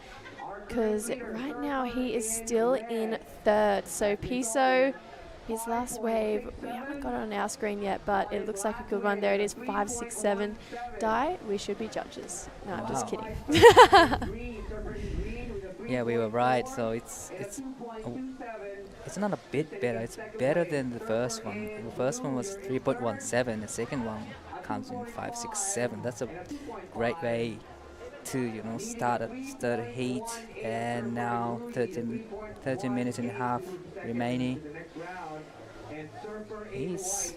E: because right now he is still in third. So Piso, his last wave, we haven't got it on our screen yet, but it looks like a good one. There it is, 5, 6, 7. Di, we should be judges. No, I'm just kidding.
F: Yeah, we were right. So it's not a bit better. It's better than the first one. The first one was 3.17. The second one comes in 5, 6, 7. That's a great way to start a heat. And now 13 minutes and a half remaining. He's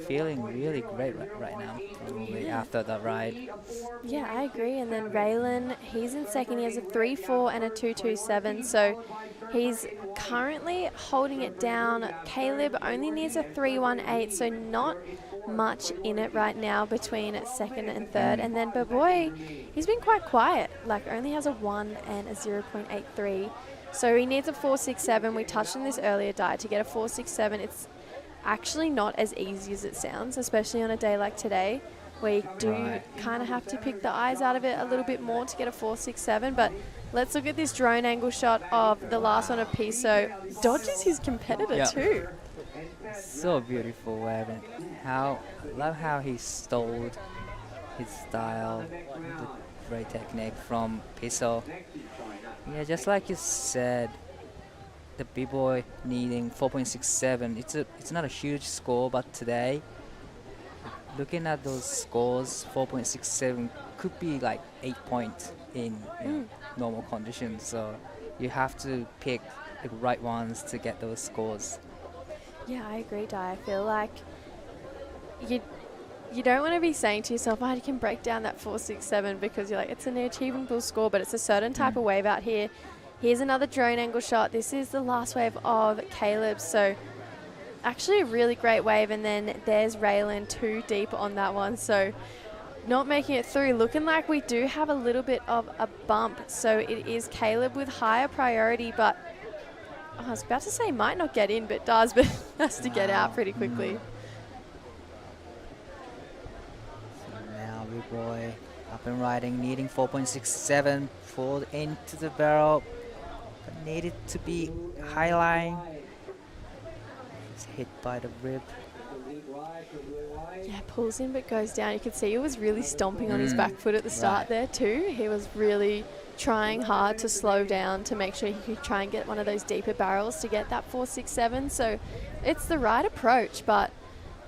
F: feeling really great right now, probably after the ride.
E: Yeah, I agree. And then Raylan, he's in second. He has a 3.4 and a 2.27. So he's currently holding it down. Caleb only needs a 3.18, so not much in it right now between second and third. And then Baboy, he's been quite quiet, like only has a 1 and a 0.83. So he needs a 4.67. We touched on this earlier, Di. To get a 4.67, it's actually not as easy as it sounds, especially on a day like today, where you do kind of have to pick the eyes out of it a little bit more to get a 4.67. But let's look at this drone angle shot of the last one of Piso. Dodges his competitor too.
F: So beautiful wave, and love how he stole his style, the great technique from Piso. Yeah, just like you said, the B-boy needing 4.67. It's not a huge score, but today, looking at those scores, 4.67 could be like 8 points in normal conditions. So you have to pick the right ones to get those scores.
E: Yeah, I agree, Di. I feel like you don't want to be saying to yourself, I can break down that 4.67 because you're like, it's an achievable score, but it's a certain type of wave out here. Here's another drone angle shot. This is the last wave of Caleb. So actually a really great wave. And then there's Raylan 2 deep on that one. So not making it through. Looking like we do have a little bit of a bump. So it is Caleb with higher priority, but I was about to say might not get in, but does, but has to get out pretty quickly.
F: So now big boy up and riding, needing 4.67, pulled into the barrel, but needed to be high line. He's hit by the rib.
E: Yeah, pulls in but goes down. You could see he was really stomping on his back foot at the start there too. He was really trying hard to slow down to make sure he could try and get one of those deeper barrels to get that 4.67. So it's the right approach, but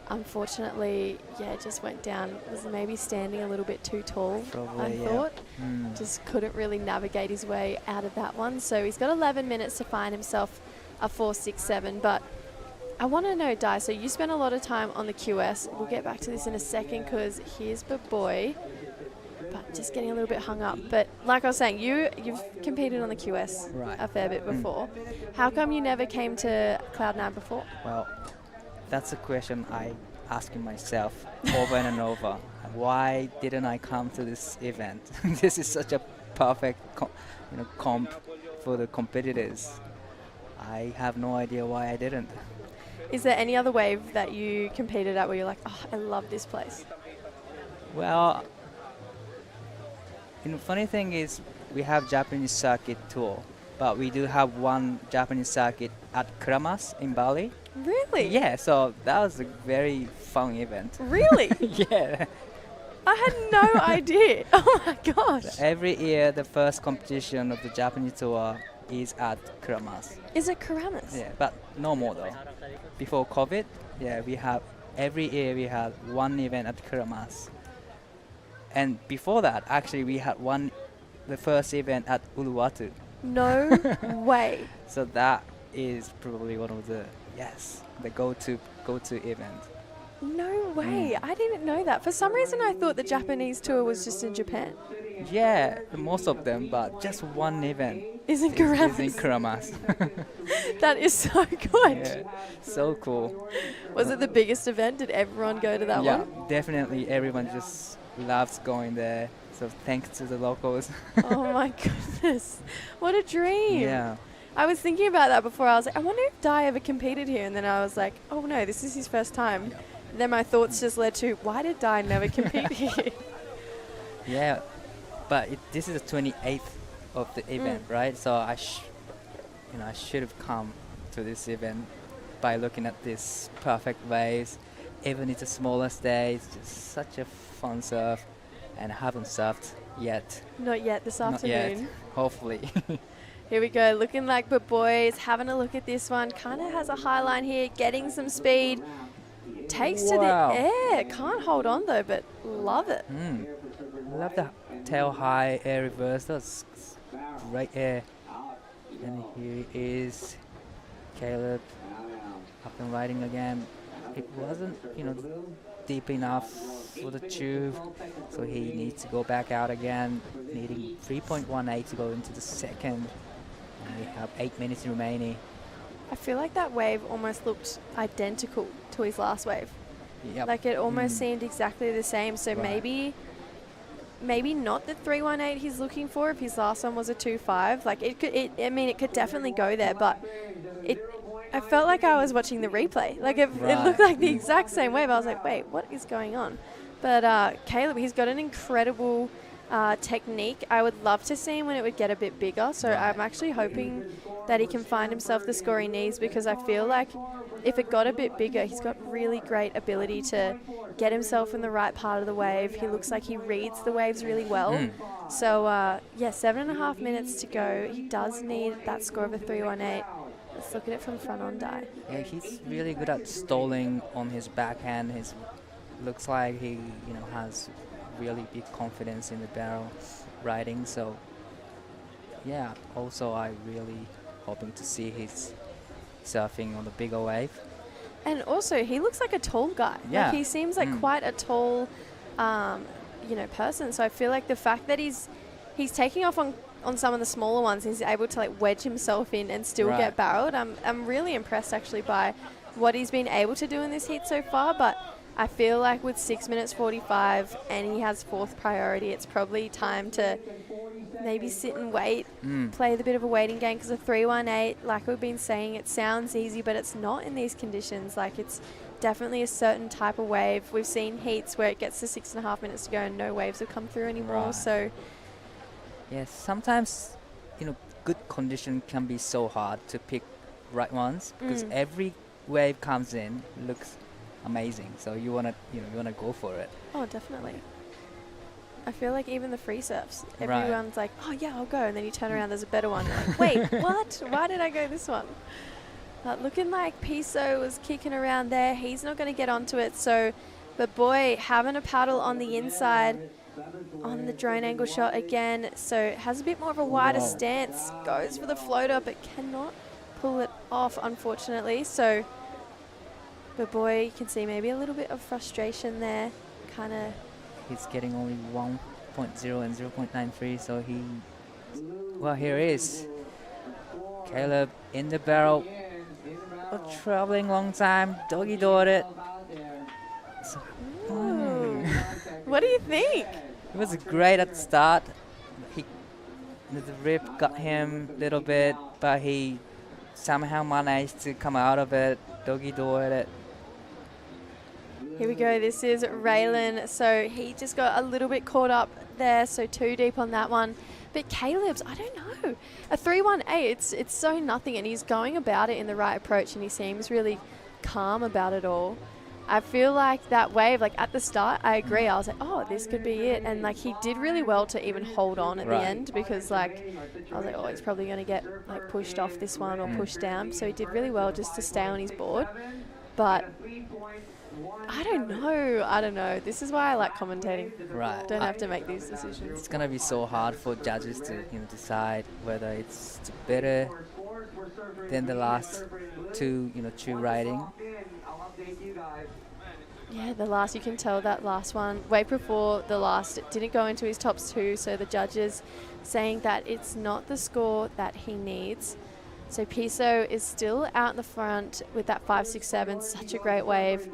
E: unfortunately, yeah, it just went down. Was maybe standing a little bit too tall, I thought. Just couldn't really navigate his way out of that one. So he's got 11 minutes to find himself a 4.67. But I want to know, Di, so you spent a lot of time on the QS. We'll get back to this in a second because here's Baboy, but just getting a little bit hung up. But like I was saying, you've competed on the QS a fair bit before. How come you never came to Cloud9 before?
F: Well, that's a question I asking myself over and over. Why didn't I come to this event? This is such a perfect comp for the competitors. I have no idea why I didn't.
E: Is there any other wave that you competed at where you're like, oh, I love this place?
F: Well, the funny thing is we have Japanese circuit tour, but we do have one Japanese circuit at Kramas in Bali.
E: Really?
F: Yeah, so that was a very fun event.
E: Really?
F: Yeah.
E: I had no idea. Oh my gosh.
F: So every year the first competition of the Japanese tour is at Kramas.
E: Is it Karamas?
F: Yeah, but no more though. Before COVID, yeah, we have every year we had one event at Karamas. And before that, actually, we had the first event at Uluwatu.
E: No way.
F: So that is probably one of the go-to event.
E: No way. I didn't know that. For some reason, I thought the Japanese tour was just in Japan.
F: Yeah, most of them, but just one event
E: is in Karamas.
F: Is in Karamas.
E: That is so good.
F: Yeah, so cool.
E: Was it the biggest event? Did everyone go to that one?
F: Yeah, definitely. Everyone just loves going there. So thanks to the locals.
E: Oh my goodness. What a dream.
F: Yeah.
E: I was thinking about that before. I was like, I wonder if Di ever competed here. And then I was like, oh no, this is his first time. Yeah. Then my thoughts just led to, why did Di never compete here?
F: Yeah, but this is the 28th of the event, right? So I should have come to this event by looking at this perfect waves. Even it's the smallest day, it's just such a fun surf, and I haven't surfed yet.
E: Not yet this afternoon.
F: Not yet, hopefully.
E: Here we go, looking like Baboy's having a look at this one. Kind of has a high line here, getting some speed. Takes to the air. Can't hold on though, but love it.
F: Love the tail high air reverse. That's great air. And here is Caleb up and riding again. It wasn't, deep enough for the tube, so he needs to go back out again, needing 3.18 to go into the second. And we have 8 minutes remaining.
E: I feel like that wave almost looked identical to his last wave.
F: Yep.
E: Like it almost seemed exactly the same. So
F: Right.
E: maybe not the 318 he's looking for if his last one was a 2.5. Like it could definitely go there, but I felt like I was watching the replay. Like it looked like the exact same wave. I was like, wait, what is going on? But Caleb, he's got an incredible technique. I would love to see him when it would get a bit bigger. So I'm actually hoping that he can find himself the score he needs, because I feel like if it got a bit bigger, he's got really great ability to get himself in the right part of the wave. He looks like he reads the waves really well. So 7.5 minutes to go. He does need that score of a 318. Let's look at it from front on die.
F: Yeah, he's really good at stalling on his backhand. Looks like he has really big confidence in the barrel riding. So yeah, also I really hoping to see his surfing on the bigger wave.
E: And also, he looks like a tall guy.
F: Yeah.
E: Like he seems like quite a tall, person. So I feel like the fact that he's taking off on some of the smaller ones, he's able to like wedge himself in and still get barreled. I'm really impressed actually by what he's been able to do in this heat so far. But I feel like with 6 minutes 45 and he has fourth priority, it's probably time to maybe sit and wait, play the bit of a waiting game, because a 318, like we've been saying, it sounds easy, but it's not in these conditions. Like it's definitely a certain type of wave. We've seen heats where it gets to 6.5 minutes to go and no waves have come through anymore. So
F: yes, sometimes good condition can be so hard to pick right ones, because every wave comes in looks amazing. So you wanna go for it.
E: Oh, definitely. I feel like even the free surfs, everyone's like, oh yeah, I'll go, and then you turn around, there's a better one. You're like, wait, what? Why did I go this one? Looking like Piso was kicking around there. He's not going to get onto it. So the boy having a paddle on the inside on the drone angle shot again. So has a bit more of a wider stance. Goes for the floater, but cannot pull it off, unfortunately. So the boy, you can see maybe a little bit of frustration there. Kind of.
F: He's getting only 1.0 and 0.93, so well, here he is. Caleb in the barrel. Traveling long time, doggy doored it. So,
E: what do you think?
F: It was great at the start. The rip got him a little bit, but he somehow managed to come out of it, doggy doored it.
E: Here we go. This is Raylan. So he just got a little bit caught up there, so too deep on that one. But Caleb's, I don't know. A 318, it's so nothing, and he's going about it in the right approach, and he seems really calm about it all. I feel like that wave, like at the start, I agree. I was like, oh, this could be it. And like he did really well to even hold on at the end, because like I was like, oh, he's probably going to get like pushed off this one or pushed down. So he did really well just to stay on his board. But I don't know. This is why I like commentating.
F: Right.
E: Don't have to make these decisions.
F: It's gonna be so hard for judges to decide whether it's better than the last two riding.
E: Yeah, the last, you can tell that last one, wave before the last, it didn't go into his tops two, so the judges saying that it's not the score that he needs. So Piso is still out in the front with that 5.67, such a great wave.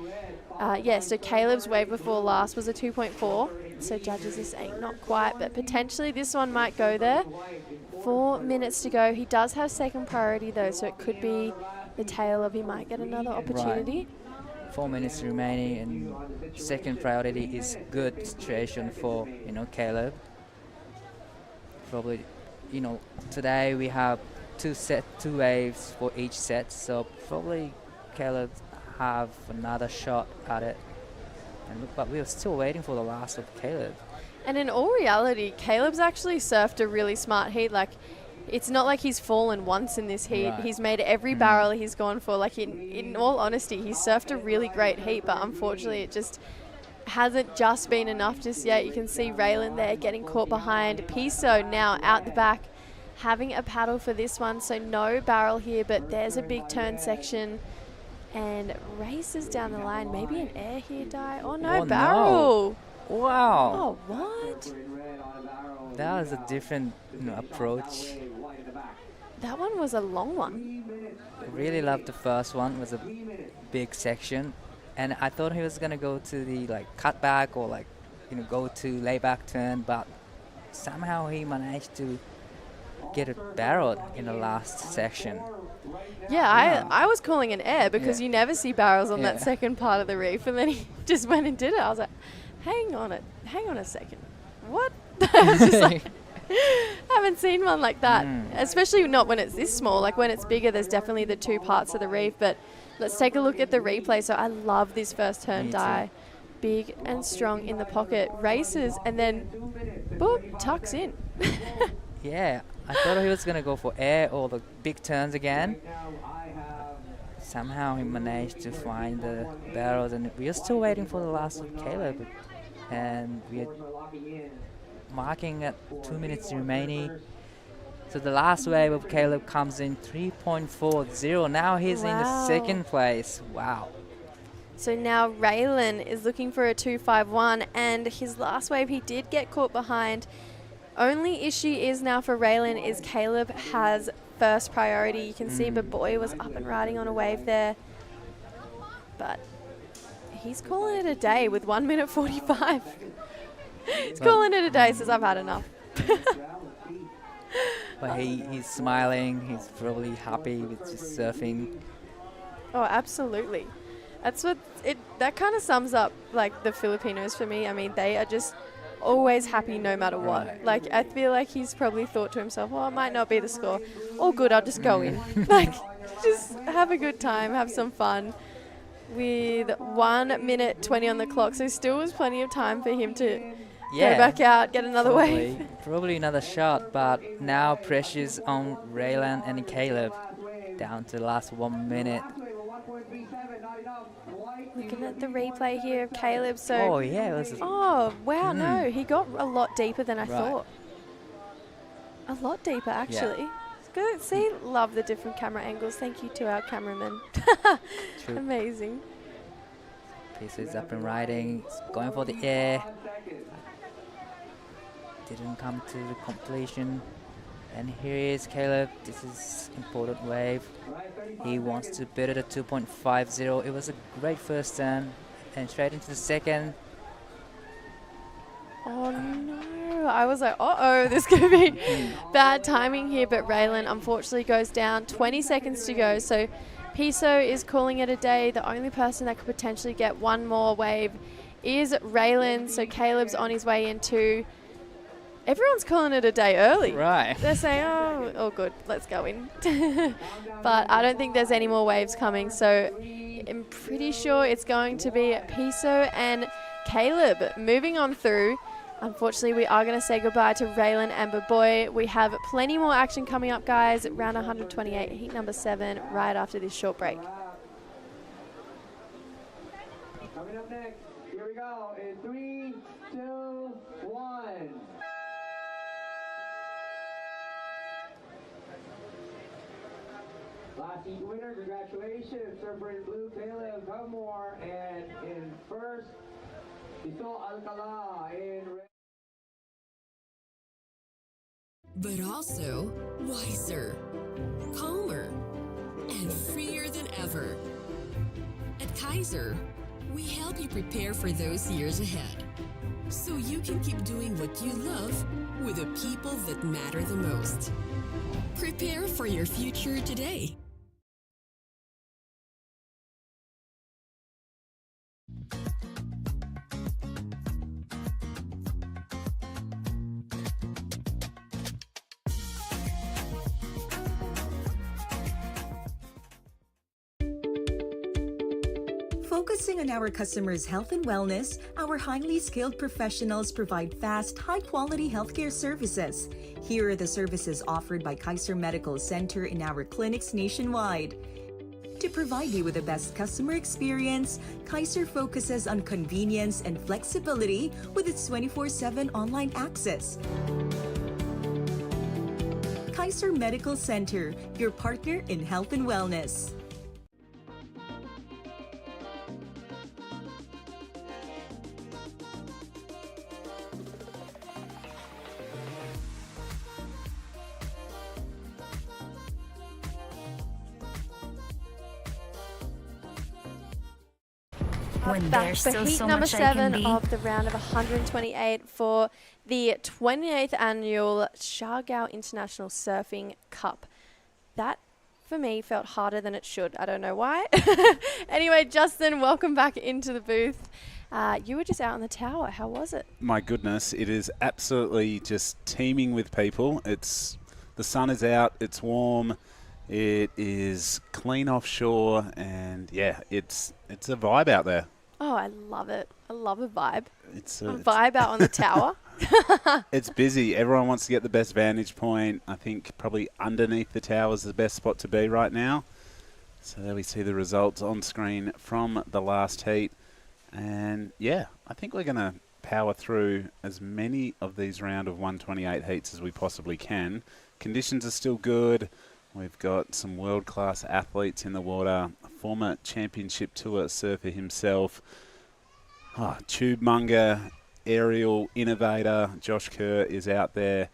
E: So Caleb's wave before last was a 2.4, so judges are saying not quite, but potentially this one might go there. 4 minutes to go. He does have second priority though, so it could be the tail of he might get another opportunity.
F: 4 minutes remaining, and second priority is good situation for Caleb. Probably today we have two waves for each set, so probably Caleb have another shot at it. But we are still waiting for the last of Caleb.
E: And in all reality, Caleb's actually surfed a really smart heat. Like, it's not like he's fallen once in this heat. He's made every barrel he's gone for. Like, in all honesty, he's surfed a really great heat, but unfortunately it just hasn't just been enough just yet. You can see Raylan there getting caught behind. Piso now out the back, having a paddle for this one, so no barrel here, but there's a big turn section and races down the line. Maybe an air here, Di. Oh no, barrel.
F: No. Wow.
E: Oh, what?
F: That was a different approach.
E: That one was a long one.
F: I really loved the first one. It was a big section, and I thought he was gonna go to the cutback or go to layback turn, but somehow he managed to get it barreled in the last section.
E: Yeah, I was calling an air because
F: Yeah.
E: you never see barrels on that
F: Yeah.
E: second part of the reef, and then he just went and did it. I was like, hang on a second. What? I was just like, haven't seen one like that, especially not when it's this small. Like when it's bigger, there's definitely the two parts of the reef, but let's take a look at the replay. So I love this first turn
F: Me too.
E: die. Big and strong in the pocket, races, and then boop, tucks in.
F: Yeah, I thought he was gonna go for air or the big turns again. Somehow he managed to find the barrels, and we are still waiting for the last of Caleb. And we are marking at 2 minutes remaining. So the last wave of Caleb comes in 3.40. Now he's in the
E: Wow.
F: second place. Wow.
E: So now Raylan is looking for a 251, and his last wave he did get caught behind. Only issue is now for Raylan is Caleb has first priority. You can see Baboy was up and riding on a wave there. But he's calling it a day with 1 minute 45. He's calling it a day, says I've had enough.
F: But he's smiling. He's probably happy with just surfing.
E: Oh, absolutely. That's what that kind of sums up like the Filipinos for me. I mean, they are just always happy no matter what.
F: Right.
E: Like I feel like he's probably thought to himself, well, it might not be the score. All good, I'll just go in. Like just have a good time, have some fun. With 1 minute 20 on the clock, so still was plenty of time for him to go back out, get another wave.
F: Probably another shot, but now pressure's on Raylan and Caleb. Down to the last 1 minute.
E: Looking at the replay here of Caleb, so
F: Oh, yeah, it was
E: oh wow, no, he got a lot deeper than I
F: Right.
E: thought. A lot deeper, actually. It's good. See, love the different camera angles. Thank you to our cameraman.
F: True.
E: Amazing.
F: Piece is up and riding. It's going for the air. Didn't come to the completion. And here is Caleb. This is important wave. He wants to beat it at 2.50. It was a great first turn. And straight into the second.
E: Oh no, I was like, uh-oh, this could be bad timing here, but Raylan unfortunately goes down. 20 seconds to go, so Piso is calling it a day. The only person that could potentially get one more wave is Raylan, so Caleb's on his way into. Everyone's calling it a day early.
F: Right.
E: They're saying, oh good, let's go in. But I don't think there's any more waves coming, so I'm pretty sure it's going to be Piso and Caleb moving on through. Unfortunately, we are going to say goodbye to Raylan and Baboy. We have plenty more action coming up, guys. Round 128, heat number 7, right after this short break.
O: Coming up next, here we go in 3, 2, 1. Last heat winner, congratulations, surfer in blue, Caleb Gilmore, and in first, Tito Alcala in red.
S: But also wiser, calmer, and freer than ever. At Kaiser, we help you prepare for those years ahead, so you can keep doing what you love with the people that matter the most. Prepare for your future today.
Q: Focusing on our customers' health and wellness, our highly skilled professionals provide fast, high-quality healthcare services. Here are the services offered by Kaiser Medical Center in our clinics nationwide. To provide you with the best customer experience, Kaiser focuses on convenience and flexibility with its 24/7 online access. Kaiser Medical Center, your partner in health and wellness.
C: when
E: Back
C: there's
E: for
C: still
E: heat
C: so
E: number
C: much I can
E: 7
C: be.
E: of the round of 128 for the 28th annual Siargao International Surfing Cup. That, for me, felt harder than it should. I don't know why. Anyway, Justin, welcome back into the booth. You were just out on the tower. How was it?
M: My goodness, it is absolutely just teeming with people. The sun is out, it's warm, it is clean offshore, and yeah, it's a vibe out there.
E: Oh, I love it. I love a vibe.
M: It's
E: a vibe out on the tower.
M: It's busy. Everyone wants to get the best vantage point. I think probably underneath the tower is the best spot to be right now. So there we see the results on screen from the last heat. And yeah, I think we're going to power through as many of these round of 128 heats as we possibly can. Conditions are still good. We've got some world-class athletes in the water. A former championship tour surfer himself. Tube monger, aerial innovator Josh Kerr is out there.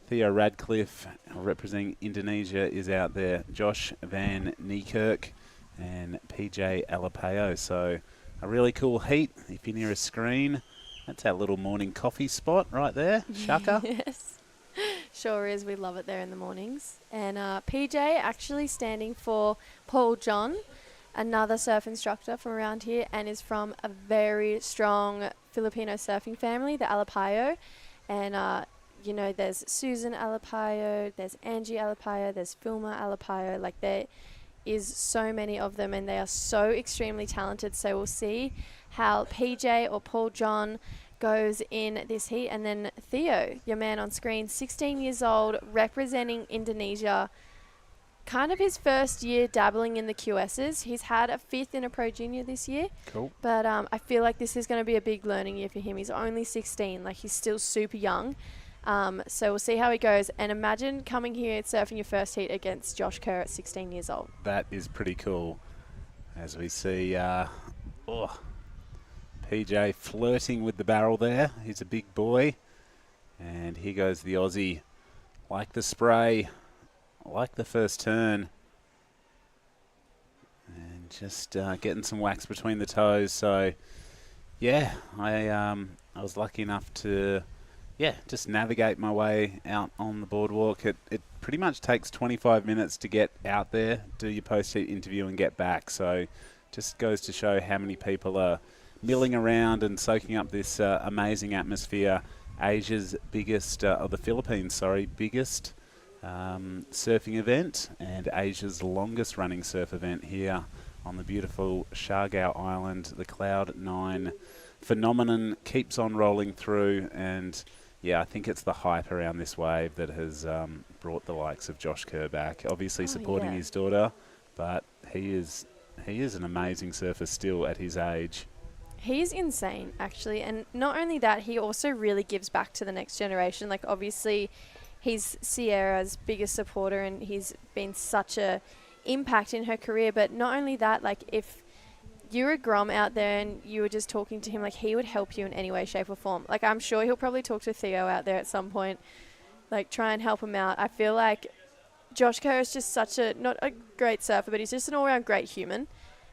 M: Theo Radcliffe, representing Indonesia, is out there. Josh Van Niekerk and PJ Alapeo. So a really cool heat. If you're near a screen, that's our little morning coffee spot right there. Shaka.
E: Yes. Sure is. We love it there in the mornings. And PJ actually standing for Paul John, another surf instructor from around here, and is from a very strong Filipino surfing family, the Alapeo. And, you know, there's Susan Alapeo, there's Angie Alapeo, there's Filma Alapeo. Like, there is so many of them, and they are so extremely talented. So we'll see how PJ or Paul John goes in this heat. And then Theo, your man on screen, 16 years old, representing Indonesia. Kind of his first year dabbling in the QSs. He's had a 5th in a Pro Junior this year.
M: Cool.
E: But I feel like this is going to be a big learning year for him. He's only 16. Like, he's still super young. So we'll see how he goes. And imagine coming here and surfing your first heat against Josh Kerr at 16 years old.
M: That is pretty cool. As we see PJ flirting with the barrel there. He's a big boy. And here goes the Aussie. Like the spray. Like the first turn. And just getting some wax between the toes. So, yeah, I was lucky enough to, just navigate my way out on the boardwalk. It pretty much takes 25 minutes to get out there, do your post-heat interview and get back. So, just goes to show how many people are milling around and soaking up this amazing atmosphere. Asia's biggest, the Philippines, biggest surfing event, and Asia's longest running surf event here on the beautiful Siargao Island. The Cloud 9 phenomenon keeps on rolling through, and I think it's the hype around this wave that has brought the likes of Josh Kerr back. Obviously supporting his daughter, but he is an amazing surfer still at his age.
E: He's insane, actually. And not only that, he also really gives back to the next generation. Like, obviously, he's Sierra's biggest supporter, and he's been such a impact in her career. But not only that, like, if you're a Grom out there and you were just talking to him, like, he would help you in any way, shape or form. Like, I'm sure he'll probably talk to Theo out there at some point, like, try and help him out. I feel like Josh Kerr is just not a great surfer, but he's just an all-around great human.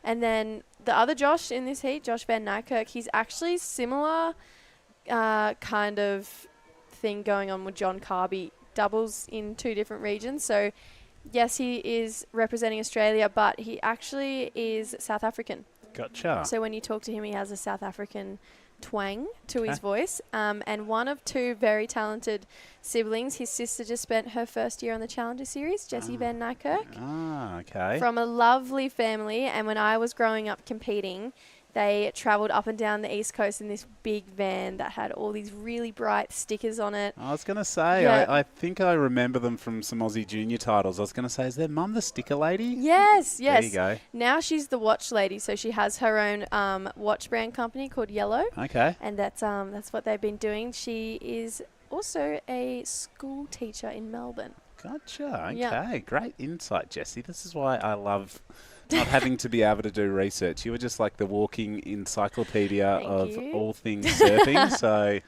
E: And then the other Josh in this heat, Josh Van Niekerk, he's actually similar kind of thing going on with John Carby. Doubles in 2 different regions. So, yes, he is representing Australia, but he actually is South African.
M: Gotcha.
E: So when you talk to him, he has a South African twang to his voice. And one of 2 very talented siblings. His sister just spent her first year on the Challenger Series, Jessie Van Niekerk.
M: Okay.
E: From a lovely family. And when I was growing up competing, they travelled up and down the East Coast in this big van that had all these really bright stickers on it.
M: I was going to say, I think I remember them from some Aussie junior titles. I was going to say, is their mum the sticker lady?
E: Yes.
M: There you go.
E: Now she's the watch lady, so she has her own watch brand company called Yellow.
M: Okay.
E: And that's what they've been doing. She is also a school teacher in Melbourne.
M: Gotcha. Okay.
E: Yeah.
M: Great insight, Jessie. This is why I love not having to be able to do research. You were just like the walking encyclopedia of all things surfing. So,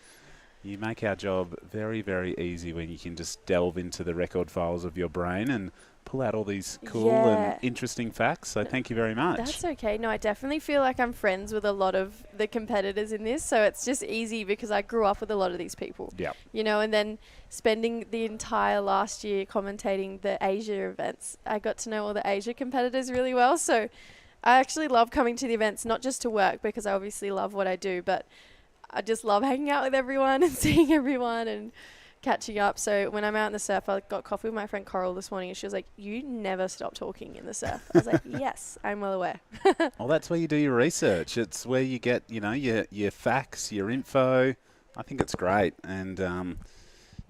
M: You make our job very, very easy when you can just delve into the record files of your brain and pull out all these cool and interesting facts. So thank you very much.
E: That's okay. No, I definitely feel like I'm friends with a lot of the competitors in this, so it's just easy because I grew up with a lot of these people.
M: Yeah.
E: You know, and then spending the entire last year commentating the Asia events, I got to know all the Asia competitors really well. So I actually love coming to the events, not just to work because I obviously love what I do, but I just love hanging out with everyone and seeing everyone and catching up. So when I'm out in the surf, I got coffee with my friend Coral this morning and she was like, you never stop talking in the surf. I was like, yes, I'm well aware.
M: Well, that's where you do your research. It's where you get, you know, your facts, your info. I think it's great. And,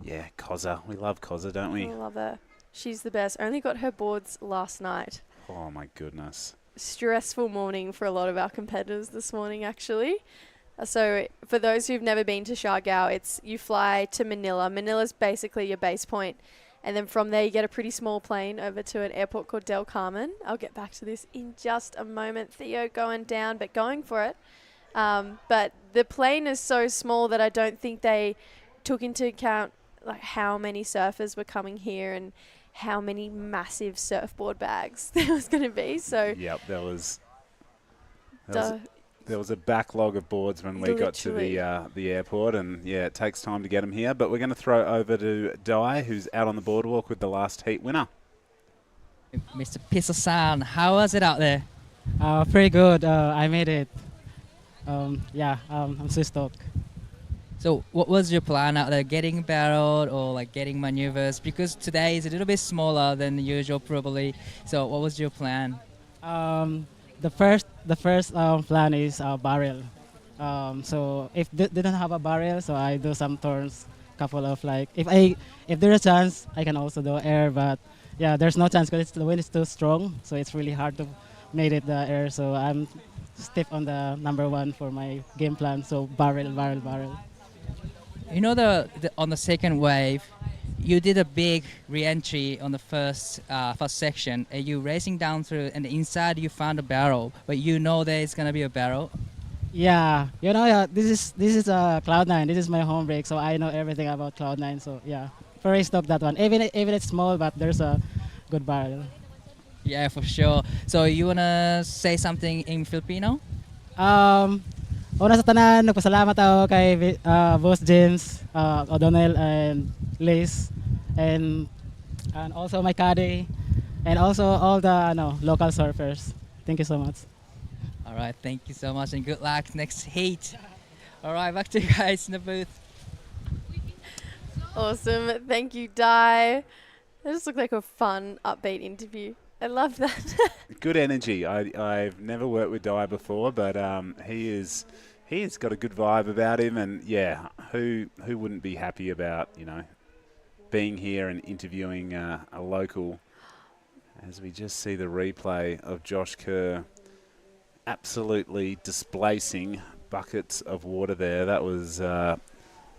M: yeah, Koza. We love Koza, don't we?
E: I love her. She's the best. Only got her boards last night.
M: Oh, my goodness.
E: Stressful morning for a lot of our competitors this morning, actually. So for those who've never been to Siargao, it's you fly to Manila. Manila's basically your base point. And then from there, you get a pretty small plane over to an airport called Del Carmen. I'll get back to this in just a moment. Theo going down, but going for it. But the plane is so small that I don't think they took into account like how many surfers were coming here and how many massive surfboard bags there was going to be. So
M: yep, there was a backlog of boards when we got to the airport, and yeah, it takes time to get them here. But we're going to throw over to Dai, who's out on the boardwalk with the last heat winner.
I: Mr. Pisa-san, how was it out there?
L: Pretty good. I made it. I'm so stoked.
I: So what was your plan out there? Getting barreled or like getting maneuvers? Because today is a little bit smaller than usual probably. So what was your plan?
L: The first plan is barrel. So if they don't have a barrel, so I do some turns, couple of like if there's a chance, I can also do air. But yeah, there's no chance because the wind is too strong, so it's really hard to make it the air. So I'm stiff on the number one for my game plan. So barrel.
I: You know on the second wave, you did a big re-entry on the first section. And you racing down through, and inside you found a barrel, but you know there's gonna be a barrel.
L: Yeah, this is Cloud9. This is my home break, so I know everything about Cloud9. So yeah, very stoked that one. Even it's small, but there's a good barrel.
I: Yeah, for sure. So you wanna say something in Filipino?
L: Una sa tanan, nagpasalamat ako kay Boss James, O'Donnell, and Liz, and also my caddy, and also all the local surfers. Thank you so much.
I: All right, thank you so much, and good luck next heat. All right, back to you guys in the booth.
E: Awesome. Thank you, Dai. That just looked like a fun, upbeat interview. I love that.
M: Good energy. I've never worked with Dai before, but he's got a good vibe about him, and yeah, who wouldn't be happy about being here and interviewing a local? As we just see the replay of Josh Kerr absolutely displacing buckets of water there. That was a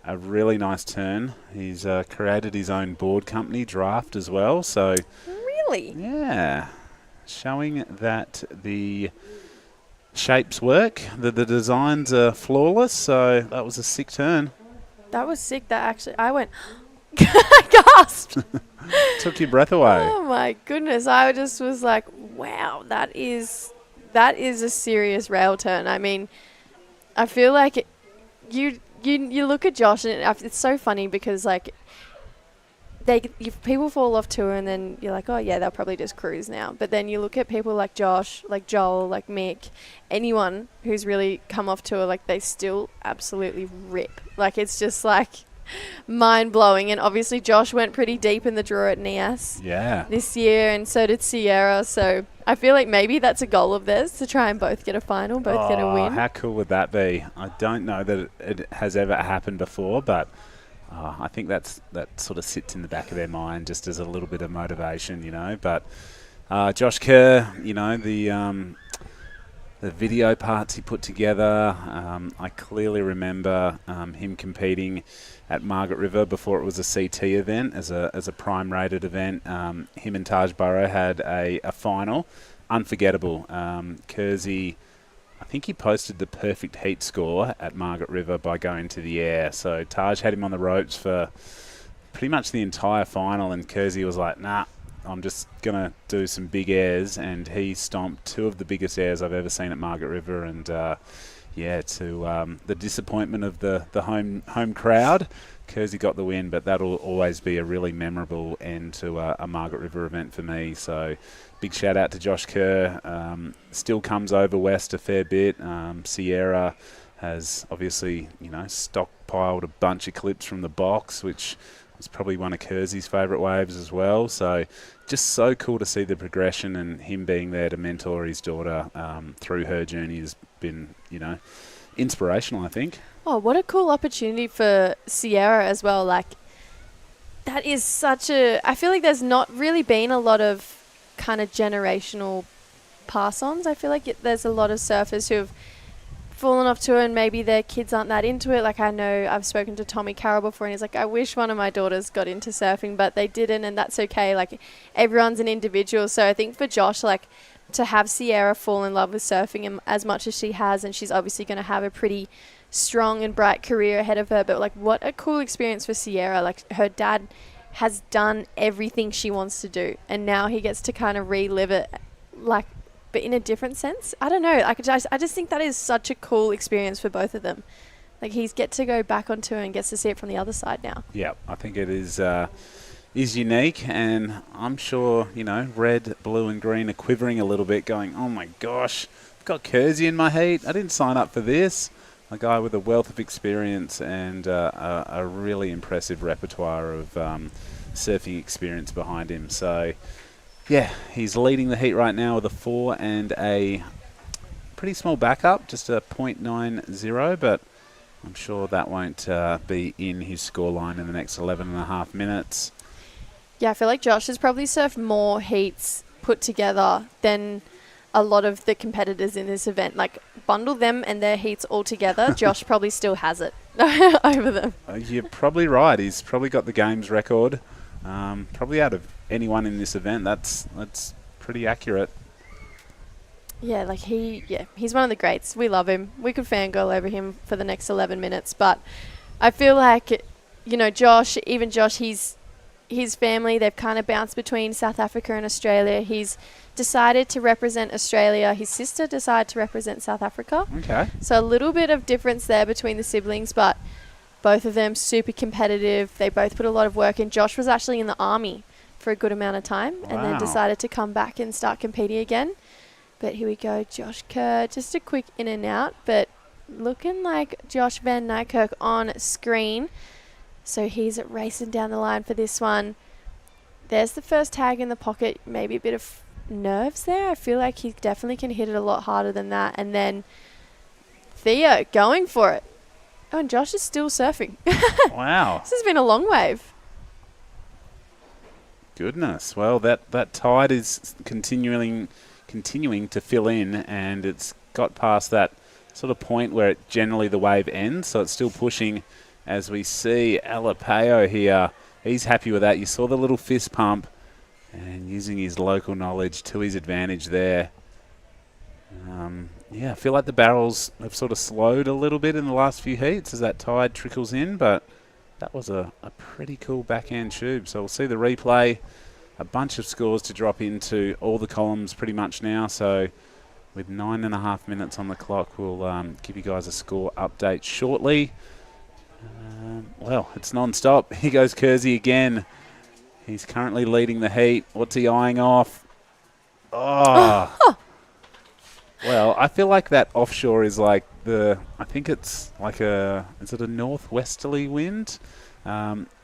M: really nice turn. He's created his own board company, Draft, as well. So
E: really,
M: yeah, showing that the shapes work, the designs are flawless. So that was a sick turn.
E: That was sick. That actually, I went, I gasped.
M: Took your breath away.
E: Oh my goodness! I just was like, wow, that is a serious rail turn. I mean, I feel like you look at Josh, and it's so funny because like people fall off tour and then you're like, oh yeah, they'll probably just cruise now. But then you look at people like Josh, like Joel, like Mick, anyone who's really come off tour, like they still absolutely rip. Like it's just like mind blowing. And obviously Josh went pretty deep in the draw at NIAS this year, and so did Sierra. So I feel like maybe that's a goal of theirs, to try and both get a final, both get a win.
M: How cool would that be? I don't know that it has ever happened before, but I think that sort of sits in the back of their mind just as a little bit of motivation, But Josh Kerr, the video parts he put together, I clearly remember him competing at Margaret River before it was a CT event as a prime rated event. Him and Taj Burrow had a final, unforgettable. Kersey, I think he posted the perfect heat score at Margaret River by going to the air. So Taj had him on the ropes for pretty much the entire final, and Kersey was like, nah, I'm just going to do some big airs, and he stomped 2 of the biggest airs I've ever seen at Margaret River, and to the disappointment of the home crowd, Kersey got the win, but that'll always be a really memorable end to a Margaret River event for me. So big shout out to Josh Kerr. Still comes over west a fair bit. Sierra has obviously, stockpiled a bunch of clips from the box, which was probably one of Kersey's favourite waves as well. So just so cool to see the progression, and him being there to mentor his daughter through her journey has been, inspirational, I think.
E: Oh, what a cool opportunity for Sierra as well. Like, that is such a... I feel like there's not really been a lot of kind of generational pass-ons. I feel like there's a lot of surfers who have fallen off tour and maybe their kids aren't that into it. Like, I know I've spoken to Tommy Carroll before, and he's like, I wish one of my daughters got into surfing, but they didn't, and that's okay. Like, everyone's an individual. So I think for Josh, like, to have Sierra fall in love with surfing as much as she has, and she's obviously going to have a pretty strong and bright career ahead of her, but like, what a cool experience for Sierra. Like, her dad has done everything she wants to do, and now he gets to kind of relive it, like, but in a different sense. I don't know. I just think that is such a cool experience for both of them. Like, he's get to go back on tour and gets to see it from the other side now.
M: Yeah, I think it is unique, and I'm sure, red, blue and green are quivering a little bit, going, oh my gosh, I've got Kersey in my heat. I didn't sign up for this. A guy with a wealth of experience and a really impressive repertoire of surfing experience behind him. So, yeah, he's leading the heat right now with a 4 and a pretty small backup, just a 0.90, but I'm sure that won't be in his scoreline in the next 11.5 minutes.
E: Yeah, I feel like Josh has probably surfed more heats put together than a lot of the competitors in this event. Like, bundle them and their heats all together, Josh probably still has it over them.
M: You're probably right. He's probably got the games record. Probably out of anyone in this event, that's pretty accurate.
E: Yeah, like he's one of the greats. We love him. We could fangirl over him for the next 11 minutes, but I feel like, Josh, his family, they've kind of bounced between South Africa and Australia. He's decided to represent Australia. His sister decided to represent South Africa.
M: Okay.
E: So a little bit of difference there between the siblings, but both of them super competitive. They both put a lot of work in. Josh was actually in the army for a good amount of time and then decided to come back and start competing again. But here we go, Josh Kerr. Just a quick in and out, but looking like Josh Van Niekerk on screen. So he's racing down the line for this one. There's the first tag in the pocket. Maybe a bit of nerves there. I feel like he definitely can hit it a lot harder than that. And then Theo going for it. Oh, and Josh is still surfing.
M: Wow.
E: This has been a long wave.
M: Goodness. Well, that tide is continuing to fill in, and it's got past that sort of point where generally the wave ends, so it's still pushing. As we see Alapeo here, he's happy with that. You saw the little fist pump and using his local knowledge to his advantage there. I feel like the barrels have sort of slowed a little bit in the last few heats as that tide trickles in, but that was a pretty cool backhand tube. So we'll see the replay. A bunch of scores to drop into all the columns pretty much now. So with 9.5 minutes on the clock, we'll give you guys a score update shortly. Well, it's non-stop. Here goes Kersey again. He's currently leading the heat. What's he eyeing off? Oh. Well, I feel like that offshore is like I think it's like is it a northwesterly wind?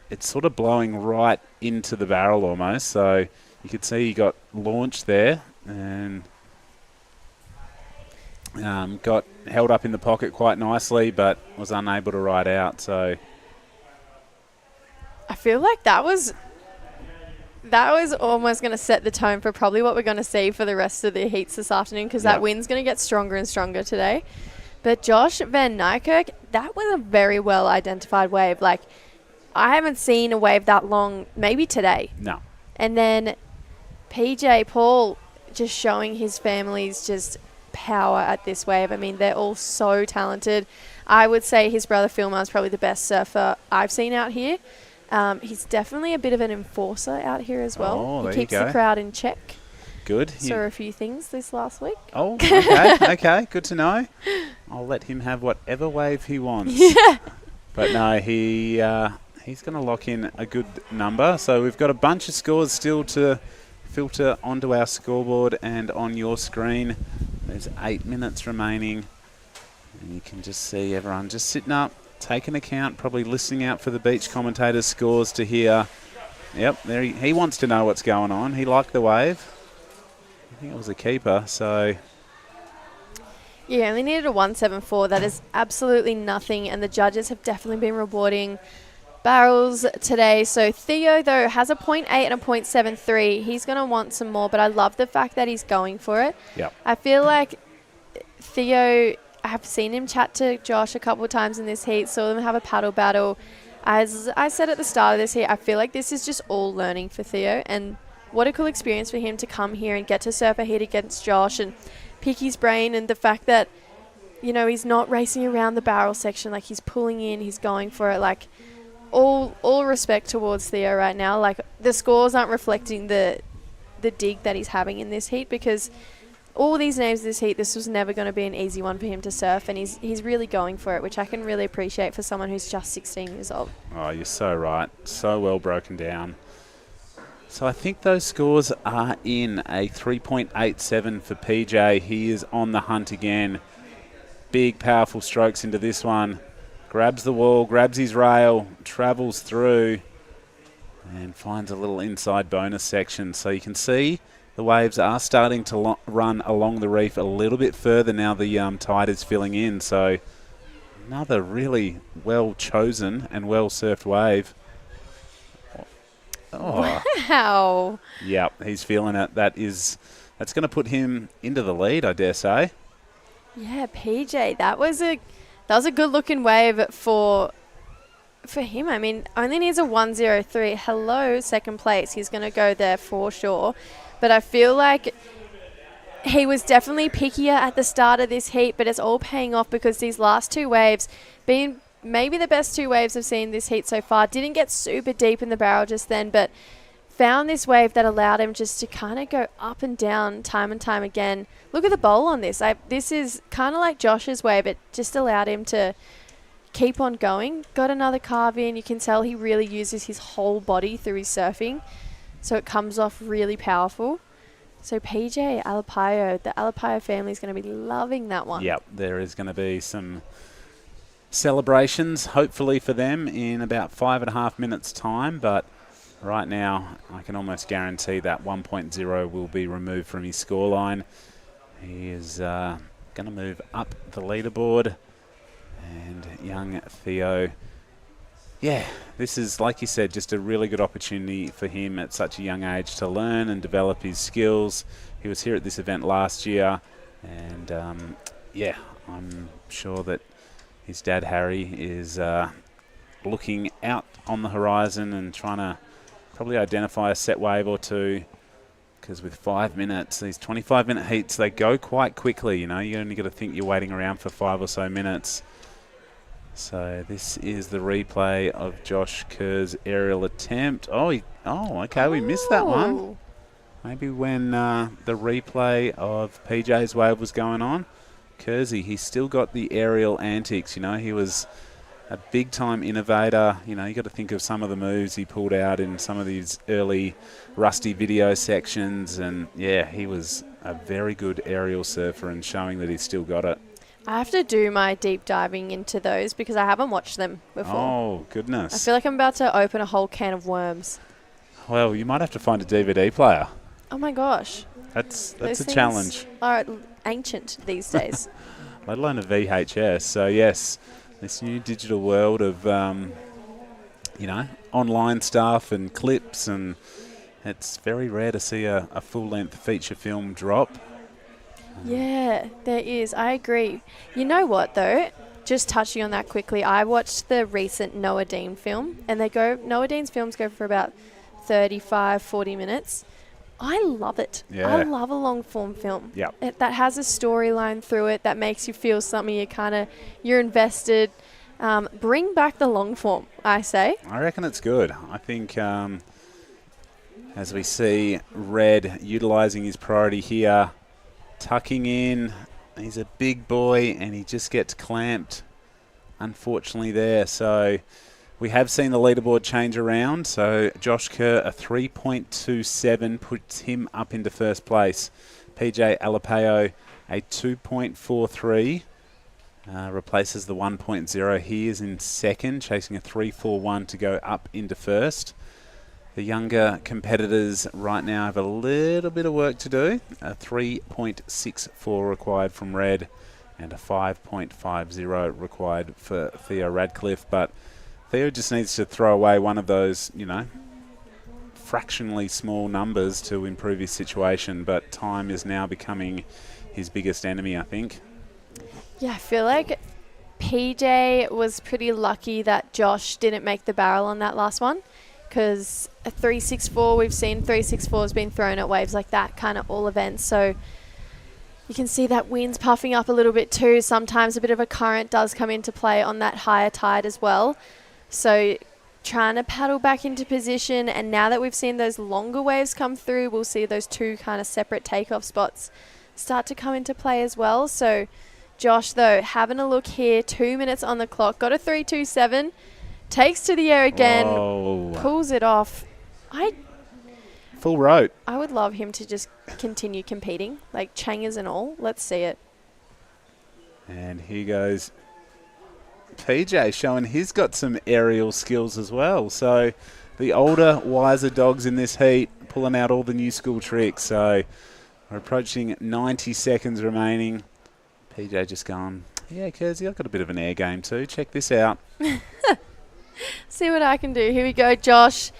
M: It's sort of blowing right into the barrel almost. So you could see he got launched there and got held up in the pocket quite nicely, but was unable to ride out. So
E: I feel like that was almost going to set the tone for probably what we're going to see for the rest of the heats this afternoon, because that wind's going to get stronger and stronger today. But Josh Van Niekerk, that was a very well identified wave. Like, I haven't seen a wave that long, maybe today.
M: No.
E: And then PJ Paul just showing his family's just power at this wave. I mean, they're all so talented. I would say his brother Filmar is probably the best surfer I've seen out here. He's definitely a bit of an enforcer out here as well.
M: Oh,
E: he keeps the crowd in check.
M: Good.
E: Saw a few things this last week.
M: Oh, okay, okay, good to know. I'll let him have whatever wave he wants.
E: Yeah.
M: But no, he's going to lock in a good number. So we've got a bunch of scores still to filter onto our scoreboard and on your screen. There's 8 minutes remaining. And you can just see everyone just sitting up, taking account, probably listening out for the beach commentators' scores to hear. Yep, there he wants to know what's going on. He liked the wave. I think it was a keeper, so...
E: Yeah, only needed a 174. That is absolutely nothing, and the judges have definitely been rewarding barrels today. So Theo, though, has a 0.8 and a 0.73. He's going to want some more, but I love the fact that he's going for it.
M: Yep.
E: I feel like Theo, I have seen him chat to Josh a couple of times in this heat, saw them have a paddle battle. As I said at the start of this heat, I feel like this is just all learning for Theo, and what a cool experience for him to come here and get to surf a heat against Josh and pick his brain, and the fact that, you know, he's not racing around the barrel section, like he's pulling in, he's going for it. Like all respect towards Theo right now. Like the scores aren't reflecting the dig that he's having in this heat, because all these names of this heat, this was never going to be an easy one for him to surf, and he's really going for it, which I can really appreciate for someone who's just 16 years old.
M: Oh, you're so right. So well broken down. So I think those scores are in. A 3.87 for PJ. He is on the hunt again. Big, powerful strokes into this one. Grabs the wall, grabs his rail, travels through, and finds a little inside bonus section. So you can see the waves are starting to run along the reef a little bit further now the tide is filling in. So another really well-chosen and well-surfed wave. Oh.
E: Wow.
M: Yep, he's feeling it. That's going to put him into the lead, I dare say.
E: Yeah, PJ, that was a good looking wave for him. I mean, only needs a 103. Hello, second place. He's going to go there for sure. But I feel like he was definitely pickier at the start of this heat, but it's all paying off because these last two waves, being maybe the best two waves I've seen this heat so far, didn't get super deep in the barrel just then, but found this wave that allowed him just to kind of go up and down time and time again. Look at the bowl on this. This is kind of like Josh's wave. It just allowed him to keep on going. Got another carve in. You can tell he really uses his whole body through his surfing, so it comes off really powerful. So PJ Alapayo, the Alapayo family is going to be loving that one.
M: Yep, there is going to be some celebrations, hopefully for them, in about 5.5 minutes' time. But right now, I can almost guarantee that 1.0 will be removed from his scoreline. He is going to move up the leaderboard. And young Theo, yeah, this is, like you said, just a really good opportunity for him at such a young age to learn and develop his skills. He was here at this event last year, and yeah, I'm sure that his dad Harry is looking out on the horizon and trying to probably identify a set wave or two, because with 5 minutes, these 25-minute heats, they go quite quickly. You know, you only got to think you're waiting around for 5 or so minutes. So this is the replay of Josh Kerr's aerial attempt. Okay, we missed that one. Maybe when the replay of PJ's wave was going on. Kersey, he's still got the aerial antics. You know, he was a big-time innovator. You know, you got to think of some of the moves he pulled out in some of these early rusty video sections. And, yeah, he was a very good aerial surfer and showing that he's still got it.
E: I have to do my deep diving into those because I haven't watched them before.
M: Oh, goodness.
E: I feel like I'm about to open a whole can of worms.
M: Well, you might have to find a DVD player.
E: Oh, my gosh.
M: That's
E: Those
M: a
E: things
M: challenge.
E: Are ancient these days.
M: Let alone a VHS. So, yes, this new digital world of, you know, online stuff and clips, and it's very rare to see a full-length feature film drop.
E: Yeah, there is. I agree. You know what, though? Just touching on that quickly, I watched the recent Noah Dean film, and Noah Dean's films go for about 35, 40 minutes. I love it.
M: Yeah.
E: I love a long form film.
M: Yep.
E: That has a storyline through it that makes you feel something. You're invested. Bring back the long form, I say.
M: I reckon it's good. I think as we see Red utilising his priority here, tucking in. He's a big boy and he just gets clamped, unfortunately, there. So we have seen the leaderboard change around. So Josh Kerr, a 3.27 puts him up into first place. PJ Alapeo, a 2.43. Replaces the 1.0. He is in second, chasing a 3.41 to go up into first. The younger competitors right now have a little bit of work to do. A 3.64 required from Red and a 5.50 required for Theo Radcliffe. But Theo just needs to throw away one of those, fractionally small numbers to improve his situation. But time is now becoming his biggest enemy, I think.
E: Yeah, I feel like PJ was pretty lucky that Josh didn't make the barrel on that last one, because a 3.64, we've seen 3.64 has been thrown at waves like that kind of all events. So you can see that wind's puffing up a little bit too. Sometimes a bit of a current does come into play on that higher tide as well. So trying to paddle back into position, and now that we've seen those longer waves come through, we'll see those two kind of separate takeoff spots start to come into play as well. So Josh, though, having a look here, 2 minutes on the clock, got a 3.27, takes to the air again, pulls it off.
M: Full rote.
E: I would love him to just continue competing, like Changers and all. Let's see it.
M: And here goes PJ, showing he's got some aerial skills as well. So the older, wiser dogs in this heat, pulling out all the new school tricks. So we're approaching 90 seconds remaining. PJ just going, yeah, Kersey, I've got a bit of an air game too. Check this out.
E: See what I can do. Here we go, Josh,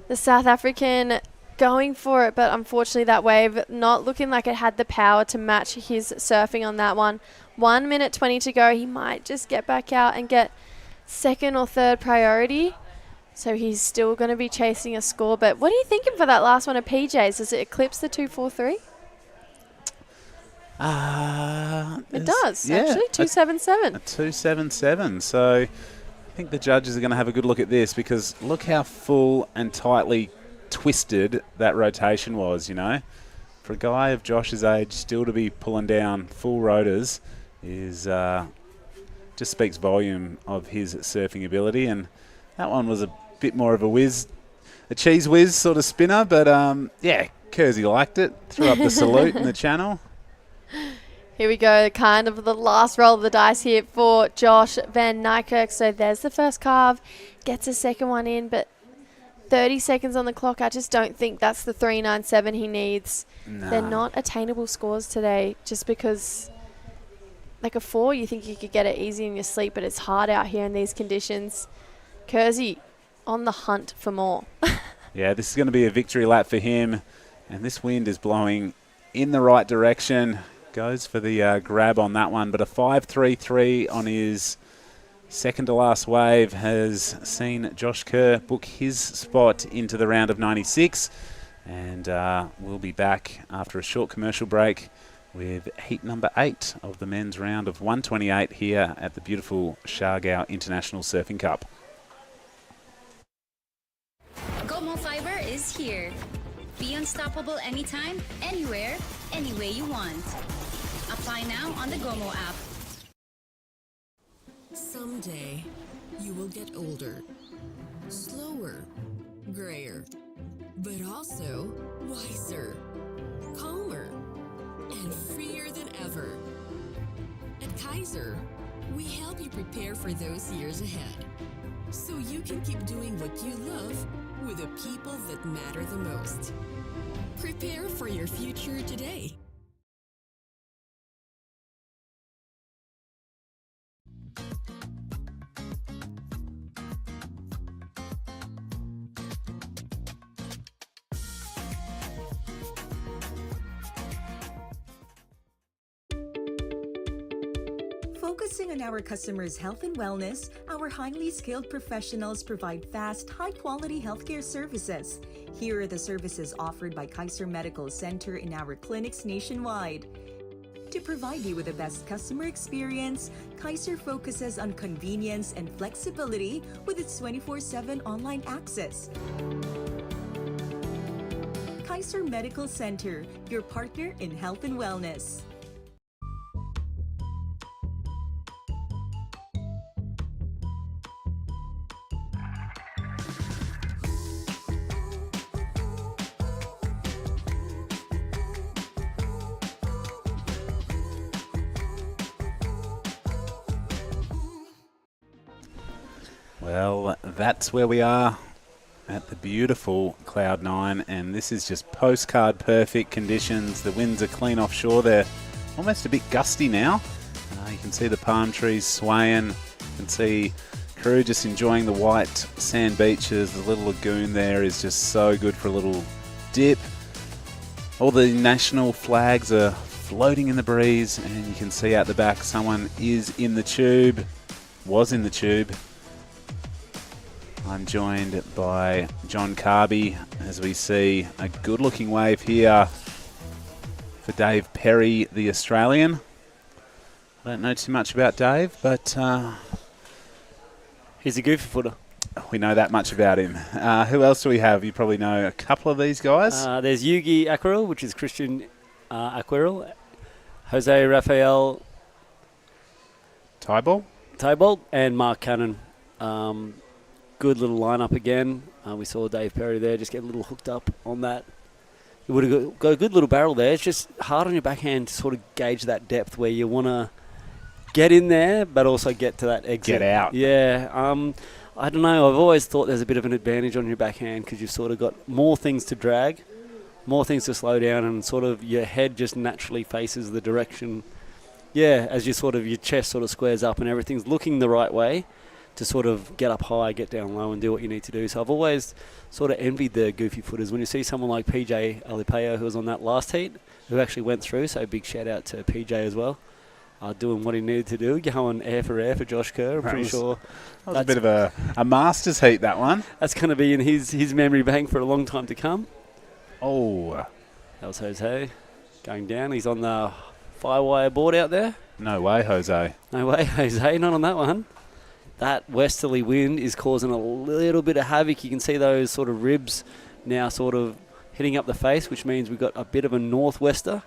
E: the South African, going for it, but unfortunately that wave not looking like it had the power to match his surfing on that one. 1 minute 20 to go. He might just get back out and get second or third priority. So he's still going to be chasing a score. But what are you thinking for that last one of PJ's? Does it eclipse the 2.43? It does, actually. 2.77.
M: A 2.77. So I think the judges are going to have a good look at this, because look how full and tightly twisted that rotation was, For a guy of Josh's age still to be pulling down full rotors is just speaks volume of his surfing ability. And that one was a bit more of a whiz, a cheese whiz sort of spinner. But, Kersey liked it. Threw up the salute in the channel.
E: Here we go, kind of the last roll of the dice here for Josh Van Niekerk. So there's the first carve, gets a second one in, but 30 seconds on the clock. I just don't think that's the 3.97 he needs.
M: No.
E: They're not attainable scores today, just because like a 4, you think you could get it easy in your sleep, but it's hard out here in these conditions. Kersey on the hunt for more.
M: Yeah, this is going to be a victory lap for him, and this wind is blowing in the right direction. Goes for the grab on that one, but a 5.33 on his second to last wave has seen Josh Kerr book his spot into the round of 96. And we'll be back after a short commercial break with heat number 8 of the men's round of 128 here at the beautiful Siargao International Surfing Cup.
C: Gomo Fiber is here. Be unstoppable anytime, anywhere, any way you want. Apply now on the Gomo app.
S: Someday, you will get older, slower, grayer, but also wiser, calmer, and freer than ever. At Kaiser, we help you prepare for those years ahead, so you can keep doing what you love with the people that matter the most. Prepare for your future today.
Q: Focusing on our customers' health and wellness, our highly skilled professionals provide fast, high-quality healthcare services. Here are the services offered by Kaiser Medical Center in our clinics nationwide. To provide you with the best customer experience, Kaiser focuses on convenience and flexibility with its 24/7 online access. Kaiser Medical Center, your partner in health and wellness.
M: Well, that's where we are at the beautiful Cloud 9, and this is just postcard perfect conditions. The winds are clean offshore. They're almost a bit gusty now. You can see the palm trees swaying. You can see crew just enjoying the white sand beaches. The little lagoon there is just so good for a little dip. All the national flags are floating in the breeze, and you can see out the back someone is in the tube, was in the tube. I'm joined by John Carby as we see a good looking wave here for Dave Perry, the Australian. I don't know too much about Dave, but
K: he's a goofy footer.
M: We know that much about him. Who else do we have? You probably know a couple of these guys.
K: There's Yugi Aquarel, which is Christian Aquarel, Jose Rafael Tybalt, and Mark Cannon. Good little lineup again. We saw Dave Perry there just get a little hooked up on that. It would have got a good little barrel there. It's just hard on your backhand to sort of gauge that depth where you want to get in there but also get to that exit.
M: Get out.
K: Yeah. I don't know. I've always thought there's a bit of an advantage on your backhand because you've sort of got more things to drag, more things to slow down, and sort of your head just naturally faces the direction. Yeah, as your chest sort of squares up and everything's looking the right way to sort of get up high, get down low, and do what you need to do. So I've always sort of envied the goofy footers. When you see someone like PJ Alipeo, who was on that last heat, who actually went through, so big shout out to PJ as well, doing what he needed to do, going air for Josh Kerr. I'm pretty sure
M: that was a bit of a Masters heat, that one.
K: That's going to be in his memory bank for a long time to come.
M: Oh.
K: That was Jose going down. He's on the firewire board out there.
M: No way, Jose.
K: No way, Jose. Not on that one. That westerly wind is causing a little bit of havoc. You can see those sort of ribs now sort of hitting up the face, which means we've got a bit of a northwester.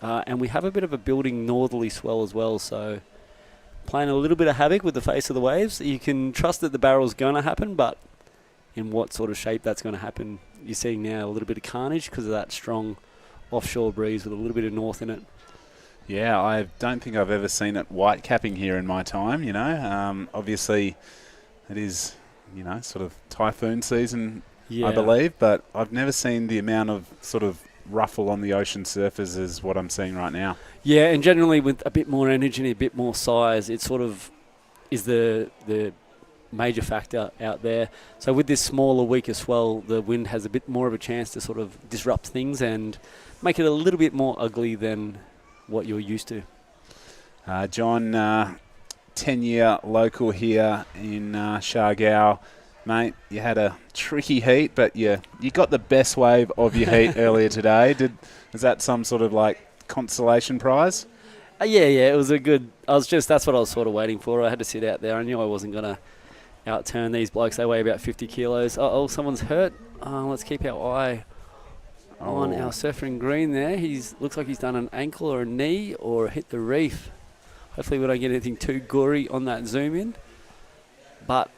K: And we have a bit of a building northerly swell as well. So playing a little bit of havoc with the face of the waves. You can trust that the barrel's going to happen, but in what sort of shape that's going to happen, you're seeing now a little bit of carnage because of that strong offshore breeze with a little bit of north in it.
M: Yeah, I don't think I've ever seen it white capping here in my time, Obviously, it is, sort of typhoon season, I believe, but I've never seen the amount of sort of ruffle on the ocean surface as what I'm seeing right now.
K: Yeah, and generally with a bit more energy and a bit more size, it sort of is the major factor out there. So with this smaller, weaker swell, the wind has a bit more of a chance to sort of disrupt things and make it a little bit more ugly than what you're used to.
M: John, 10-year local here in Siargao. Mate, you had a tricky heat, but you got the best wave of your heat earlier today. Is that some sort of like consolation prize?
K: Yeah, it was a good... that's what I was sort of waiting for. I had to sit out there. I knew I wasn't going to outturn these blokes. They weigh about 50 kilos. Oh, someone's hurt. Let's keep our eye on our surfing green there. Looks like he's done an ankle or a knee or hit the reef. Hopefully we don't get anything too gory on that zoom in. But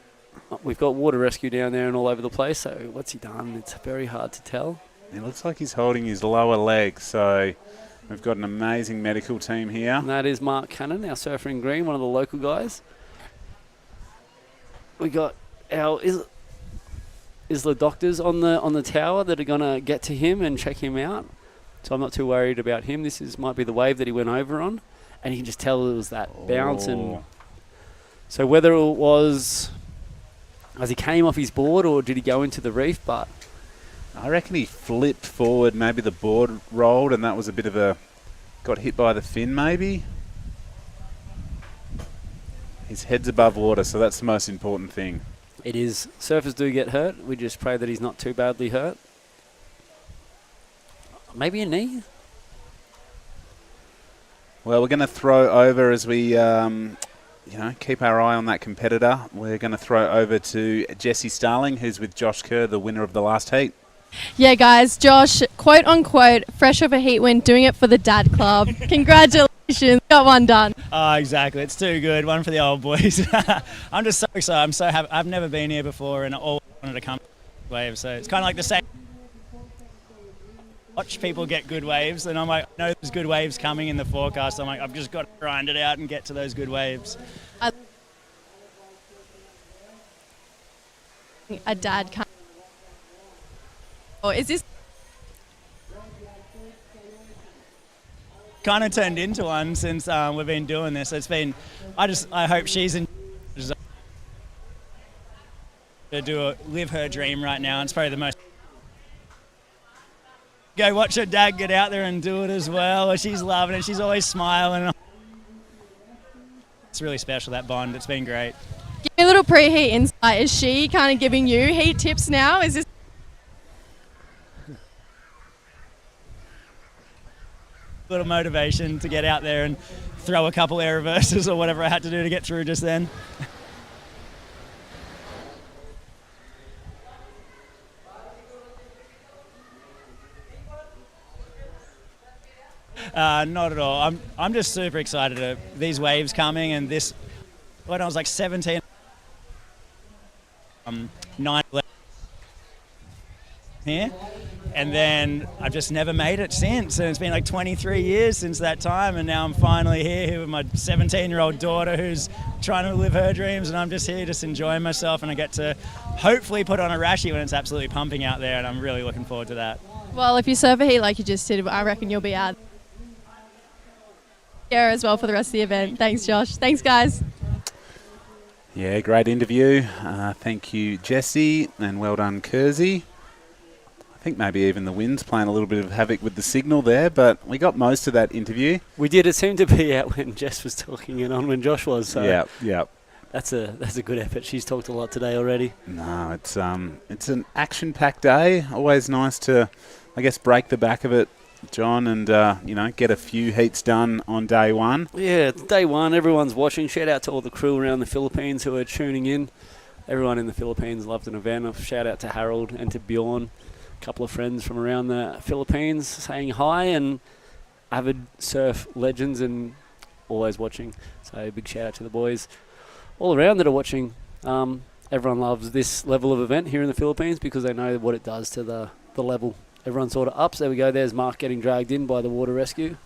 K: we've got water rescue down there and all over the place, so what's he done? It's very hard to tell.
M: It looks like he's holding his lower leg, so we've got an amazing medical team here.
K: And that is Mark Cannon, our surfing green, one of the local guys. We got our Isla doctors on the tower that are going to get to him and check him out. So I'm not too worried about him. This might be the wave that he went over on. And you can just tell it was that bounce. And so whether it was as he came off his board or did he go into the reef, but
M: I reckon he flipped forward. Maybe the board rolled and that was a bit of got hit by the fin maybe. his head's above water, so that's the most important thing.
K: It is. Surfers do get hurt. We just pray that he's not too badly hurt. Maybe a knee?
M: Well, we're going to throw over as we, keep our eye on that competitor. We're going to throw over to Jessie Starling, who's with Josh Kerr, the winner of the last heat.
J: Yeah, guys, Josh, quote unquote, fresh off a heat win, doing it for the dad club. Congratulations, got one done.
V: Oh, exactly. It's too good. One for the old boys. I'm just so excited. I'm so happy. I've never been here before and I always wanted to come to waves. So it's kind of like the same. Watch people get good waves, and I'm like, I know there's good waves coming in the forecast. I'm like, I've just got to grind it out and get to those good waves.
J: A dad can't. Or is this
V: kind of turned into one since we've been doing this? It's been, I hope she's in to live her dream right now. And it's probably the most. Go watch her dad get out there and do it as well. She's loving it. She's always smiling. It's really special, that bond. It's been great.
J: Give me a little pre-heat insight. Is she kind of giving you heat tips now? Is this
V: little motivation to get out there and throw a couple air reverses or whatever I had to do to get through just then? Not at all. I'm just super excited. These waves coming, and this, when I was like 17, 9/11 here, and then I've just never made it since. And it's been like 23 years since that time, and now I'm finally here with my 17-year-old daughter who's trying to live her dreams, and I'm just here just enjoying myself, and I get to hopefully put on a rashie when it's absolutely pumping out there, and I'm really looking forward to that.
J: well, if you surf a heat like you just did, I reckon you'll be out here as well for the rest of the event. Thanks, Josh. Thanks, guys.
M: Yeah, great interview. Thank you, Jessie, and well done, Kersey. I think maybe even the wind's playing a little bit of havoc with the signal there, but we got most of that interview.
K: We did. It seemed to be out when Jess was talking and on when Josh was. So
M: yeah.
K: That's a good effort. She's talked a lot today already.
M: No, it's an action-packed day. Always nice to, I guess, break the back of it, John, and get a few heats done on day one.
K: Yeah, it's day one. Everyone's watching. Shout out to all the crew around the Philippines who are tuning in. Everyone in the Philippines loved an event. A shout out to Harold and to Bjorn, a couple of friends from around the Philippines saying hi, and avid surf legends and always watching. So big shout out to the boys all around that are watching. Everyone loves this level of event here in the Philippines because they know what it does to the level. Everyone sort of ups. There we go. There's Mark getting dragged in by the water rescue.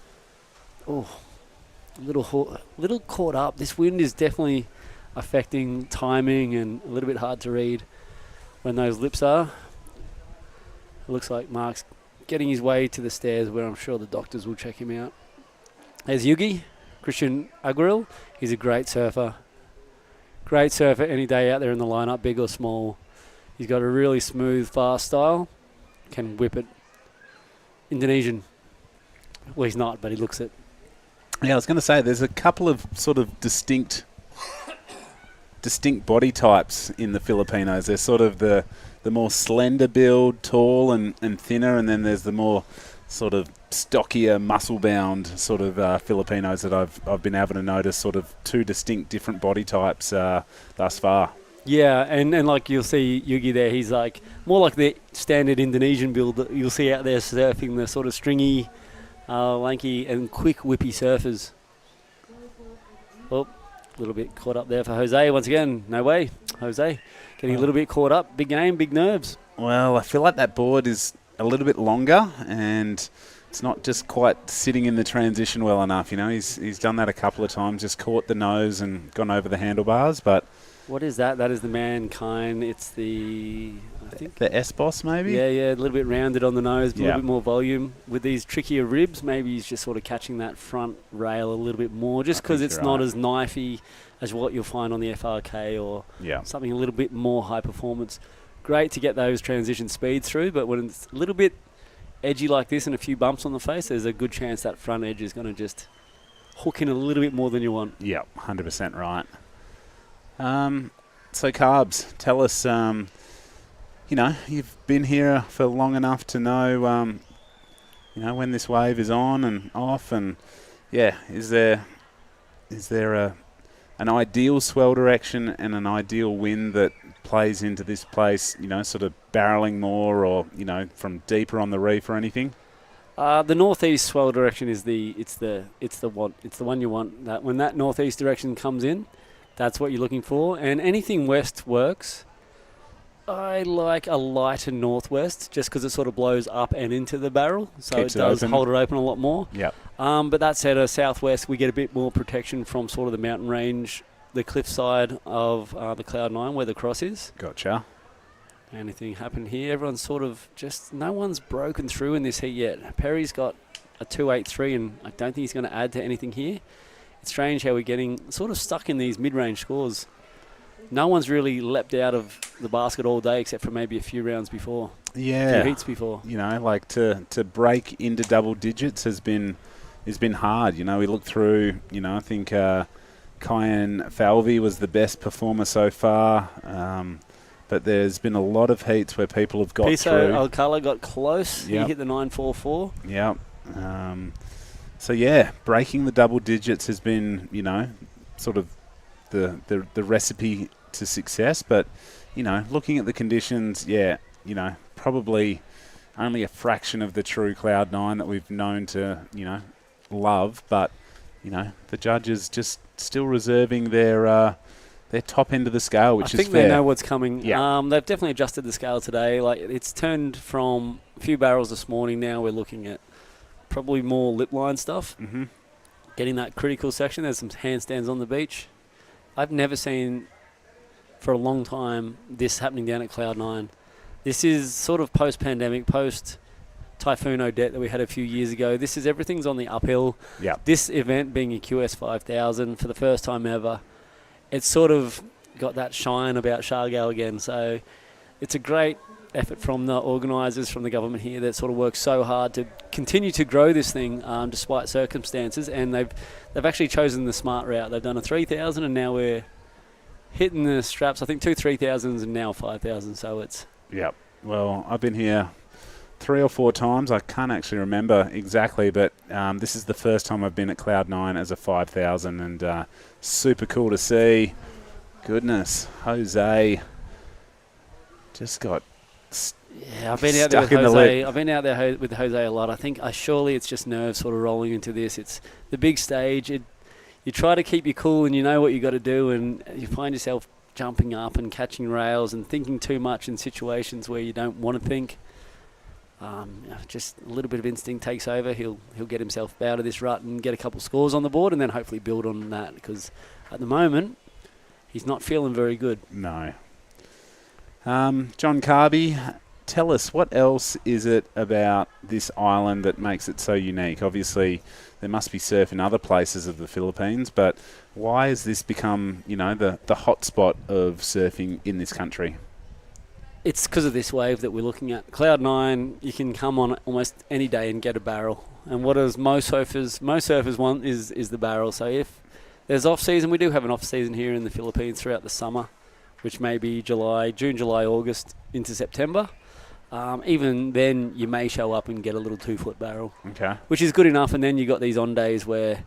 K: Oh, a little caught up. This wind is definitely affecting timing and a little bit hard to read when those lips are. It looks like Mark's getting his way to the stairs where I'm sure the doctors will check him out. There's Yugi, Christian Aguirre. He's a great surfer. Great surfer any day out there in the lineup, big or small. He's got a really smooth, fast style. Can whip it. Indonesian. Well, he's not, but he looks it.
M: Yeah, I was going to say, there's a couple of sort of distinct body types in the Filipinos. There's sort of the more slender build, tall and thinner, and then there's the more sort of stockier, muscle-bound sort of Filipinos that I've been able to notice, sort of two distinct different body types thus far.
K: Yeah, and like you'll see Yugi there, he's like more like the standard Indonesian build that you'll see out there surfing, the sort of stringy, lanky and quick whippy surfers. Oh, a little bit caught up there for Jose once again. No way, Jose. Getting a little bit caught up. Big game, big nerves.
M: Well, I feel like that board is a little bit longer and it's not just quite sitting in the transition well enough. You know, he's done that a couple of times, just caught the nose and gone over the handlebars, but...
K: What is that? That is the Mankind. It's I think...
M: The S-Boss, maybe?
K: Yeah, a little bit rounded on the nose, a little bit more volume. With these trickier ribs, maybe he's just sort of catching that front rail a little bit more, just because it's not as knifey as what you'll find on the FRK or something a little bit more high performance. Great to get those transition speeds through, but when it's a little bit edgy like this and a few bumps on the face, there's a good chance that front edge is going to just hook in a little bit more than you want.
M: Yeah, 100% right. So Carbs, tell us, you've been here for long enough to know, when this wave is on and off, and is there an ideal swell direction and an ideal wind that plays into this place, sort of barreling more or, from deeper on the reef or anything?
K: The northeast swell direction is the one you want. That when that northeast direction comes in, that's what you're looking for. And anything west works. I like a lighter northwest just because it sort of blows up and into the barrel, so
M: Keeps
K: it does
M: open.
K: hold it open a lot more.
M: Yep.
K: But that said, a southwest, we get a bit more protection from sort of the mountain range, the cliff side of the Cloud9 where the cross is.
M: Gotcha.
K: Anything happened here? Everyone's sort of no one's broken through in this heat yet. Perry's got a 2.83, and I don't think he's going to add to anything here. It's strange how we're getting sort of stuck in these mid-range scores. No one's really leapt out of the basket all day except for maybe a few rounds before.
M: Yeah.
K: A few heats before.
M: Like to break into double digits has been hard. We look through, I think Kyan Falvey was the best performer so far. But there's been a lot of heats where people have got
K: Piso
M: through.
K: Alcala got close.
M: Yep.
K: He hit the 9.44.
M: Yep. Breaking the double digits has been, sort of the recipe to success. But, looking at the conditions, probably only a fraction of the true Cloud9 that we've known to, love. But, the judges just still reserving their top end of the scale, which is fair.
K: I think they know what's coming.
M: Yeah.
K: They've definitely adjusted the scale today. Like, it's turned from a few barrels this morning. Now we're looking at probably more lip line stuff.
M: Mm-hmm.
K: Getting that critical section. There's some handstands on the beach. I've never seen for a long time this happening down at Cloud9. This is sort of post-pandemic, post-Typhoon Odette that we had a few years ago. This is everything's on the uphill.
M: Yeah.
K: This event being a QS 5000 for the first time ever, it's sort of got that shine about Siargao again. So it's a great effort from the organisers, from the government here that sort of works so hard to continue to grow this thing despite circumstances. And they've actually chosen the smart route. They've done a 3,000 and now we're hitting the straps. I think 2 3,000s and now 5,000. So it's...
M: Yep. Well, I've been here 3 or 4 times. I can't actually remember exactly, but this is the first time I've been at Cloud9 as a 5,000, and super cool to see. Goodness, Jose just got
K: I've been out there with Jose. I've been out there with Jose a lot. I think surely it's just nerves sort of rolling into this. It's the big stage. You try to keep your cool and you know what you got to do, and you find yourself jumping up and catching rails and thinking too much in situations where you don't want to think. Just a little bit of instinct takes over. He'll get himself out of this rut and get a couple scores on the board, and then hopefully build on that, because at the moment he's not feeling very good.
M: No. John Carby, tell us, what else is it about this island that makes it so unique? Obviously, there must be surf in other places of the Philippines, but why has this become, the hot spot of surfing in this country?
K: It's because of this wave that we're looking at. Cloud9, you can come on almost any day and get a barrel. And what does most surfers want is the barrel. So if there's off-season, we do have an off-season here in the Philippines throughout the summer, which may be June, July, August into September. Even then, you may show up and get a little 2-foot barrel,
M: okay,
K: which is good enough. And then you got these on days where,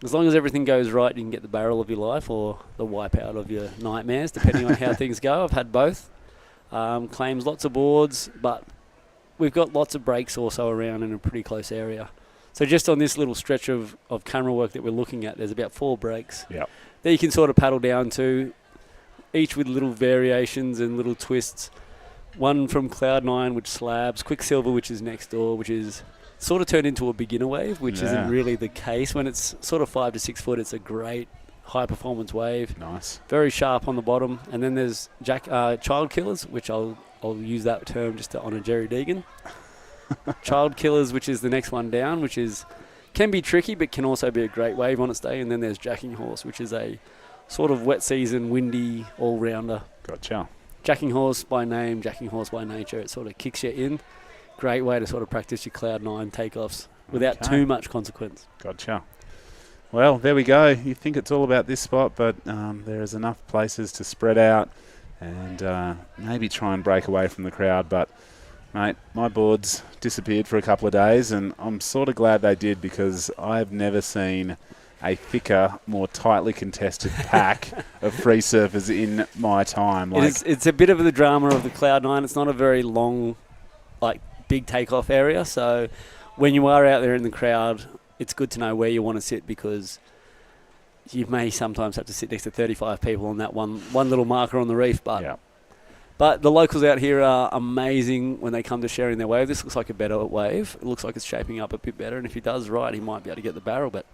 K: as long as everything goes right, you can get the barrel of your life or the wipeout of your nightmares, depending on how things go. I've had both. Claims lots of boards, but we've got lots of breaks also around in a pretty close area. So just on this little stretch of camera work that we're looking at, there's about 4 breaks
M: that
K: you can sort of paddle down to, each with little variations and little twists. One from Cloud9, which slabs, Quicksilver, which is next door, which is sort of turned into a beginner wave, which isn't really the case. When it's sort of 5 to 6 foot, it's a great high-performance wave.
M: Nice.
K: Very sharp on the bottom. And then there's Child Killers, which I'll use that term just to honour Jerry Degan. Child Killers, which is the next one down, which can be tricky but can also be a great wave on its day. And then there's Jacking Horse, which is a sort of wet season, windy, all-rounder.
M: Gotcha.
K: Jacking Horse by name, Jacking Horse by nature. It sort of kicks you in. Great way to sort of practice your Cloud9 takeoffs without too much consequence.
M: Gotcha. Well, there we go. You think it's all about this spot, but there is enough places to spread out and maybe try and break away from the crowd. But, mate, my boards disappeared for a couple of days, and I'm sort of glad they did because I've never seen a thicker, more tightly contested pack of free surfers in my time.
K: It's a bit of the drama of the Cloud9. It's not a very long, big takeoff area. So when you are out there in the crowd, it's good to know where you want to sit because you may sometimes have to sit next to 35 people on that one little marker on the reef. But the locals out here are amazing when they come to sharing their wave. This looks like a better wave. It looks like it's shaping up a bit better. And if he does right, he might be able to get the barrel. But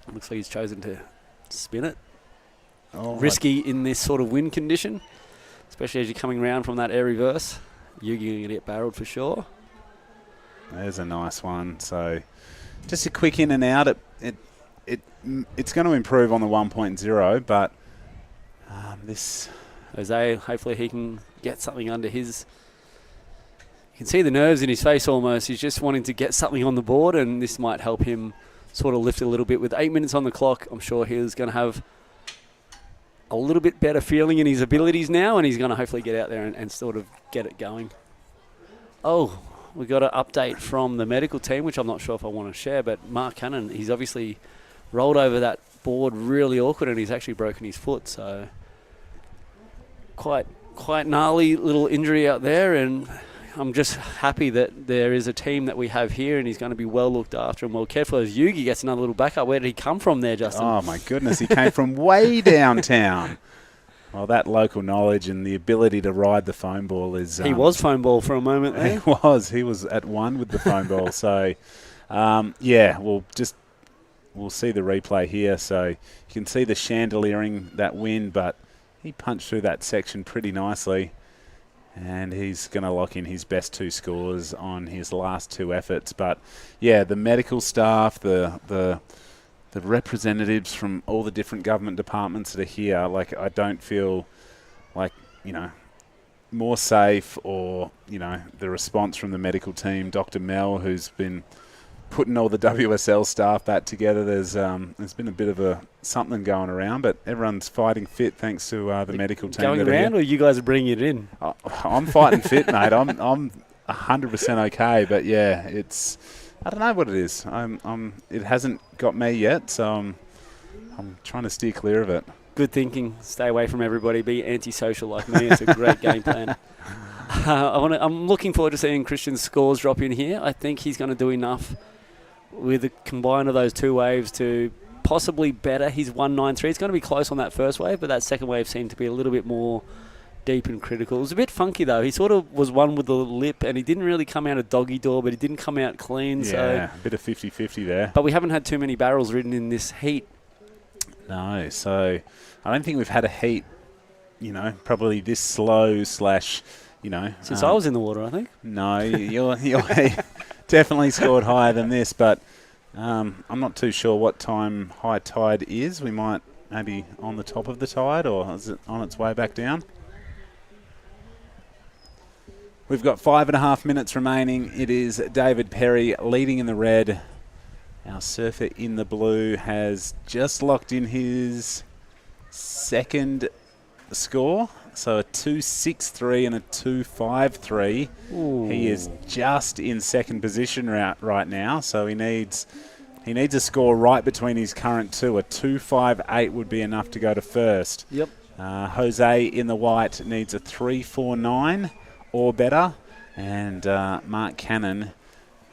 K: it looks like he's chosen to spin it. Risky in this sort of wind condition, especially as you're coming around from that air reverse. You're going to get barreled for sure.
M: There's a nice one. So just a quick in and out. It's going to improve on the 1.0, but this...
K: Jose, hopefully he can get something under his... You can see the nerves in his face almost. He's just wanting to get something on the board, and this might help him sort of lift a little bit. With 8 minutes on the clock, I'm sure he's going to have a little bit better feeling in his abilities now, and he's going to hopefully get out there and sort of get it going. Oh, we got an update from the medical team, which I'm not sure if I want to share, but Mark Cannon, he's obviously rolled over that board really awkward, and he's actually broken his foot, so quite gnarly little injury out there, and I'm just happy that there is a team that we have here, and he's going to be well looked after and well cared for. As Yugi gets another little backup. Where did he come from there, Justin?
M: Oh, my goodness. He came from way downtown. Well, that local knowledge and the ability to ride the foam ball is...
K: he was foam ball for a moment there.
M: He was. He was at one with the foam ball. So, yeah, we'll see the replay here. So you can see the chandeliering that wind, but he punched through that section pretty nicely. And he's going to lock in his best 2 scores on his last 2 efforts. But, yeah, the medical staff, the representatives from all the different government departments that are here, I don't feel more safe or, the response from the medical team, Dr. Mel, who's been putting all the WSL staff back together. There's been a bit of something going around, but everyone's fighting fit thanks to the medical team.
K: Going around, or you guys are bringing it in?
M: I'm fighting fit, mate. I'm 100% okay, but yeah, it's... I don't know what it is. It hasn't got me yet, so I'm trying to steer clear of it.
K: Good thinking. Stay away from everybody. Be antisocial like me. It's a great game plan. I'm looking forward to seeing Christian's scores drop in here. I think he's going to do enough with the combine of those 2 waves to possibly better his 193. It's going to be close on that first wave, but that second wave seemed to be a little bit more deep and critical. It was a bit funky though. He sort of was one with the lip, and he didn't really come out a doggy door, but he didn't come out clean.
M: Yeah, a bit of 50-50 there.
K: But we haven't had too many barrels ridden in this heat.
M: No, so I don't think we've had a heat, probably this slow / since
K: I was in the water, I think.
M: No, you're definitely scored higher than this, but I'm not too sure what time high tide is. We might maybe on the top of the tide, or is it on its way back down? We've got 5.5 minutes remaining. It is David Perry leading in the red. Our surfer in the blue has just locked in his second score. So a 2.63 and a 2.53.
K: Ooh.
M: He is just in second position right now. So he needs a score right between his current 2. A 2.58 would be enough to go to first.
K: Yep.
M: Jose in the white needs a 3.49 or better. And Mark Cannon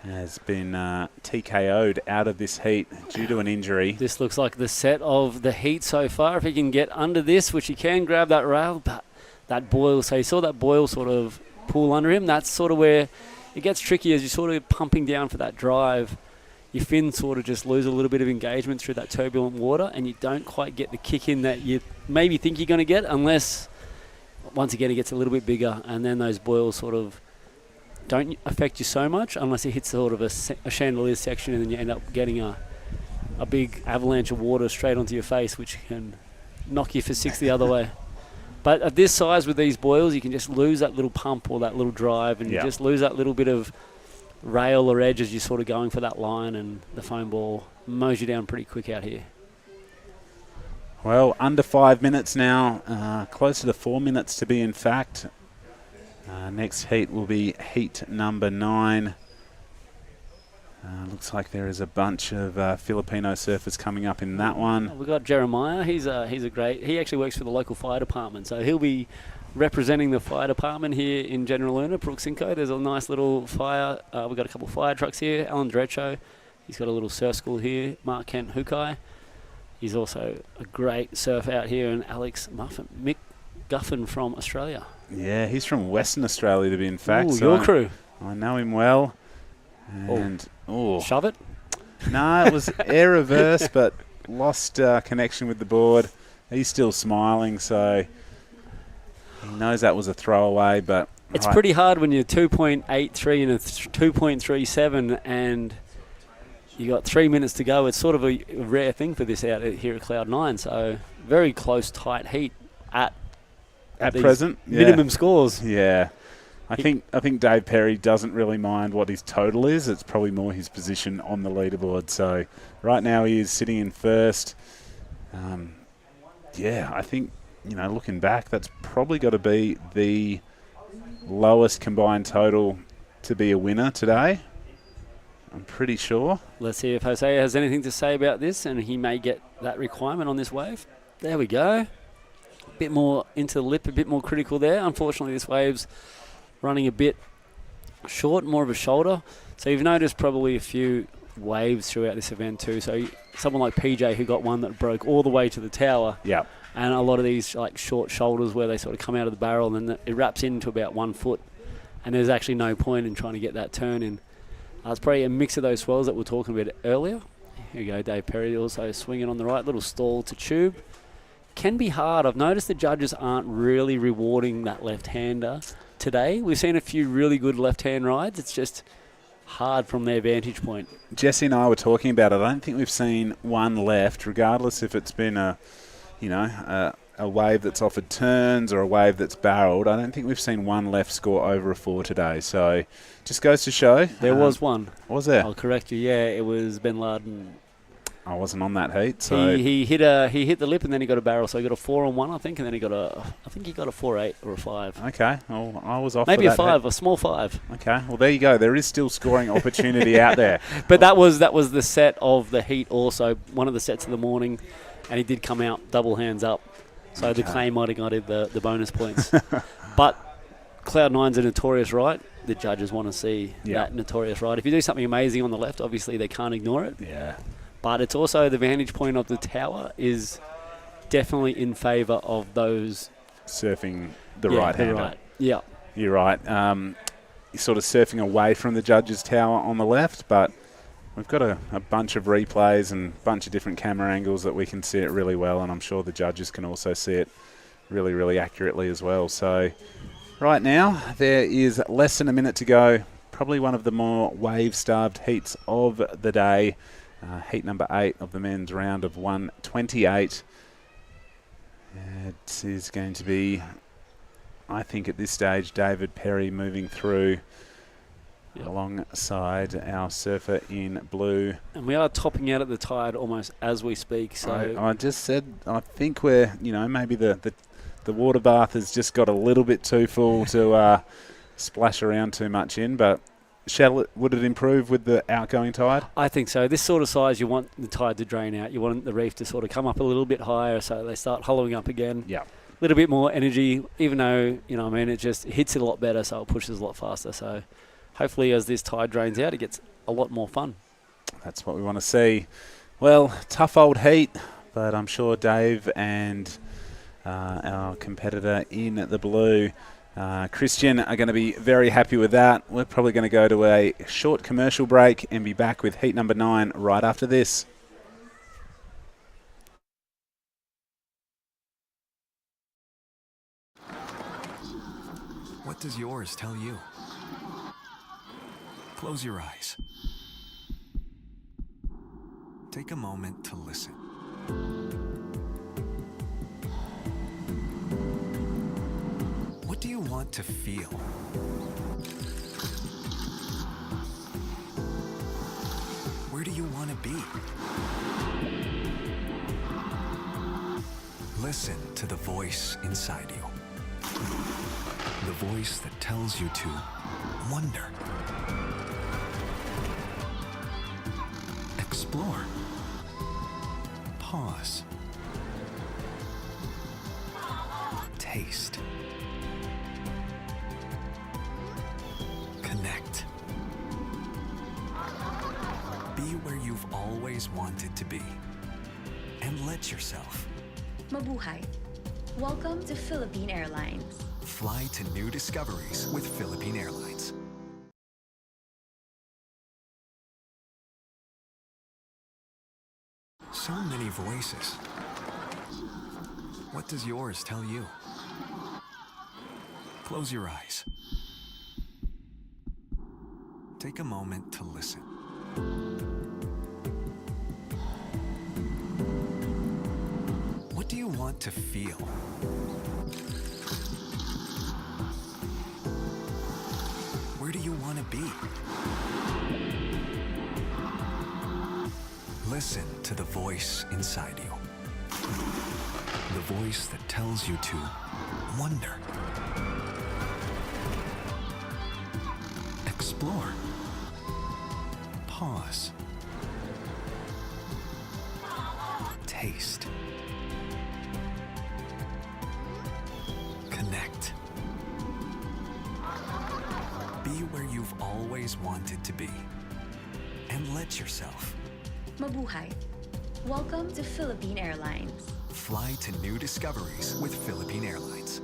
M: has been TKO'd out of this heat due to an injury.
K: This looks like the set of the heat so far. If he can get under this, which he can grab that rail, but that boil, so you saw that boil sort of pull under him. That's sort of where it gets tricky as you're sort of pumping down for that drive. Your fins sort of just lose a little bit of engagement through that turbulent water, and you don't quite get the kick in that you maybe think you're going to get, unless once again it gets a little bit bigger, and then those boils sort of don't affect you so much unless it hits sort of a chandelier section, and then you end up getting a big avalanche of water straight onto your face, which can knock you for 6 the other way. But at this size with these boils, you can just lose that little pump or that little drive, and you just lose that little bit of rail or edge as you're sort of going for that line, and the foam ball mows you down pretty quick out here.
M: Well, under 5 minutes now, closer to 4 minutes to be in fact. Next heat will be heat number 9. Looks like there is a bunch of Filipino surfers coming up in that one.
K: We've got Jeremiah. He's a great. He actually works for the local fire department, so he'll be representing the fire department here in General Luna, Brooksynco. There's a nice little fire. We've got a couple of fire trucks here. Alan Drecho, he's got a little surf school here. Mark Kent Hukai, he's also a great surf out here, and Alex Mick Guffin from Australia.
M: Yeah, he's from Western Australia to be in fact.
K: Ooh,
M: so
K: your crew.
M: I know him well. And
K: shove it?
M: No, it was air reverse, but lost connection with the board. He's still smiling, so he knows that was a throwaway. But
K: It's pretty hard when you're 2.83 and a 2.37 and you got 3 minutes to go. It's sort of a rare thing for this out here at Cloud9. So very close, tight heat at
M: present.
K: Minimum scores.
M: Yeah. I think Dave Perry doesn't really mind what his total is. It's probably more his position on the leaderboard. So right now he is sitting in first. I think, looking back, that's probably got to be the lowest combined total to be a winner today. I'm pretty sure.
K: Let's see if Jose has anything to say about this, and he may get that requirement on this wave. There we go. A bit more into the lip, a bit more critical there. Unfortunately, this wave's running a bit short, more of a shoulder. So you've noticed probably a few waves throughout this event too. So someone like PJ who got one that broke all the way to the tower.
M: Yeah.
K: And a lot of these like short shoulders where they sort of come out of the barrel and then it wraps into about 1 foot. And there's actually no point in trying to get that turn in. It's probably a mix of those swells that we were talking about earlier. Here we go, Dave Perry also swinging on the right, little stall to tube. Can be hard. I've noticed the judges aren't really rewarding that left-hander today. We've seen a few really good left-hand rides. It's just hard from their vantage point.
M: Jesse and I were talking about it. I don't think we've seen one left, regardless if it's been a wave that's offered turns or a wave that's barreled. I don't think we've seen one left score over a 4 today. So just goes to show.
K: There was one.
M: Was there?
K: I'll correct you. Yeah, it was Ben Laden.
M: I wasn't on that heat. So
K: he hit the lip and then he got a barrel. So he got a 4 on one, I think, and then he got a 4.8 or a 5.
M: Okay. Well, I was off.
K: Maybe
M: for
K: a
M: that
K: 5,
M: heat.
K: a small 5.
M: Okay. Well, there you go. There is still scoring opportunity out there.
K: But that was the set of the heat also, one of the sets of the morning, and he did come out double hands up. So the claim might have got the bonus points. But Cloud9's a notorious right. The judges want to see that notorious right. If you do something amazing on the left, obviously they can't ignore it.
M: Yeah.
K: But it's also the vantage point of the tower is definitely in favour of those
M: surfing the right-hander.
K: Right. Yeah.
M: You're right. You're sort of surfing away from the judges' tower on the left, but we've got a bunch of replays and a bunch of different camera angles that we can see it really well, and I'm sure the judges can also see it really, really accurately as well. So right now there is less than a minute to go. Probably one of the more wave-starved heats of the day. Heat number 8 of the men's round of 128. It is going to be, I think at this stage, David Perry moving through alongside our surfer in blue.
K: And we are topping out at the tide almost as we speak. So
M: I just said, I think we're, maybe the water bath has just got a little bit too full to splash around too much in, but would it improve with the outgoing tide?
K: I think so. This sort of size, you want the tide to drain out. You want the reef to sort of come up a little bit higher so they start hollowing up again.
M: Yeah.
K: A little bit more energy, even though, it just hits it a lot better, so it pushes a lot faster. So hopefully as this tide drains out, it gets a lot more fun.
M: That's what we want to see. Well, tough old heat, but I'm sure Dave and our competitor in the blue, Christian, are going to be very happy with that. We're probably going to go to a short commercial break and be back with heat number 9 right after this.
B: What does yours tell you? Close your eyes. Take a moment to listen. What do you want to feel? Where do you want to be? be. Listen to the voice inside you. The voice that tells you to wonder, explore, pause, taste, connect. Be where you've always wanted to be, and let yourself
C: Mabuhay. Welcome to Philippine Airlines.
B: fly to new discoveries with Philippine Airlines. So many voices. What does yours tell you? Close your eyes. Take a moment to listen. What do you want to feel? Where do you want to be? Listen to the voice inside you. The voice that tells you to wonder, explore, pause, taste, connect. Be where you've always wanted to be, and let yourself
C: Mabuhay. Welcome to Philippine Airlines.
B: fly to new discoveries with Philippine Airlines.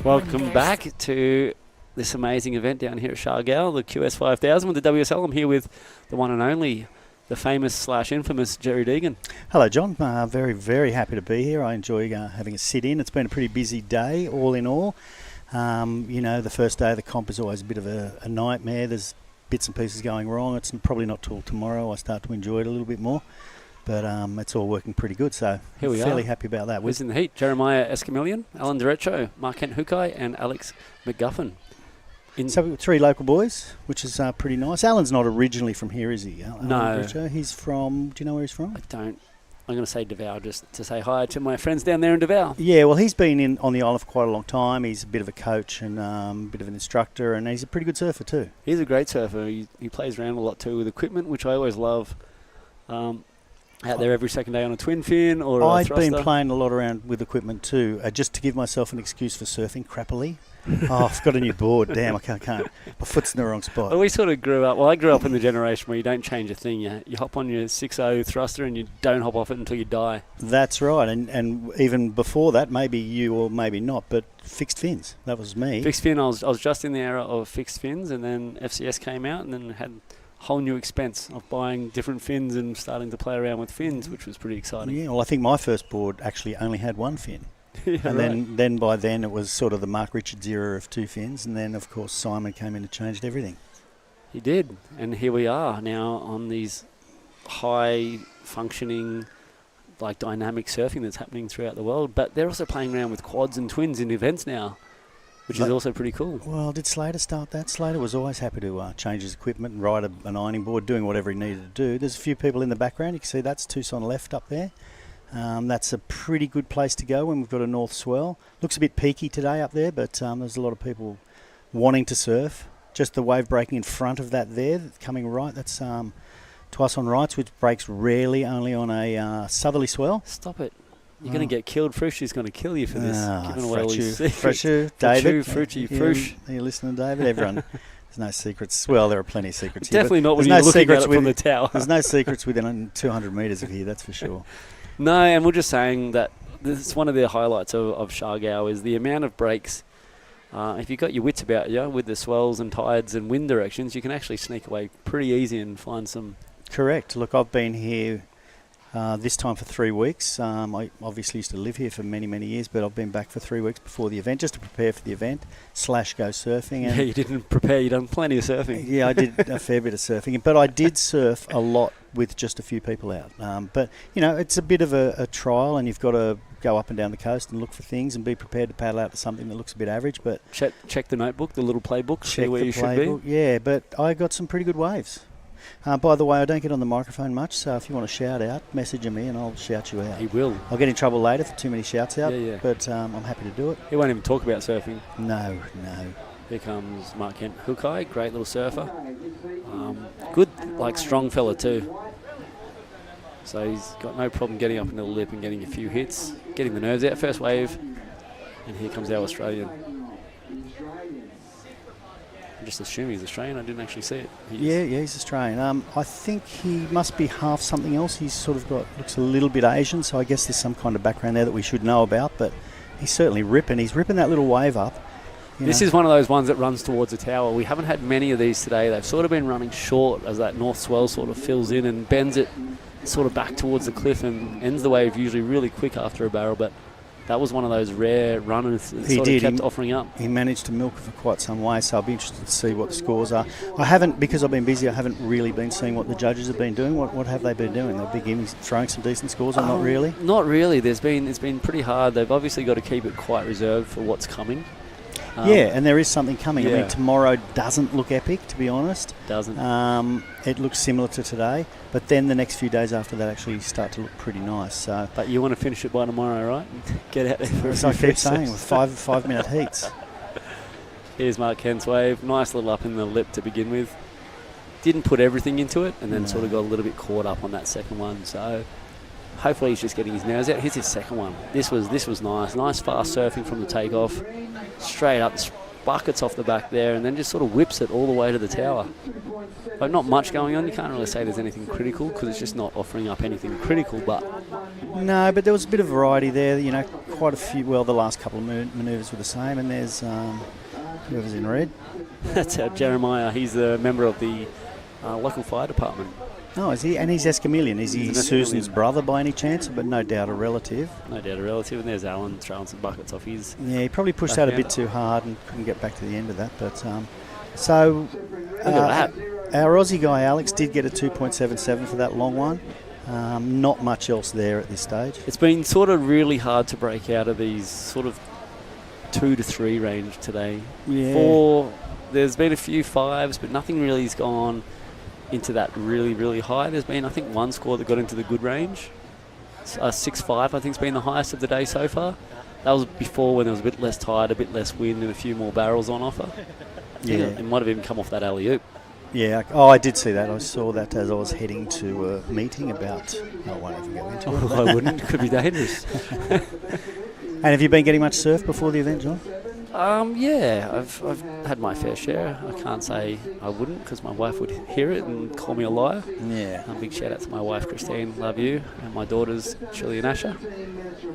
K: Welcome back to this amazing event down here at Siargao, the QS 5000 with the WSL. I'm here with the one and only, the famous / infamous Jerry Degan.
N: Hello, John. Very, very happy to be here. I enjoy having a sit-in. It's been a pretty busy day, all in all. You know, the first day of the comp is always a bit of a nightmare. There's bits and pieces going wrong. It's probably not till tomorrow I start to enjoy it a little bit more. But it's all working pretty good, so
K: Here we
N: fairly
K: are.
N: happy about that.
K: Who's in the heat? Jeremiah Escamillion, Alan Derecho, Mark Kent Hukai, and Alex McGuffin.
N: So we've got 3 local boys, which is pretty nice. Alan's not originally from here, is he? Alan
K: No.
N: Derecho? He's from, do you know where he's from?
K: I don't. I'm going to say Davao just to say hi to my friends down there in Davao.
N: Yeah, well, he's been on the island for quite a long time. He's a bit of a coach and a bit of an instructor, and he's a pretty good surfer too.
K: He's a great surfer. He plays around a lot too with equipment, which I always love. Out there every second day on a twin fin or a
N: I've
K: thruster.
N: been playing a lot around with equipment too, just to give myself an excuse for surfing crappily. Oh, I've got a new board. Damn, I can't. My foot's in the wrong spot.
K: Well, we sort of grew up. Well, I grew up in the generation where you don't change a thing. You hop on your 6.0 thruster and you don't hop off it until you die.
N: That's right, and even before that, maybe you or maybe not, but fixed fins. That was me.
K: Fixed fin. I was just in the era of fixed fins, and then FCS came out, and then had a whole new expense of buying different fins and starting to play around with fins, which was pretty exciting.
N: Yeah, well, I think my first board actually only had one fin.
K: Yeah,
N: and
K: right.
N: then by then it was sort of the Mark Richards era of 2 fins, and then of course Simon came in and changed everything.
K: He did, and here we are now on these high functioning, like dynamic surfing that's happening throughout the world. But they're also playing around with quads and twins in events now, which is also pretty cool.
N: Well, did Slater start that? Slater was always happy to change his equipment and ride an ironing board, doing whatever he needed to do. There's a few people in the background. You can see that's Tucson left up there. That's a pretty good place to go when we've got a north swell. Looks a bit peaky today up there, but there's a lot of people wanting to surf. Just the wave breaking in front of that there, coming right, that's Twice on Rights, which breaks rarely, only on a southerly swell.
K: Stop it. You're going to get killed. Frusci's going to kill you for this. Giving away all these secrets.
N: Frusci, David.
K: Frush.
N: Are you listening, David? Everyone. There's no secrets. Well, there are plenty of secrets here.
K: Definitely not when you're looking at it from the tower.
N: There's no secrets within 200 metres of here, that's for sure.
K: No, and we're just saying that this is one of the highlights of Siargao is the amount of breaks. If you've got your wits about you with the swells and tides and wind directions, you can actually sneak away pretty easy and find some.
N: Correct. Look, I've been here this time for 3 weeks. I obviously used to live here for many, many years, but I've been back for 3 weeks before the event just to prepare for the event / go surfing. And
K: yeah, you didn't prepare. You done plenty of surfing.
N: Yeah, I did a fair bit of surfing, but I did surf a lot with just a few people out. But, you know, it's a bit of a trial, and you've got to go up and down the coast and look for things and be prepared to paddle out to something that looks a bit average. But
K: check the notebook, the little playbook, see
N: check
K: where
N: the
K: you
N: playbook.
K: should be.
N: Yeah, but I got some pretty good waves. By the way, I don't get on the microphone much, so if you want to shout out, message me and I'll shout you out.
K: He will.
N: I'll get in trouble later for too many shouts out,
K: Yeah.
N: but I'm happy to do it.
K: He won't even talk about surfing.
N: No.
K: Here comes Mark Kent Hukai, great little surfer. Good, strong fella too. So he's got no problem getting up into the lip and getting a few hits, getting the nerves out. First wave, and here comes our Australian. I'm just assuming he's Australian. I didn't actually see it.
N: Yeah, he's Australian. I think he must be half something else. He's sort of looks a little bit Asian, so I guess there's some kind of background there that we should know about. But he's certainly ripping. He's ripping that little wave up.
K: This is one of those ones that runs towards the tower. We haven't had many of these today. They've sort of been running short as that north swell sort of fills in and bends it sort of back towards the cliff and ends the wave usually really quick after a barrel. But that was one of those rare runners that sort of kept offering up.
N: He managed to milk it for quite some way, so I'll be interested to see what the scores are. I haven't, because I've been busy, I haven't really been seeing what the judges have been doing. What have they been doing? They've been throwing some decent scores, or not really?
K: Not really. It's been pretty hard. They've obviously got to keep it quite reserved for what's coming.
N: And there is something coming.
K: Yeah.
N: I mean, tomorrow doesn't look epic, to be honest.
K: Doesn't.
N: It looks similar to today, but then the next few days after that actually start to look pretty nice. So,
K: but you want to finish it by tomorrow, right? Get out there for
N: as I keep saying, with 5-minute heats.
K: Here's Mark Kent's wave. Nice little up in the lip to begin with. Didn't put everything into it, and then sort of got a little bit caught up on that second one. So hopefully he's just getting his nerves out. Here's his second one. This was nice. Nice fast surfing from the takeoff. Straight up, buckets off the back there, and then just sort of whips it all the way to the tower. But not much going on. You can't really say there's anything critical because it's just not offering up anything critical. But
N: no, but there was a bit of variety there. You know, quite a few. Well, the last couple of manoeuvres were the same, and there's whoever's in red.
K: That's Jeremiah. He's a member of the local fire department.
N: Oh, is he? And he's Escamillion. Is he Susan's brother by any chance? But no doubt a relative.
K: No doubt a relative. And there's Alan throwing some buckets off his.
N: Yeah, he probably pushed out a bit too hard and couldn't get back to the end of that. But our Aussie guy Alex did get a 2.77 for that long one. Not much else there at this stage.
K: It's been sort of really hard to break out of these sort of 2 to 3 range today.
N: Yeah.
K: There's been a few 5s, but nothing really has gone into that really, really high. There's been, I think, one score that got into the good range. 6.5, I think, has been the highest of the day so far. That was before when there was a bit less tide, a bit less wind, and a few more barrels on offer.
N: Yeah.
K: It might have even come off that alley-oop.
N: Yeah. Oh, I did see that. I saw that as I was heading to a meeting about... I won't even go into it.
K: I wouldn't. It could be dangerous.
N: And have you been getting much surf before the event, John?
K: Yeah, I've had my fair share. I can't say I wouldn't because my wife would hear it and call me a liar.
N: Yeah.
K: A big shout out to my wife Christine, love you, and my daughters Shirley and Asher.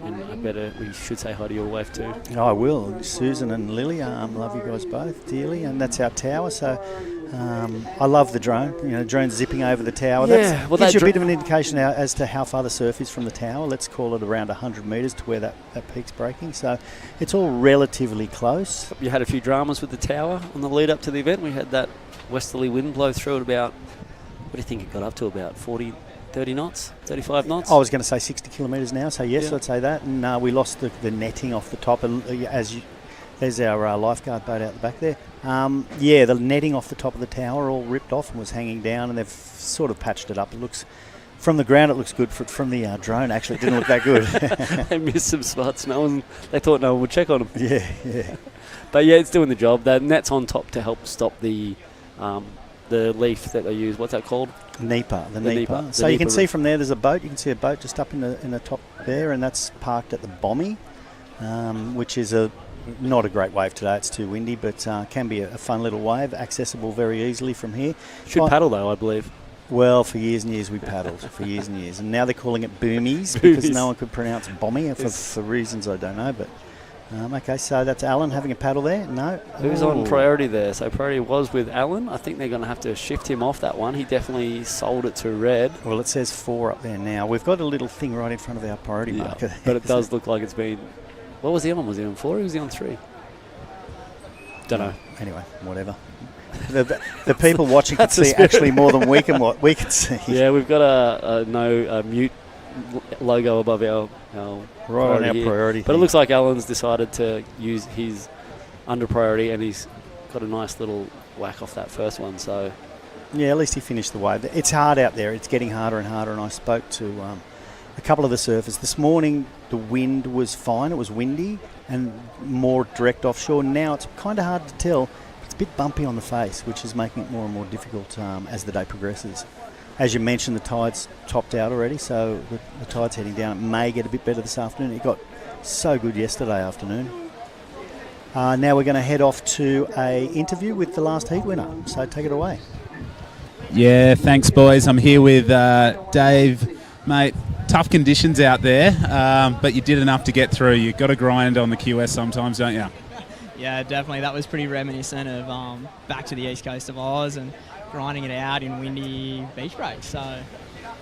K: And we should say hi to your wife too.
N: I will. Susan and Lily, love you guys both dearly, and that's our tower. So I love the drone. You know, drone zipping over the tower.
K: Yeah,
N: that gives you a bit of an indication as to how far the surf is from the tower. Let's call it around 100 metres to where that peak's breaking. So it's all relatively close.
K: You had a few dramas with the tower on the lead up to the event. We had that westerly wind blow through at about, what do you think it got up to, about 30 knots, 35 knots?
N: I was going to say 60 kilometres now, so yes, I'd say that. And we lost the netting off the top. There's our lifeguard boat out the back there. The netting off the top of the tower all ripped off and was hanging down, and they've sort of patched it up. It looks, from the ground, it looks good. From the drone, actually, it didn't look that good.
K: They missed some spots. They thought no one would check on them.
N: Yeah.
K: But yeah, it's doing the job. The net's on top to help stop the leaf that they use. What's that called?
N: Nipa. The
K: Nipa.
N: Nipa. So you can see from there, there's a boat. You can see a boat just up in the top there, and that's parked at the Bommy, which is not a great wave today. It's too windy, but can be a fun little wave, accessible very easily from here.
K: Should paddle though, I believe.
N: Well, for years and years we paddled, and now they're calling it boomies because no one could pronounce Bommy for reasons I don't know. But okay, so that's Alan having a paddle there. No,
K: who's on priority there? So priority was with Alan. I think they're going to have to shift him off that one. He definitely sold it to red.
N: Well, it says 4 up there now. We've got a little thing right in front of our priority marker,
K: but it does look like it's been. What was he on? Was he on 4 or was he on 3? Don't know.
N: Anyway, whatever. The people watching can see actually more than we can see.
K: Yeah, we've got a mute logo above our
N: priority.
K: But it looks like Alan's decided to use his under priority, and he's got a nice little whack off that first one. So
N: Yeah, at least he finished the wave. It's hard out there. It's getting harder and harder. And I spoke to a couple of the surfers this morning. The wind was fine. It was windy and more direct offshore. Now it's kind of hard to tell. It's a bit bumpy on the face, which is making it more and more difficult as the day progresses. As you mentioned, the tide's topped out already, so the tide's heading down. It may get a bit better this afternoon. It got so good yesterday afternoon. Now we're going to head off to a interview with the last heat winner. So take it away.
G: Yeah, thanks, boys. I'm here with Dave. Mate, tough conditions out there, but you did enough to get through. You've got to grind on the QS sometimes, don't you?
R: Yeah, definitely. That was pretty reminiscent of back to the east coast of Oz and grinding it out in windy beach breaks. So,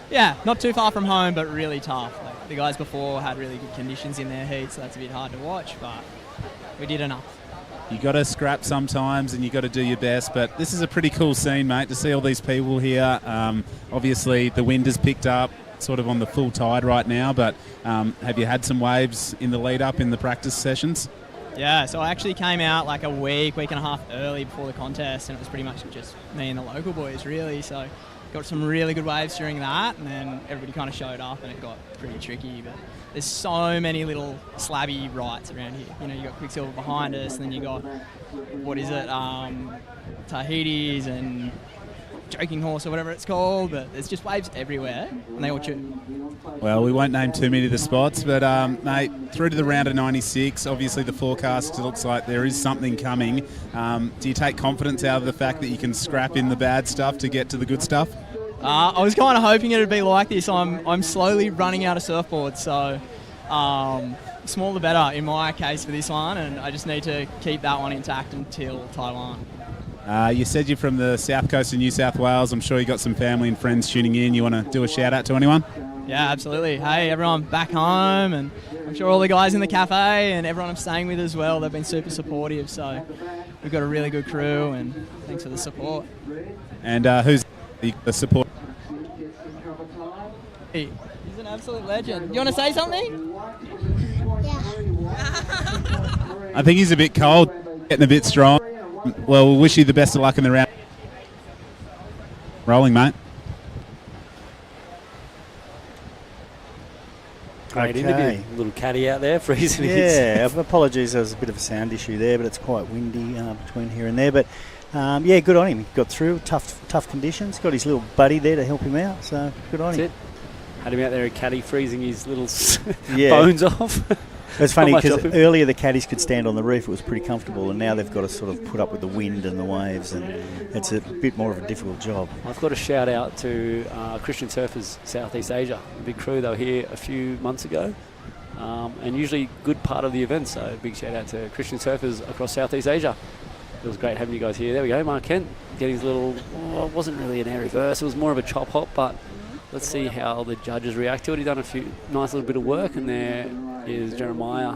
R: yeah, not too far from home, but really tough. Like, the guys before had really good conditions in their heat, so that's a bit hard to watch, but we did enough.
G: You got to scrap sometimes and you got to do your best, but this is a pretty cool scene, mate, to see all these people here. Obviously, the wind has picked up, sort of on the full tide right now, but have you had some waves in the lead up in the practice sessions?
R: Yeah, so I actually came out like a week and a half early before the contest, and it was pretty much just me and the local boys, really. So got some really good waves during that, and then everybody kind of showed up, and it got pretty tricky. But there's so many little slabby rights around here. You know, you got Quicksilver behind us, and then you got Tahiti's and Joking Horse or whatever it's called. But there's just waves everywhere, and they all chew.
G: Well, we won't name too many of the spots, but mate, through to the round of 96, obviously the forecast looks like there is something coming. Do you take confidence out of the fact that you can scrap in the bad stuff to get to the good stuff?
R: I was kind of hoping it would be like this. I'm slowly running out of surfboards, so smaller the better in my case for this one, and I just need to keep that one intact until Taiwan.
G: You said you're from the south coast of New South Wales. I'm sure you got some family and friends tuning in. You want to do a shout out to anyone?
R: Yeah, absolutely. Hey, everyone back home, and I'm sure all the guys in the cafe and everyone I'm staying with as well, they've been super supportive. So we've got a really good crew, and thanks for the support.
G: And who's the support?
R: He's an absolute legend. You want to say something?
G: I think he's a bit cold, getting a bit strong. Well, we'll wish you the best of luck in the round. Rolling, mate.
K: Great interview. Little caddy out there freezing.
N: Yeah, apologies, there was a bit of a sound issue there, but it's quite windy between here and there. But yeah, good on him. He got through tough conditions. Got his little buddy there to help him out, so good on him.
K: That's it. Had him out there, a caddy freezing his little bones off.
N: It's funny because earlier the caddies could stand on the reef, it was pretty comfortable, and now they've got to sort of put up with the wind and the waves, and it's a bit more of a difficult job.
K: I've got a shout out to Christian Surfers Southeast Asia, a big crew. They were here a few months ago, and usually good part of the event, so a big shout out to Christian Surfers across Southeast Asia. It was great having you guys here. There we go, Mark Kent getting his little, it wasn't really an air reverse, it was more of a chop hop, but let's see how the judges react to it. He's done a few nice little bit of work, and there is Jeremiah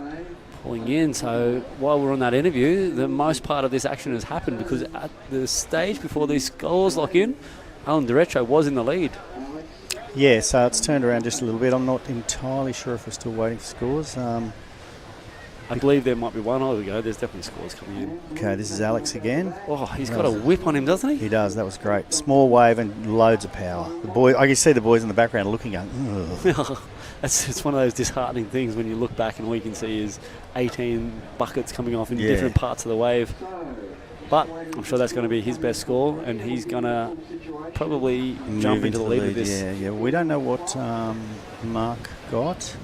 K: pulling in. So while we're on that interview, the most part of this action has happened because at the stage before these scores lock in, Alan Derecho was in the lead.
N: Yeah, so it's turned around just a little bit. I'm not entirely sure if we're still waiting for scores.
K: I believe there might be one. Oh, there we go. There's definitely scores coming in.
N: Okay, this is Alex again.
K: Oh, he's got a whip on him, doesn't he?
N: He does. That was great. Small wave and loads of power. The boy, I can see the boys in the background looking at
K: It's one of those disheartening things when you look back and all you can see is 18 buckets coming off in different parts of the wave. But I'm sure that's going to be his best score, and he's going to probably jump into the lead with this.
N: Yeah. We don't know what Mark got.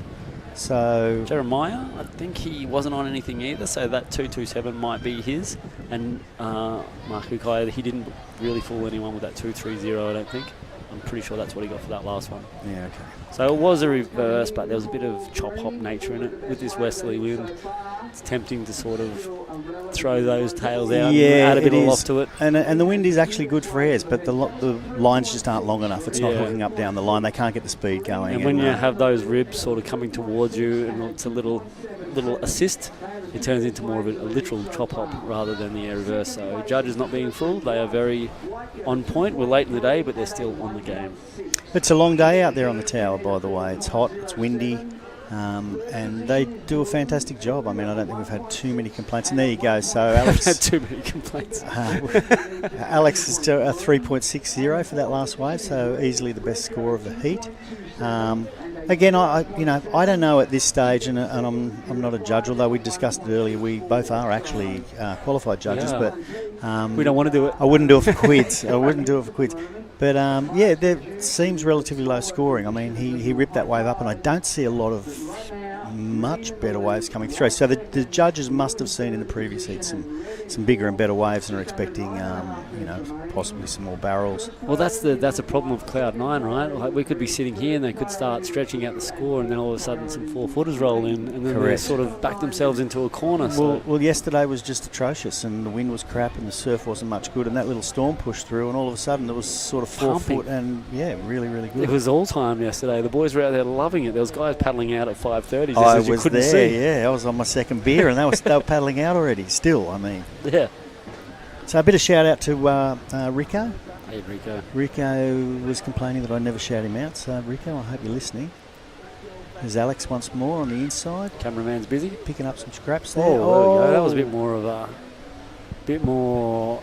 N: So
K: Jeremiah, I think he wasn't on anything either, so that 227 might be his. And Mark Hukai, he didn't really fool anyone with that 230, I don't think. I'm pretty sure that's what he got for that last one.
N: Yeah, okay.
K: So it was a reverse, but there was a bit of chop-hop nature in it with this westerly wind. It's tempting to sort of throw those tails out and add a bit of loft to it.
N: And the wind is actually good for airs, but the lines just aren't long enough. It's not hooking up down the line. They can't get the speed going.
K: And when you have those ribs sort of coming towards you and it's a little assist, it turns into more of a literal chop-hop rather than the air reverse. So judges not being fooled. They are very on point. We're late in the day, but they're still on the game.
N: It's a long day out there on the tower, by the way. It's hot, it's windy. And they do a fantastic job. I mean, I don't think we've had too many complaints. And there you go. So Alex
K: had too many complaints.
N: Alex is a 3.60 for that last wave, so easily the best score of the heat. Again, I don't know at this stage, and I'm not a judge. Although we discussed it earlier, we both are actually qualified judges,
K: Yeah.
N: but
K: We don't want to do it.
N: I wouldn't do it for quids. I wouldn't do it for quids. But there seems relatively low scoring. I mean, he ripped that wave up, and I don't see a lot of much better waves coming through. So the judges must have seen in the previous heat some bigger and better waves, and are expecting possibly some more barrels.
K: Well, that's a problem of Cloud9, right? Like we could be sitting here and they could start stretching out the score, and then all of a sudden some 4-footers roll in, and then they
N: Correct.
K: sort of back themselves into a corner. So.
N: Well, yesterday was just atrocious, and the wind was crap, and the surf wasn't much good, and that little storm pushed through, and all of a sudden it was sort of 4
K: Pumping.
N: foot, and really, really good.
K: It was all time yesterday. The boys were out there loving it. There was guys paddling out at 5:30 just
N: I
K: as you
N: was
K: couldn't
N: there,
K: see.
N: yeah. I was on my second beer, and they were paddling out already. Still, I mean.
K: Yeah.
N: So a bit of shout out to Rico.
K: Hey, Rico.
N: Rico was complaining that I never shout him out. So Rico, I hope you're listening. There's Alex once more on the inside.
K: Cameraman's busy.
N: Picking up some scraps there.
K: Oh, there we go. That was a bit more of a... bit more...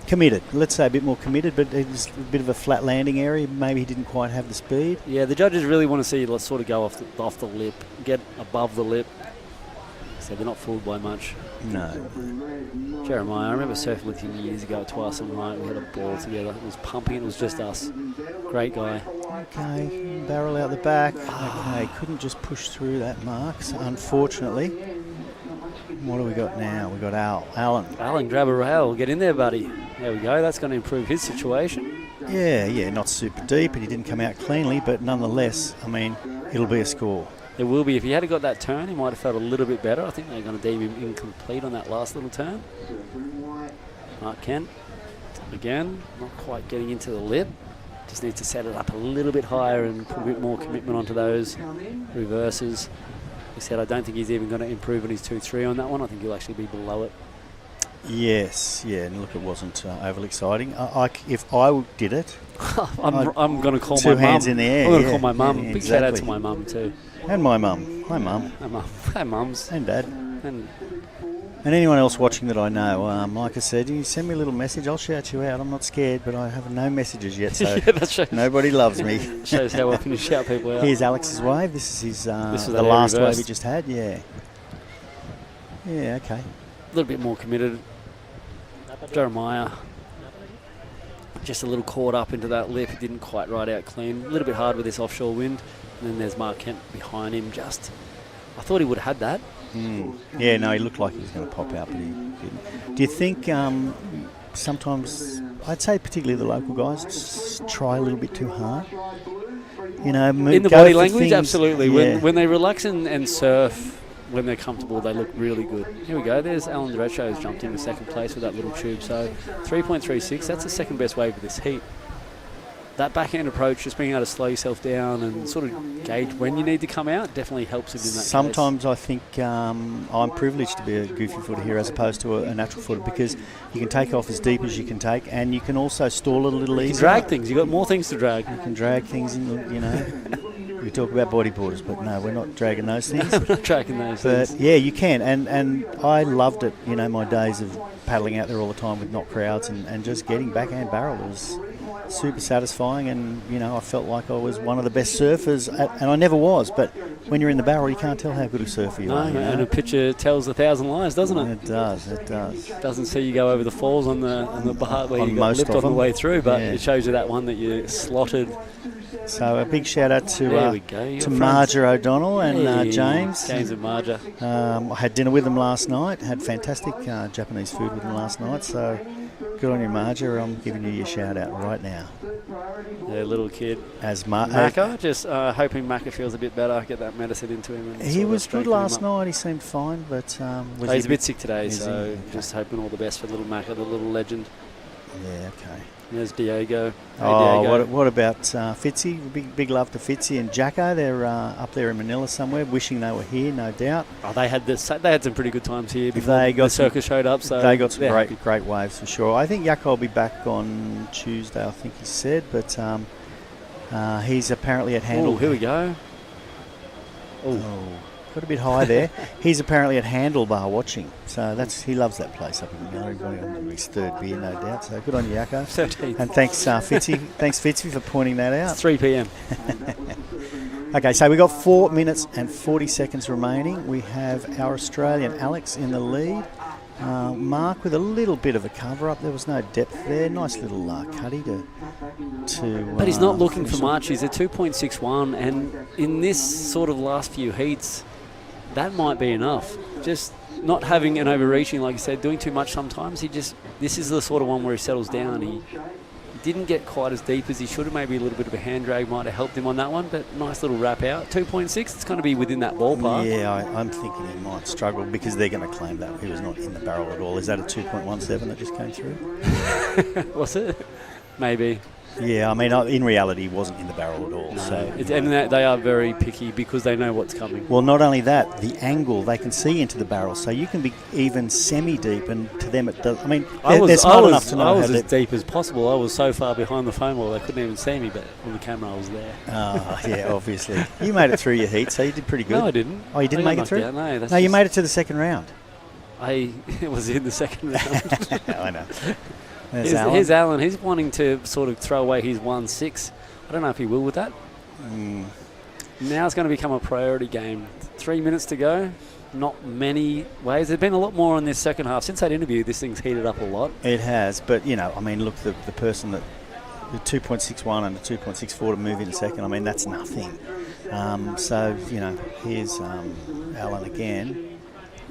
N: committed. Let's say a bit more committed, but it was a bit of a flat landing area. Maybe he didn't quite have the speed.
K: Yeah, the judges really want to see you sort of go off the lip, get above the lip. So they're not fooled by much.
N: No.
K: Jeremiah, I remember surfing with him years ago at Twice on Right. We had a ball together. It was pumping. It was just us. Great guy.
N: Okay, barrel out the back. Okay, couldn't just push through that mark, so unfortunately. What do we got now? We got Alan.
K: Alan, grab a rail. Get in there, buddy. There we go. That's going to improve his situation.
N: Yeah, not super deep, and he didn't come out cleanly, but nonetheless, I mean, it'll be a score.
K: It will be. If he had got that turn, he might have felt a little bit better. I think they're going to deem him incomplete on that last little turn. Mark Kent, again, not quite getting into the lip. Just needs to set it up a little bit higher and put a bit more commitment onto those reverses. Like I said, I don't think he's even going to improve on his 2-3 on that one. I think he'll actually be below it.
N: Yes, and look, it wasn't overly exciting. If I did it,
K: I'm going to call my mum.
N: 2 hands in the air.
K: I'm going to call my mum.
N: Yeah,
K: Big shout out
N: exactly.
K: to my mum too.
N: And my mum. Hi, mum.
K: Hi, mum. Hi, mums.
N: And dad.
K: And
N: anyone else watching that I know, like I said, you send me a little message, I'll shout you out. I'm not scared, but I have no messages yet, so
K: Yeah, that shows.
N: nobody loves me.
K: Shows how often you shout people out.
N: Here's Alex's wave. This is his
K: This was
N: the
K: that
N: last
K: reverse.
N: wave he just had. Yeah, okay.
K: A little bit more committed. Jeremiah just a little caught up into that lip. He didn't quite ride out clean. A little bit hard with this offshore wind. And then there's Mark Kent behind him. I thought he would have had that.
N: Yeah, no, he looked like he was going to pop out, but he didn't. Do you think sometimes, I'd say particularly the local guys, just try a little bit too hard? You know,
K: In the
N: go
K: body
N: for
K: language,
N: things-
K: absolutely.
N: Yeah.
K: When they relax and surf, when they're comfortable, they look really good. Here we go. There's Alan Derecho who's jumped into second place with that little tube. So 3.36, that's the second best wave of this heat. That backhand approach, just being able to slow yourself down and sort of gauge when you need to come out, definitely helps it in that
N: Sometimes I think I'm privileged to be a goofy footer here as opposed to a natural footer, because you can take off as deep as you can take, and you can also stall it a little
K: case. You
N: easier.
K: can drag things. You've got more things to drag.
N: You can drag things in, you know. We talk about bodyboarders, but no, we're not dragging those things.
K: No, we're not dragging those
N: but
K: things.
N: yeah, you can, and I loved it. You know, my days of paddling out there all the time with not crowds and just getting backhand barrel was super satisfying, and you know, I felt like I was one of the best surfers, and I never was, but when you're in the barrel, you can't tell how good a surfer you are. You know?
K: And a picture tells 1,000 lies, doesn't it?
N: It does.
K: Doesn't see you go over the falls on the part where
N: On
K: you got
N: most
K: lipped
N: of
K: on the
N: them.
K: way through, but
N: Yeah.
K: it shows you that one that you slotted.
N: So a big shout out to
K: There we go, your
N: to
K: friends.
N: Marja O'Donnell and
K: Hey,
N: James.
K: James and Marja.
N: I had dinner with them last night. Had fantastic Japanese food with them last night. So good on you, Marja. I'm giving you your shout out right now.
K: Yeah, little kid.
N: As
K: Macca, just hoping Macca feels a bit better, get that medicine into him. And
N: he
K: sort of
N: was good
K: strengthen him
N: last
K: up.
N: night. He seemed fine, but was
K: He's
N: he
K: a bit sick today,
N: is he?
K: so
N: Okay.
K: just hoping all the best for little Macca, the little legend.
N: Yeah, okay.
K: There's Diego. Hey,
N: Oh,
K: Diego.
N: what about Fitzy? Big love to Fitzy and Jacko. They're up there in Manila somewhere, wishing they were here, no doubt.
K: Oh, they had some pretty good times here before
N: They got
K: the circus showed up. So
N: they got some
K: they're happy.
N: great waves for sure. I think Jacko will be back on Tuesday, I think he said, but he's apparently at handle.
K: Oh, here we go.
N: Got a bit high there. He's apparently at Handlebar watching, so he loves that place up in Yarra. On his third beer, no doubt. So good on you, Yako.
K: 13th.
N: And thanks, Fitzy. Thanks, Fitzy, for pointing that out.
K: It's 3 p.m.
N: Okay, so we've got 4 minutes and 40 seconds remaining. We have our Australian Alex in the lead. Mark with a little bit of a cover-up. There was no depth there. Nice little cuddy to
K: But he's not looking for much. He's at 2.61, and in this sort of last few heats, that might be enough. Just not having an overreaching, like you said, doing too much sometimes. This is the sort of one where he settles down. He didn't get quite as deep as he should have. Maybe a little bit of a hand drag might have helped him on that one, but nice little wrap out. 2.6, it's going to be within that ballpark.
N: Yeah, I'm thinking he might struggle because they're going to claim that he was not in the barrel at all. Is that a 2.17 that just came through?
K: Was it? Maybe.
N: Yeah, I mean, in reality, he wasn't in the barrel at all.
K: No,
N: so
K: they are very picky because they know what's coming.
N: Well, not only that, the angle, they can see into the barrel, so you can be even semi-deep, and to them it does. I mean, they're smart enough to know
K: I was as deep as possible. I was so far behind the foam wall they couldn't even see me, but on the camera I was there.
N: Oh, yeah, obviously. You made it through your heat, so you did pretty good.
K: No, I didn't.
N: Oh, you didn't make it through?
K: Out, no,
N: you made it to the second round.
K: I was in the second round.
N: I know.
K: Here's Alan. He's wanting to sort of throw away his 1-6. I don't know if he will with that. Now it's going to become a priority game. 3 minutes to go. Not many ways. There's been a lot more in this second half. Since that interview, this thing's heated up a lot.
N: It has, but, I mean, look, the person that the 2.61 and the 2.64 to move in second, I mean, that's nothing. So, here's Alan again.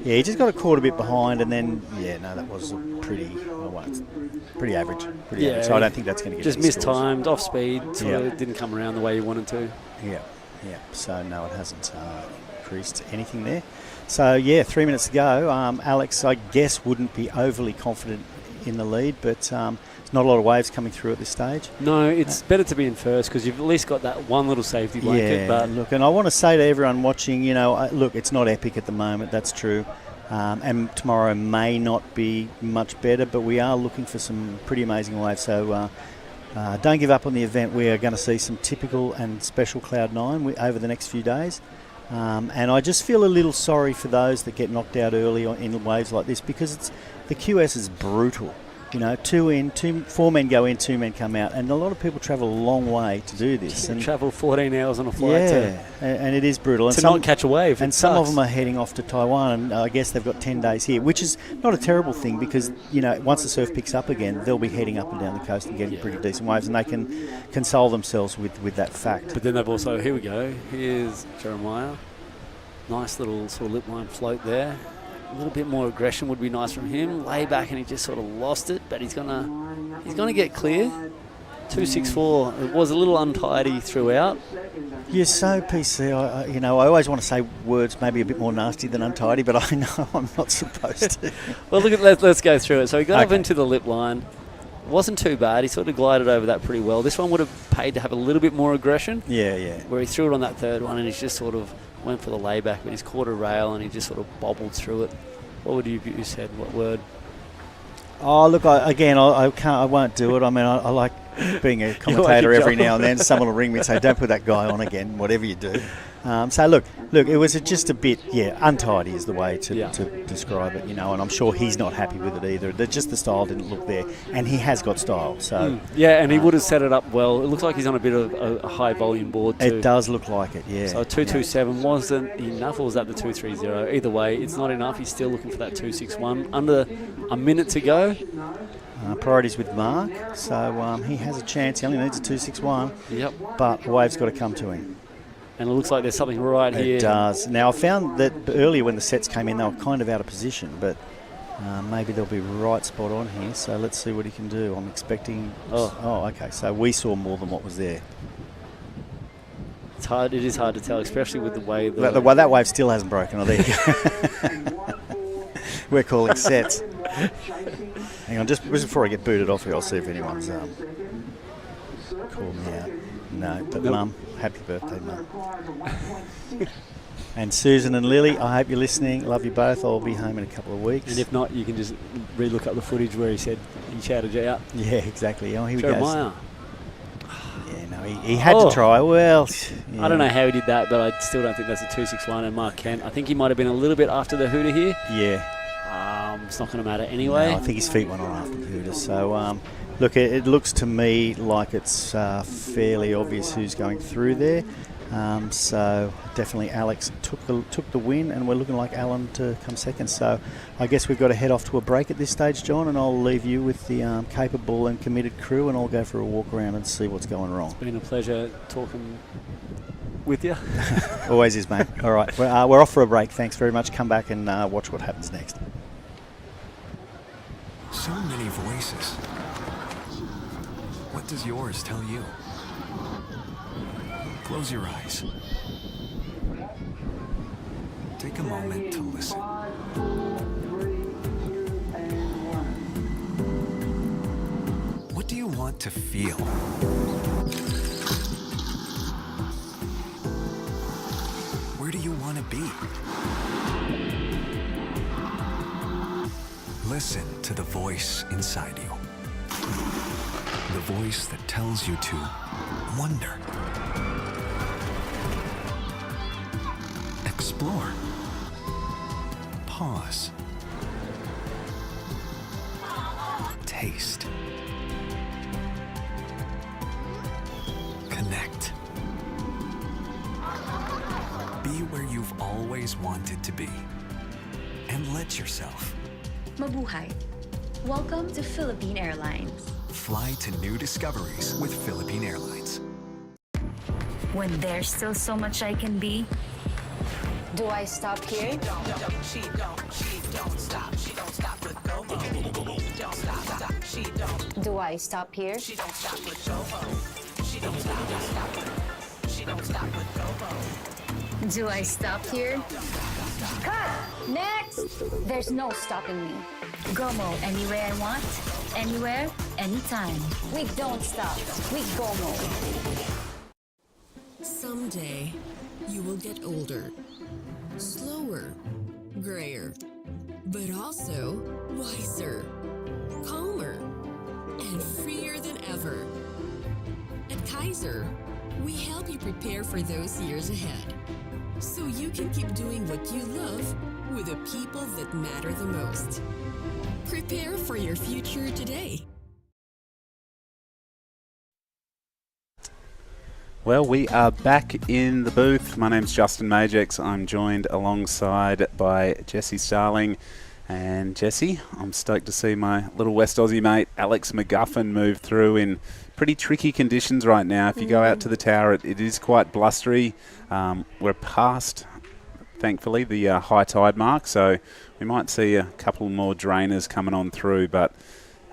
N: Yeah, he just got a quarter bit behind, and then, that was pretty average. Pretty average. So I don't think that's going to get
K: just
N: any
K: mistimed,
N: scores.
K: off speed, it didn't come around the way you wanted to.
N: Yeah. So, no, it hasn't increased anything there. So, 3 minutes to go. Alex, I guess, wouldn't be overly confident in the lead, but there's not a lot of waves coming through at this stage.
K: No, it's better to be in first because you've at least got that one little safety blanket.
N: Yeah,
K: but
N: look, and I want to say to everyone watching, look, it's not epic at the moment, that's true. And tomorrow may not be much better, but we are looking for some pretty amazing waves. So don't give up on the event. We are going to see some typical and special Cloud 9 over the next few days. And I just feel a little sorry for those that get knocked out early in waves like this because the QS is brutal. 4 men go in, 2 men come out, and a lot of people travel a long way to do this.
K: And travel 14 hours on a flight
N: and it is brutal. And
K: to not catch a wave.
N: And some of them are heading off to Taiwan, and I guess they've got 10 days here, which is not a terrible thing because, once the surf picks up again, they'll be heading up and down the coast and getting pretty decent waves, and they can console themselves with that fact.
K: But then they've also, here we go, here's Jeremiah. Nice little sort of lip line float there. A little bit more aggression would be nice from him. Lay back and he just sort of lost it, but he's gonna get clear. 2.64. It was a little untidy throughout.
N: You're so PC. I always want to say words maybe a bit more nasty than untidy, but I know I'm not supposed to.
K: Well, let's go through it. So he got up into the lip line. Wasn't too bad. He sort of glided over that pretty well. This one would have paid to have a little bit more aggression.
N: Yeah.
K: Where he threw it on that third one and he's just sort of went for the layback, but he's caught a rail and he just sort of bobbled through it. What would you said? What word?
N: Oh, look, I won't do it. I mean, I like being a commentator every now and then. Someone will ring me and say, don't put that guy on again, whatever you do. So, look, it was just a bit, untidy is the way to describe it, and I'm sure he's not happy with it either. Just the style didn't look there, and he has got style. So
K: and he would have set it up well. It looks like he's on a bit of a high volume board too.
N: It does look like it, yeah.
K: So 2.27 wasn't enough, or was that the 2.30? Either way, it's not enough. He's still looking for that 2.61. Under a minute to go.
N: Priorities with Mark, so he has a chance. He only needs a 2.61.
K: Yep.
N: But the wave's got to come to him.
K: And it looks like there's something right here.
N: It does. Now, I found that earlier when the sets came in, they were kind of out of position, but maybe they'll be right spot on here. So let's see what he can do. I'm expecting... Oh, okay. So we saw more than what was there.
K: It's hard. It is hard to tell, especially with the way...
N: That wave still hasn't broken. Oh, there you go. We're calling sets. Hang on, just before I get booted off here, I'll see if anyone's called me out. No, but Mum, happy birthday, Mum. And Susan and Lily, I hope you're listening. Love you both. I'll be home in a couple of weeks.
K: And if not, you can just re-look up the footage where he shouted you out.
N: Yeah, exactly. Oh, here we
K: Jeremiah.
N: go. Yeah, no, he had to try. Well,
K: I don't know how he did that, but I still don't think that's a 261. And Mark Kent, I think he might have been a little bit after the hooter here.
N: Yeah.
K: It's not going to matter anyway.
N: No, I think his feet went on after the hooter. So, look, it looks to me like it's fairly obvious who's going through there. So definitely Alex took the win, and we're looking like Alan to come second. So I guess we've got to head off to a break at this stage, John, and I'll leave you with the capable and committed crew, and I'll go for a walk around and see what's going wrong.
K: It's been a pleasure talking with you.
N: Always is, mate. All right, we're off for a break. Thanks very much. Come back and watch what happens next.
B: So many voices. What does yours tell you? Close your eyes. Take a moment to listen. What do you want to feel? Where do you want to be? Listen to the voice inside you. The voice that tells you to wonder. Explore. Pause. Taste. Connect. Be where you've always wanted to be. And let yourself.
C: Mabuhay. Welcome to Philippine Airlines.
B: Fly to new discoveries with Philippine Airlines.
C: When there's still so much I can be, do I stop here?
O: She don't stop. She don't stop with go-go. Don't stop. She don't.
C: Do I stop here?
O: She don't stop with go-go. She don't stop. She don't stop with go-go.
C: Do I stop here? Cut! Next! There's no stopping me. Gomo anywhere I want, anywhere, anytime. We don't stop. We Gomo.
S: Someday, you will get older, slower, grayer, but also wiser, calmer, and freer than ever. At Kaiser, we help you prepare for those years ahead, so you can keep doing what you love with the people that matter the most. Prepare for your future today.
H: Well, we are back in the booth. My name's Justin Majex. I'm joined alongside by Jesse Starling. And Jesse, I'm stoked to see my little West Aussie mate Alex McGuffin move through in pretty tricky conditions right now. If you go out to the tower, it is quite blustery. We're past, thankfully, the high tide mark, so we might see a couple more drainers coming on through, but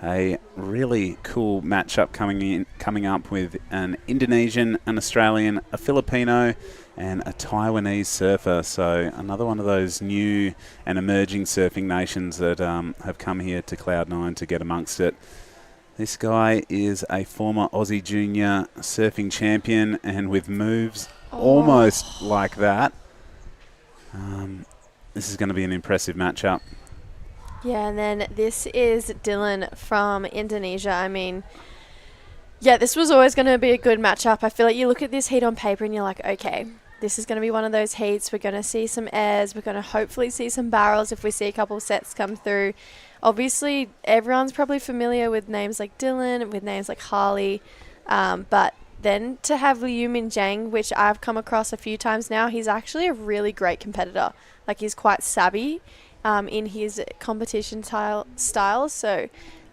H: a really cool matchup coming up with an Indonesian, an Australian, a Filipino, and a Taiwanese surfer. So another one of those new and emerging surfing nations that have come here to Cloud9 to get amongst it. This guy is a former Aussie Junior surfing champion, and with moves almost like that, this is going to be an impressive matchup.
E: Yeah, and then this is Dylan from Indonesia. I mean, yeah, this was always going to be a good matchup. I feel like you look at this heat on paper and you're like, okay, this is going to be one of those heats. We're going to see some airs. We're going to hopefully see some barrels if we see a couple sets come through. Obviously, everyone's probably familiar with names like Dylan, with names like Harley, but then to have Liu Min Zhang, which I've come across a few times now, he's actually a really great competitor. Like, he's quite savvy in his competition style. So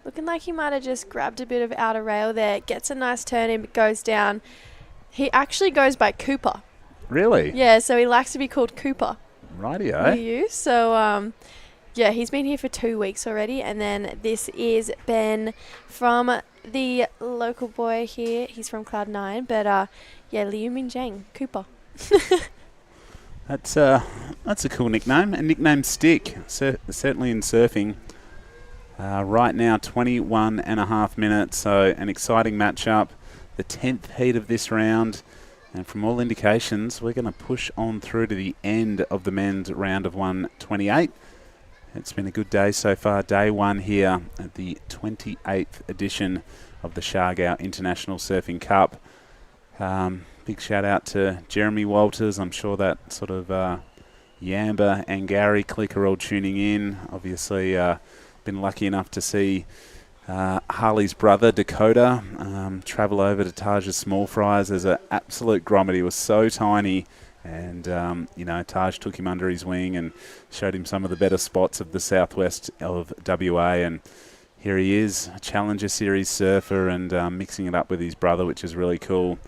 E: looking like he might have just grabbed a bit of outer rail there, gets a nice turn in, goes down. He actually goes by Cooper.
H: Really?
E: Yeah, so he likes to be called Cooper.
H: Rightio.
E: You. So, yeah, he's been here for 2 weeks already. And then this is Ben from the local boy here. He's from Cloud9. But, yeah, Liu Min Zhang, Cooper.
H: That's a cool nickname. A nickname stick, certainly in surfing. Right now, 21 and a half minutes, so an exciting matchup. The 10th heat of this round. And from all indications, we're going to push on through to the end of the men's round of 128. It's been a good day so far. Day one here at the 28th edition of the Siargao International Surfing Cup.
M: Big shout out to Jeremy Walters. I'm sure that sort of Yamba and Gary click are all tuning in. Obviously, been lucky enough to see Harley's brother, Dakota, travel over to Taj's Small Fries as an absolute grommet. He was so tiny. And, Taj took him under his wing and showed him some of the better spots of the southwest of WA. And here he is, a Challenger Series surfer and mixing it up with his brother, which is really cool.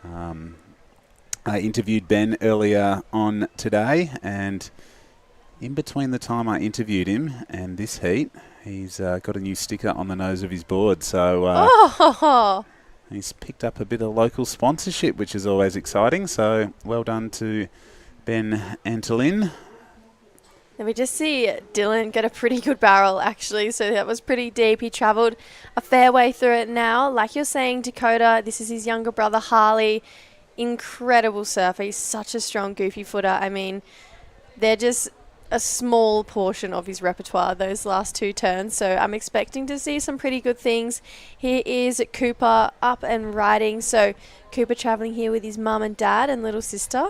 M: I interviewed Ben earlier on today, and in between the time I interviewed him and this heat, he's got a new sticker on the nose of his board. So he's picked up a bit of local sponsorship, which is always exciting. So well done to Ben Antolin.
E: And we just see Dylan get a pretty good barrel, actually. So that was pretty deep. He travelled a fair way through it now. Like you're saying, Dakota, this is his younger brother, Harley. Incredible surfer. He's such a strong, goofy footer. I mean, they're just a small portion of his repertoire, those last two turns. So I'm expecting to see some pretty good things. Here is Cooper up and riding. So Cooper travelling here with his mum and dad and little sister.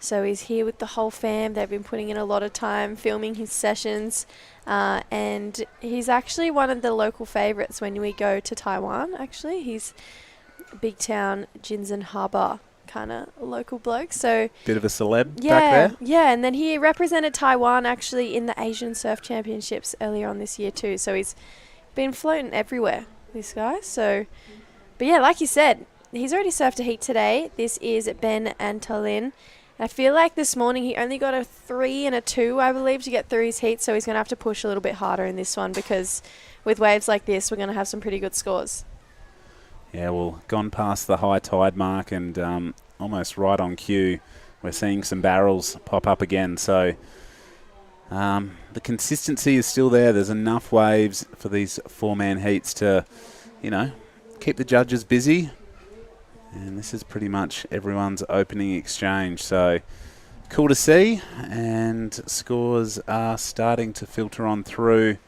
E: So he's here with the whole fam. They've been putting in a lot of time filming his sessions. And he's actually one of the local favourites when we go to Taiwan, actually. He's big town Jinzhen Harbour kind of local bloke. So
M: bit of a celeb back there.
E: Yeah, and then he represented Taiwan actually in the Asian Surf Championships earlier on this year too. So he's been floating everywhere, this guy. So, but yeah, like you said, he's already surfed a heat today. This is Ben Antolin. I feel like this morning he only got a 3 and a 2, I believe, to get through his heat. So he's going to have to push a little bit harder in this one because with waves like this, we're going to have some pretty good scores.
M: Yeah, well, gone past the high tide mark and almost right on cue. We're seeing some barrels pop up again. So the consistency is still there. There's enough waves for these 4-man heats to, keep the judges busy. And this is pretty much everyone's opening exchange. So cool to see. And scores are starting to filter on through.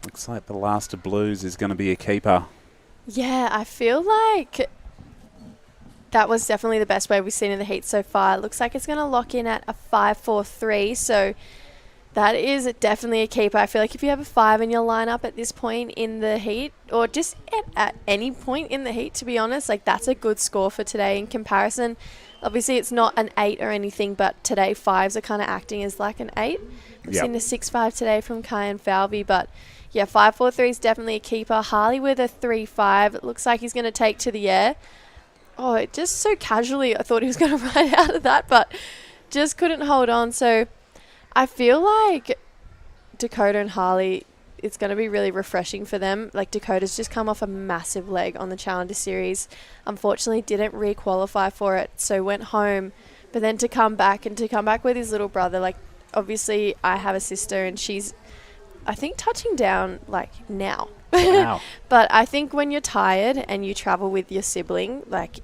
M: Looks like the last of blues is going to be a keeper.
E: Yeah, I feel like that was definitely the best wave we've seen in the heat so far. It looks like it's going to lock in at a 5-4-3. So that is definitely a keeper. I feel like if you have a 5 in your lineup at this point in the heat, or just at any point in the heat, to be honest, like that's a good score for today in comparison. Obviously, it's not an 8 or anything, but today 5s are kind of acting as like an 8. We've seen a 6-5 today from Kai and Falvey, but yeah, 5-4-3 is definitely a keeper. Harley with a 3-5. It looks like he's going to take to the air. Oh, it just so casually, I thought he was going to ride out of that, but just couldn't hold on. So I feel like Dakota and Harley, it's going to be really refreshing for them. Like Dakota's just come off a massive leg on the Challenger Series. Unfortunately, didn't re-qualify for it, so went home. But then to come back with his little brother, like obviously I have a sister and she's, I think, touching down like now.
M: Wow.
E: But I think when you're tired and you travel with your sibling, like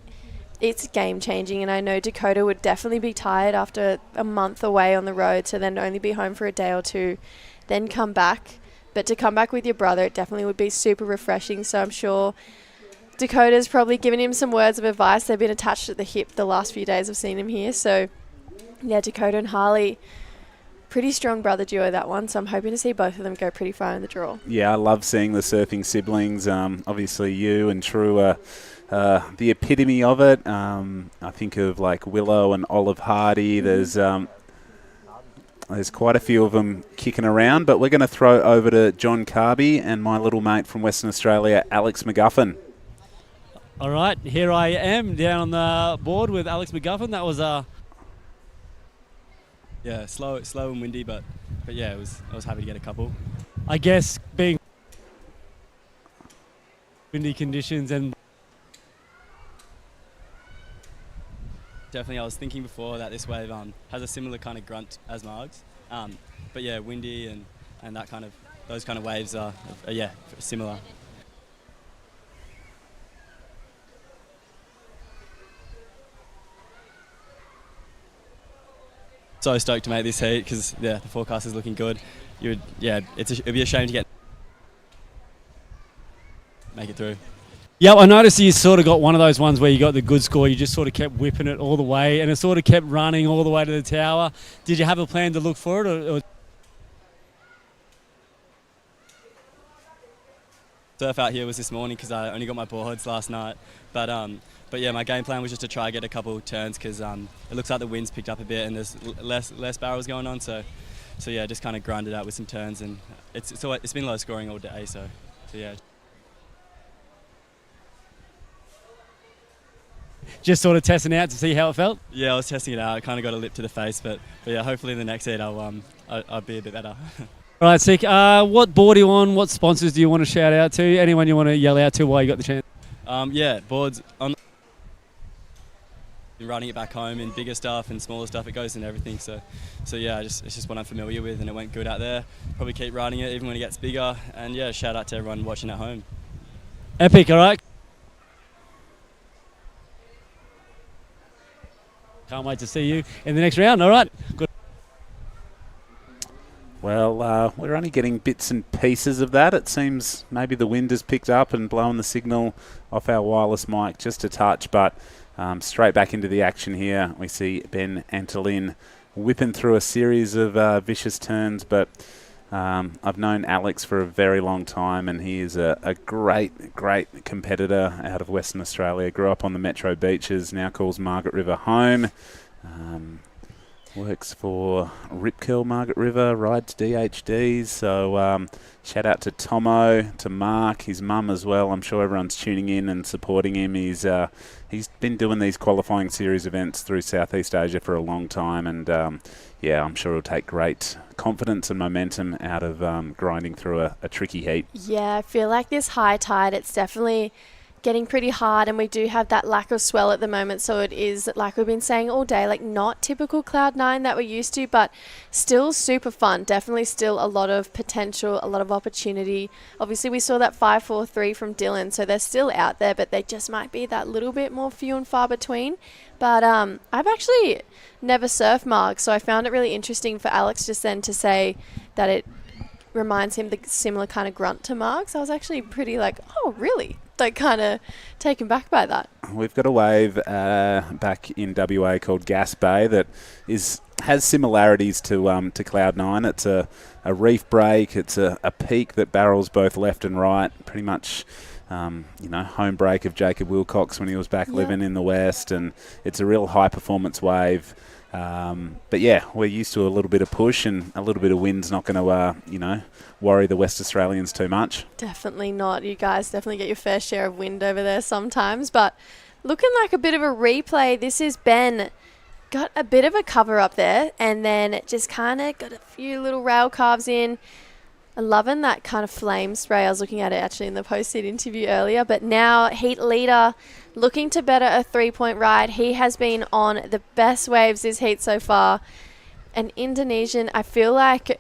E: it's game changing. And I know Dakota would definitely be tired after a month away on the road to then only be home for a day or two, then come back. But to come back with your brother, it definitely would be super refreshing. So I'm sure Dakota's probably given him some words of advice. They've been attached at the hip the last few days I've seen him here. So yeah, Dakota and Harley, pretty strong brother duo, that one. So I'm hoping to see both of them go pretty far in the draw.
M: Yeah, I love seeing the surfing siblings. Obviously you and True are the epitome of it. I think of like Willow and Olive Hardy. There's quite a few of them kicking around, but we're going to throw over to John Carby and my little mate from Western Australia, Alex McGuffin.
T: All right, here I am down on the board with Alex McGuffin. That was slow and windy, but yeah, I was happy to get a couple. I guess being windy conditions and definitely, I was thinking before that this wave has a similar kind of grunt as Margs, but yeah, windy and that kind of those kind of waves are similar. So stoked to make this heat because the forecast is looking good. It'd be a shame to make it through.
D: Yeah, I noticed you sort of got one of those ones where you got the good score. You just sort of kept whipping it all the way, and it sort of kept running all the way to the tower. Did you have a plan to look for it, or
T: Surf out here was this morning because I only got my boards last night, but yeah, my game plan was just to try get a couple turns because it looks like the wind's picked up a bit and there's less barrels going on. So yeah, just kind of grinded out with some turns, and it's been low scoring all day. So yeah.
D: just sort of testing out to see how it felt?
T: Yeah, I was testing it out. I kind of got a lip to the face, but yeah, hopefully in the next heat I'll be a bit better.
D: All right, Sick. What board are you on? What sponsors do you want to shout out to? Anyone you want to yell out to while you got the chance?
T: Yeah, boards. I'm running it back home in bigger stuff and smaller stuff. It goes in everything. So yeah, it's just what I'm familiar with, and it went good out there. Probably keep riding it even when it gets bigger. And yeah, shout out to everyone watching at home.
D: Epic. All right. Can't wait to see you in the next round. All right. Good.
M: Well, we're only getting bits and pieces of that. It seems maybe the wind has picked up and blown the signal off our wireless mic just a touch, but straight back into the action here. We see Ben Antolin whipping through a series of vicious turns, but I've known Alex for a very long time, and he is a great competitor out of Western Australia. Grew up on the Metro Beaches, now calls Margaret River home. Works for Rip Curl Margaret River, rides DHDs. So shout out to Tomo, to Mark, his mum as well. I'm sure everyone's tuning in and supporting him. He's been doing these qualifying series events through Southeast Asia for a long time, and yeah, I'm sure he'll take great confidence and momentum out of grinding through a tricky heat.
E: Yeah, I feel like this high tide, it's definitely getting pretty hard, and we do have that lack of swell at the moment, so it is, like we've been saying all day, like not typical Cloud 9 that we're used to, but still super fun. Definitely still a lot of potential, a lot of opportunity. Obviously we saw that 5-4-3 from Dylan, so they're still out there, but they just might be that little bit more few and far between. But I've actually never surfed Marg, so I found it really interesting for Alex just then to say that it reminds him the similar kind of grunt to Marg. So I was actually pretty like, oh really? Like kind of taken back by that.
M: We've got a wave back in WA called Gas Bay that has similarities to Cloud 9. It's a reef break. It's a peak that barrels both left and right. Pretty much, home break of Jacob Wilcox when he was back living in the West, and it's a real high performance wave. But yeah, we're used to a little bit of push, and a little bit of wind's not going to, worry the West Australians too much.
E: Definitely not. You guys definitely get your fair share of wind over there sometimes. But looking like a bit of a replay, this is Ben. Got a bit of a cover up there, and then just kind of got a few little rail carves in. I'm loving that kind of flame spray. I was looking at it actually in the post-heat interview earlier. But now heat leader looking to better a 3-point ride. He has been on the best waves this heat so far. An Indonesian, I feel like,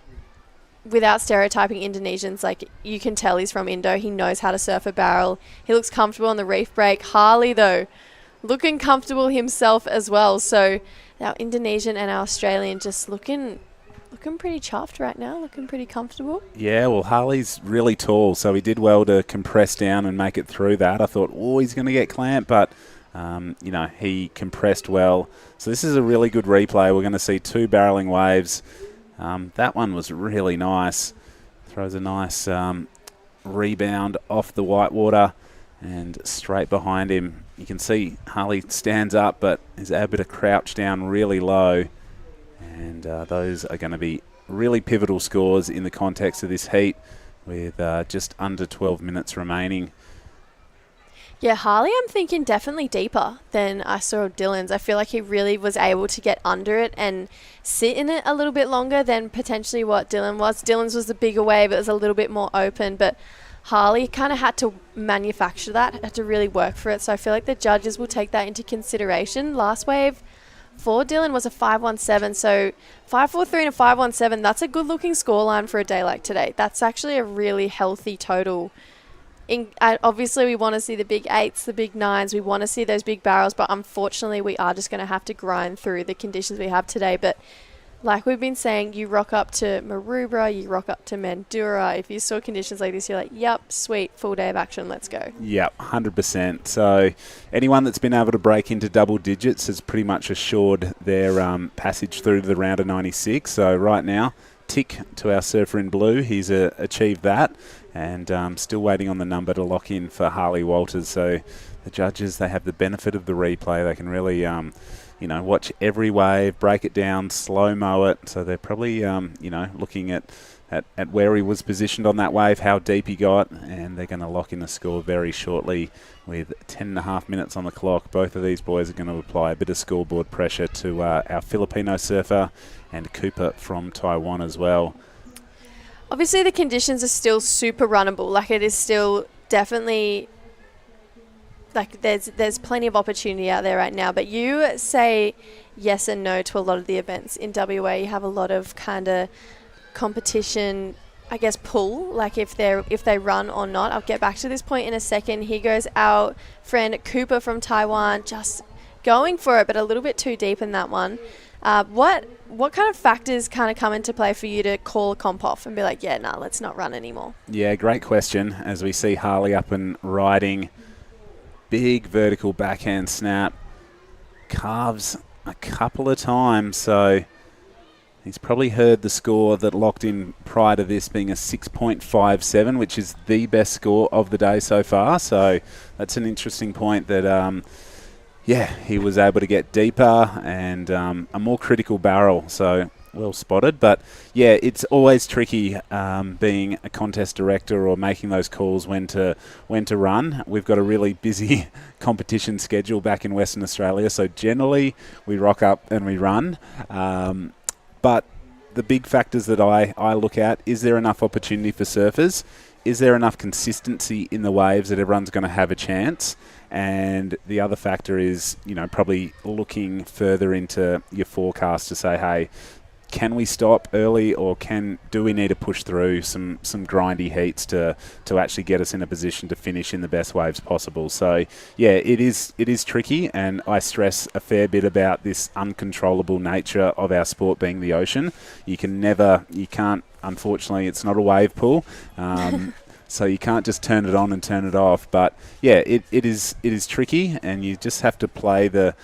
E: without stereotyping Indonesians, like you can tell he's from Indo. He knows how to surf a barrel. He looks comfortable on the reef break. Harley, though, looking comfortable himself as well. So our Indonesian and our Australian just looking pretty chuffed right now, looking pretty comfortable.
M: Yeah, well, Harley's really tall, so he did well to compress down and make it through that. I thought, he's going to get clamped, but, he compressed well. So this is a really good replay. We're going to see 2 barreling waves. That one was really nice. Throws a nice rebound off the whitewater and straight behind him. You can see Harley stands up, but is able to crouch down really low. And those are going to be really pivotal scores in the context of this heat with just under 12 minutes remaining.
E: Yeah, Harley, I'm thinking definitely deeper than I saw Dylan's. I feel like he really was able to get under it and sit in it a little bit longer than potentially what Dylan was. Dylan's was the bigger wave. It was a little bit more open, but Harley kind of had to manufacture that, had to really work for it. So I feel like the judges will take that into consideration. Last wave for Dylan was a 517, so 543 and a 517, that's a good looking scoreline for a day like today. That's actually a really healthy total. Obviously we want to see the big 8s, the big 9s, we want to see those big barrels, but unfortunately we are just going to have to grind through the conditions we have today. But like we've been saying, you rock up to Maroubra, you rock up to Mandurah. If you saw conditions like this, you're like, yep, sweet, full day of action, let's go.
M: Yep, 100%. So anyone that's been able to break into double digits has pretty much assured their passage through to the round of 96. So right now, tick to our surfer in blue. He's achieved that, and still waiting on the number to lock in for Harley Walters. So the judges, they have the benefit of the replay. They can really watch every wave, break it down, slow-mo it. So they're probably, looking at where he was positioned on that wave, how deep he got, and they're going to lock in the score very shortly with 10.5 minutes on the clock. Both of these boys are going to apply a bit of scoreboard pressure to our Filipino surfer and Cooper from Taiwan as well.
E: Obviously, the conditions are still super runnable. Like, it is still definitely... Like, there's plenty of opportunity out there right now, but you say yes and no to a lot of the events in WA. You have a lot of kind of competition, I guess, pull, like if they run or not. I'll get back to this point in a second. Here goes our friend Cooper from Taiwan, just going for it, but a little bit too deep in that one. What kind of factors kind of come into play for you to call a comp off and be like, yeah, nah, let's not run anymore? Yeah,
M: great question. As we see Harley up and riding, big vertical backhand snap, carves a couple of times, so he's probably heard the score that locked in prior to this being a 6.57, which is the best score of the day so far. So that's an interesting point that, he was able to get deeper and a more critical barrel. So well spotted. But yeah, it's always tricky being a contest director or making those calls when to run. We've got a really busy competition schedule back in Western Australia, so generally we rock up and we run. But the big factors that I look at, is there enough opportunity for surfers? Is there enough consistency in the waves that everyone's going to have a chance? And the other factor is, probably looking further into your forecast to say, hey, can we stop early, or do we need to push through some grindy heats to actually get us in a position to finish in the best waves possible? So yeah, it is tricky, and I stress a fair bit about this uncontrollable nature of our sport being the ocean. You can't, unfortunately, it's not a wave pool. So you can't just turn it on and turn it off. But yeah, it is tricky, and you just have to play the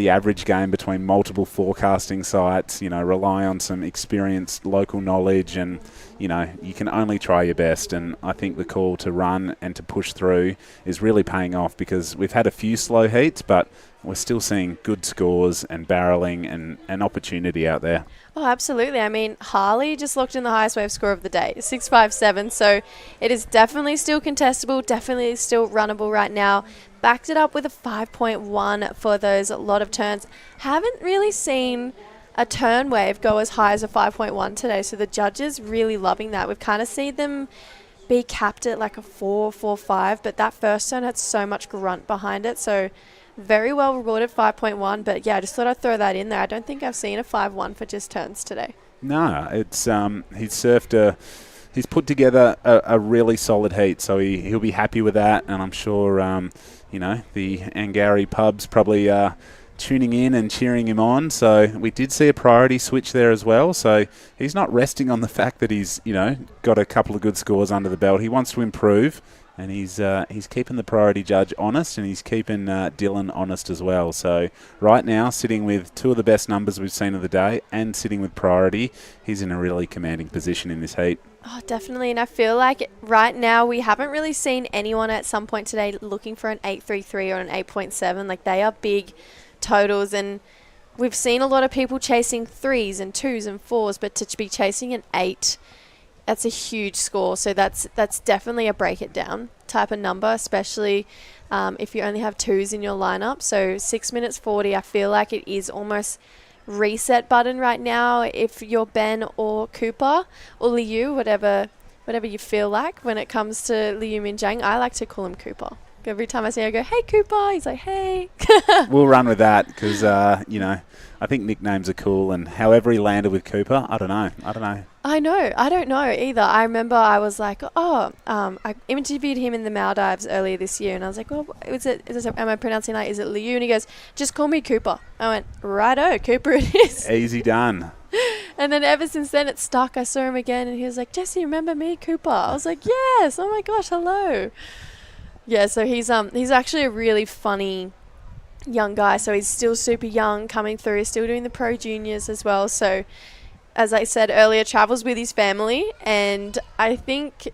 M: average game between multiple forecasting sites, rely on some experienced local knowledge, and, you can only try your best. And I think the call to run and to push through is really paying off, because we've had a few slow heats, but we're still seeing good scores and barreling and opportunity out there.
E: Oh, absolutely. I mean, Harley just locked in the highest wave score of the day, 6.57. So it is definitely still contestable, definitely still runnable right now. Backed it up with a 5.1 for those lot of turns. Haven't really seen a turn wave go as high as a 5.1 today. So the judges really loving that. We've kind of seen them be capped at like a 4.5, but that first turn had so much grunt behind it. So very well rewarded 5.1, but yeah, I just thought I'd throw that in there. I don't think I've seen a 5.1 for just turns today. No,
M: it's he's put together a really solid heat, so he'll be happy with that, and I'm sure the Angari pubs probably tuning in and cheering him on. So we did see a priority switch there as well, so he's not resting on the fact that he's got a couple of good scores under the belt. He wants to improve, and he's keeping the priority judge honest, and he's keeping Dylan honest as well. So right now, sitting with two of the best numbers we've seen of the day and sitting with priority, he's in a really commanding position in this heat.
E: Oh, definitely. And I feel like right now we haven't really seen anyone at some point today looking for an 8.33 or an 8.7. Like, they are big totals, and we've seen a lot of people chasing 3s and 2s and 4s, but to be chasing an 8, that's a huge score. So that's definitely a break it down type of number, especially if you only have 2s in your lineup. So 6 minutes 40, I feel like it is almost reset button right now if you're Ben or Cooper or Liu, whatever you feel like when it comes to Liu Minjiang. I like to call him Cooper. Every time I see him, I go, hey, Cooper. He's like, hey.
M: We'll run with that because, I think nicknames are cool. And however he landed with Cooper, I don't know.
E: I know. I don't know either. I remember I was like, I interviewed him in the Maldives earlier this year, and I was like, am I pronouncing that? Is it Liu? And he goes, just call me Cooper. I went, righto, Cooper it is.
M: Easy done.
E: And then ever since then, it's stuck. I saw him again, and he was like, Jesse, remember me, Cooper? I was like, yes. Oh my gosh, hello. Yeah, so he's actually a really funny young guy. So he's still super young, coming through, still doing the pro juniors as well. So as I said earlier, travels with his family, and I think,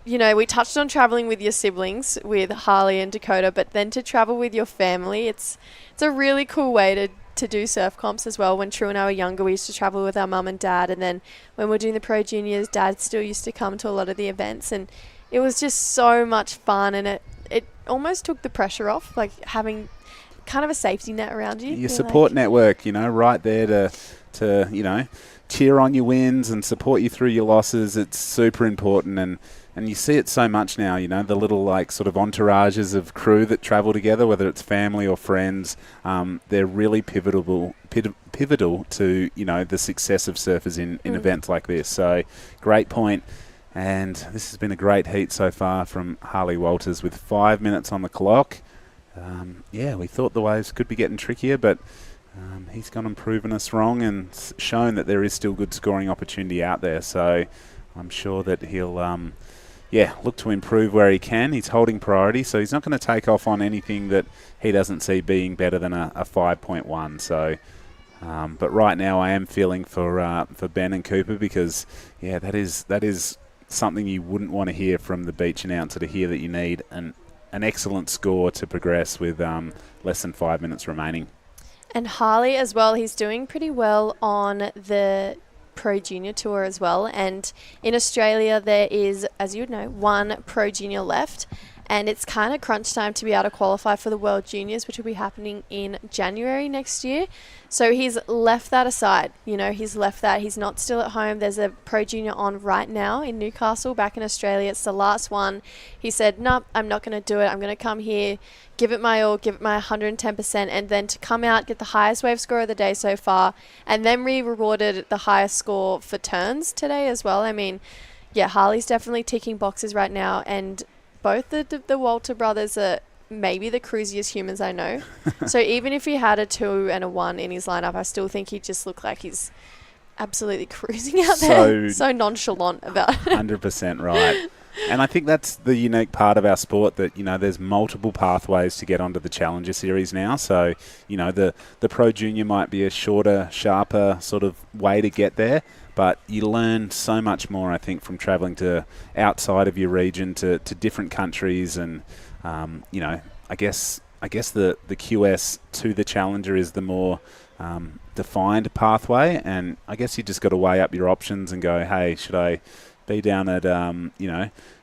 E: we touched on traveling with your siblings, with Harley and Dakota, but then to travel with your family, it's a really cool way to do surf comps as well. When True and I were younger, we used to travel with our mum and dad, and then when we're doing the pro juniors, Dad still used to come to a lot of the events, and it was just so much fun, and it almost took the pressure off, like having kind of a safety net around you.
M: Your support network, right there to cheer on your wins and support you through your losses. It's super important, and you see it so much now, the little sort of entourages of crew that travel together, whether it's family or friends. They're really pivotal to, the success of surfers in events like this. So great point. And this has been a great heat so far from Harley Walters with 5 minutes on the clock. We thought the waves could be getting trickier, but he's gone and proven us wrong and shown that there is still good scoring opportunity out there. So I'm sure that he'll look to improve where he can. He's holding priority, so he's not going to take off on anything that he doesn't see being better than a 5.1. So, but right now I am feeling for Ben and Cooper, because that is something you wouldn't want to hear from the beach announcer, to hear that you need an excellent score to progress with less than 5 minutes remaining.
E: And Harley as well, he's doing pretty well on the Pro Junior Tour as well. And in Australia, there is, as you would know, one Pro Junior left. And it's kind of crunch time to be able to qualify for the World Juniors, which will be happening in January next year. So he's left that aside. He's left that. He's not still at home. There's a Pro Junior on right now in Newcastle, back in Australia. It's the last one. He said, nope, I'm not going to do it. I'm going to come here, give it my all, give it my 110%, and then to come out, get the highest wave score of the day so far, and then we rewarded the highest score for turns today as well. I mean, Harley's definitely ticking boxes right now, and both the Walter brothers are maybe the cruisiest humans I know. So even if he had a 2 and a 1 in his lineup, I still think he'd just look like he's absolutely cruising out there. So nonchalant about it.
M: 100% right. And I think that's the unique part of our sport, that, there's multiple pathways to get onto the Challenger Series now. So, the Pro Junior might be a shorter, sharper sort of way to get there, but you learn so much more, I think, from travelling to outside of your region to different countries. And, I guess the QS to the Challenger is the more defined pathway. And I guess you just got to weigh up your options and go, hey, should I be down at,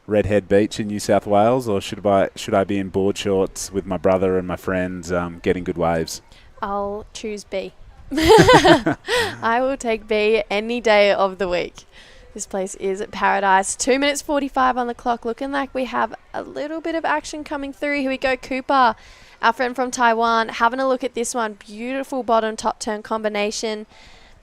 M: Redhead Beach in New South Wales, or should I be in board shorts with my brother and my friends getting good waves?
E: I'll choose B. I will take B any day of the week. This place is paradise. 2 minutes 45 on the clock. Looking like we have a little bit of action coming through. Here we go, Cooper, our friend from Taiwan, having a look at this one. Beautiful bottom top turn combination.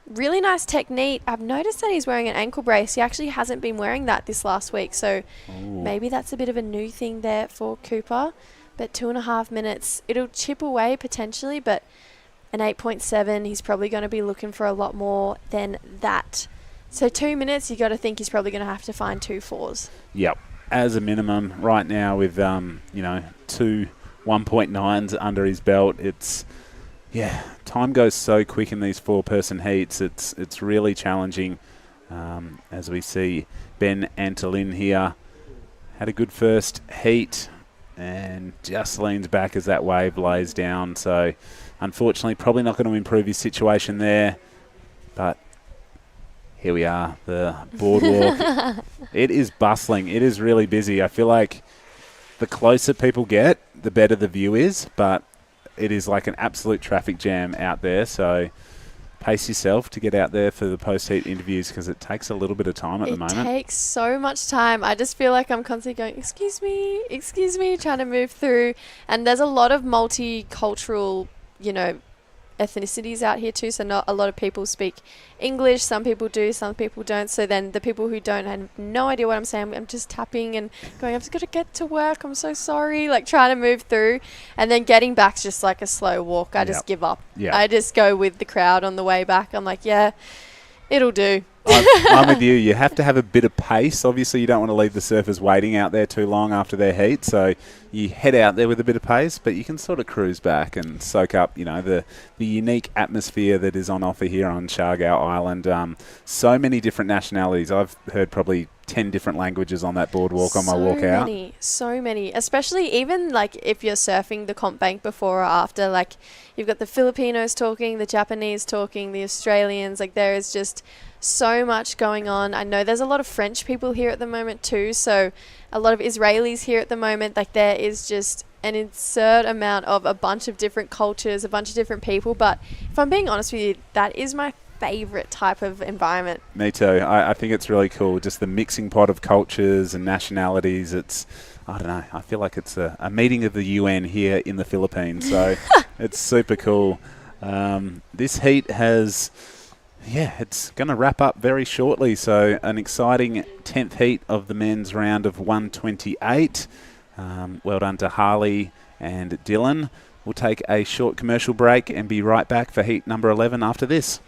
E: Really nice technique. I've noticed that he's wearing an ankle brace. He actually hasn't been wearing that this last week, so maybe that's a bit of a new thing there for Cooper. But 2.5 minutes, it'll chip away potentially, but an 8.7, he's probably going to be looking for a lot more than that. So 2 minutes, you got to think he's probably going to have to find 2 4s.
M: Yep, as a minimum right now with 2 1.9s under his belt. It's time goes so quick in these 4-person heats. It's really challenging. As we see Ben Antolin here had a good first heat and just leans back as that wave lays down. So unfortunately, probably not going to improve his situation there. But here we are, the boardwalk. It is bustling. It is really busy. I feel like the closer people get, the better the view is. But it is like an absolute traffic jam out there. So pace yourself to get out there for the post-heat interviews, because it takes a little bit of time at the moment.
E: It takes so much time. I just feel like I'm constantly going, excuse me, trying to move through. And there's a lot of multicultural, ethnicities out here too. So not a lot of people speak English. Some people do, some people don't. So then the people who don't have no idea what I'm saying. I'm just tapping and going, I've just got to get to work. I'm so sorry. Like trying to move through. And then getting back's just like a slow walk. I just give up. I just go with the crowd on the way back. I'm like, yeah, it'll do.
M: I'm with you. You have to have a bit of pace. Obviously, you don't want to leave the surfers waiting out there too long after their heat. So you head out there with a bit of pace, but you can sort of cruise back and soak up, the unique atmosphere that is on offer here on Siargao Island. So many different nationalities. I've heard probably 10 different languages on that boardwalk on my walk out.
E: So many. Especially even like if you're surfing the comp bank before or after, like you've got the Filipinos talking, the Japanese talking, the Australians. Like there is just so much going on. I know there's a lot of French people here at the moment too, so a lot of Israelis here at the moment. Like there is just an absurd amount of a bunch of different cultures, a bunch of different people. But if I'm being honest with you, that is my favorite type of environment.
M: Me too. I think it's really cool, just the mixing pot of cultures and nationalities. It's, I don't know, I feel like it's a meeting of the UN here in the Philippines, so it's super cool. This heat has... it's going to wrap up very shortly. So an exciting 10th heat of the men's round of 128. Well done to Harley and Dylan. We'll take a short commercial break and be right back for heat number 11 after this.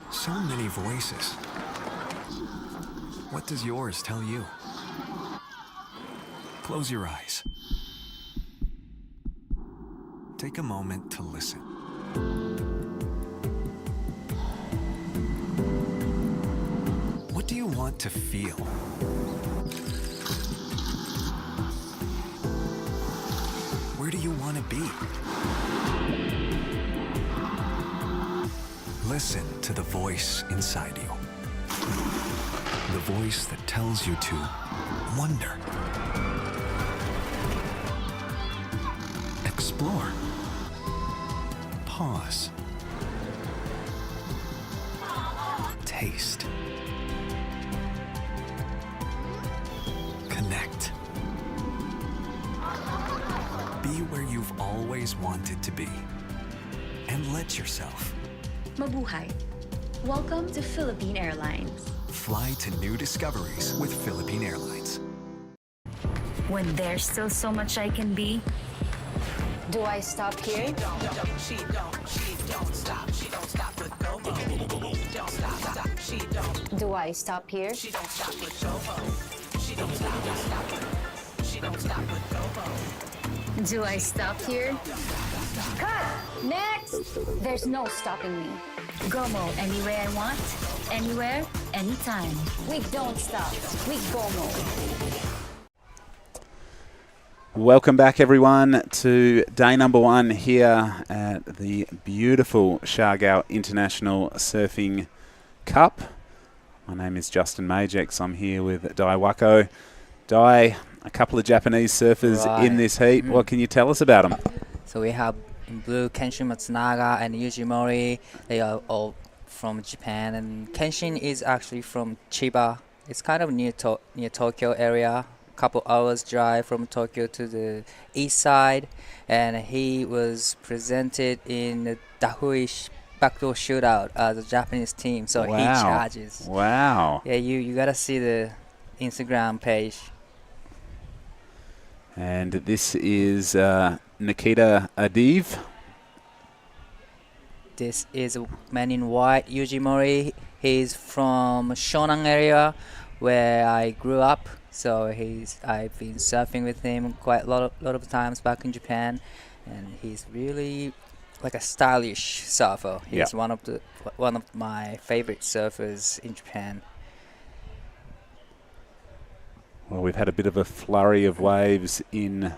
B: So many voices. What does yours tell you? Close your eyes. Take a moment to listen. What do you want to feel? Where do you want to be? Listen to the voice inside you. The voice that tells you to wonder, explore, pause, taste, connect. Be where you've always wanted to be, and let yourself.
C: Mabuhay. Welcome to Philippine Airlines.
B: Fly to new discoveries with Philippine Airlines.
C: When there's still so much I can be, do I stop here? Do I stop here? Do I stop here? Cut! Next! There's no stopping me. Gomo any way I want, anywhere, anytime. We don't stop. We Gomo.
M: Welcome back, everyone, to day number 1 here at the beautiful Siargao International Surfing Cup. My name is Justin Majex. I'm here with Dai Wako. Dai, a couple of Japanese surfers in this heat. What can you tell us about them?
F: So we have in blue Kenshin Matsunaga and Yuji Mori. They are all from Japan, and Kenshin is actually from Chiba. It's kind of near Tokyo area. Couple hours drive from Tokyo to the east side, and he was presented in the Dahui backdoor shootout the Japanese team, so he
M: Wow.
F: charges.
M: Wow.
F: Yeah, you gotta see the Instagram page.
M: And this is Nikita Adiv.
F: This is a man in white, Yuji Mori. He's from Shonan area where I grew up. So I've been surfing with him quite a lot of times back in Japan, and he's really like a stylish surfer. He's one of my favorite surfers in Japan.
M: Well, we've had a bit of a flurry of waves in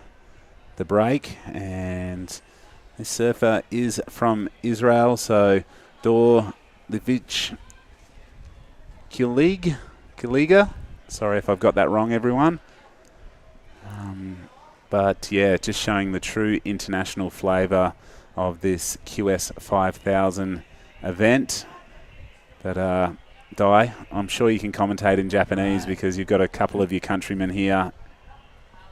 M: the break, and this surfer is from Israel, so Dor Livich Kiliga. Sorry if I've got that wrong, everyone. But yeah, just showing the true international flavour of this QS 5000 event. But Dai, I'm sure you can commentate in Japanese because you've got a couple of your countrymen here.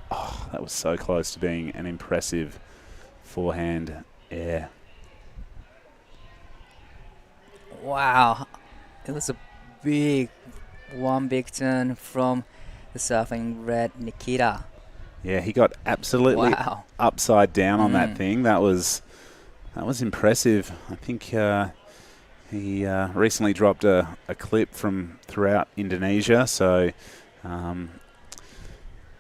M: Oh, that was so close to being an impressive forehand air.
F: Wow, it was a big turn from the surfing red Nikita.
M: Yeah, he got absolutely upside down on that thing. That was impressive. I think he recently dropped a clip from throughout Indonesia, so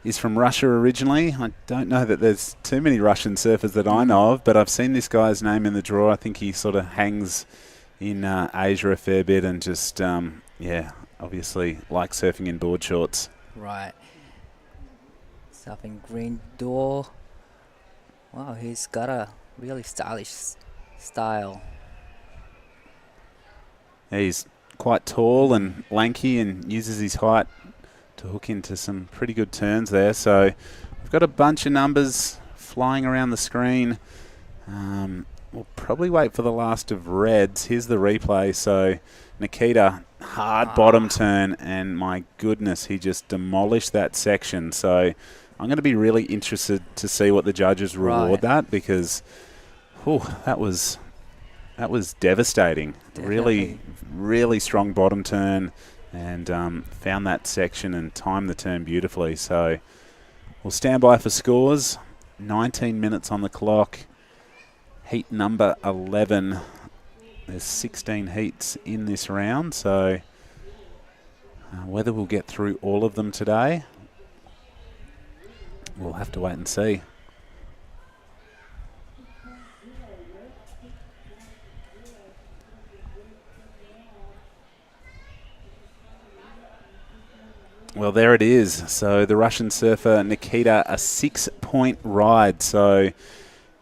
M: he's from Russia originally. I don't know that there's too many Russian surfers that I know of, but I've seen this guy's name in the draw. I think he sort of hangs in Asia a fair bit and just, obviously likes surfing in board shorts.
F: Right. Surfing green door. Wow, he's got a really stylish style.
M: He's quite tall and lanky and uses his height to hook into some pretty good turns there. So we've got a bunch of numbers flying around the screen. We'll probably wait for the last of reds. Here's the replay. So Nikita, hard bottom turn, and my goodness, he just demolished that section. So I'm going to be really interested to see what the judges reward that, because that was devastating.
F: Definitely.
M: Really strong bottom turn, and found that section and timed the turn beautifully. So we'll stand by for scores. 19 minutes on the clock. Heat number 11. There's 16 heats in this round, so whether we'll get through all of them today, we'll have to wait and see. Well, there it is. So the Russian surfer Nikita, a 6-point ride. So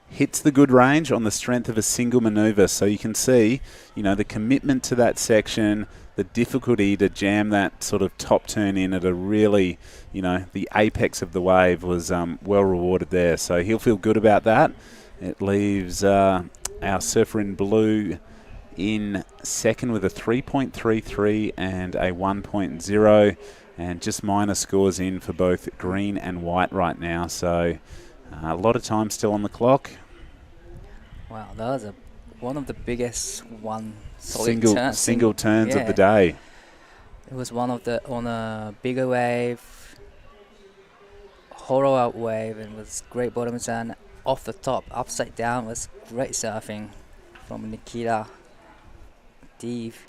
M: hits the good range on the strength of a single manoeuvre. So you can see, the commitment to that section, the difficulty to jam that sort of top turn in at a really, the apex of the wave was well rewarded there. So he'll feel good about that. It leaves our surfer in blue in second with a 3.33 and a 1.0. And just minor scores in for both green and white right now. So a lot of time still on the clock.
F: Wow, that was one of the biggest
M: single turns of the day.
F: It was on a bigger wave, hollow out wave, and was great bottom turn off the top, upside down. Was great surfing from Nikita Dev.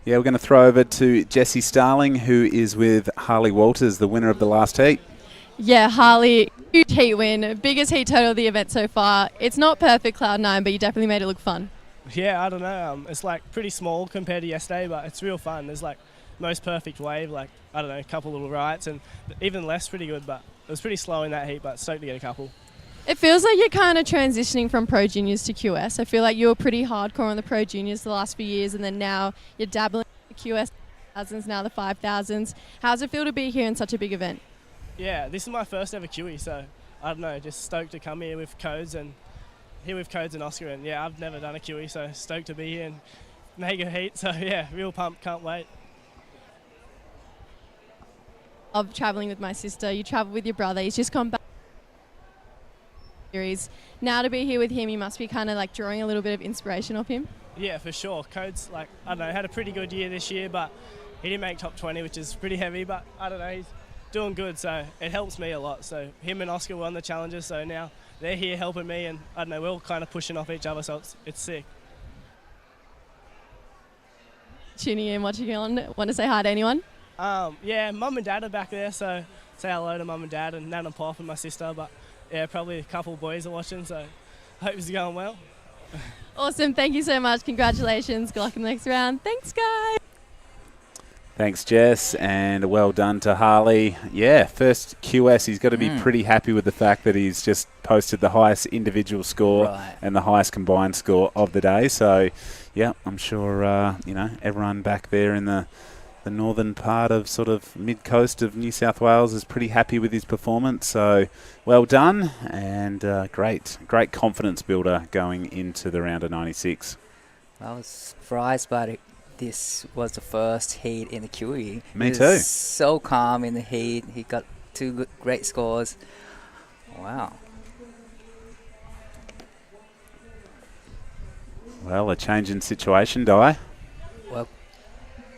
M: Yeah, we're going to throw over to Jessie Starling, who is with Harley Walters, the winner of the last heat.
J: Yeah, Harley, huge heat win, biggest heat total of the event so far. It's not perfect Cloud9, but you definitely made it look fun.
A: Yeah, I don't know. It's like pretty small compared to yesterday, but it's real fun. There's like most perfect wave, like, I don't know, a couple little rights, and even less pretty good, but it was pretty slow in that heat, but stoked to get a couple.
J: It feels like you're kind of transitioning from Pro Juniors to QS. I feel like you were pretty hardcore on the Pro Juniors the last few years, and then now you're dabbling in the QS 1000s, now the 5000s. How does it feel to be here in such a big event?
A: Yeah, this is my first ever QE, so I don't know, just stoked to come here with Codes and Oscar, and yeah, I've never done a QE, so stoked to be here and make a heat, so yeah, real pumped, can't wait.
J: Love traveling with my sister. You travel with your brother. He's just come back injuries. Now to be here with him, you must be kind of like drawing a little bit of inspiration off him.
A: Yeah, for sure. Code's like, I don't know, had a pretty good year this year, but he didn't make top 20, which is pretty heavy, but I don't know, he's doing good, so it helps me a lot. So him and Oscar won the challenges, so now they're here helping me, and I don't know, we're all kind of pushing off each other, so it's sick.
J: Tuning in, watching on, want to say hi to anyone?
A: Yeah, mum and dad are back there, so say hello to mum and dad and Nan and Pop and my sister, but yeah, probably a couple of boys are watching, so hope it's going well.
J: Awesome, thank you so much. Congratulations. Good luck in the next round. Thanks, guys.
M: Thanks, Jess, and well done to Harley. Yeah, first QS, he's got to be pretty happy with the fact that he's just posted the highest individual score and the highest combined score of the day. So, yeah, I'm sure, everyone back there in the northern part of sort of mid-coast of New South Wales is pretty happy with his performance. So, well done, and great confidence builder going into the round of 96.
F: I was surprised by it. This was the first heat in the QE.
M: Me
F: he
M: too.
F: Was so calm in the heat. He got two great scores. Wow.
M: Well, a change in situation, Di.
F: Well,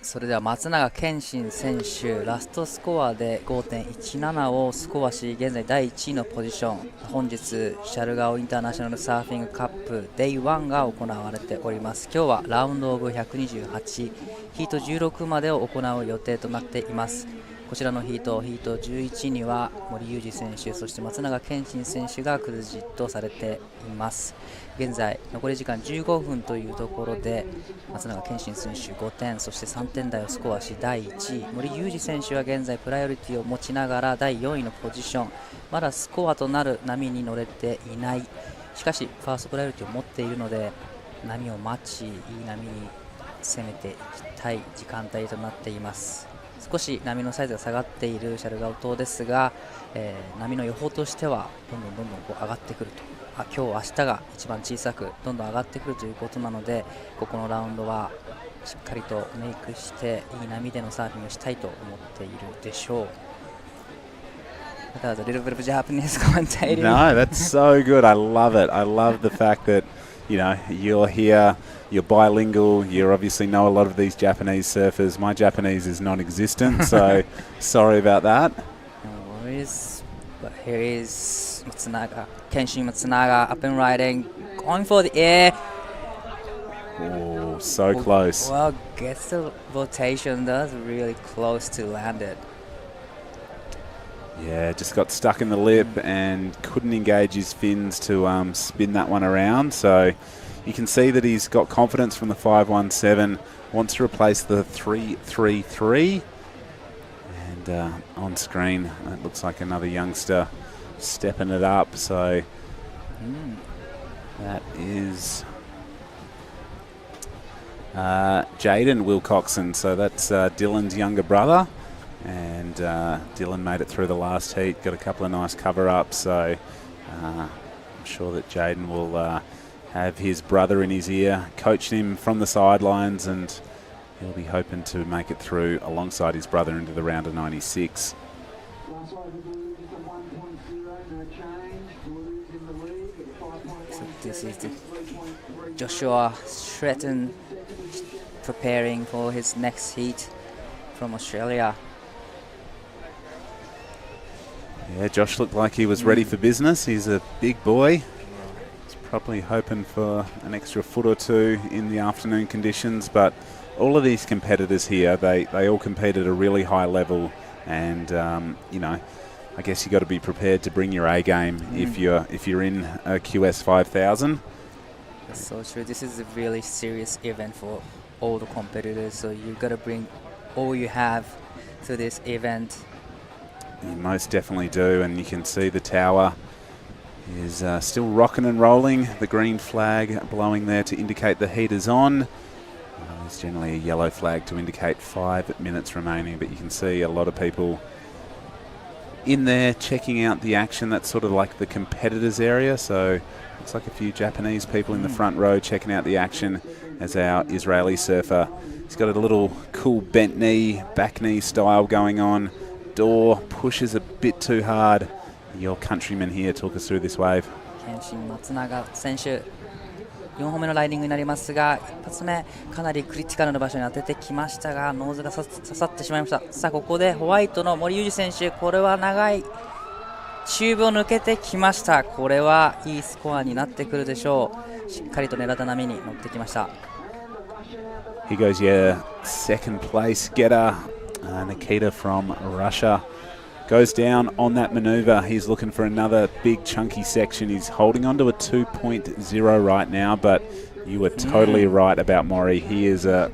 F: それでは松永健心選手ラストスコアで 5.17 をスコアし現在第1位のポジション本日シャルガオインターナショナルサーフィングカップ Day1 が行われております。今日はラウンドオブ128ヒート16までを行う予定となっています。こちらのヒート11には森裕二選手そして松永健心選手がクルジットされています。現在残り時間15分というところで松永健心選手5点そして3点台をスコアし第1位森裕二選手は現在プライオリティを持ちながら第4位のポジションまだスコアとなる波に乗れていないしかしファーストプライオリティを持っているので波を待ちいい波に攻めていきたい時間帯となっています。少し波のサイズが下がっているシャルガオ島ですが、波の予報としてはどんどんこう上がってくると今日明日が一番小さくどんどん上がってくるということなのでここのラウンドはしっかりとメイクしていい波でのサーフィングをしたいと思っているでしょう。That was a little bit of Japanese commentating.
M: No, that's so good. I love it. I love the fact that you're here, you're bilingual, you obviously know a lot of these Japanese surfers. My Japanese is non-existent, so sorry about that.
F: No worries. But here is Matsunaga, Kenshin Matsunaga up and riding, going for the air.
M: Oh, so close.
F: Well, gets the rotation, that's really close to land it.
M: Yeah, just got stuck in the lip and couldn't engage his fins to spin that one around. So you can see that he's got confidence from the 517, wants to replace the 333. And on screen, it looks like another youngster stepping it up. So that is Jaden Wilcoxon. So that's Dylan's younger brother. And Dylan made it through the last heat, got a couple of nice cover-ups, so I'm sure that Jaden will have his brother in his ear, coaching him from the sidelines, and he'll be hoping to make it through alongside his brother into the round of 96.
F: So this is the Joshua Stretton preparing for his next heat from Australia.
M: Yeah, Josh looked like he was ready for business. He's a big boy. He's probably hoping for an extra foot or two in the afternoon conditions, but all of these competitors here, they all compete at a really high level, and I guess you got to be prepared to bring your A game if you're in a QS 5000.
F: That's so true. This is a really serious event for all the competitors, so you got to bring all you have to this event.
M: You most definitely do, and you can see the tower is still rocking and rolling. The green flag blowing there to indicate the heat is on. There's generally a yellow flag to indicate 5 minutes remaining, but you can see a lot of people in there checking out the action. That's sort of like the competitors area, so looks like a few Japanese people in the front row checking out the action as our Israeli surfer. He's got a little cool bent knee, back knee style going on. Door pushes a bit too hard. Your countryman here, talk us through this wave.
F: 謙信松永選手4本目のライディングになりますが、一発目かなりクリティカルな場所に当ててきましたが、ノーズが刺さってしまいました。さあここでホワイトの森裕二選手、これは長いチューブを抜けてきました。これはいいスコアになってくるでしょう。しっかりと狙った波に乗ってきました。
M: Here goes your second place getter, Nikita from Russia. Goes down on that maneuver. He's looking for another big chunky section. He's holding on to a 2.0 right now, but you were totally right about Maury. He is a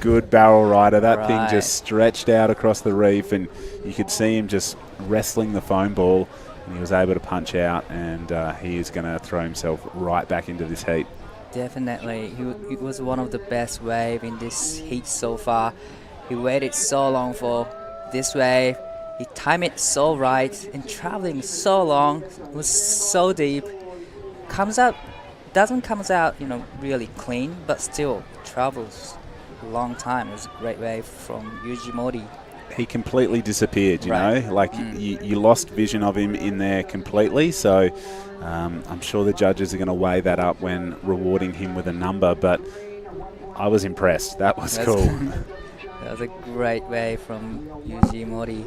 M: good barrel rider. That thing just stretched out across the reef, and you could see him just wrestling the foam ball, and he was able to punch out, and he is going to throw himself right back into this heat.
F: Definitely. He was one of the best wave in this heat so far. He waited so long for this wave. He timed it so right and traveling so long. It was so deep. Doesn't come out, really clean, but still travels a long time. It was a great wave from Yuji Mori.
M: He completely disappeared, you know, like you lost vision of him in there completely. So I'm sure the judges are going to weigh that up when rewarding him with a number, but I was impressed. That was cool.
F: That was a great wave from Yuji Mori.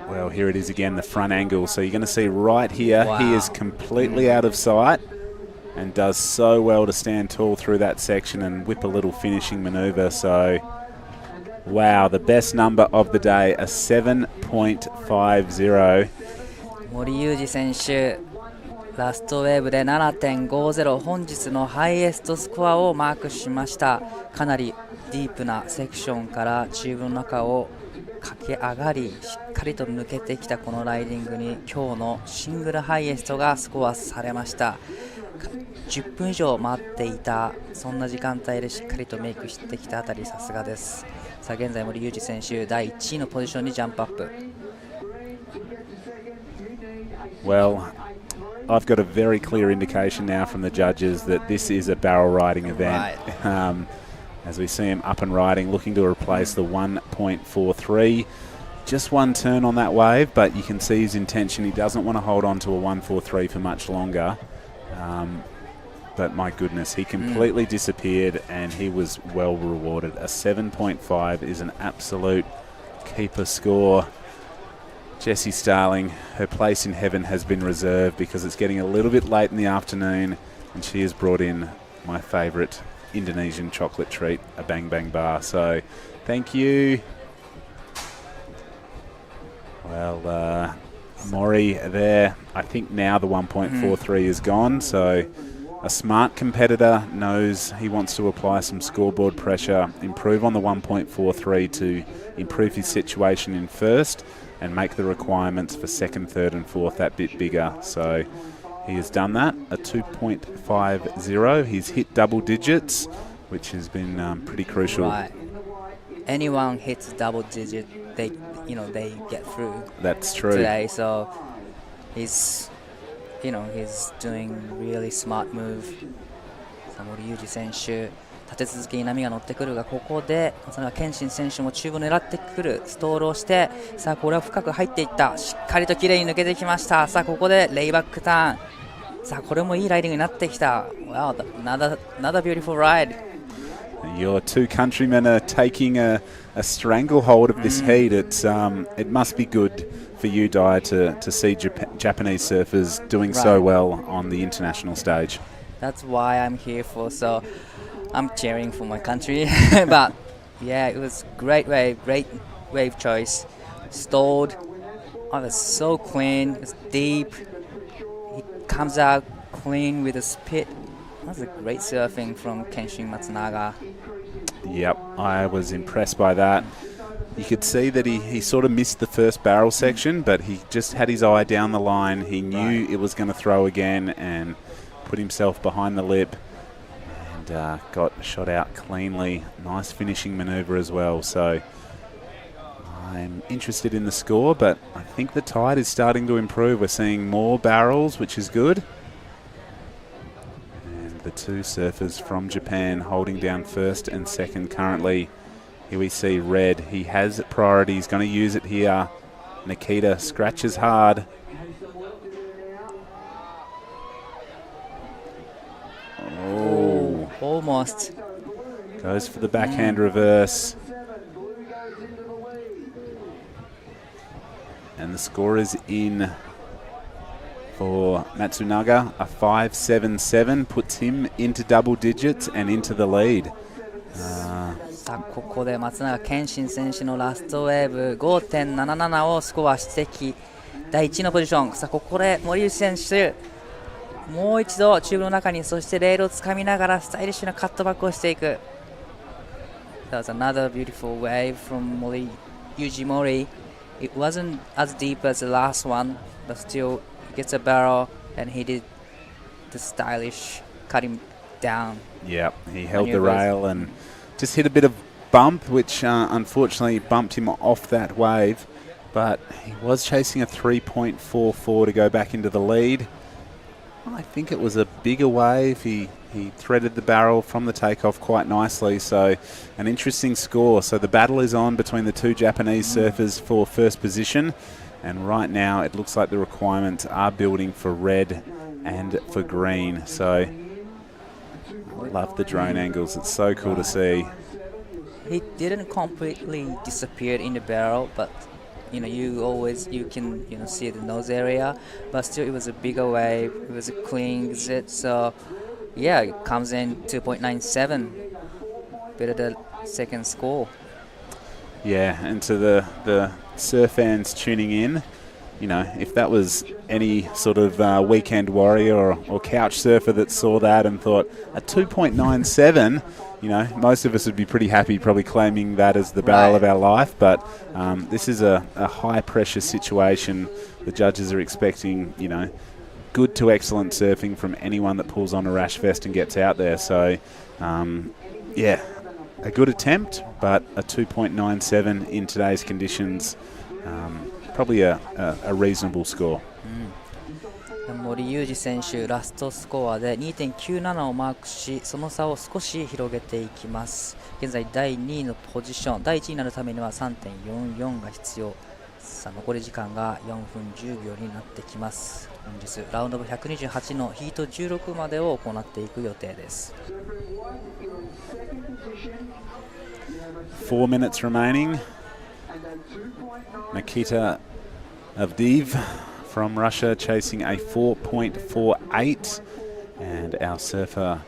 M: Well, here it is again, the front angle. So you're going to see right here, he is completely out of sight and does so well to stand tall through that section and whip a little finishing maneuver. So, wow, the best number of the day, a 7.50.
F: 森裕二選手、ラストウェーブで 7.50、 本日のハイエストスコアをマークしました。かなりディープなセクションからチューブの中を駆け上がり、しっかりと抜けてきたこのライディングに今日のシングルハイエストがスコアされました。10分以上待っていた、そんな時間帯でしっかりとメイクしてきたあたり、さすがです。さあ現在森裕二選手第1位のポジションにジャンプアップ。
M: Well, I've got a very clear indication now from the judges that this is a barrel riding event. As we see him up and riding, looking to replace the 1.43. Just one turn on that wave, but you can see his intention. He doesn't want to hold on to a 1.43 for much longer. But my goodness, he completely disappeared, and he was well rewarded. A 7.5 is an absolute keeper score. Jessie Starling, her place in heaven has been reserved because it's getting a little bit late in the afternoon, and she has brought in my favourite Indonesian chocolate treat, a Bang Bang bar. So thank you. Well, Maury there, I think now the 1.43 is gone, so a smart competitor knows he wants to apply some scoreboard pressure, improve on the 1.43 to improve his situation in first and make the requirements for second, third and fourth that bit bigger. So he has done that, a 2.50. He's hit double digits, which has been pretty crucial.
F: Right. Anyone hits double digit, they get through.
M: That's true.
F: Today, so he's doing really smart move. 森裕二選手、立て続けに波が乗ってくるが、ここでそれは謙信選手もチューブを狙ってくる、ストールをして、さあこれは深く入っていった、しっかりと綺麗に抜けてきました。さあここでレイバックターン、さあこれもいいライディングになってきた。Wow, another beautiful ride.
M: Your two countrymen are taking a stranglehold of this heat. It must be good for you, Dai, to see Japanese surfers doing so well on the international stage.
F: That's why I'm here for. So I'm cheering for my country. But yeah, it was great wave choice. Stalled. Oh, it was so clean. It's deep. It comes out clean with a spit. That was a great surfing from Kenshin Matsunaga.
M: Yep, I was impressed by that. You could see that he sort of missed the first barrel section, but he just had his eye down the line. He knew it was going to throw again and put himself behind the lip and got shot out cleanly. Nice finishing manoeuvre as well. So I'm interested in the score, but I think the tide is starting to improve. We're seeing more barrels, which is good. The two surfers from Japan holding down first and second currently. Here we see Red. He has priority. He's going to use it here Nikita scratches hard. Oh,
F: almost.
M: Goes for the backhand reverse. And the score is in for Matsunaga. A 5-7-7 puts him into double digits and into the lead.
F: さあここで松永健心選手のラストウェーブ 5.77 をスコアしてき第1のポジション。さあここで森内選手もう一度チューブの中にそしてレールをつかみながらスタイリッシュなカットバックをしていく。That was another beautiful wave from Yuji Mori. It wasn't as deep as the last one, but still gets a barrel and he did the stylish cutting down.
M: Yep, he held the rail and just hit a bit of bump, which unfortunately bumped him off that wave. But he was chasing a 3.44 to go back into the lead. I think it was a bigger wave. He threaded the barrel from the takeoff quite nicely. So an interesting score. So the battle is on between the two Japanese surfers for first position. And right now it looks like the requirements are building for red and for green. So I love the drone angles. It's so cool to see.
F: He didn't completely disappear in the barrel, but you can see the nose area, but still it was a bigger wave. It was a clean exit, so yeah, it comes in 2.97, better the second score.
M: Yeah, and to the surf fans tuning in, if that was any sort of weekend warrior or couch surfer that saw that and thought a 2.97, most of us would be pretty happy probably claiming that as the barrel of our life. But this is a high-pressure situation. The judges are expecting, good to excellent surfing from anyone that pulls on a rash vest and gets out there. So, yeah, a good attempt, but a 2.97 in today's conditions, probably a reasonable score.
F: 森裕二選手ラストスコアで 2.97 をマークしその差を少し広げていきます。現在第2位のポジション、第1位になるためには 3.44 が必要。さあ残り時間が4分10秒になってきます。本日ラウンドオブ128のヒート16までを行っていく予定です。
M: 4 minutes remaining. Nikita Avdiv from Russia chasing a 4.48, and our surfer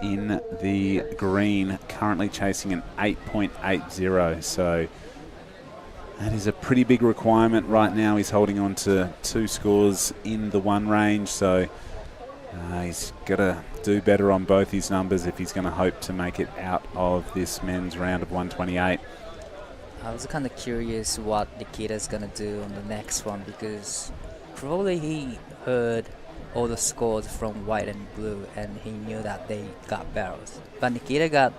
M: in the green currently chasing an 8.80. So that is a pretty big requirement. Right now he's holding on to 2 scores in the 1 range, so he's got to do better on both his numbers if he's going to hope to make it out of this men's round of 128.
F: I was kind of curious what Nikita's going to do on the next one, because probably he heard all the scores from white and blue and he knew that they got barrels. But Nikita got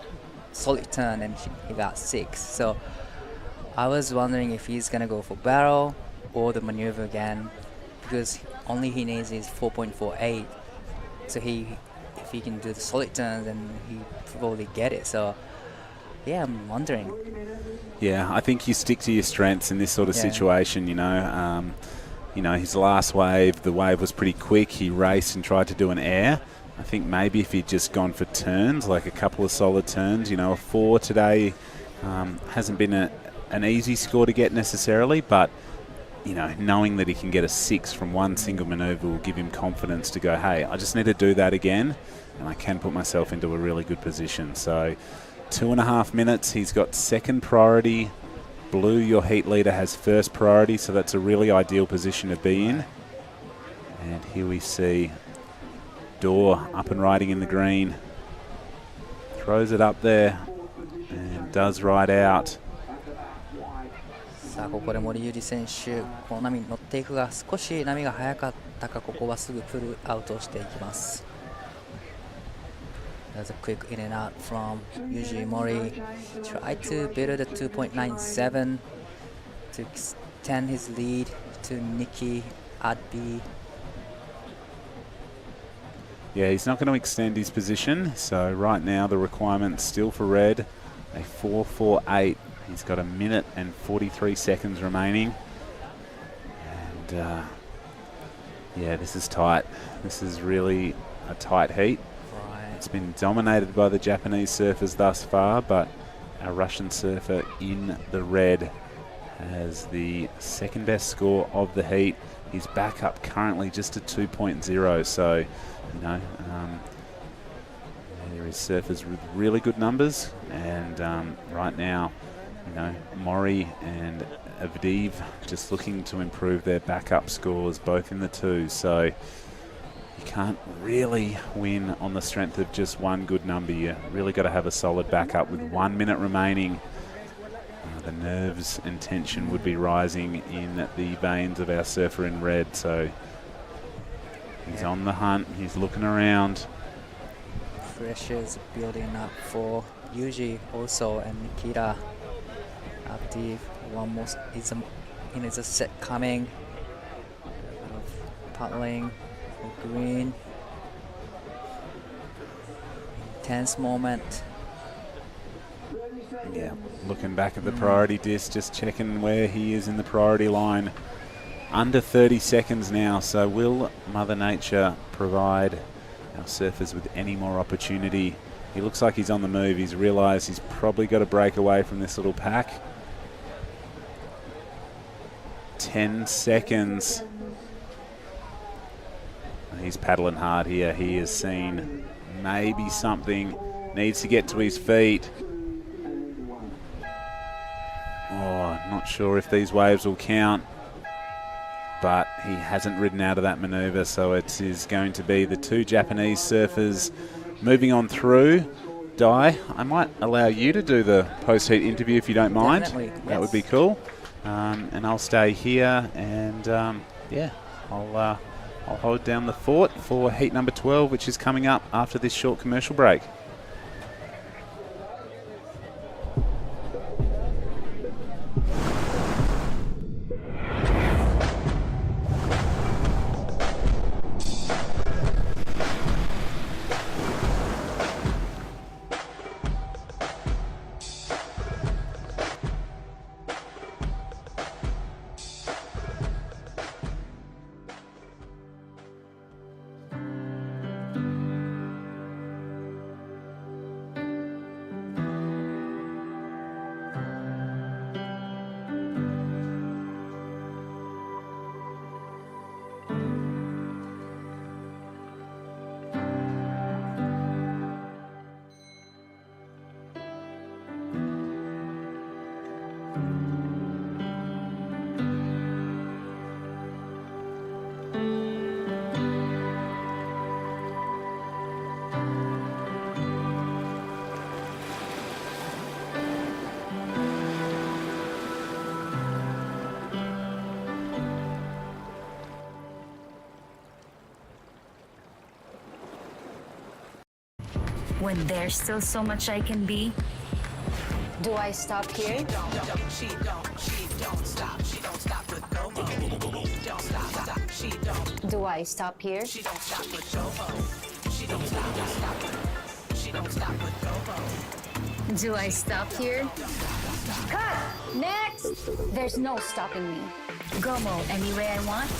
F: solid turn and he got 6. So I was wondering if he's going to go for barrel or the maneuver again, because only he needs is 4.48. So if he can do the solid turns, then he probably get it. So yeah, I'm wondering.
M: Yeah, I think you stick to your strengths in this sort of situation, his last wave, the wave was pretty quick. He raced and tried to do an air. I think maybe if he'd just gone for turns, like a couple of solid turns, a 4 today hasn't been an easy score to get necessarily, but, knowing that he can get a 6 from one single manoeuvre will give him confidence to go, hey, I just need to do that again, and I can put myself into a really good position. So 2.5 minutes, he's got second priority. Blue, your heat leader, has first priority, so that's a really ideal position to be in. And here we see Dorr up and riding in the green. Throws it up there and does ride out.
F: さあここで森裕二選手、この波に乗っていくが少し波が速かったか、ここはすぐプルアウトをしていきます。There's a quick in and out from Yuji Mori. Tried to better the 2.97 to extend his lead to Nikki Adby.
M: Yeah, he's not going to extend his position. So right now the requirement's still for red, a 4.48. He's got 1 minute and 43 seconds remaining. And yeah, this is tight. This is really a tight heat.
F: Right.
M: It's been dominated by the Japanese surfers thus far, but our Russian surfer in the red has the second best score of the heat. His backup currently just a 2.0, so you know there is surfers with really good numbers, and right now, you know, Maury and Avdiv just looking to improve their backup scores, both in the twos. So you can't really win on the strength of just one good number. You really got to have a solid backup. With 1 minute remaining, the nerves and tension would be rising in the veins of our surfer in red. So he's on the hunt. He's looking around.
F: Pressures building up for Yuji also, and Nikita. Active, one more is a set coming. Paddling, green. Intense moment.
M: Yeah, looking back at the priority disc, just checking where he is in the priority line. Under 30 seconds now, so will Mother Nature provide our surfers with any more opportunity? He looks like he's on the move. He's realised he's probably got to break away from this little pack. 10 seconds. He's paddling hard here. He has seen maybe something. Needs to get to his feet. Oh, not sure if these waves will count, but he hasn't ridden out of that manoeuvre, so it is going to be the two Japanese surfers moving on through. Di, I might allow you to do the post-heat interview if you don't mind.
F: Definitely,
M: That
F: yes.
M: would be cool. And I'll stay here, and yeah, I'll hold down the fort for heat number 12, which is coming up after this short commercial break.
C: When there's still so much I can be, do I stop here?
O: She don't stop. She don't stop with Gomo. Don't stop. She don't.
C: Do I stop here?
O: She don't stop with Gomo. She don't stop. She don't stop with Gomo.
C: Do I stop here? Cut! Next! There's no stopping me. Gomo any way I want,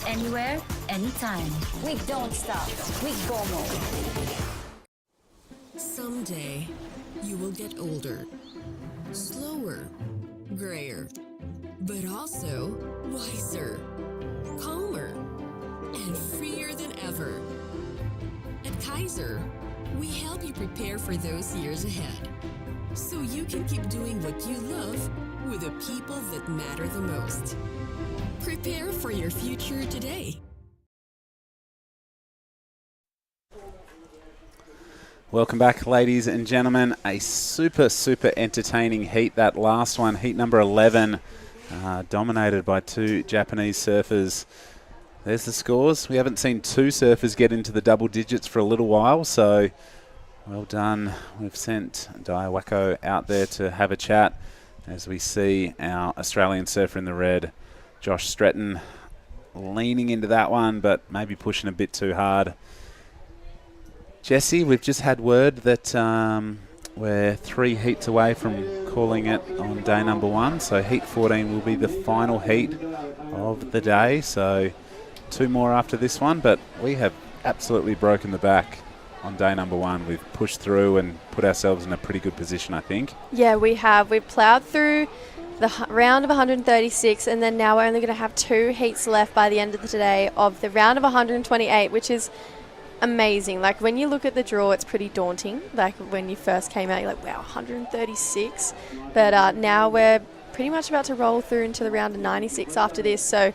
C: anywhere, anytime. We don't stop. We Gomo.
S: Someday, you will get older, slower, grayer, but also wiser, calmer, and freer than ever. At Kaiser, we help you prepare for those years ahead, so you can keep doing what you love with the people that matter the most. Prepare for your future today.
M: Welcome back, ladies and gentlemen. A super entertaining heat, that last one, heat number 11, dominated by two Japanese surfers. There's the scores. We haven't seen two surfers get into the double digits for a little while, so well done. We've sent Daiwako out there to have a chat as we see our Australian surfer in the red, Josh Stretton, leaning into that one, but maybe pushing a bit too hard. Jesse, we've just had word that we're 3 heats away from calling it on day number 1. So heat 14 will be the final heat of the day. So 2 more after this one, but we have absolutely broken the back on day number 1. We've pushed through and put ourselves in a pretty good position, I think.
E: Yeah, we have. We've ploughed through the round of 136, and then now we're only going to have 2 heats left by the end of the day of the round of 128, which is amazing. Like, when you look at the draw, it's pretty daunting. Like, when you first came out, you're like, wow, 136. But now we're pretty much about to roll through into the round of 96 after this. So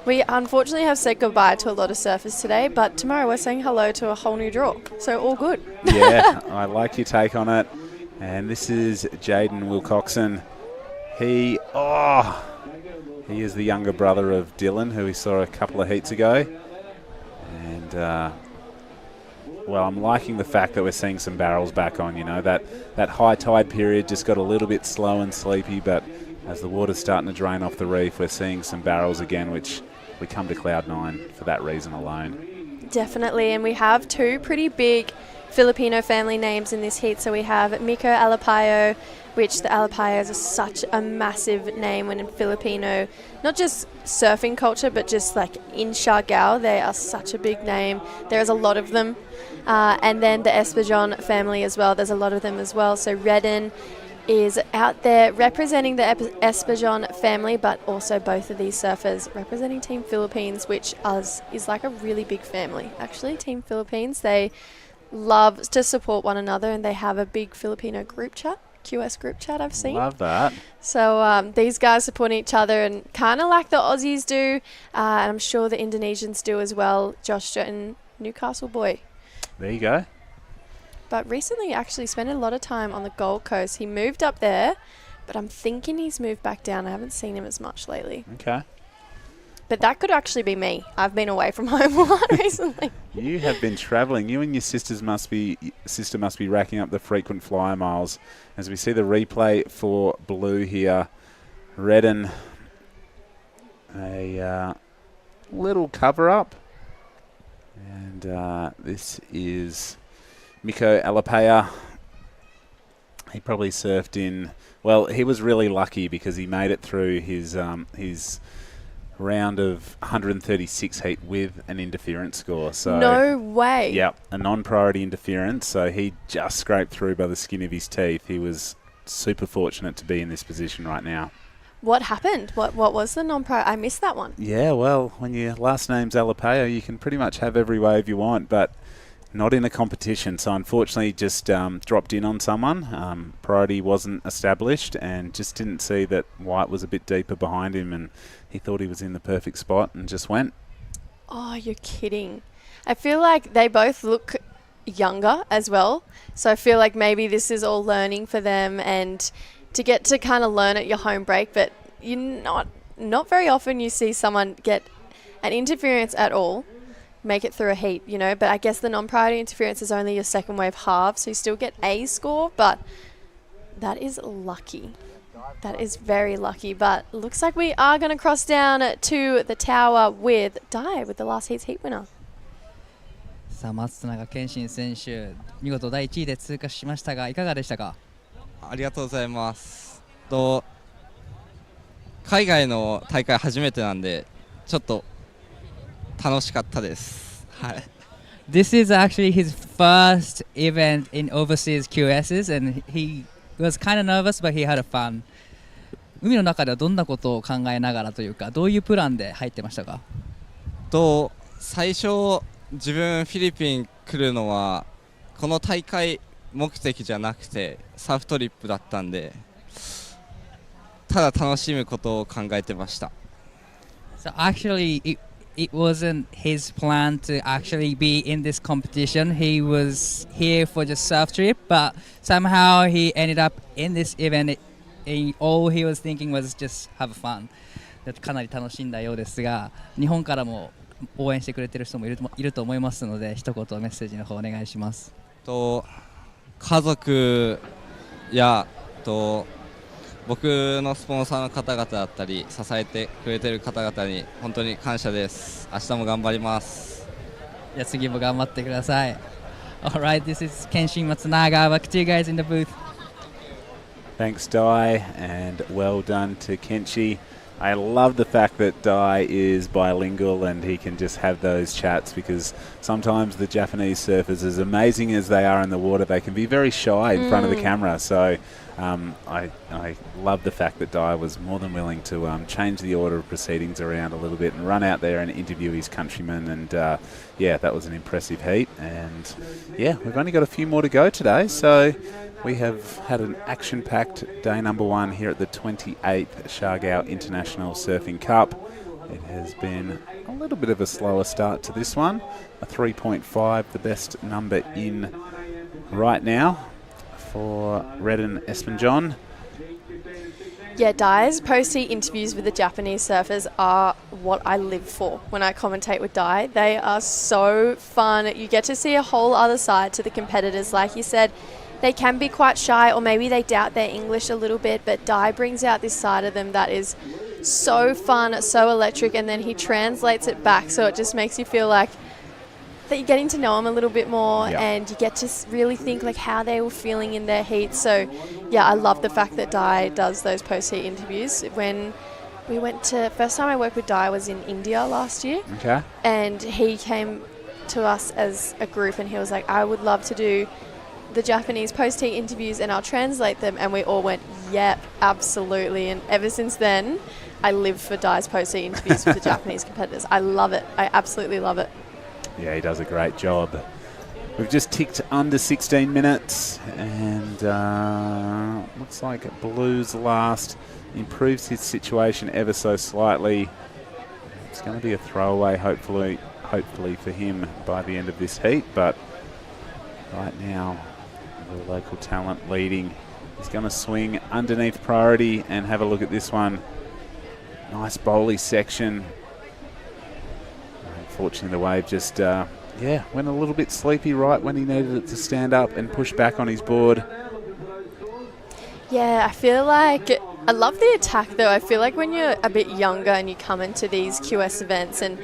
E: we unfortunately have said goodbye to a lot of surfers today, but tomorrow we're saying hello to a whole new draw. So all good.
M: Yeah, I like your take on it. And this is Jaden Wilcoxon. He is the younger brother of Dylan, who we saw a couple of heats ago. And well, I'm liking the fact that we're seeing some barrels back on. You know, that high tide period just got a little bit slow and sleepy, but as the water's starting to drain off the reef, we're seeing some barrels again, which we come to Cloud 9 for that reason alone.
E: Definitely, and we have 2 pretty big Filipino family names in this heat. So we have Miko Alapayo, which the Alapayos are such a massive name when in Filipino, not just surfing culture, but just like in Siargao, they are such a big name. There's a lot of them. And then the Espejon family as well, there's a lot of them as well. So Redden is out there representing the Espejon family, but also both of these surfers representing Team Philippines, which is like a really big family. Actually, Team Philippines, they love to support one another, and they have a big Filipino group chat, QS group chat I've seen.
M: Love that.
E: So these guys support each other, and kind of like the Aussies do, and I'm sure the Indonesians do as well. Josh Stratton, Newcastle boy.
M: There you go.
E: But recently actually spent a lot of time on the Gold Coast. He moved up there, but I'm thinking he's moved back down. I haven't seen him as much lately.
M: Okay.
E: But that could actually be me. I've been away from home a lot recently.
M: You have been travelling. You and your sister must be racking up the frequent flyer miles. As we see the replay for Blue here, Redden, a little cover up, and this is Miko Alapaya. He probably surfed in. Well, he was really lucky because he made it through his round of 136 heat with an interference score. So
E: no way.
M: Yep, a non-priority interference. So he just scraped through by the skin of his teeth. He was super fortunate to be in this position right now.
E: What happened? What was the non-pro? I missed that one.
M: Yeah, well, when your last name's Alapaya, you can pretty much have every wave you want, but not in a competition. So unfortunately just dropped in on someone. Priority wasn't established and just didn't see that White was a bit deeper behind him, and he thought he was in the perfect spot and just went.
E: Oh, you're kidding. I feel like they both look younger as well. So I feel like maybe this is all learning for them, and to get to kind of learn at your home break. But you're not very often you see someone get an interference at all, make it through a heat, you know. But I guess the non-priority interference is only your second wave half, so you still get a score, but that is lucky. That is very lucky. But looks like we are going to cross down to the tower with Dai, with the last heat's heat winner.
I: さあ松永健信選手、見事第1位で通過しましたが、いかがでしたか？
P: ありがとうございます。海外の大会初めてなんで、ちょっと楽しかったです。はい。
I: This is actually his first event in overseas QSs, and he was kind of nervous, but he had fun. 海の中ではどんなことを考えながらというか、どういうプランで入ってましたか？
P: 最初自分フィリピン来るのはこの大会目的じゃなくてサーフトリップだったんで、ただ楽しむことを考えてました。
I: So actually, it wasn't his plan to actually be in this competition. He was here for the surf trip, but somehow he ended up in this event. All he was thinking was just have fun. かなり楽しんだようですが、日本からも応援してくれてる人もいると思いますので、一言メッセージの方お願いします。
P: 家族や僕のスポンサーの方々だったり支えてくれてる方々に本当に感謝です。明日も頑張ります。
I: じゃあ次も頑張ってください。Alright, this is Kenshin Matsunaga. Back to you guys in the booth.
M: Thanks, Dai, and well done to Kenshi. I love the fact that Dai is bilingual and he can just have those chats, because sometimes the Japanese surfers, as amazing as they are in the water, they can be very shy in front of the camera. So I love the fact that Dai was more than willing to change the order of proceedings around a little bit and run out there and interview his countrymen. And yeah, that was an impressive heat. And yeah, we've only got a few more to go today. So we have had an action-packed day number 1 here at the 28th Siargao International Surfing Cup. It has been a little bit of a slower start to this one. A 3.5, the best number in right now for Redden Espenjon.
E: Yeah, Dai's post-heat interviews with the Japanese surfers are what I live for when I commentate with Dai. They are so fun. You get to see a whole other side to the competitors. Like you said, they can be quite shy, or maybe they doubt their English a little bit, but Dai brings out this side of them that is so fun, so electric, and then he translates it back, so it just makes you feel like that you're getting to know them a little bit more, and you get to really think like how they were feeling in their heat. So yeah, I love the fact that Dai does those post-heat interviews. When we went to, first time I worked with Dai was in India last year.
M: Okay.
E: And he came to us as a group and he was like, I would love to do the Japanese post-heat interviews and I'll translate them. And we all went, yep, absolutely. And ever since then, I live for Dai's post-heat interviews with the Japanese competitors. I love it. I absolutely love it.
M: Yeah, he does a great job. We've just ticked under 16 minutes, and looks like Blue's last improves his situation ever so slightly. It's going to be a throwaway, hopefully for him by the end of this heat, but right now the local talent leading. He's going to swing underneath priority and have a look at this one. Nice bowly section. Unfortunately, the wave just, went a little bit sleepy right when he needed it to stand up and push back on his board.
E: Yeah, I feel like, I love the attack though. I feel like when you're a bit younger and you come into these QS events and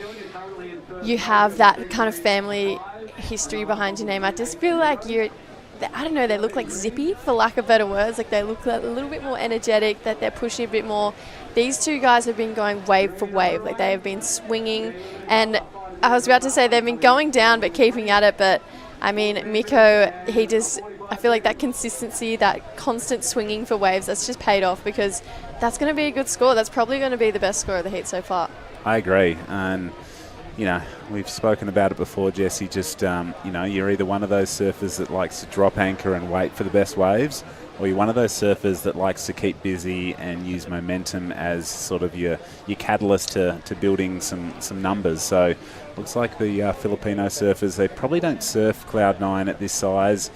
E: you have that kind of family history behind your name, I just feel like I don't know, they look like zippy, for lack of better words. Like they look like a little bit more energetic, that they're pushing a bit more. These two guys have been going wave for wave. Like they have been swinging, and I was about to say they've been going down but keeping at it. But I mean, Miko, I feel like that consistency, that constant swinging for waves, that's just paid off, because that's going to be a good score. That's probably going to be the best score of the heat so far.
M: I agree. And we've spoken about it before, Jesse, just, you're either one of those surfers that likes to drop anchor and wait for the best waves, or you're one of those surfers that likes to keep busy and use momentum as sort of your catalyst to building some numbers. So looks like the Filipino surfers, they probably don't surf Cloud9 at this size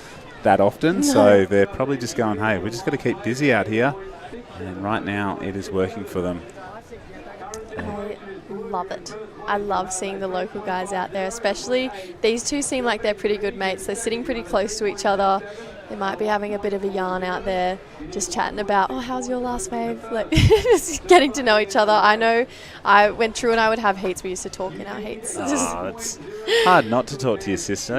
M: that often, so they're probably just going, hey, we just got to keep busy out here. And right now it is working for them.
E: I love it. I love seeing the local guys out there, especially these two seem like they're pretty good mates. They're sitting pretty close to each other. They might be having a bit of a yarn out there, just chatting about, how's your last wave? Like, just getting to know each other. I know when True and I would have heats, we used to talk in our heats.
M: It's hard not to talk to your sister,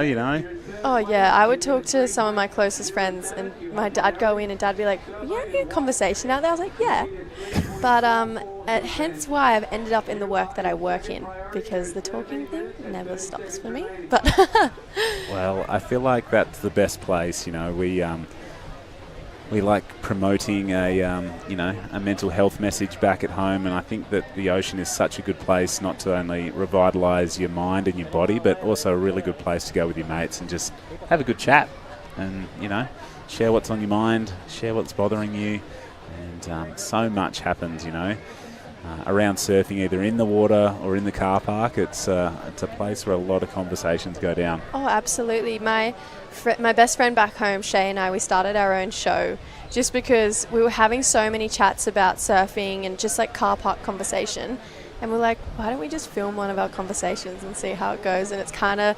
E: Oh, yeah. I would talk to some of my closest friends, and my dad go in and Dad'd be like, you having a conversation out there? I was like, yeah. But hence why I've ended up in the work that I work in, because the talking thing never stops for me. But
M: well, I feel like that's the best place. We like promoting a mental health message back at home, and I think that the ocean is such a good place not to only revitalise your mind and your body, but also a really good place to go with your mates and just have a good chat and share what's on your mind, share what's bothering you. And so much happens, around surfing, either in the water or in the car park. It's a place where a lot of conversations go down.
E: Oh, absolutely. My best friend back home, Shay, and I, we started our own show just because we were having so many chats about surfing and just like car park conversation. And we're like, why don't we just film one of our conversations and see how it goes? And it's kind of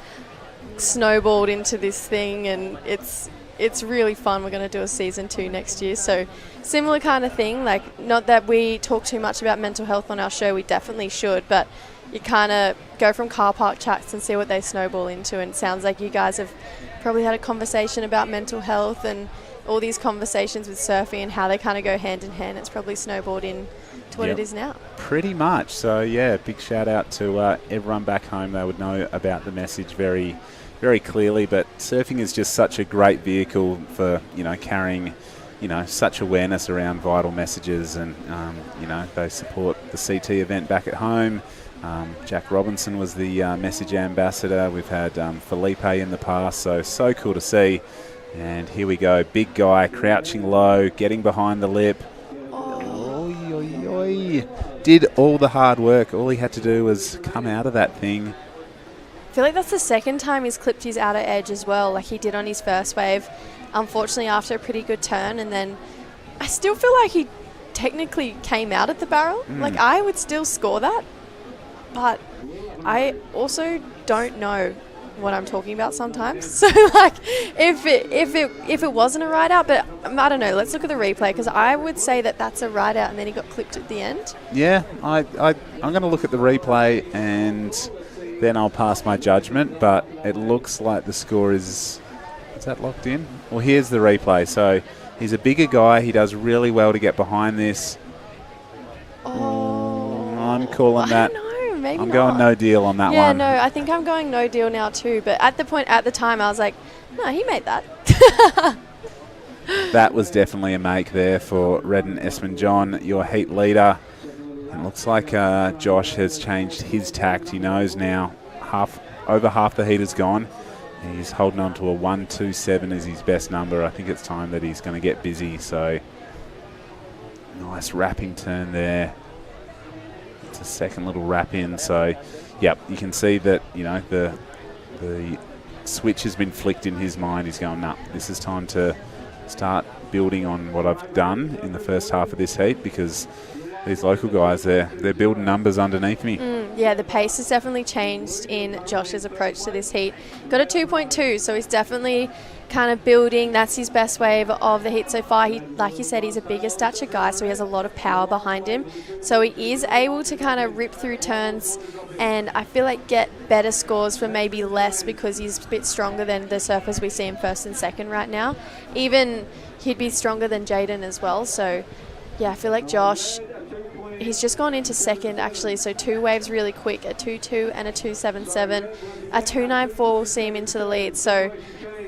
E: snowballed into this thing, and it's really fun. We're going to do a season 2 next year. So similar kind of thing, like not that we talk too much about mental health on our show, we definitely should, but you kind of go from car park chats and see what they snowball into. And it sounds like you guys have probably had a conversation about mental health and all these conversations with surfing and how they kind of go hand in hand, it's probably snowballed in to what it is now.
M: Pretty much. So, yeah, big shout out to everyone back home. They would know about the message very, very clearly. But surfing is just such a great vehicle for, carrying, such awareness around vital messages. And, they support the CT event back at home. Jack Robinson was the message ambassador. We've had Felipe in the past. So cool to see. And here we go. Big guy, crouching low, getting behind the lip. Did all the hard work. All he had to do was come out of that thing.
E: I feel like that's the second time he's clipped his outer edge as well, like he did on his first wave. Unfortunately, after a pretty good turn, and then I still feel like he technically came out at the barrel. Like, I would still score that, but I also don't know what I'm talking about sometimes. So, like, if it wasn't a ride out, but I don't know. Let's look at the replay, because I would say that that's a ride out, and then he got clipped at the end.
M: Yeah, I'm going to look at the replay and then I'll pass my judgment. But it looks like the score is that locked in? Well, here's the replay. So he's a bigger guy. He does really well to get behind this. I'm calling that.
E: Maybe
M: I'm going no deal on that one.
E: Yeah, no, I think I'm going no deal now too. But at the time, I was like, no, he made that.
M: That was definitely a make there for Redden Espen-John, your heat leader. And looks like Josh has changed his tact. He knows now over half the heat is gone. He's holding on to a 1.27 as his best number. I think it's time that he's going to get busy. So nice wrapping turn there. It's a second little wrap in. So, yep, you can see that, the switch has been flicked in his mind. He's going, nah, this is time to start building on what I've done in the first half of this heat, because these local guys, they're building numbers underneath me.
E: Yeah, the pace has definitely changed in Josh's approach to this heat. Got a 2.2, so he's definitely kind of building. That's his best wave of the heat so far. He, like you said, he's a bigger stature guy, so he has a lot of power behind him. So he is able to kind of rip through turns and I feel like get better scores for maybe less, because he's a bit stronger than the surfers we see in first and second right now. Even he'd be stronger than Jaden as well. So yeah, I feel like Josh, he's just gone into second actually, so 2 waves really quick, a 2.2 and a 2.77. A 2.94 will see him into the lead. So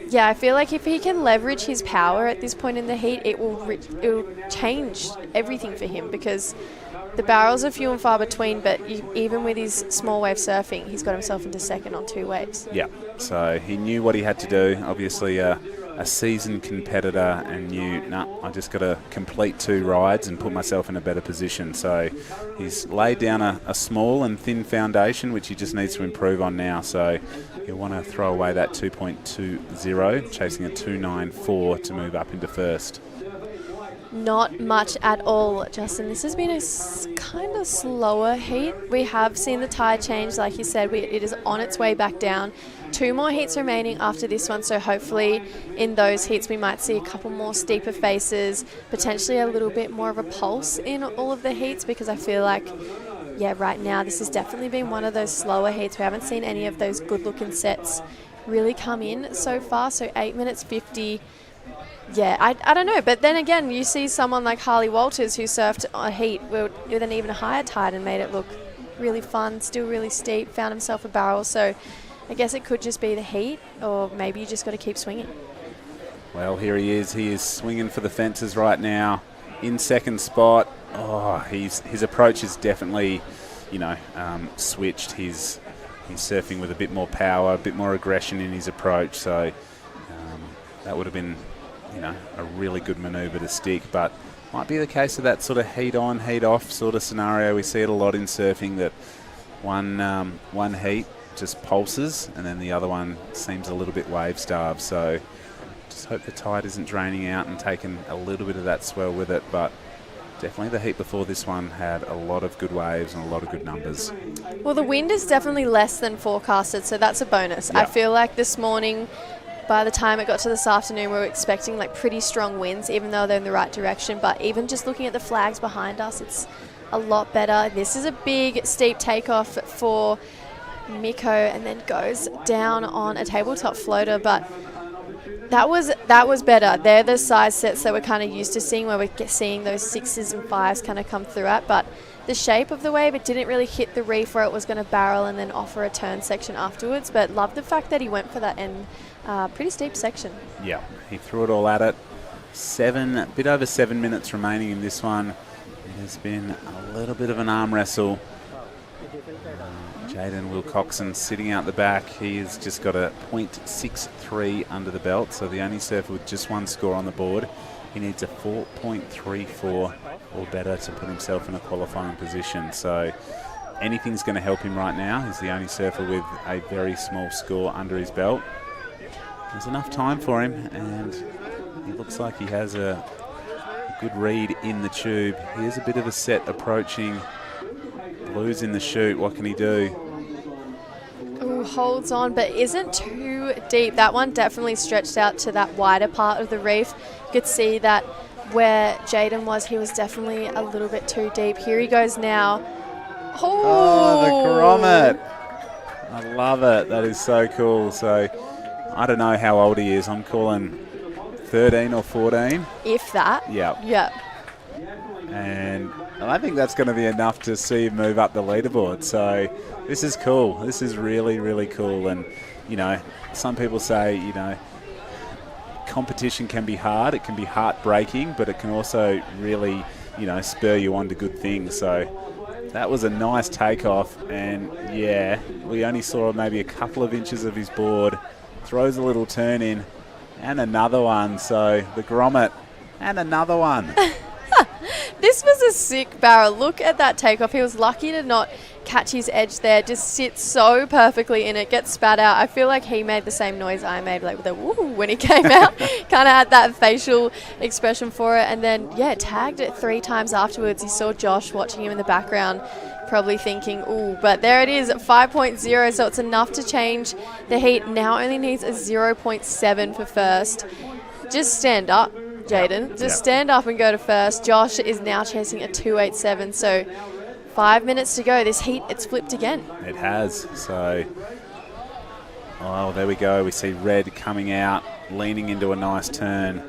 E: yeah, I feel like if he can leverage his power at this point in the heat, it will change everything for him, because the barrels are few and far between, but even with his small wave surfing, he's got himself into second on 2 waves.
M: Yeah, so he knew what he had to do. Obviously a seasoned competitor, and knew, I just got to complete 2 rides and put myself in a better position. So he's laid down a small and thin foundation, which he just needs to improve on now. So you'll want to throw away that 2.20, chasing a 2.94 to move up into first.
E: Not much at all, Justin. This has been a kind of slower heat. We have seen the tide change, like you said. It is on its way back down. 2 more heats remaining after this one, so hopefully in those heats we might see a couple more steeper faces, potentially a little bit more of a pulse in all of the heats, because I feel like, yeah, right now this has definitely been one of those slower heats. We haven't seen any of those good-looking sets really come in so far, so 8 minutes 50. Yeah, I don't know. But then again, you see someone like Harley Walters who surfed a heat with an even higher tide and made it look really fun, still really steep, found himself a barrel. So I guess it could just be the heat, or maybe you just got to keep swinging.
M: Well, here he is. He is swinging for the fences right now in second spot. Oh, his approach is definitely, switched. He's surfing with a bit more power, a bit more aggression in his approach. So that would have been, a really good manoeuvre to stick, but might be the case of that sort of heat on, heat off sort of scenario. We see it a lot in surfing, that one heat just pulses and then the other one seems a little bit wave starved. So just hope the tide isn't draining out and taking a little bit of that swell with it. But definitely the heat before this one had a lot of good waves and a lot of good numbers.
E: Well, the wind is definitely less than forecasted, so that's a bonus.
M: Yep.
E: I feel like this morning, by the time it got to this afternoon, we were expecting like pretty strong winds, even though they're in the right direction. But even just looking at the flags behind us, it's a lot better. This is a big steep takeoff for Miko, and then goes down on a tabletop floater. But That was better. They're the size sets that we're kind of used to seeing, where we're seeing those 6s and 5s kind of come through at. But the shape of the wave, it didn't really hit the reef where it was going to barrel and then offer a turn section afterwards. But love the fact that he went for that end. Pretty steep section.
M: Yeah, he threw it all at it. A bit over 7 minutes remaining in this one. It has been a little bit of an arm wrestle. Jaden Wilcoxon sitting out the back. He has just got a .63 under the belt, so the only surfer with just one score on the board. He needs a 4.34 or better to put himself in a qualifying position. So anything's going to help him right now. He's the only surfer with a very small score under his belt. There's enough time for him, and he looks like he has a good read in the tube. Here's a bit of a set approaching. Blue's in the chute. What can he do?
E: Ooh, holds on, but isn't too deep. That one definitely stretched out to that wider part of the reef. You could see that where Jaden was, he was definitely a little bit too deep. Here he goes now.
M: Oh, the grommet. I love it. That is so cool. So I don't know how old he is. I'm calling 13 or 14.
E: If that.
M: Yeah.
E: Yep.
M: And I think that's going to be enough to see him move up the leaderboard. So this is cool. This is really, really cool. And, you know, some people say, you know, competition can be hard. It can be heartbreaking, but it can also really, you know, spur you on to good things. So that was a nice takeoff. And, yeah, we only saw maybe a couple of inches of his board. Throws a little turn in. And another one. So the grommet. And another one.
E: This was a sick barrel. Look at that takeoff. He was lucky to not catch his edge there. Just sits so perfectly in it. Gets spat out. I feel like he made the same noise I made, like with a woo when he came out. Kind of had that facial expression for it. And then, yeah, tagged it 3 times afterwards. He saw Josh watching him in the background, probably thinking, ooh, but there it is at 5.0, so it's enough to change the heat. Now only needs a 0.7 for first. Just stand up, Jaden. Just stand up and go to first. Josh is now chasing a 2.87, so 5 minutes to go. This heat, it's flipped again.
M: It has. So, oh, there we go. We see Red coming out, leaning into a nice turn.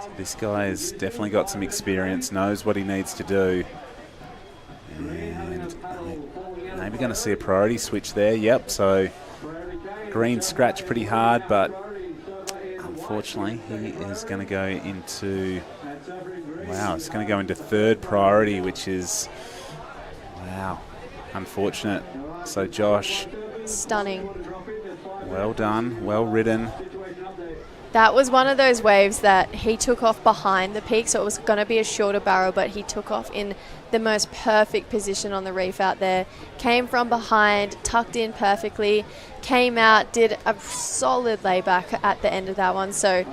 M: So this guy has definitely got some experience, knows what he needs to do. And maybe going to see a priority switch there. Yep, so green scratched pretty hard, but unfortunately he is going to go into, wow, it's going to go into third priority, which is, wow, unfortunate. So Josh.
E: Stunning.
M: Well done, well ridden.
E: That was one of those waves that he took off behind the peak, so it was going to be a shorter barrel, but he took off in the most perfect position on the reef out there. Came from behind, tucked in perfectly, came out, did a solid layback at the end of that one. So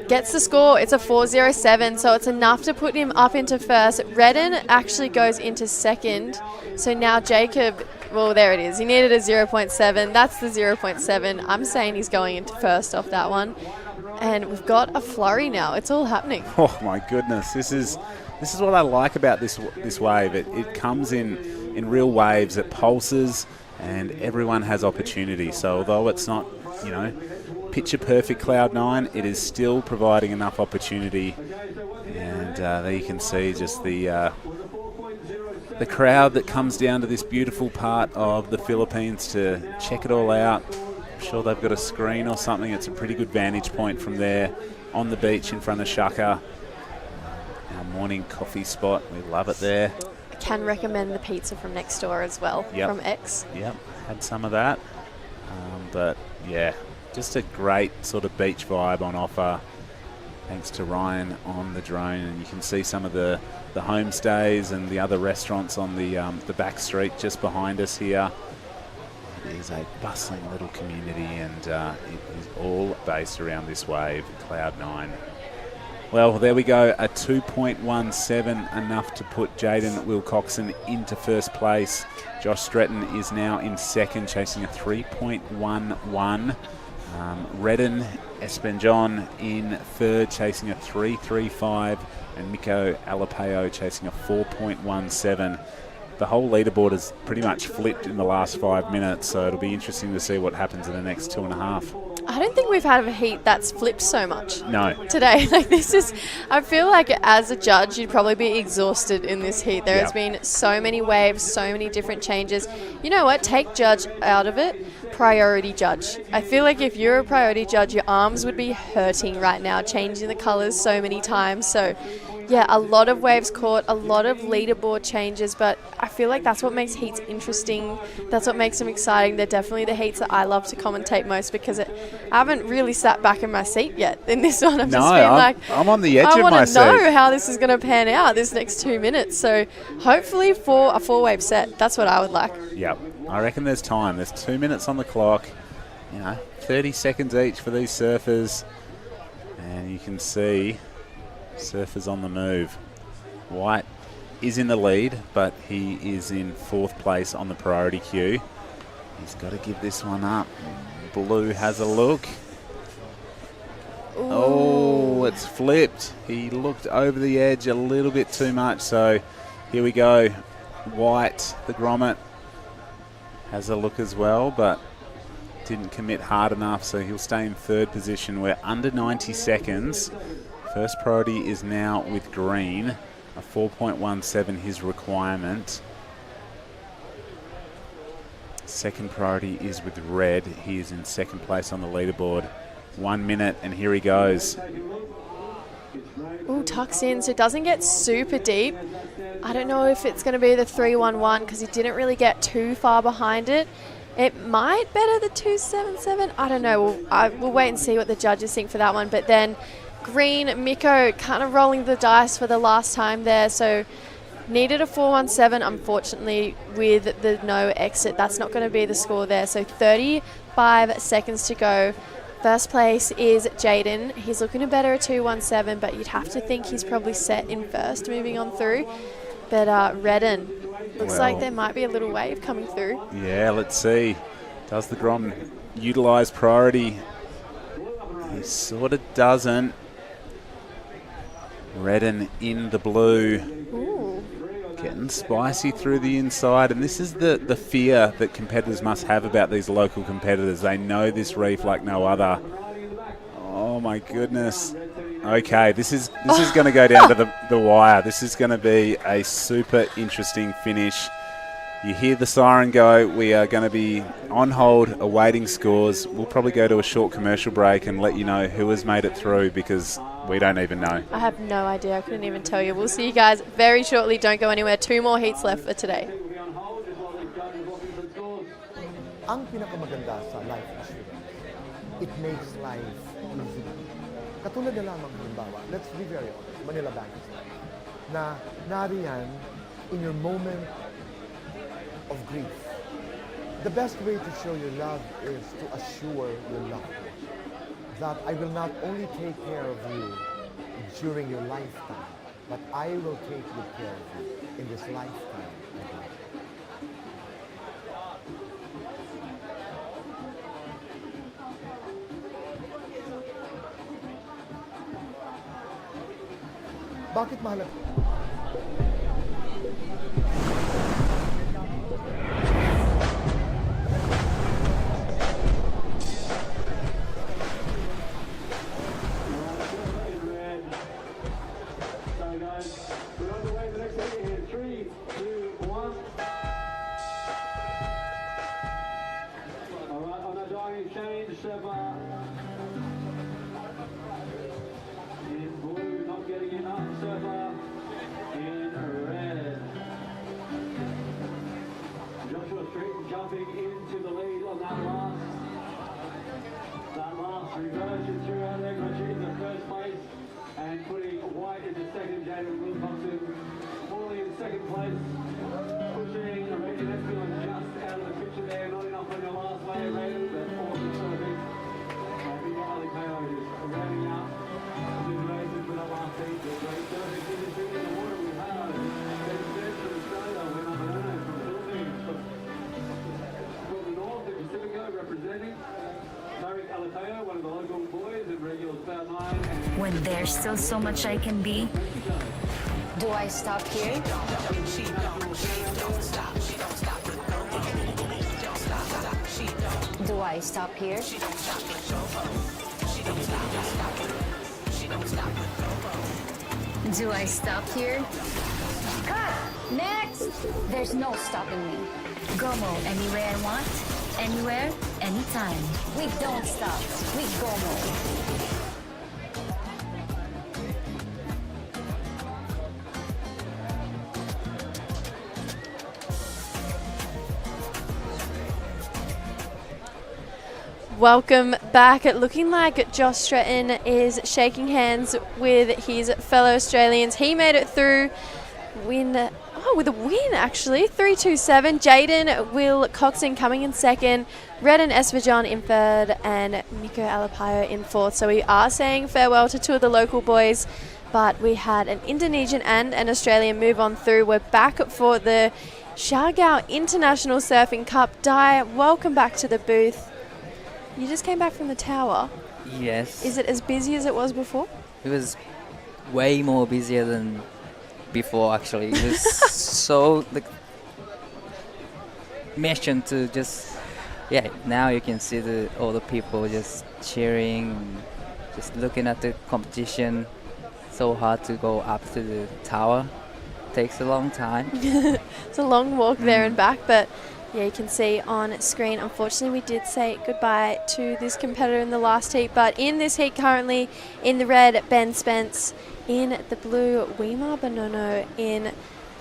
E: gets the score. It's a 4.07, so it's enough to put him up into first. Redden actually goes into second. So now Jacob, well, there it is. He needed a 0.7. That's the 0.7. I'm saying he's going into first off that one. And we've got a flurry now. It's all happening.
M: Oh, my goodness. This is what I like about this wave. It comes in real waves. It pulses, and everyone has opportunity. So although it's not, you know, picture perfect cloud 9, it is still providing enough opportunity. And there you can see just the crowd that comes down to this beautiful part of the Philippines to check it all out. I'm sure they've got a screen or something. It's a pretty good vantage point from there on the beach in front of Shaka. Our morning coffee spot. We love it there.
E: I can recommend the pizza from next door as well, from X.
M: Yep, had some of that. But yeah, just a great sort of beach vibe on offer. Thanks to Ryan on the drone, and you can see some of the homestays and the other restaurants on the back street just behind us here. It is a bustling little community, and it is all based around this wave, Cloud 9. Well, there we go, a 2.17, enough to put Jaden Wilcoxon into first place. Josh Stretton is now in second, chasing a 3.11. Redden Espenjon in third, chasing a 3.35, and Miko Alapeo chasing a 4.17. The whole leaderboard has pretty much flipped in the last 5 minutes, so it'll be interesting to see what happens in the next 2.5.
E: I don't think we've had a heat that's flipped so much.
M: No.
E: Today, like this is, I feel like as a judge, you'd probably be exhausted in this heat. There has been so many waves, so many different changes. You know what? Take judge out of it. Priority judge. I feel like if you're a priority judge, your arms would be hurting right now, changing the colors so many times. So yeah, a lot of waves caught, a lot of leaderboard changes, but I feel like that's what makes heats interesting. That's what makes them exciting. They're definitely the heats that I love to commentate most because I haven't really sat back in my seat yet in this one. I've just been like,
M: I'm on the edge
E: I
M: of my
E: want
M: seat.
E: to know how this is going to pan out this next 2 minutes. So hopefully for a 4-wave set, that's what I would like.
M: Yep. I reckon there's time. There's 2 minutes on the clock. 30 seconds each for these surfers. And you can see surfers on the move. White is in the lead, but he is in 4th place on the priority queue. He's got to give this one up. Blue has a look.
E: Ooh.
M: Oh, it's flipped. He looked over the edge a little bit too much. So here we go. White, the grommet, has a look as well, but didn't commit hard enough, so he'll stay in 3rd position. We're under 90 seconds. First priority is now with green, a 4.17 his requirement. Second priority is with red. He is in 2nd place on the leaderboard. 1 minute, and here he goes.
E: Ooh, tucks in, so it doesn't get super deep. I don't know if it's going to be the 3-1-1 because he didn't really get too far behind it. It might better the 2-7-7. I don't know. We'll wait and see what the judges think for that one. But then green, Miko kind of rolling the dice for the last time there. So needed a 4-1-7. Unfortunately, with the no exit, that's not going to be the score there. So 35 seconds to go. First place is Jaden. He's looking to better a 2-1-7, but you'd have to think he's probably set in first moving on through. But Redden, looks like there might be a little wave coming through.
M: Yeah, let's see. Does the Grom utilise priority? He sort of doesn't. Redden in the blue.
E: Ooh.
M: Getting spicy through the inside, and this is the fear that competitors must have about these local competitors. They know this reef like no other. Oh my goodness. Okay, this is going to go down to the wire. This is going to be a super interesting finish. You hear the siren go. We are going to be on hold awaiting scores. We'll probably go to a short commercial break and let you know who has made it through because we don't even know.
E: I have no idea. I couldn't even tell you. We'll see you guys very shortly. Don't go anywhere. 2 more heats left for today.
L: Ang pinakamaganda sa life insurance, it makes life easy. Katulad na lamang halimbawa, let's be very honest, Manila Bank is life, na nariyan in your moment of grief. The best way to show your love is to assure your love that I will not only take care of you during your lifetime, but I will take good care of you in this lifetime of life. Bakit mahalaga?
O: Reversion through our leg, in the first place, and putting White into second, Jaden Wilcoxon falling in second place, pushing Reggie Nesbitt just out of the picture there, not enough on your last wave, Raiden, but awesome serving. I think Ali Kao is rounding out the races with our last heat. The great surfing industry in the water we have. Then third from Australia, went up and over from the Philippines. From the north, the Pacifico representing. One of the local boys and regulars about 9.
C: When there's still so much I can be, do I stop here? Do Do I stop here? Do I stop here? Cut! Next! There's no stopping me. Gomo anywhere I want, anywhere, anytime. We don't stop. We Gomo.
E: Welcome back. Looking like Josh Stretton is shaking hands with his fellow Australians. He made it through with a win actually. 3-2-7. Jaden Will Coxon coming in second. Redden Esvajon in third and Miko Alapayo in fourth. So we are saying farewell to two of the local boys, but we had an Indonesian and an Australian move on through. We're back for the Siargao International Surfing Cup. Di, welcome back to the booth. You just came back from the tower.
F: Yes.
E: Is it as busy as it was before?
F: It was way more busier than before, actually. It was so mission to just, now you can see all the people just cheering, just looking at the competition. So hard to go up to the tower. Takes a long time.
E: It's a long walk there and back, but yeah, you can see on screen, unfortunately, we did say goodbye to this competitor in the last heat. But in this heat currently, in the red, Ben Spence. In the blue, Wima Bonono. In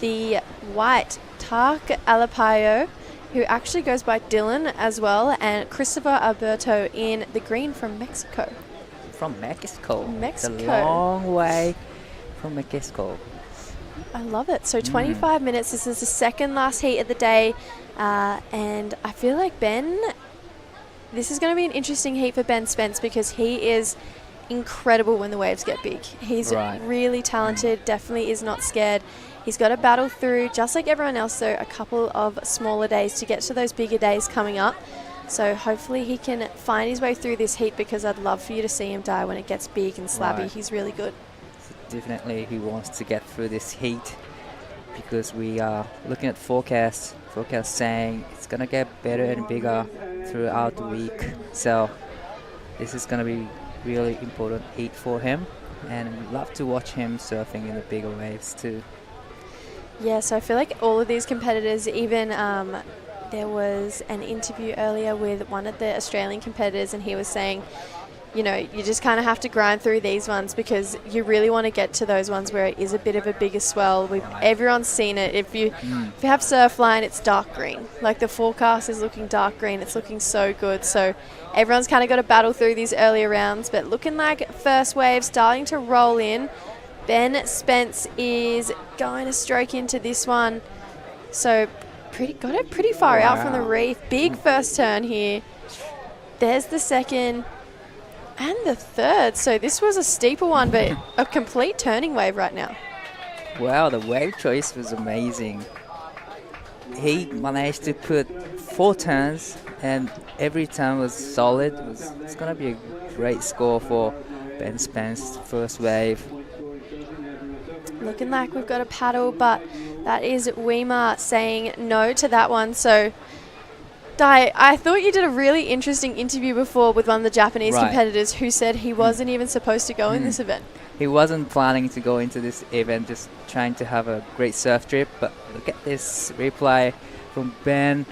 E: the white, Tak Alapayo, who actually goes by Dylan as well. And Christopher Alberto in the green from Mexico.
F: From Mexico?
E: Mexico.
F: It's a long way from Mexico.
E: I love it. So 25 minutes. This is the second last heat of the day. And I feel like this is going to be an interesting heat for Ben Spence because he is incredible when the waves get big. He's really talented, definitely is not scared. He's got to battle through, just like everyone else, though, a couple of smaller days to get to those bigger days coming up. So hopefully he can find his way through this heat because I'd love for you to see him die when it gets big and slabby.
F: Right.
E: He's really good.
F: So definitely he wants to get through this heat because we are looking at forecast saying it's going to get better and bigger throughout the week. So this is going to be really important heat for him, and we'd love to watch him surfing in the bigger waves too.
E: Yeah, so I feel like all of these competitors, even there was an interview earlier with one of the Australian competitors, and he was saying, you know, you just kind of have to grind through these ones because you really want to get to those ones where it is a bit of a bigger swell. Everyone's seen it. If you have Surfline, it's dark green. Like the forecast is looking dark green. It's looking so good. So everyone's kind of got to battle through these earlier rounds. But looking like first wave starting to roll in. Ben Spence is going to stroke into this one. So got it pretty far out from the reef. Big first turn here. There's the second. And the third. So this was a steeper one, but a complete turning wave right now.
F: Wow, the wave choice was amazing. He managed to put 4 turns, and every turn was solid. It's going to be a great score for Ben Spence, first wave.
E: Looking like we've got a paddle, but that is Weimar saying no to that one. So Di, I thought you did a really interesting interview before with one of the Japanese competitors who said he wasn't even supposed to go in this event.
F: He wasn't planning to go into this event, just trying to have a great surf trip. But look at this replay from Ben.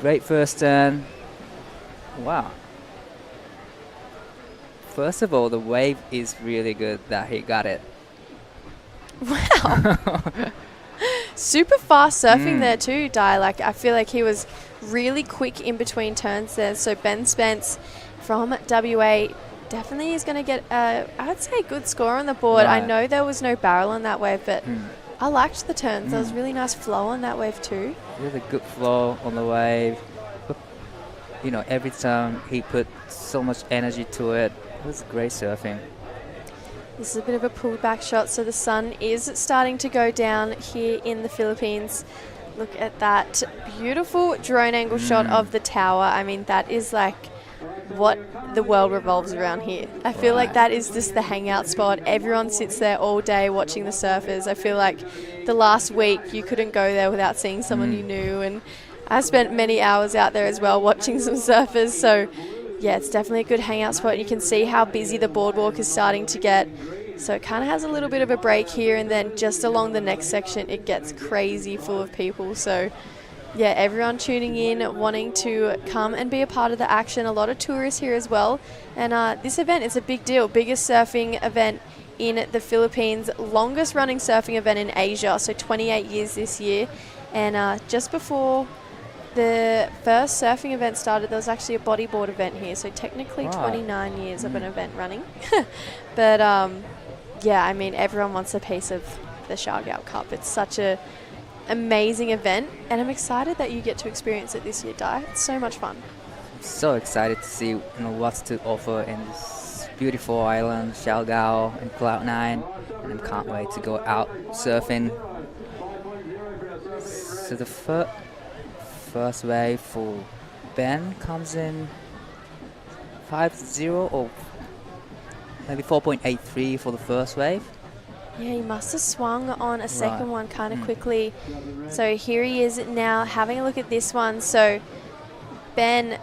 F: Great first turn. Wow. First of all, the wave is really good that he got it.
E: Wow. Super fast surfing there too, Di. Like, I feel like he was really quick in between turns there. So Ben Spence from WA definitely is going to get I would say a good score on the board. I know there was no barrel on that wave, but I liked the turns. There was really nice flow on that wave too.
F: Really good flow on the wave. You know, every time he put so much energy to it. It was great surfing.
E: This is a bit of a pulled back shot, so the sun is starting to go down here in the Philippines. Look at that beautiful drone angle shot of the tower. I mean, that is like what the world revolves around here. I feel like that is just the hangout spot. Everyone sits there all day watching the surfers. I feel like the last week you couldn't go there without seeing someone you knew, and I spent many hours out there as well watching some surfers. So yeah, it's definitely a good hangout spot. You can see how busy the boardwalk is starting to get. So it kind of has a little bit of a break here, and then just along the next section it gets crazy full of people. So yeah, everyone tuning in, wanting to come and be a part of the action. A lot of tourists here as well. And this event is a big deal. Biggest surfing event in the Philippines, longest running surfing event in Asia. So 28 years this year. And just before the first surfing event started, there was actually a bodyboard event here. So technically 29 years of an event running. But yeah, I mean, everyone wants a piece of the Siargao Cup. It's such a amazing event, and I'm excited that you get to experience it this year, Di. It's so much fun.
F: So excited to see what's to offer in this beautiful island, Siargao and Cloud9, and I can't wait to go out surfing. So the first wave for Ben comes in 5.0 or maybe 4.83 for the first wave.
E: Yeah, he must have swung on a second one kind of quickly. So here he is now having a look at this one. So Ben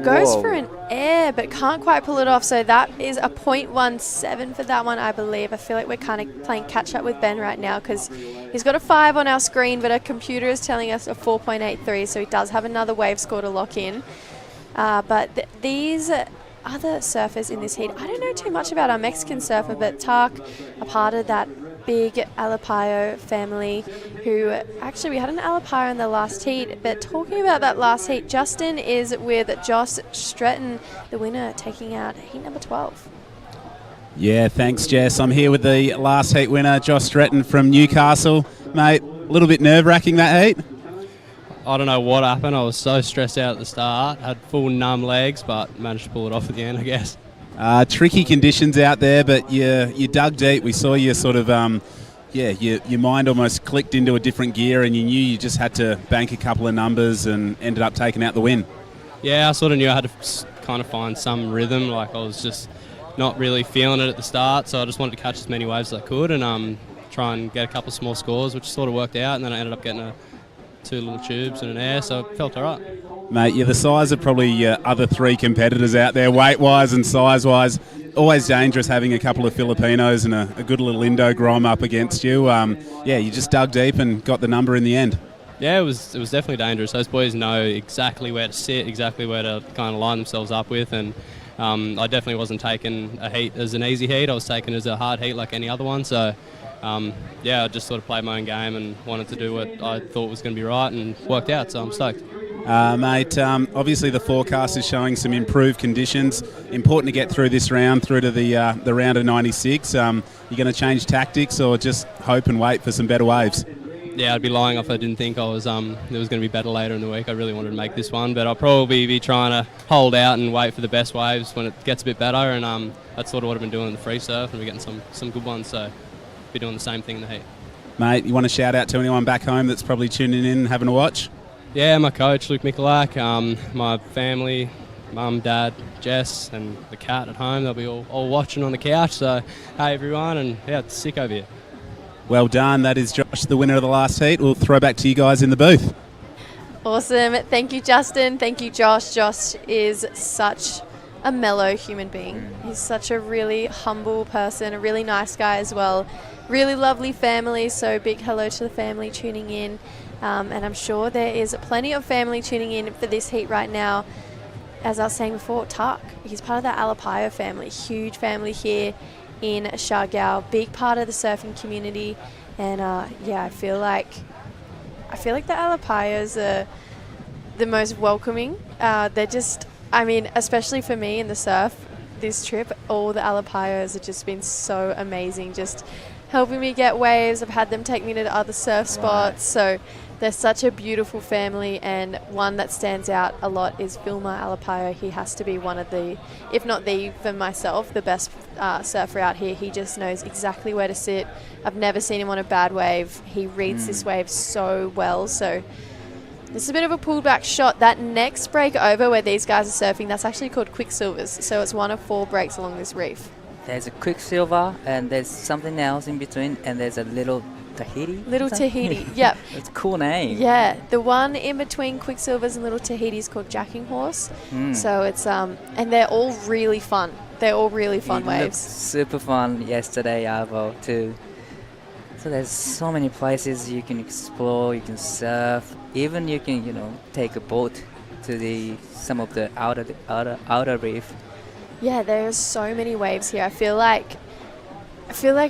E: goes for an air but can't quite pull it off. So that is a 0.17 for that one, I believe. I feel like we're kind of playing catch up with Ben right now because he's got a 5 on our screen, but our computer is telling us a 4.83. So he does have another wave score to lock in. But these other surfers in this heat, I don't know too much about our Mexican surfer, but Tak, a part of that big Alapayo family, who actually we had an Alapayo in the last heat. But talking about that last heat, Justin is with Josh Stretton, the winner, taking out heat number 12.
G: Yeah, thanks, Jess. I'm here with the last heat winner, Josh Stretton from Newcastle. Mate, a little bit nerve-wracking that heat?
Q: I don't know what happened. I was so stressed out at the start. Had full numb legs, but managed to pull it off at the end, I guess.
G: Tricky conditions out there, but you dug deep. We saw you sort of, your mind almost clicked into a different gear, and you knew you just had to bank a couple of numbers and ended up taking out the win.
Q: Yeah, I sort of knew I had to kind of find some rhythm. Like, I was just not really feeling it at the start, so I just wanted to catch as many waves as I could and try and get a couple of small scores, which sort of worked out, and then I ended up getting 2 little tubes and an air, so it felt all right.
G: Mate, you're the size of probably your other 3 competitors out there, weight-wise and size-wise. Always dangerous having a couple of Filipinos and a good little Indo-Grom up against you. You just dug deep and got the number in the end.
Q: Yeah, it was definitely dangerous. Those boys know exactly where to sit, exactly where to kind of line themselves up with, and I definitely wasn't taking a heat as an easy heat. I was taking it as a hard heat like any other one, so I just sort of played my own game and wanted to do what I thought was going to be right, and worked out, so I'm stoked.
G: Mate, obviously the forecast is showing some improved conditions. Important to get through this round, through to the round of 96. You going to change tactics or just hope and wait for some better waves?
Q: Yeah, I'd be lying if I didn't think there was going to be better later in the week. I really wanted to make this one, but I'll probably be trying to hold out and wait for the best waves when it gets a bit better, and that's sort of what I've been doing in the free surf, and we're getting some good ones, so be doing the same thing in the heat.
G: Mate, you want to shout out to anyone back home that's probably tuning in and having a watch?
Q: Yeah, my coach, Luke Mikulak, my family, mum, dad, Jess, and the cat at home. They'll be all watching on the couch, so hey everyone, and yeah, it's sick over here.
G: Well done. That is Josh, the winner of the last heat. We'll throw back to you guys in the booth.
E: Awesome. Thank you, Justin. Thank you, Josh. Josh is such a mellow human being. He's such a really humble person, a really nice guy as well. Really lovely family, so big hello to the family tuning in. And I'm sure there is plenty of family tuning in for this heat right now. As I was saying before, Tak, he's part of the Alapayo family, huge family here in Siargao, big part of the surfing community. And I feel like the Alapayos are the most welcoming. They're just, especially for me in the surf this trip, all the Alapayos have just been so amazing, just helping me get waves. I've had them take me to other surf spots, so they're such a beautiful family, and one that stands out a lot is Vilma Alapayo. He has to be one of the, if not the, for myself, the best surfer out here. He just knows exactly where to sit. I've never seen him on a bad wave. He reads this wave so well, so this is a bit of a pulled back shot. That next break over where these guys are surfing, that's actually called Quicksilvers, so it's one of 4 breaks along this reef.
F: There's a Quicksilver, and there's something else in between, and there's a little Tahiti?
E: Little
F: Is that-
E: Tahiti, yep.
F: It's a cool name.
E: Yeah, the one in between Quicksilvers and Little Tahiti is called Jacking Horse.
F: Mm.
E: So it's and they're all really fun. They're all really fun
F: It looked
E: waves.
F: super fun yesterday, Arvo, too. So there's so many places you can explore, you can surf, even you can, take a boat to some of the outer reef.
E: Yeah, there's so many waves here. I feel like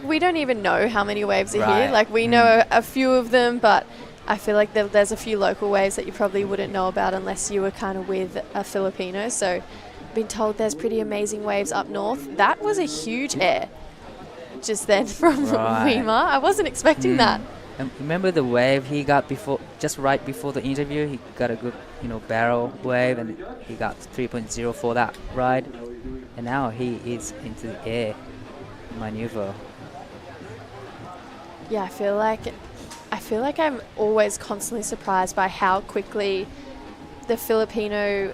E: we don't even know how many waves are here.
F: Right.
E: Like we know a few of them, but I feel like there's a few local waves that you probably wouldn't know about unless you were kind of with a Filipino. So I've been told there's pretty amazing waves up north. That was a huge air just then from
F: Right.
E: Weimar. I wasn't expecting that.
F: And remember the wave he got just right before the interview? He got a good, barrel wave, and he got 3.0 for that ride. And now he is into the air maneuver.
E: Yeah, I feel like I'm always constantly surprised by how quickly the Filipino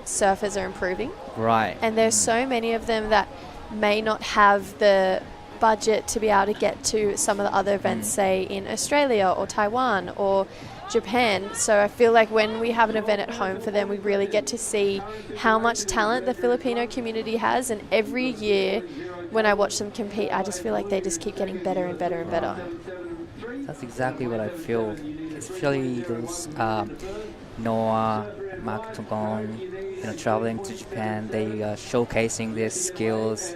E: surfers are improving.
F: Right.
E: And there's so many of them that may not have the budget to be able to get to some of the other events, say in Australia or Taiwan or Japan. So I feel like when we have an event at home for them, we really get to see how much talent the Filipino community has. And every year when I watch them compete, I just feel like they just keep getting better and better and better.
F: That's exactly what I feel. Especially those Noah, Mark Togong, traveling to Japan, they are showcasing their skills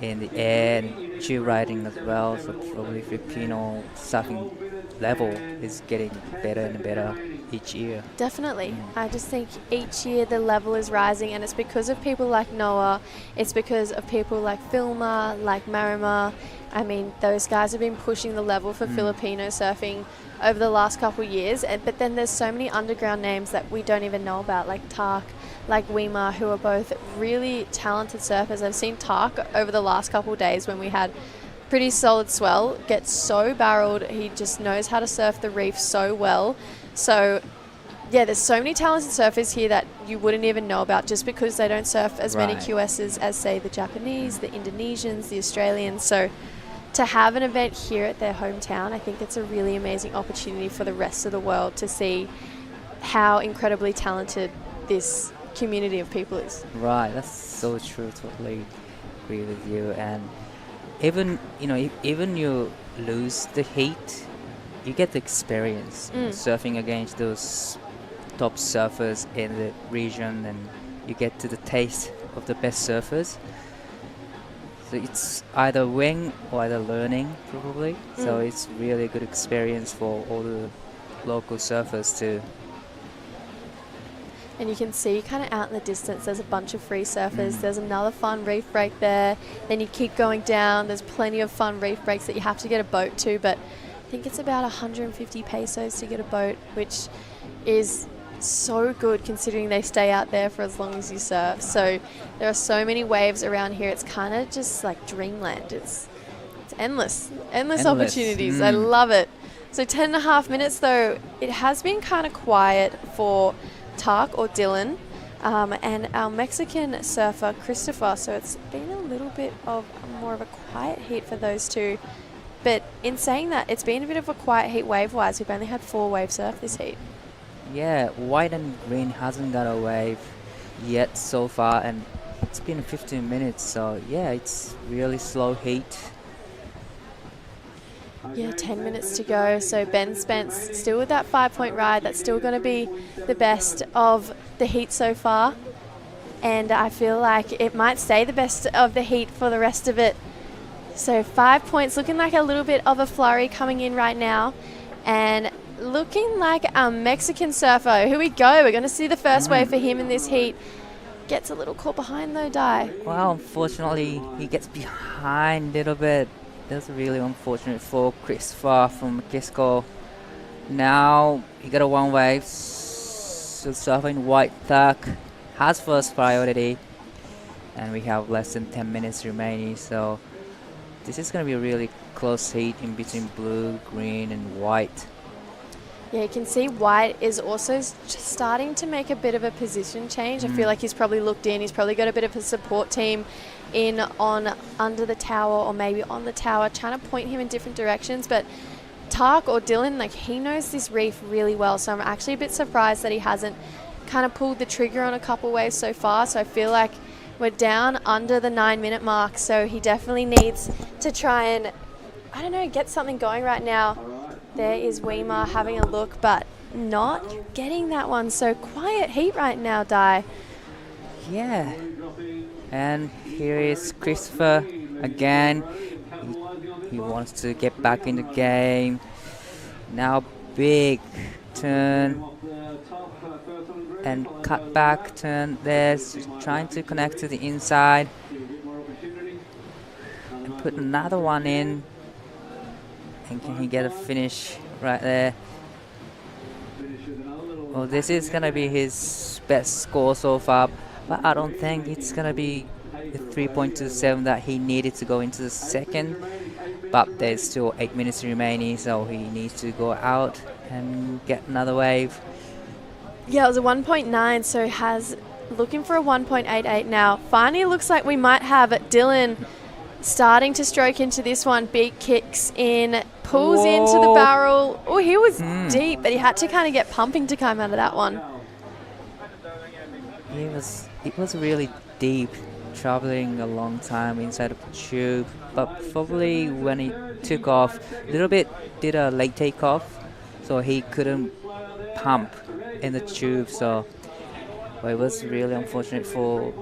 F: in the air and chill riding as well. So probably Filipino surfing level is getting better and better each year.
E: Definitely. I just think each year the level is rising, and it's because of people like Noah, it's because of people like Filma, like Marima. I mean, those guys have been pushing the level for Filipino surfing over the last couple of years, but then there's so many underground names that we don't even know about, like Tak, like Weimar, who are both really talented surfers. I've seen Tak over the last couple of days when we had pretty solid swell, get so barreled. He just knows how to surf the reef so well. So yeah, there's so many talented surfers here that you wouldn't even know about just because they don't surf as many
F: Right.
E: QSs as, say, the Japanese, the Indonesians, the Australians. So to have an event here at their hometown, I think it's a really amazing opportunity for the rest of the world to see how incredibly talented this community of people is.
F: Right, that's so true. Totally agree with you. And even even you lose the heat, you get the experience surfing against those top surfers in the region, and you get to the taste of the best surfers. So it's either win or either learning, probably. So it's really a good experience for all the local surfers too.
E: And you can see kind of out in the distance, there's a bunch of free surfers. There's another fun reef break there. Then you keep going down. There's plenty of fun reef breaks that you have to get a boat to, but I think it's about 150 pesos to get a boat, which is so good considering they stay out there for as long as you surf. So there are so many waves around here. It's kind of just like dreamland. It's endless opportunities. I love it. So 10.5 minutes though, it has been kind of quiet for Tak or Dylan and our Mexican surfer Christopher. So it's been a little bit of more of a quiet heat for those two. But in saying that, it's been a bit of a quiet heat wave-wise. We've only had 4 wave surf this heat.
F: Yeah, white and green hasn't got a wave yet so far, and it's been 15 minutes, so yeah, it's really slow heat.
E: Yeah, 10 minutes to go. So Ben Spence still with that 5-point ride. That's still going to be the best of the heat so far. And I feel like it might stay the best of the heat for the rest of it. So 5 points, looking like a little bit of a flurry coming in right now. And looking like a Mexican surfer. Here we go. We're going to see the first wave for him in this heat. Gets a little caught behind though, Dai.
F: Well, unfortunately, he gets behind a little bit. That's really unfortunate for Christopher from Mexico. Now he got a 1 wave. So surfing white Tak has first priority, and we have less than 10 minutes remaining. So this is going to be a really close heat in between blue, green, and white.
E: Yeah, you can see White is also starting to make a bit of a position change. I feel like he's probably looked in. He's probably got a bit of a support team in on under the tower or maybe on the tower, trying to point him in different directions. But Tark or Dylan, like he knows this reef really well, so I'm actually a bit surprised that he hasn't kind of pulled the trigger on a couple waves so far. So I feel like we're down under the 9-minute mark, so he definitely needs to try and, I don't know, get something going right now. There is Weimar having a look, but not getting that one. So quiet heat right now, Di.
F: Yeah. And here is Christopher again. He wants to get back in the game. Now big turn and cut back turn there, trying to connect to the inside and put another one in. And can he get a finish right there? Well, this is gonna be his best score so far, but I don't think it's gonna be the 3.27 that he needed to go into the second. But there's still 8 minutes remaining, so he needs to go out and get another wave.
E: Yeah, it was a 1.9, so has looking for a 1.88 now. Finally looks like we might have Dylan starting to stroke into this one. Beak kicks in, pulls into the barrel. Oh, he was deep, but he had to kind of get pumping to come out of that one.
F: It was really deep, traveling a long time inside of the tube, but probably when he took off, a little bit did a late takeoff, so he couldn't pump in the tube, so well, it was really unfortunate for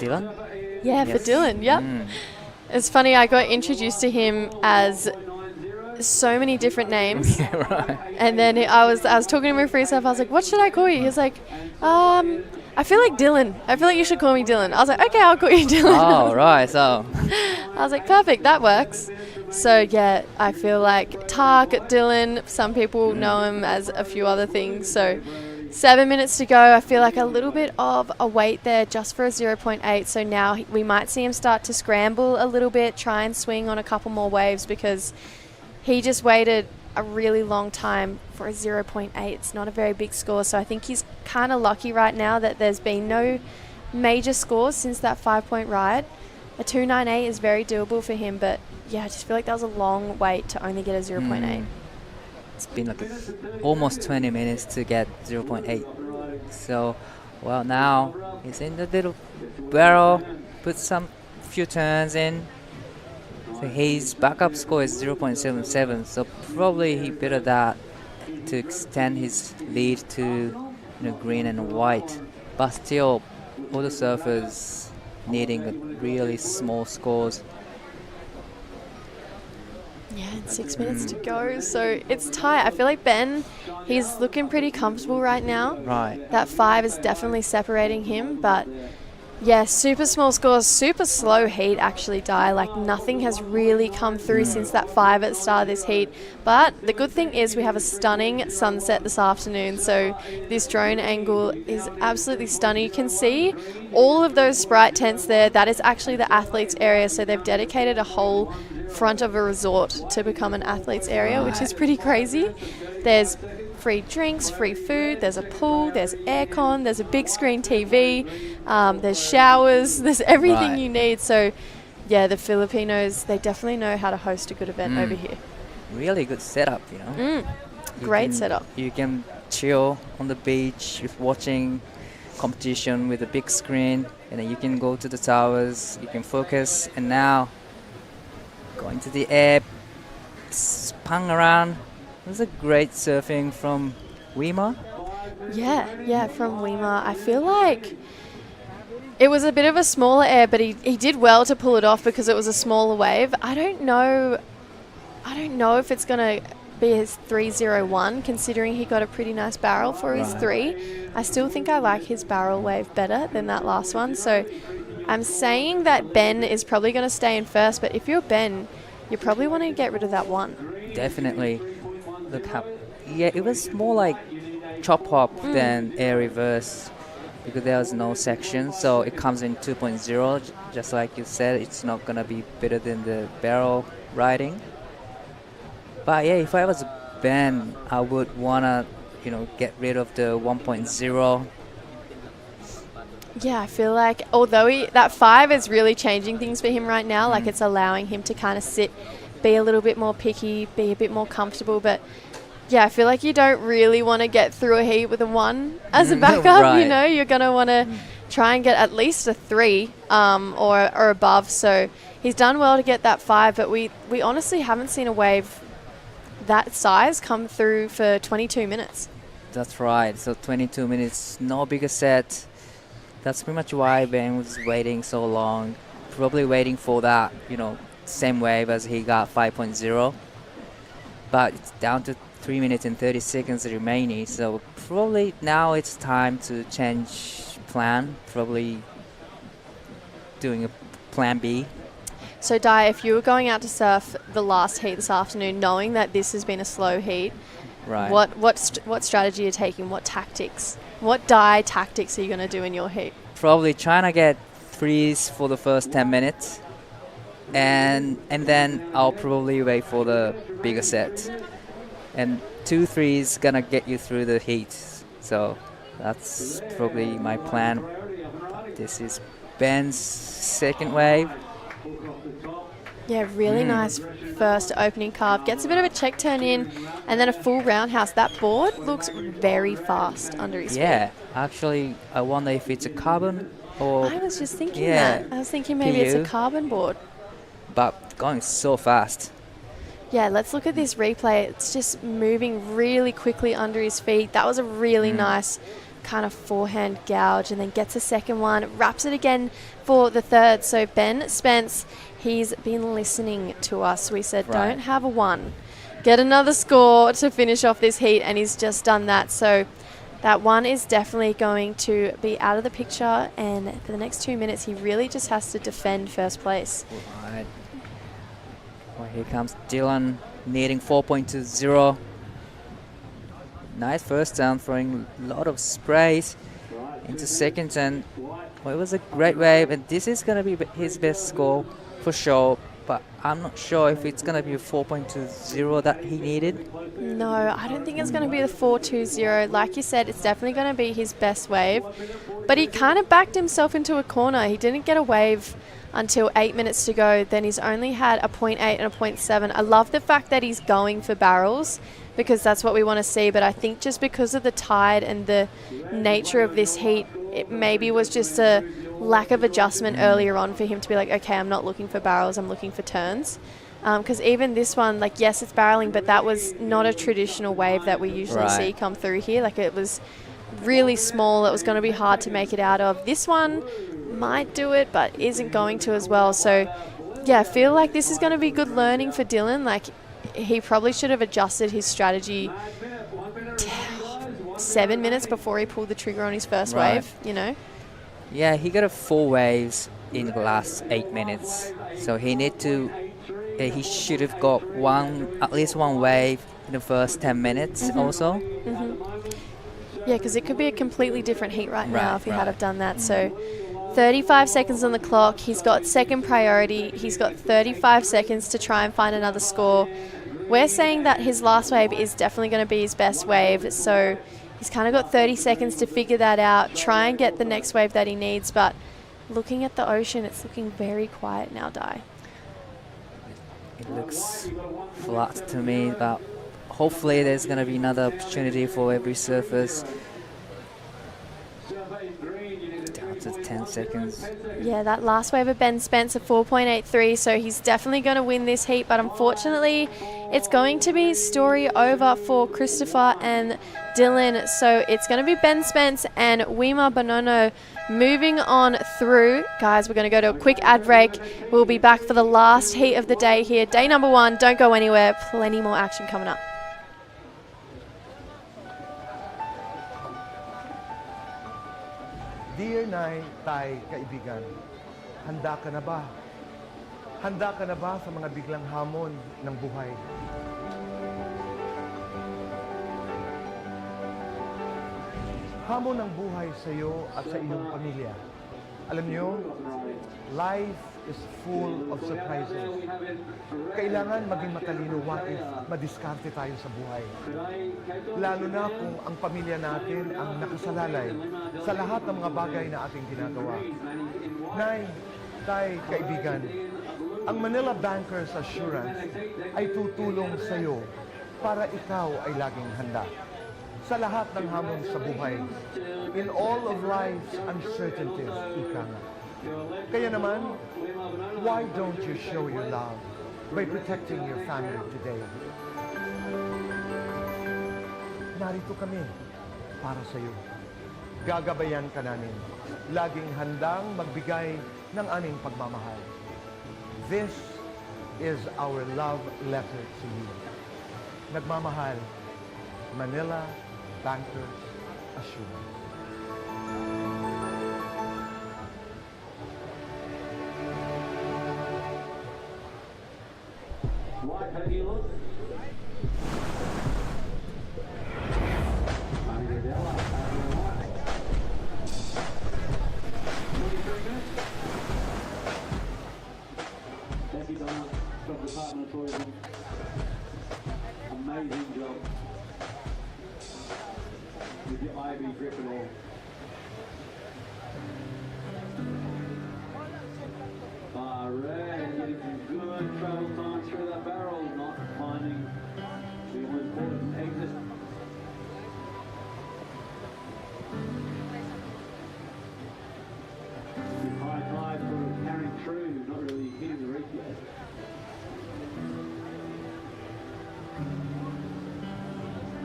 F: Dylan.
E: Yeah, for Dylan, yep. It's funny, I got introduced to him as so many different names.
F: Yeah, right.
E: And then I was talking to him for himself. I was like, what should I call you? He was like, I feel like Dylan. I feel like you should call me Dylan. I was like, okay, I'll call you Dylan.
F: Oh, right, so.
E: I was like, perfect, that works. So, yeah, I feel like Tark, Dylan, some people know him as a few other things. So, 7 minutes to go. I feel like a little bit of a wait there just for a 0.8. So now we might see him start to scramble a little bit, try and swing on a couple more waves because he just waited a really long time for a 0.8. It's not a very big score. So I think he's kind of lucky right now that there's been no major scores since that 5-point ride. A 2.98 is very doable for him. But yeah, I just feel like that was a long wait to only get a 0.8.
F: It's been like almost 20 minutes to get 0.8. So, well, now he's in the little barrel, put some few turns in. So his backup score is 0.77. So probably he better that to extend his lead to green and white. But still, all the surfers needing really small scores.
E: Yeah, and 6 minutes to go, so it's tight. I feel like Ben, he's looking pretty comfortable right now.
F: Right.
E: That 5 is definitely separating him, but yeah, super small scores, super slow heat actually, Di. Like nothing has really come through since that 5 at the start of this heat. But the good thing is we have a stunning sunset this afternoon, so this drone angle is absolutely stunning. You can see all of those Sprite tents there. That is actually the athletes area, so they've dedicated a whole front of a resort to become an athletes area, which is pretty crazy. There's free drinks, free food, there's a pool, there's aircon, there's a big screen TV, there's showers, there's everything you need. So yeah, the Filipinos, they definitely know how to host a good event over here.
F: Really good setup,
E: Great setup.
F: You can chill on the beach watching competition with a big screen, and then you can go to the towers, you can focus, and now going to the air, spun around. It was a great surfing from Weimar.
E: Yeah, from Weimar. I feel like it was a bit of a smaller air, but he did well to pull it off because it was a smaller wave. I don't know if it's going to be his 301, considering he got a pretty nice barrel for his 3. I still think I like his barrel wave better than that last one. So I'm saying that Ben is probably going to stay in first, but if you're Ben, you probably want to get rid of that 1.
F: Definitely. Look how, it was more like chop hop than air reverse because there was no section, so it comes in 2.0, just like you said. It's not gonna be better than the barrel riding. But yeah, if I was Ben, I would wanna get rid of the 1.0.
E: Yeah, I feel like although that 5 is really changing things for him right now, like it's allowing him to kind of sit be a little bit more picky, be a bit more comfortable. But yeah, I feel like you don't really want to get through a heat with a 1 as a backup.
F: Right.
E: You know, you're going to want to try and get at least a 3 or above. So he's done well to get that 5, but we honestly haven't seen a wave that size come through for 22 minutes.
F: That's right. So 22 minutes, no bigger set. That's pretty much why Ben was waiting so long. Probably waiting for that, same wave as he got 5.0. But it's down to 3 minutes and 30 seconds remaining. So probably now it's time to change plan. Probably doing a plan B.
E: So Di, if you were going out to surf the last heat this afternoon, knowing that this has been a slow heat,
F: right?
E: What strategy are you taking? What tactics? What Di tactics are you going to do in your heat?
F: Probably trying to get 3s for the first 10 minutes, and then I'll probably wait for the bigger set. And 2 3s gonna get you through the heat. So that's probably my plan. This is Ben's second wave.
E: Yeah, really nice first opening carve. Gets a bit of a check turn in, and then a full roundhouse. That board looks very fast under his feet.
F: Actually, I wonder if it's a carbon or...
E: I was just thinking that. I was thinking maybe it's a carbon board.
F: But going so fast.
E: Yeah, let's look at this replay. It's just moving really quickly under his feet. That was a really nice kind of forehand gouge, and then gets a second one, wraps it again for the third. So Ben Spence, he's been listening to us. We said, don't have a 1. Get another score to finish off this heat, and he's just done that. So that 1 is definitely going to be out of the picture, and for the next 2 minutes, he really just has to defend first place.
F: Right. Well, here comes Dylan, needing 4.20. Nice first down, throwing a lot of sprays into second, and well, it was a great wave, and this is going to be his best score for sure, but I'm not sure if it's going to be a 4.20 that he needed.
E: No, I don't think it's going to be the 4.20. Like you said, it's definitely going to be his best wave, but he kind of backed himself into a corner. He didn't get a wave until 8 minutes to go. Then he's only had a 0.8 and a 0.7. I love the fact that he's going for barrels, because that's what we want to see. But I think just because of the tide and the nature of this heat, it maybe was just a lack of adjustment earlier on for him to be like, okay, I'm not looking for barrels, I'm looking for turns. Because even this one, like, yes, it's barreling, but that was not a traditional wave that we usually see come through here. Like, it was really small. It was going to be hard to make it out of. This one might do it, but isn't going to as well. So, yeah, I feel like this is going to be good learning for Dylan. Like, he probably should have adjusted his strategy 7 minutes before he pulled the trigger on his first wave, you know?
F: Yeah, he got 4 waves in the last 8 minutes. So he he should have got at least one wave in the first 10 minutes also.
E: Yeah, because it could be a completely different heat right now if he had have done that. So 35 seconds on the clock. He's got second priority. He's got 35 seconds to try and find another score. We're saying that his last wave is definitely going to be his best wave. So he's kind of got 30 seconds to figure that out, try and get the next wave that he needs. But looking at the ocean, it's looking very quiet now, Di.
F: It looks flat to me, but hopefully there's going to be another opportunity for every surfers. Down to 10 seconds.
E: Yeah, that last wave of Ben Spence at 4.83, so he's definitely going to win this heat, but unfortunately it's going to be story over for Christopher and Dylan. So it's going to be Ben Spence and Wima Bonono moving on through. Guys, we're going to go to a quick ad break. We'll be back for the last heat of the day here. Day number 1, don't go anywhere. Plenty more action coming up.
L: Dear Nay, Tay, kaibigan, handa ka na ba? Handa ka na ba sa mga biglang hamon ng buhay? Hamon ng buhay sa iyo at sa iyong pamilya. Alam niyo, life is full of surprises. Kailangan maging matalino, what if madiskarte tayo sa buhay. Lalo na kung ang pamilya natin ang nakasalalay sa lahat ng mga bagay na ating ginagawa. Nay, Tay, kaibigan, Ang Manila Bankers Assurance ay tutulong sa iyo para ikaw ay laging handa sa lahat ng hamon sa buhay. In all of life's uncertainties, ika nga. Kaya naman, why don't you show your love by protecting your family today? Narito kami para sa iyo. Gagabayan ka namin. Laging handang magbigay ng aming pagmamahal. This is our love letter to you. Nagmamahal, Manila Bankers Assurance.
O: White, have you looked? Department of Tourism. Amazing job with your ivy grip and all. Red getting some good travel time through that barrel, not finding the all-important exit. High tide sort of carrying through, not really hitting the reef yet.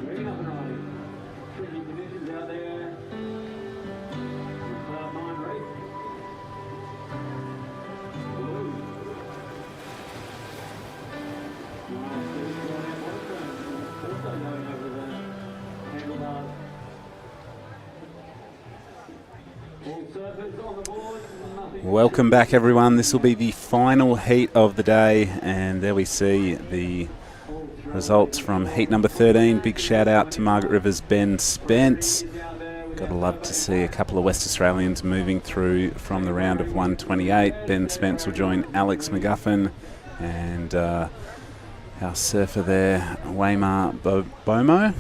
O: Green up and riding. Tricky conditions out there. Cloud 9 reef. Blue. Nice fish going out waterfront. Also going over the handlebars. All surfers on the board. Nothing.
M: Welcome back, everyone. This will be the final heat of the day, and there we see the results from heat number 13. Big shout out to Margaret River's Ben Spence. Gotta love to see a couple of West Australians moving through from the round of 128. Ben Spence will join Alex McGuffin and our surfer there, Waymar Bomo.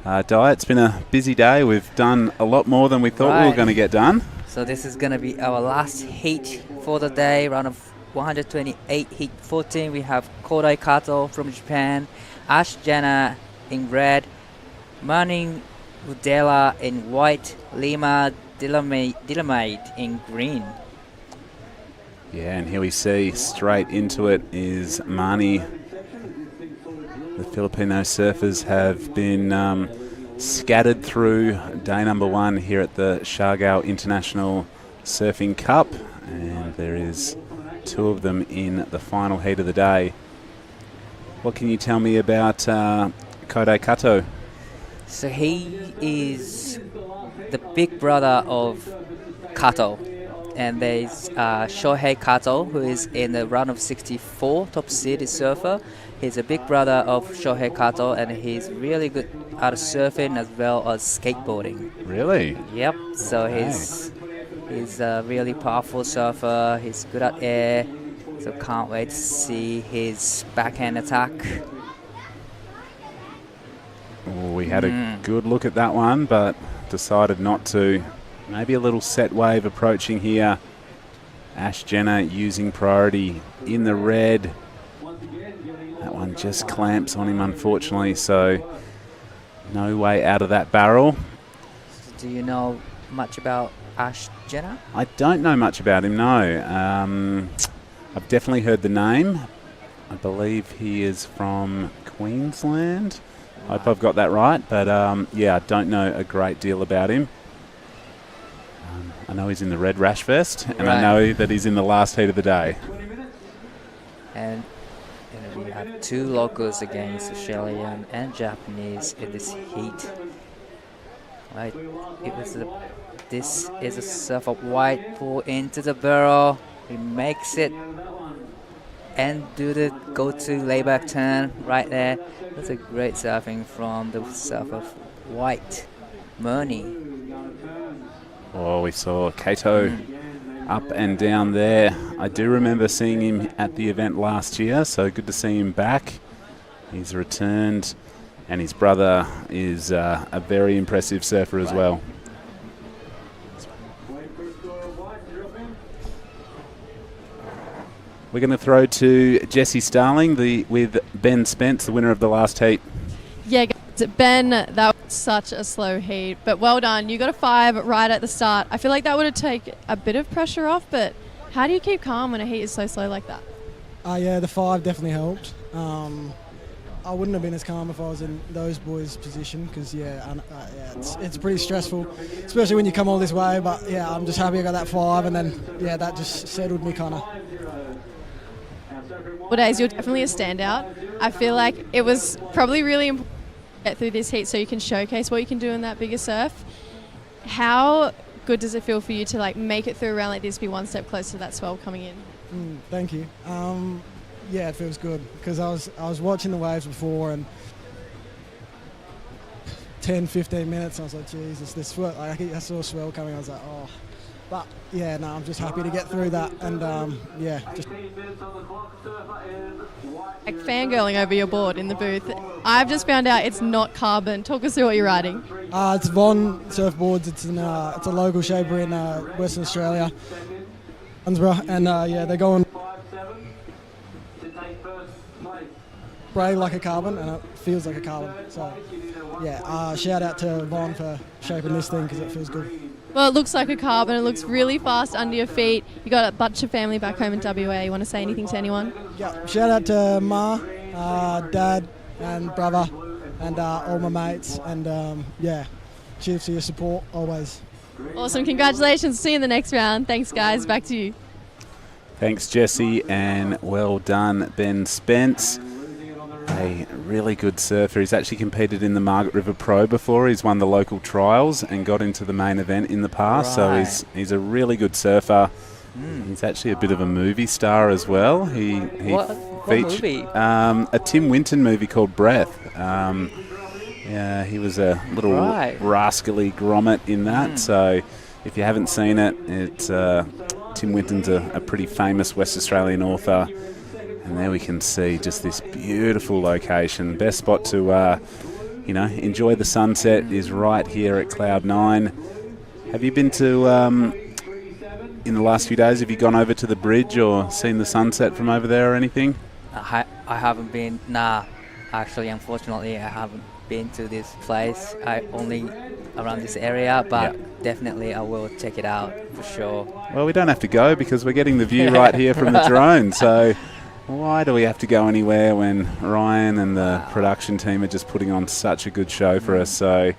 M: Di, it's been a busy day. We've done a lot more than we thought we were going to get done.
F: So this is going to be our last heat for the day, round of 128, heat 14. We have Kodai Kato from Japan, Ash Jana in red, Manning Udela in white, Lima Dilamide in green.
M: Yeah, and here we see straight into it is Mani. The Filipino surfers have been scattered through day number one here at the Siargao International Surfing Cup, and there is two of them in the final heat of the day. What can you tell me about Kodai Kato?
F: So he is the big brother of Kato, and there's Shohei Kato, who is in the round of 64, top seeded surfer. He's a big brother of Shohei Kato, and he's really good at surfing as well as skateboarding.
M: Really?
F: Yep. So he's a really powerful surfer. He's good at air. So can't wait to see his backhand attack.
M: We had a good look at that one, but decided not to. Maybe a little set wave approaching here. Ash Jenner using priority in the red. That one just clamps on him, unfortunately, so no way out of that barrel.
F: Do you know much about Ash Jenner?
M: I don't know much about him, no. I've definitely heard the name. I believe he is from Queensland. I hope I've got that right, but yeah, I don't know a great deal about him. I know he's in the red rash vest, and I know that he's in the last heat of the day.
F: And we have two locals against Australian and Japanese in this heat. Right, this is a surfer white pull into the barrel. He makes it and do the go-to layback turn right there. That's a great surfing from the surfer white, Murney.
M: Oh, we saw Kato up and down there. I do remember seeing him at the event last year, so good to see him back. He's returned, and his brother is a very impressive surfer as well. We're going to throw to Jesse Starling with Ben Spence, the winner of the last heat.
J: Yeah, guys, Ben, that was such a slow heat, but well done. You got a 5 right at the start. I feel like that would have taken a bit of pressure off, but how do you keep calm when a heat is so slow like that?
U: Yeah, the 5 definitely helped. I wouldn't have been as calm if I was in those boys' position because, it's pretty stressful, especially when you come all this way. But, yeah, I'm just happy I got that 5, and then, that just settled me kind of.
J: Well, Days, you're definitely a standout. I feel like it was probably really important to get through this heat so you can showcase what you can do in that bigger surf. How good does it feel for you to, like, make it through a round like this, be one step closer to that swell coming in?
U: Thank you. Yeah, it feels good because I was watching the waves before and 10, 15 minutes, I was like, Jesus, this swell. Like, I saw a swell coming, I was like, oh. But, yeah, no, I'm just happy to get through that and, just...
J: Like fangirling over your board in the booth. I've just found out it's not carbon. Talk us through what you're riding.
U: It's Von Surfboards. It's a local shaper in Western Australia, Huntsborough, and, they're going... spray like a carbon and it feels like a carbon. So, shout out to Von for shaping this thing because it feels good.
J: Well, it looks like a carbon. It looks really fast under your feet. You got a bunch of family back home in WA. You want to say anything to anyone?
U: Yeah, shout out to Ma, Dad and brother and all my mates and cheers for your support always.
J: Awesome. Congratulations. See you in the next round. Thanks, guys. Back to you.
M: Thanks, Jesse, and well done, Ben Spence. A really good surfer. He's actually competed in the Margaret River Pro before. He's won the local trials and got into the main event in the past.
F: Right.
M: So he's a really good surfer. He's actually a bit of a movie star as well.
F: What movie?
M: A Tim Winton movie called Breath. He was a little rascally grommet in that. So if you haven't seen it, it's Tim Winton's a pretty famous West Australian author. And there we can see just this beautiful location. Best spot to, enjoy the sunset is right here at Cloud 9. Have you been to, in the last few days, have you gone over to the bridge or seen the sunset from over there or anything?
F: I haven't been. Nah, actually, unfortunately, I haven't been to this place. I only around this area, but definitely I will check it out for sure.
M: Well, we don't have to go because we're getting the view right here from the drone. So why do we have to go anywhere when Ryan and the production team are just putting on such a good show for us? So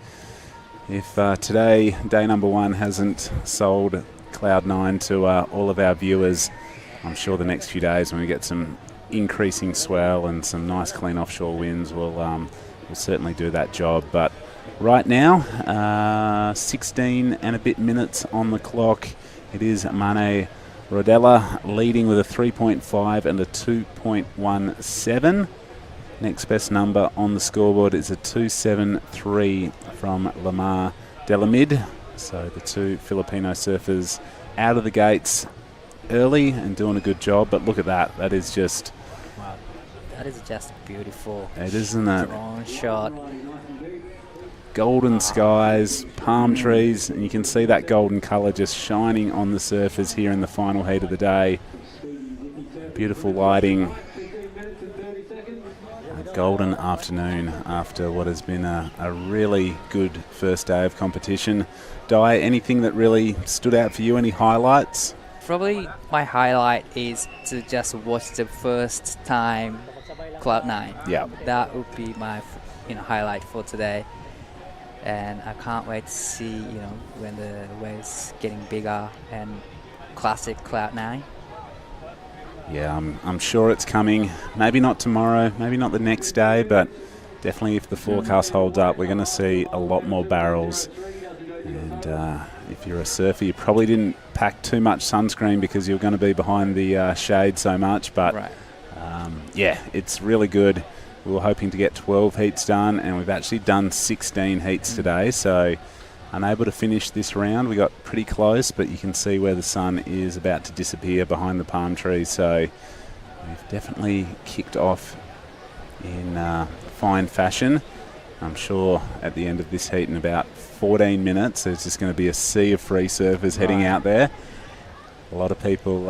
M: if today, day number 1, hasn't sold Cloud 9 to all of our viewers, I'm sure the next few days when we get some increasing swell and some nice clean offshore winds, we'll certainly do that job. But right now, 16 and a bit minutes on the clock. It is Mane Rodella leading with a 3.5 and a 2.17. Next best number on the scoreboard is a 2.73 from Lamar Delamid. So the two Filipino surfers out of the gates early and doing a good job. But look at that. That is just...
F: Wow. That is just beautiful.
M: It isn't it?
F: Drone shot.
M: Golden skies, palm trees, and you can see that golden colour just shining on the surfers here in the final heat of the day. Beautiful lighting. A golden afternoon after what has been a really good first day of competition. Di, anything that really stood out for you? Any highlights?
F: Probably my highlight is to just watch the first time Cloud 9.
M: Yeah.
F: That would be my highlight for today. And I can't wait to see, when the waves getting bigger and classic Cloud 9.
M: Yeah, I'm sure it's coming. Maybe not tomorrow, maybe not the next day, but definitely if the forecast holds up, we're going to see a lot more barrels. And if you're a surfer, you probably didn't pack too much sunscreen because you're going to be behind the shade so much. But it's really good. We were hoping to get 12 heats done, and we've actually done 16 heats today. So unable to finish this round. We got pretty close, but you can see where the sun is about to disappear behind the palm trees. So we've definitely kicked off in fine fashion. I'm sure at the end of this heat in about 14 minutes, there's just going to be a sea of free surfers heading out there. a lot of people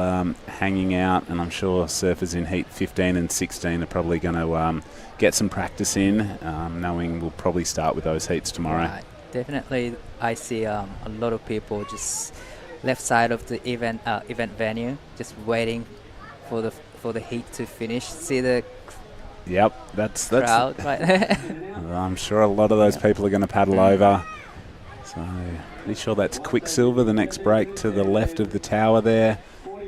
M: hanging out, and I'm sure surfers in heat 15 and 16 are probably going to get some practice in, knowing we'll probably start with those heats tomorrow.
F: Right. Definitely, I see a lot of people just left side of the event venue, just waiting for the heat to finish. See the
M: that's
F: crowd right there.
M: I'm sure a lot of those people are going to paddle over. So pretty sure that's Quicksilver, the next break to the left of the tower there.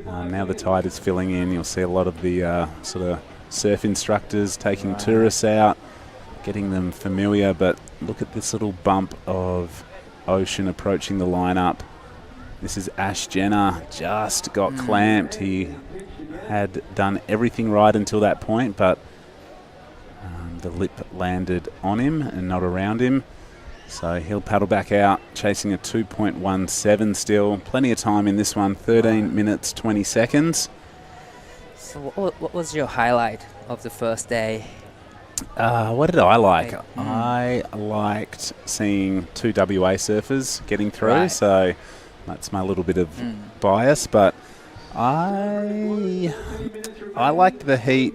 M: Now the tide is filling in. You'll see a lot of the sort of surf instructors taking tourists out, getting them familiar. But look at this little bump of ocean approaching the lineup. This is Ash Jenner, just got clamped. He had done everything right until that point, but the lip landed on him and not around him. So he'll paddle back out, chasing a 2.17 still. Plenty of time in this one, 13 minutes, 20 seconds.
F: So what was your highlight of the first day?
M: What did I like? I liked seeing two WA surfers getting through, so that's my little bit of bias, but I liked the heat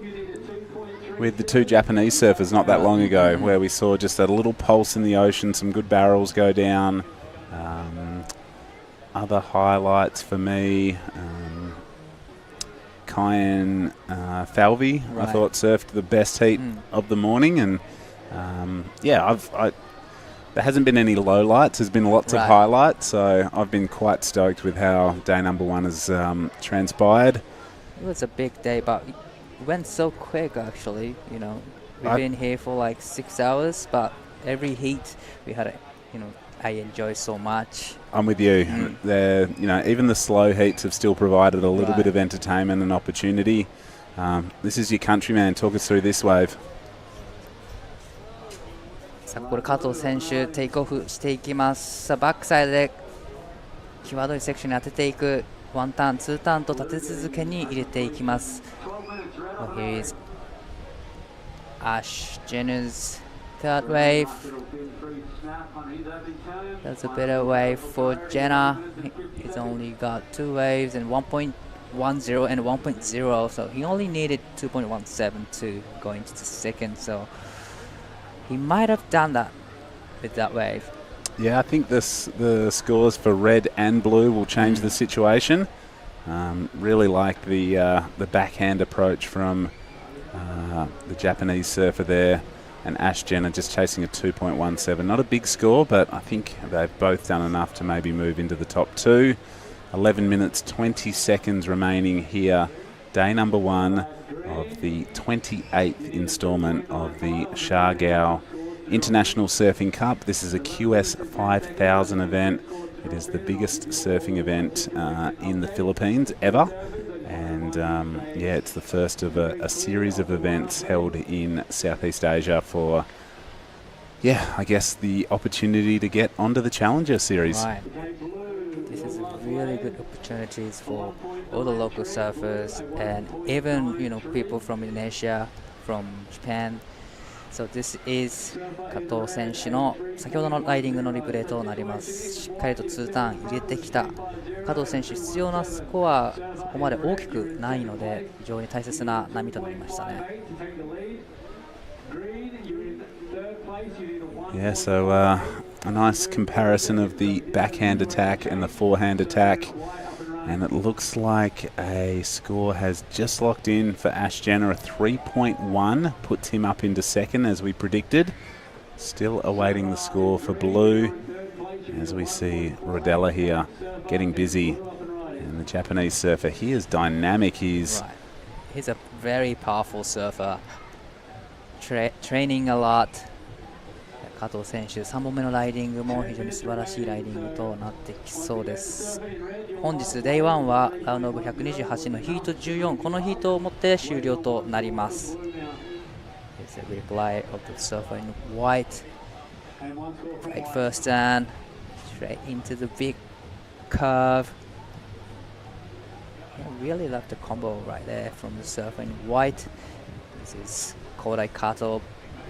M: with the two Japanese surfers not that long ago, where we saw just a little pulse in the ocean, some good barrels go down. Other highlights for me, Kyan Falvey, I thought surfed the best heat of the morning, and there hasn't been any lowlights. There's been lots of highlights, so I've been quite stoked with how day number one has transpired.
F: It was a big day, but it went so quick actually. We've been here for like 6 hours, but every heat we had, I enjoy so much.
M: I'm with you. Even the slow heats have still provided a little bit of entertainment and opportunity. This is your countryman. Talk us through this wave.
F: さあこれ加藤選手テイクオフしていきます。さあバックサイドで際どいセクションに当てていく。ワンターン、ツーターンと立て続けに入れていきます。Here is Ash Jenner's third wave. That's a better wave for Jenner. He's only got two waves and 1.10 and 1.0, so he only needed 2.17 to go into the second, so he might have done that with that wave.
M: Yeah, I think the scores for red and blue will change the situation. Really like the backhand approach from the Japanese surfer there, and Ash Jenner just chasing a 2.17. Not a big score, but I think they've both done enough to maybe move into the top two. 11 minutes, 20 seconds remaining here. Day number one of the 28th instalment of the Siargao International Surfing Cup. This is a QS 5000 event. It is the biggest surfing event in the Philippines ever. And it's the first of a series of events held in Southeast Asia for, I guess, the opportunity to get onto the Challenger Series.
F: Right. This is really good opportunities for all the local surfers and even people from Indonesia, from Japan. So this is 加藤選手の先ほどのライディングのリプレイとなります。しっかりと2ターン入れてきた加藤選手、必要なスコアそこまで大きくないので非常に大切な波となりましたね。
M: Yeah, so a nice comparison of the backhand attack and the forehand attack. And it looks like a score has just locked in for Ash Jenner. A 3.1 puts him up into second as we predicted. Still awaiting the score for blue as we see Rodella here getting busy. And the Japanese surfer, he is dynamic. He's
F: a very powerful surfer. Training a lot. 加藤選手、3本目のライディングも非常に素晴らしいライディングとなってきそうです。本日 Day1 はラウンドオブ128のヒート14、このヒートをもって終了となります。Here's a replay of the surfer in white. Right first turn, straight into the big curve. I really love the combo right there from the surfer in white. This is Kodai Kato,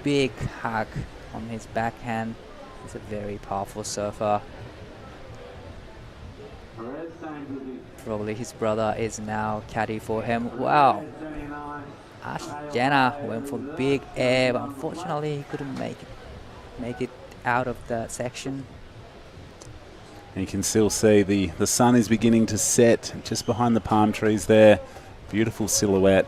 F: big hack on his backhand. He's a very powerful surfer. Probably his brother is now caddy for him. Wow. Ash Jenna went for big air, but unfortunately he couldn't make it out of the section.
M: And you can still see the sun is beginning to set just behind the palm trees there. Beautiful silhouette,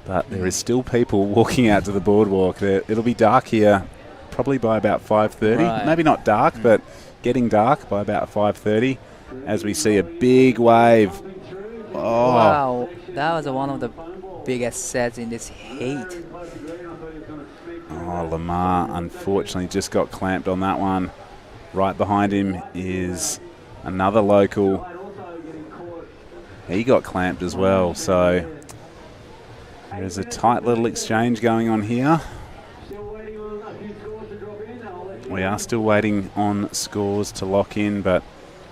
M: but there is still people walking out to the boardwalk. It'll be dark here probably by about 5:30.
F: Right.
M: Maybe not dark, but getting dark by about 5:30 as we see a big wave. Oh.
F: Wow, that was one of the biggest sets in this heat.
M: Oh, Lamar unfortunately just got clamped on that one. Right behind him is another local. He got clamped as well, so there's a tight little exchange going on here. We are still waiting on scores to lock in, but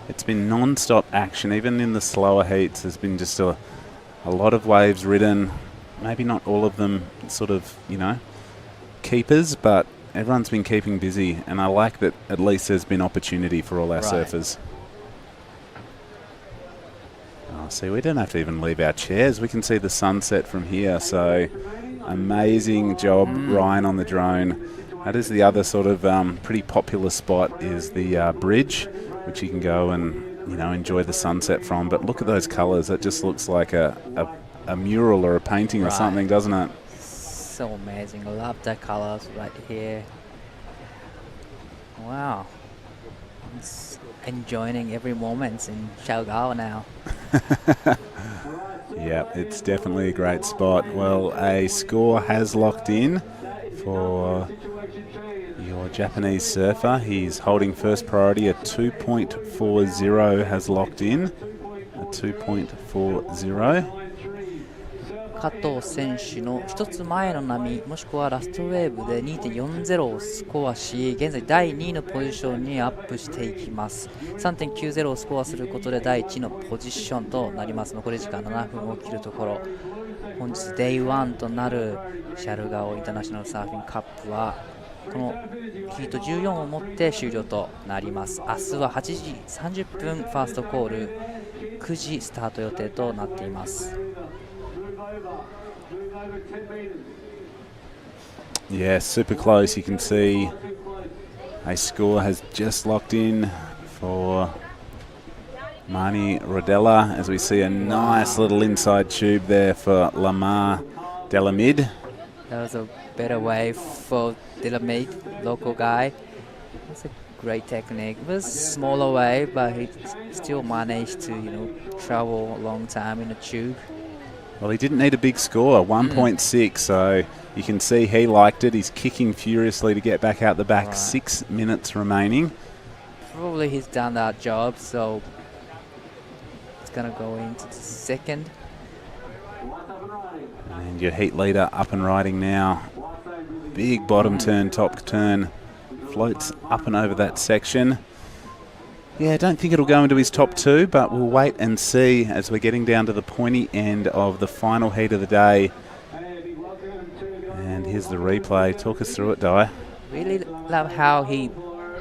M: it's been non-stop action. Even in the slower heats, there's been just a lot of waves ridden. Maybe not all of them sort of, keepers, but everyone's been keeping busy, and I like that at least there's been opportunity for all our surfers. Oh, see, we don't have to even leave our chairs. We can see the sunset from here, so amazing job, Ryan, on the drone. That is the other sort of pretty popular spot is the bridge, which you can go and, enjoy the sunset from. But look at those colours. It just looks like a mural or a painting or something, doesn't it?
F: So amazing. I love the colors right here. Wow. I'm enjoying every moment in Siargao now.
M: Yeah, it's definitely a great spot. Well, a score has locked in for your Japanese surfer. He's holding first priority. A 2.40 has locked in. A 2.40.
F: 加藤選手の一つ前の波もしくはラストウェーブで 2.40 をスコアし現在第2位のポジションにアップしていきます。 3.90 をスコアすることで第1位のポジションとなります。残り時間7分を切るところ、本日 Day1 となるシャルガオインターナショナルサーフィンカップはこのヒート14をもって終了となります。明日は8時30分ファーストコール、9時スタート予定となっています。
M: Yeah, super close. You can see a score has just locked in for Mani Rodella as we see a nice little inside tube there for Lamar Delamid.
F: That was a better wave for Delamid, local guy. That's a great technique. It was a smaller wave, but he still managed to, travel a long time in a tube.
M: Well, he didn't need a big score, 1.6, so you can see he liked it. He's kicking furiously to get back out the back. 6 minutes remaining.
F: Probably he's done that job, so it's going to go into the second.
M: And your heat leader up and riding now. Big bottom turn, top turn. Floats up and over that section. Yeah, I don't think it'll go into his top two, but we'll wait and see as we're getting down to the pointy end of the final heat of the day. And here's the replay. Talk us through it, Di.
F: Really love how he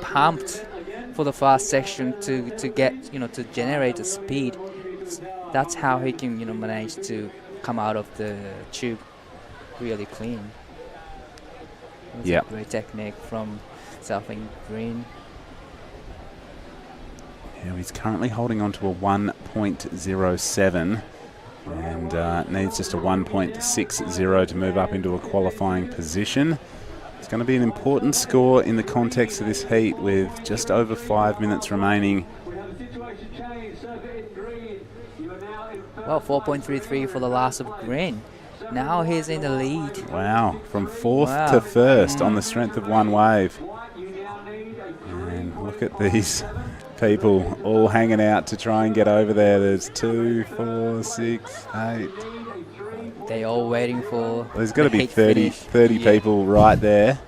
F: pumped for the fast section to get, to generate the speed. That's how he can, manage to come out of the tube really clean.
M: Yeah.
F: Great technique from surfing green.
M: Yeah, he's currently holding on to a 1.07 and needs just a 1.60 to move up into a qualifying position. It's going to be an important score in the context of this heat with just over 5 minutes remaining.
F: Well, 4.33 for the last of green. Now he's in the lead.
M: Wow, from fourth to first on the strength of one wave. And look at these people all hanging out to try and get over there. There's 2, 4, 6, 8.
F: They all waiting for.
M: There's got to be 30 people right there.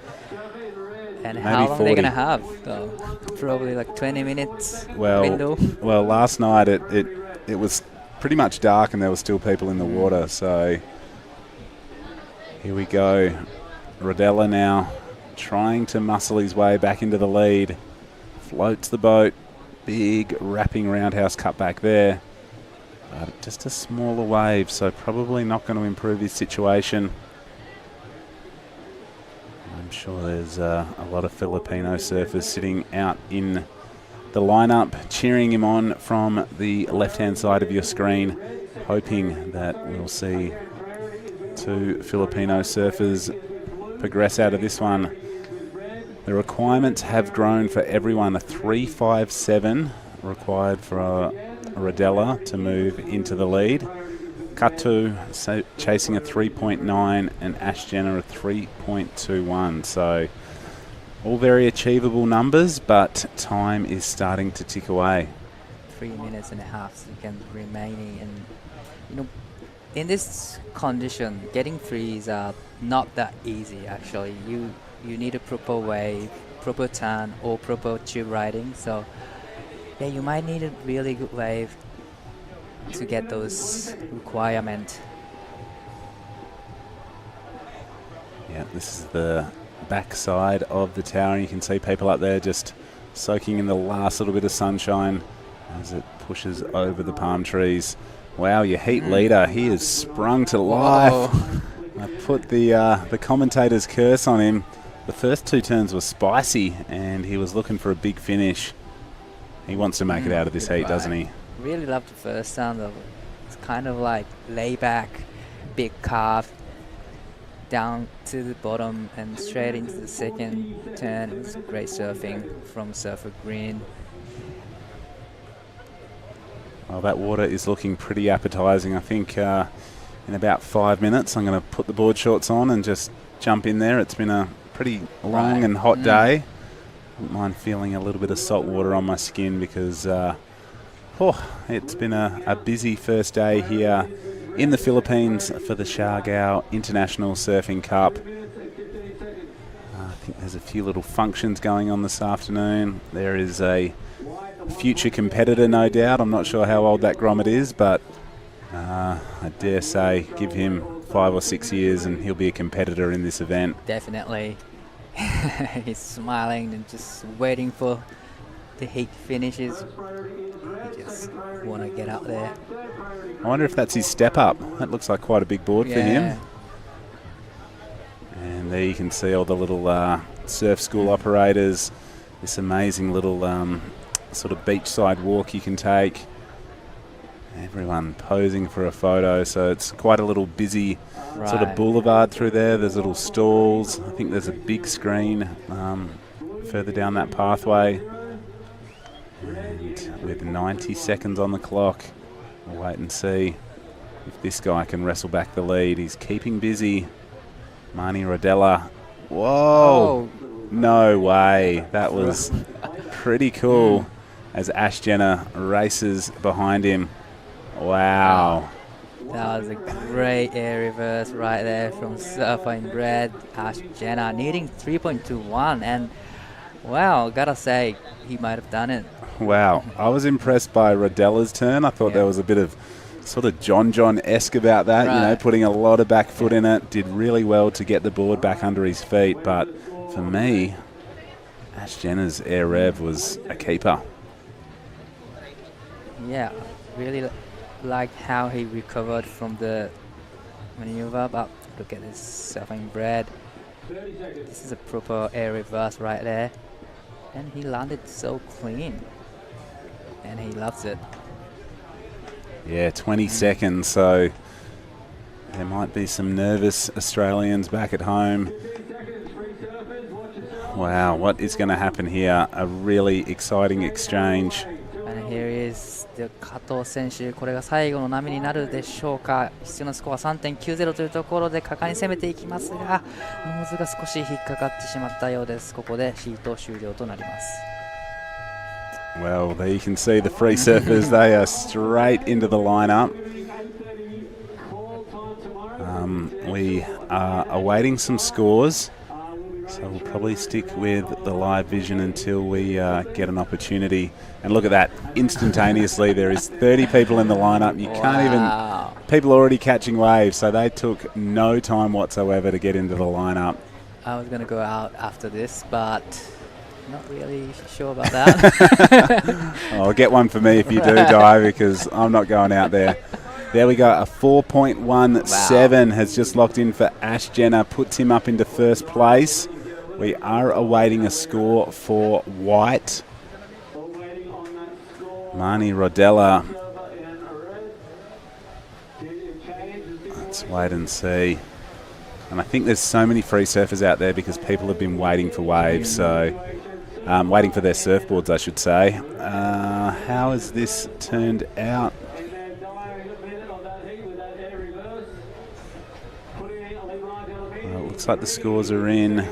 F: And
M: maybe
F: how long
M: 40.
F: are they going to have, though? Probably like 20 minutes window.
M: Well, last night it was pretty much dark and there were still people in the water. So here we go. Rodella now trying to muscle his way back into the lead. Floats the boat big wrapping roundhouse cutback there. But just a smaller wave, so probably not going to improve his situation. I'm sure there's a lot of Filipino surfers sitting out in the lineup, cheering him on from the left-hand side of your screen, hoping that we'll see 2 Filipino surfers progress out of this one. The requirements have grown for everyone. A 3.57 required for a Rodella to move into the lead. Katu chasing a 3.9 and Ash Jenner a 3.21. So all very achievable numbers, but time is starting to tick away.
F: 3 minutes and a half seconds remaining, and in this condition, getting threes are not that easy. Actually, you need a proper wave, proper turn, or proper tube riding. So yeah, you might need a really good wave to get those requirements.
M: Yeah, this is the backside of the tower. You can see people up there just soaking in the last little bit of sunshine as it pushes over the palm trees. Wow, your heat leader, he has sprung to life. I put the commentator's curse on him. The first 2 turns were spicy and he was looking for a big finish. He wants to make it out of this heat, doesn't he?
F: Really love the first sound of it. It's kind of like lay back, big carve down to the bottom and straight into the second turn. It was great surfing from Surfer Green.
M: Well, that water is looking pretty appetizing. I think in about 5 minutes I'm going to put the board shorts on and just jump in there. It's been a pretty long and hot day. Wouldn't mind feeling a little bit of salt water on my skin because it's been a busy first day here in the Philippines for the Siargao International Surfing Cup. I think there's a few little functions going on this afternoon. There is a future competitor, no doubt. I'm not sure how old that grommet is, but I dare say give him 5 or 6 years and he'll be a competitor in this event.
F: Definitely. He's smiling and just waiting for the heat finishes. He just want to get out there.
M: I wonder if that's his step up. That looks like quite a big board for him. And there you can see all the little surf school operators. This amazing little sort of beachside walk you can take. Everyone posing for a photo, so it's quite a little busy sort of boulevard through there. There's little stalls. I think there's a big screen further down that pathway. And with 90 seconds on the clock, we'll wait and see if this guy can wrestle back the lead. He's keeping busy. Marnie Rodella. Whoa! No way. That was pretty cool as Ash Jenner races behind him. Wow.
F: That was a great air reverse right there from Surfer in Red. Ash Jenner needing 3.21, and wow, gotta say, he might have done it.
M: Wow. I was impressed by Rodella's turn. I thought there was a bit of sort of John-esque about that, putting a lot of back foot in it. Did really well to get the board back under his feet, but for me, Ash Jenner's air rev was a keeper.
F: Yeah, really like how he recovered from the maneuver, but look at this surfing Brad. This is a proper air reverse right there, and he landed so clean, and he loves it.
M: Yeah, 20 seconds, so there might be some nervous Australians back at home. Wow, what is going to happen here? A really exciting exchange.
F: And here is the Kato 選手、これが最後の波になるでしょうか。必要なスコア 3.90 というところで果敢に攻めていきますが、ノーズが少し引っかかってしまったようです。ここでシート終了となります。
M: Well, there you can see the free surfers. They are straight into the lineup. We are awaiting some scores, so we'll probably stick with the live vision until we get an opportunity. And look at that, instantaneously there is 30 people in the lineup. You can't even, people already catching waves, so they took no time whatsoever to get into the lineup.
F: I was going to go out after this, but Not really sure about that.
M: Oh, get one for me if you do, Di, because I'm not going out there. There we go. A 4.17 has just locked in for Ash Jenner, puts him up into first place. We are awaiting a score for White. Marnie Rodella. Let's wait and see. And I think there's so many free surfers out there because people have been waiting for waves, so waiting for their surfboards, I should say. How has this turned out? Well, it looks like the scores are in,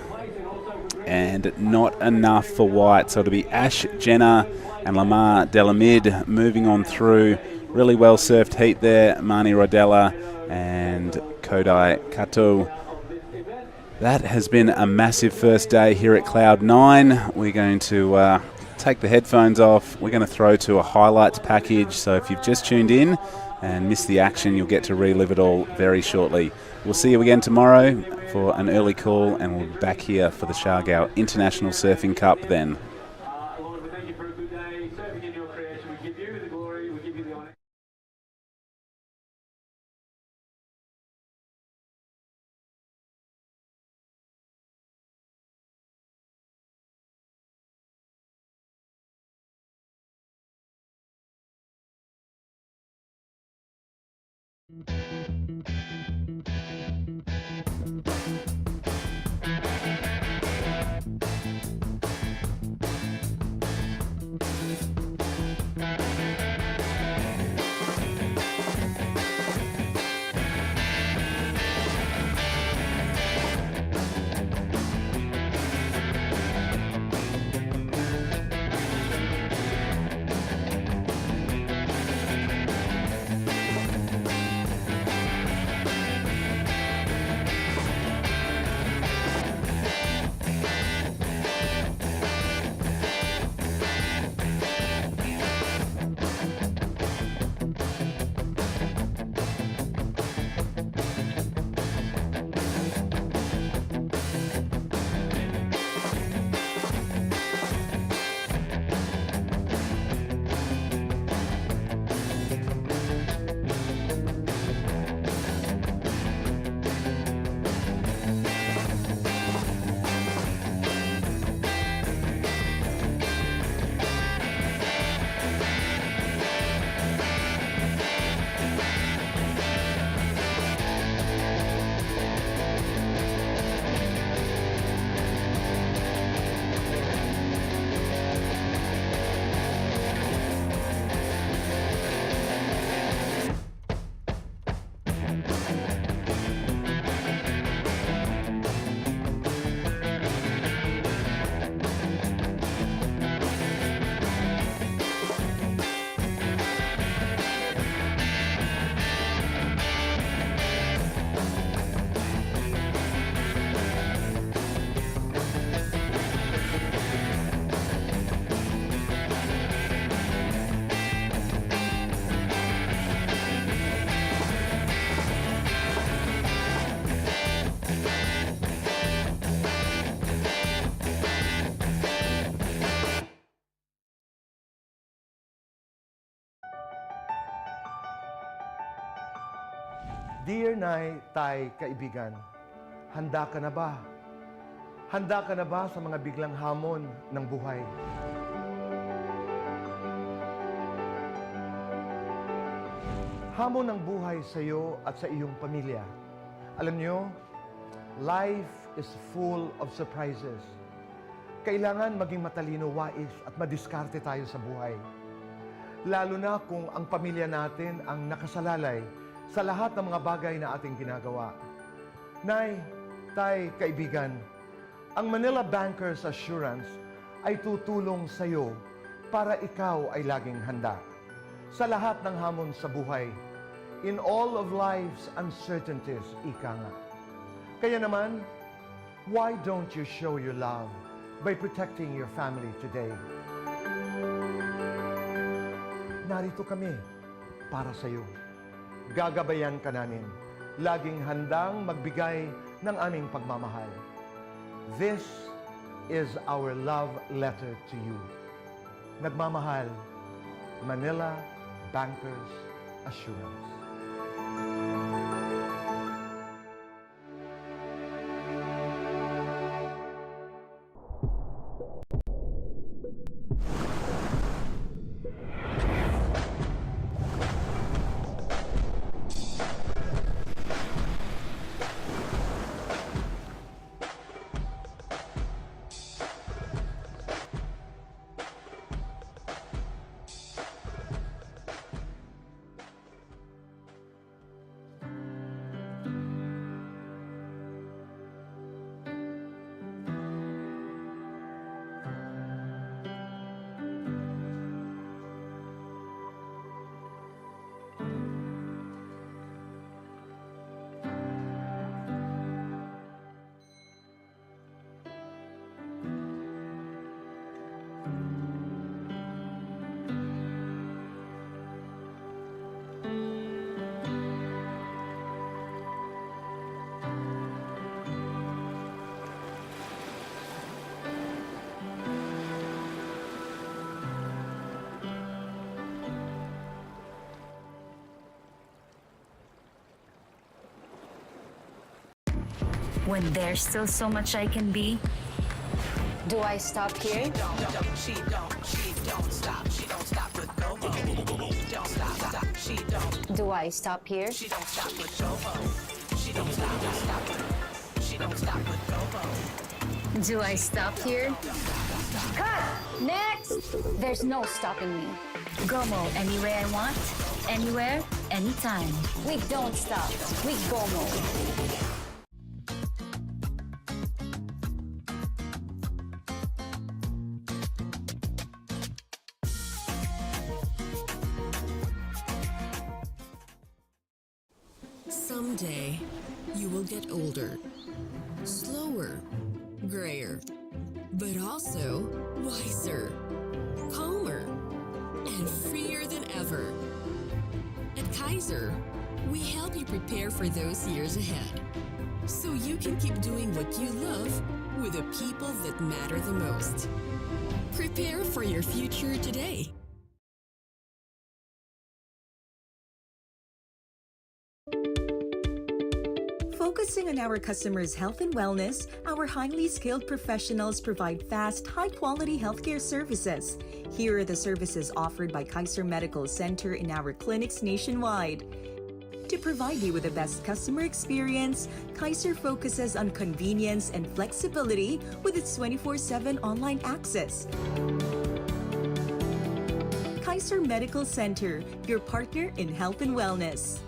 M: and not enough for White. So it'll be Ash Jenner and Lamar Delamid moving on through. Really well surfed heat there. Marnie Rodella and Kodai Kato. That has been a massive first day here at Cloud 9. We're going to take the headphones off. We're going to throw to a highlights package. So if you've just tuned in and missed the action, you'll get to relive it all very shortly. We'll see you again tomorrow for an early call, and we'll be back here for the Siargao International Surfing Cup then.
L: Dear Nay, Tay, kaibigan, handa ka na ba? Handa ka na ba sa mga biglang hamon ng buhay? Hamon ng buhay sa iyo at sa iyong pamilya. Alam niyo, life is full of surprises. Kailangan maging matalino, wais at madiskarte tayo sa buhay. Lalo na kung ang pamilya natin ang nakasalalay sa lahat ng mga bagay na ating ginagawa. Nay, Tay, kaibigan, ang Manila Bankers Assurance ay tutulong sa iyo para ikaw ay laging handa sa lahat ng hamon sa buhay. In all of life's uncertainties, ika nga. Kaya naman, why don't you show your love by protecting your family today? Narito kami para sa iyo. Gagabayan ka namin. Laging handang magbigay ng aming pagmamahal. This is our love letter to you. Nagmamahal, Manila Bankers Assurance.
C: When there's still so much I can be, do I stop here?
R: She don't stop. She don't stop with go-go. Don't stop. She don't.
C: Do I stop here?
R: She don't stop with go-go. She don't stop. She don't stop with go-go.
C: Do I stop here? Cut! Next! There's no stopping me. Gomo anywhere I want, anywhere, anytime. We don't stop. We Gomo.
S: Someday, you will get older, slower, grayer, but also wiser, calmer, and freer than ever. At Kaiser, we help you prepare for those years ahead, so you can keep doing what you love with the people that matter the most. Prepare for your future today.
V: Focusing on our customers' health and wellness, our highly skilled professionals provide fast, high-quality healthcare services. Here are the services offered by Kaiser Medical Center in our clinics nationwide. To provide you with the best customer experience, Kaiser focuses on convenience and flexibility with its 24/7 online access. Kaiser Medical Center, your partner in health and wellness.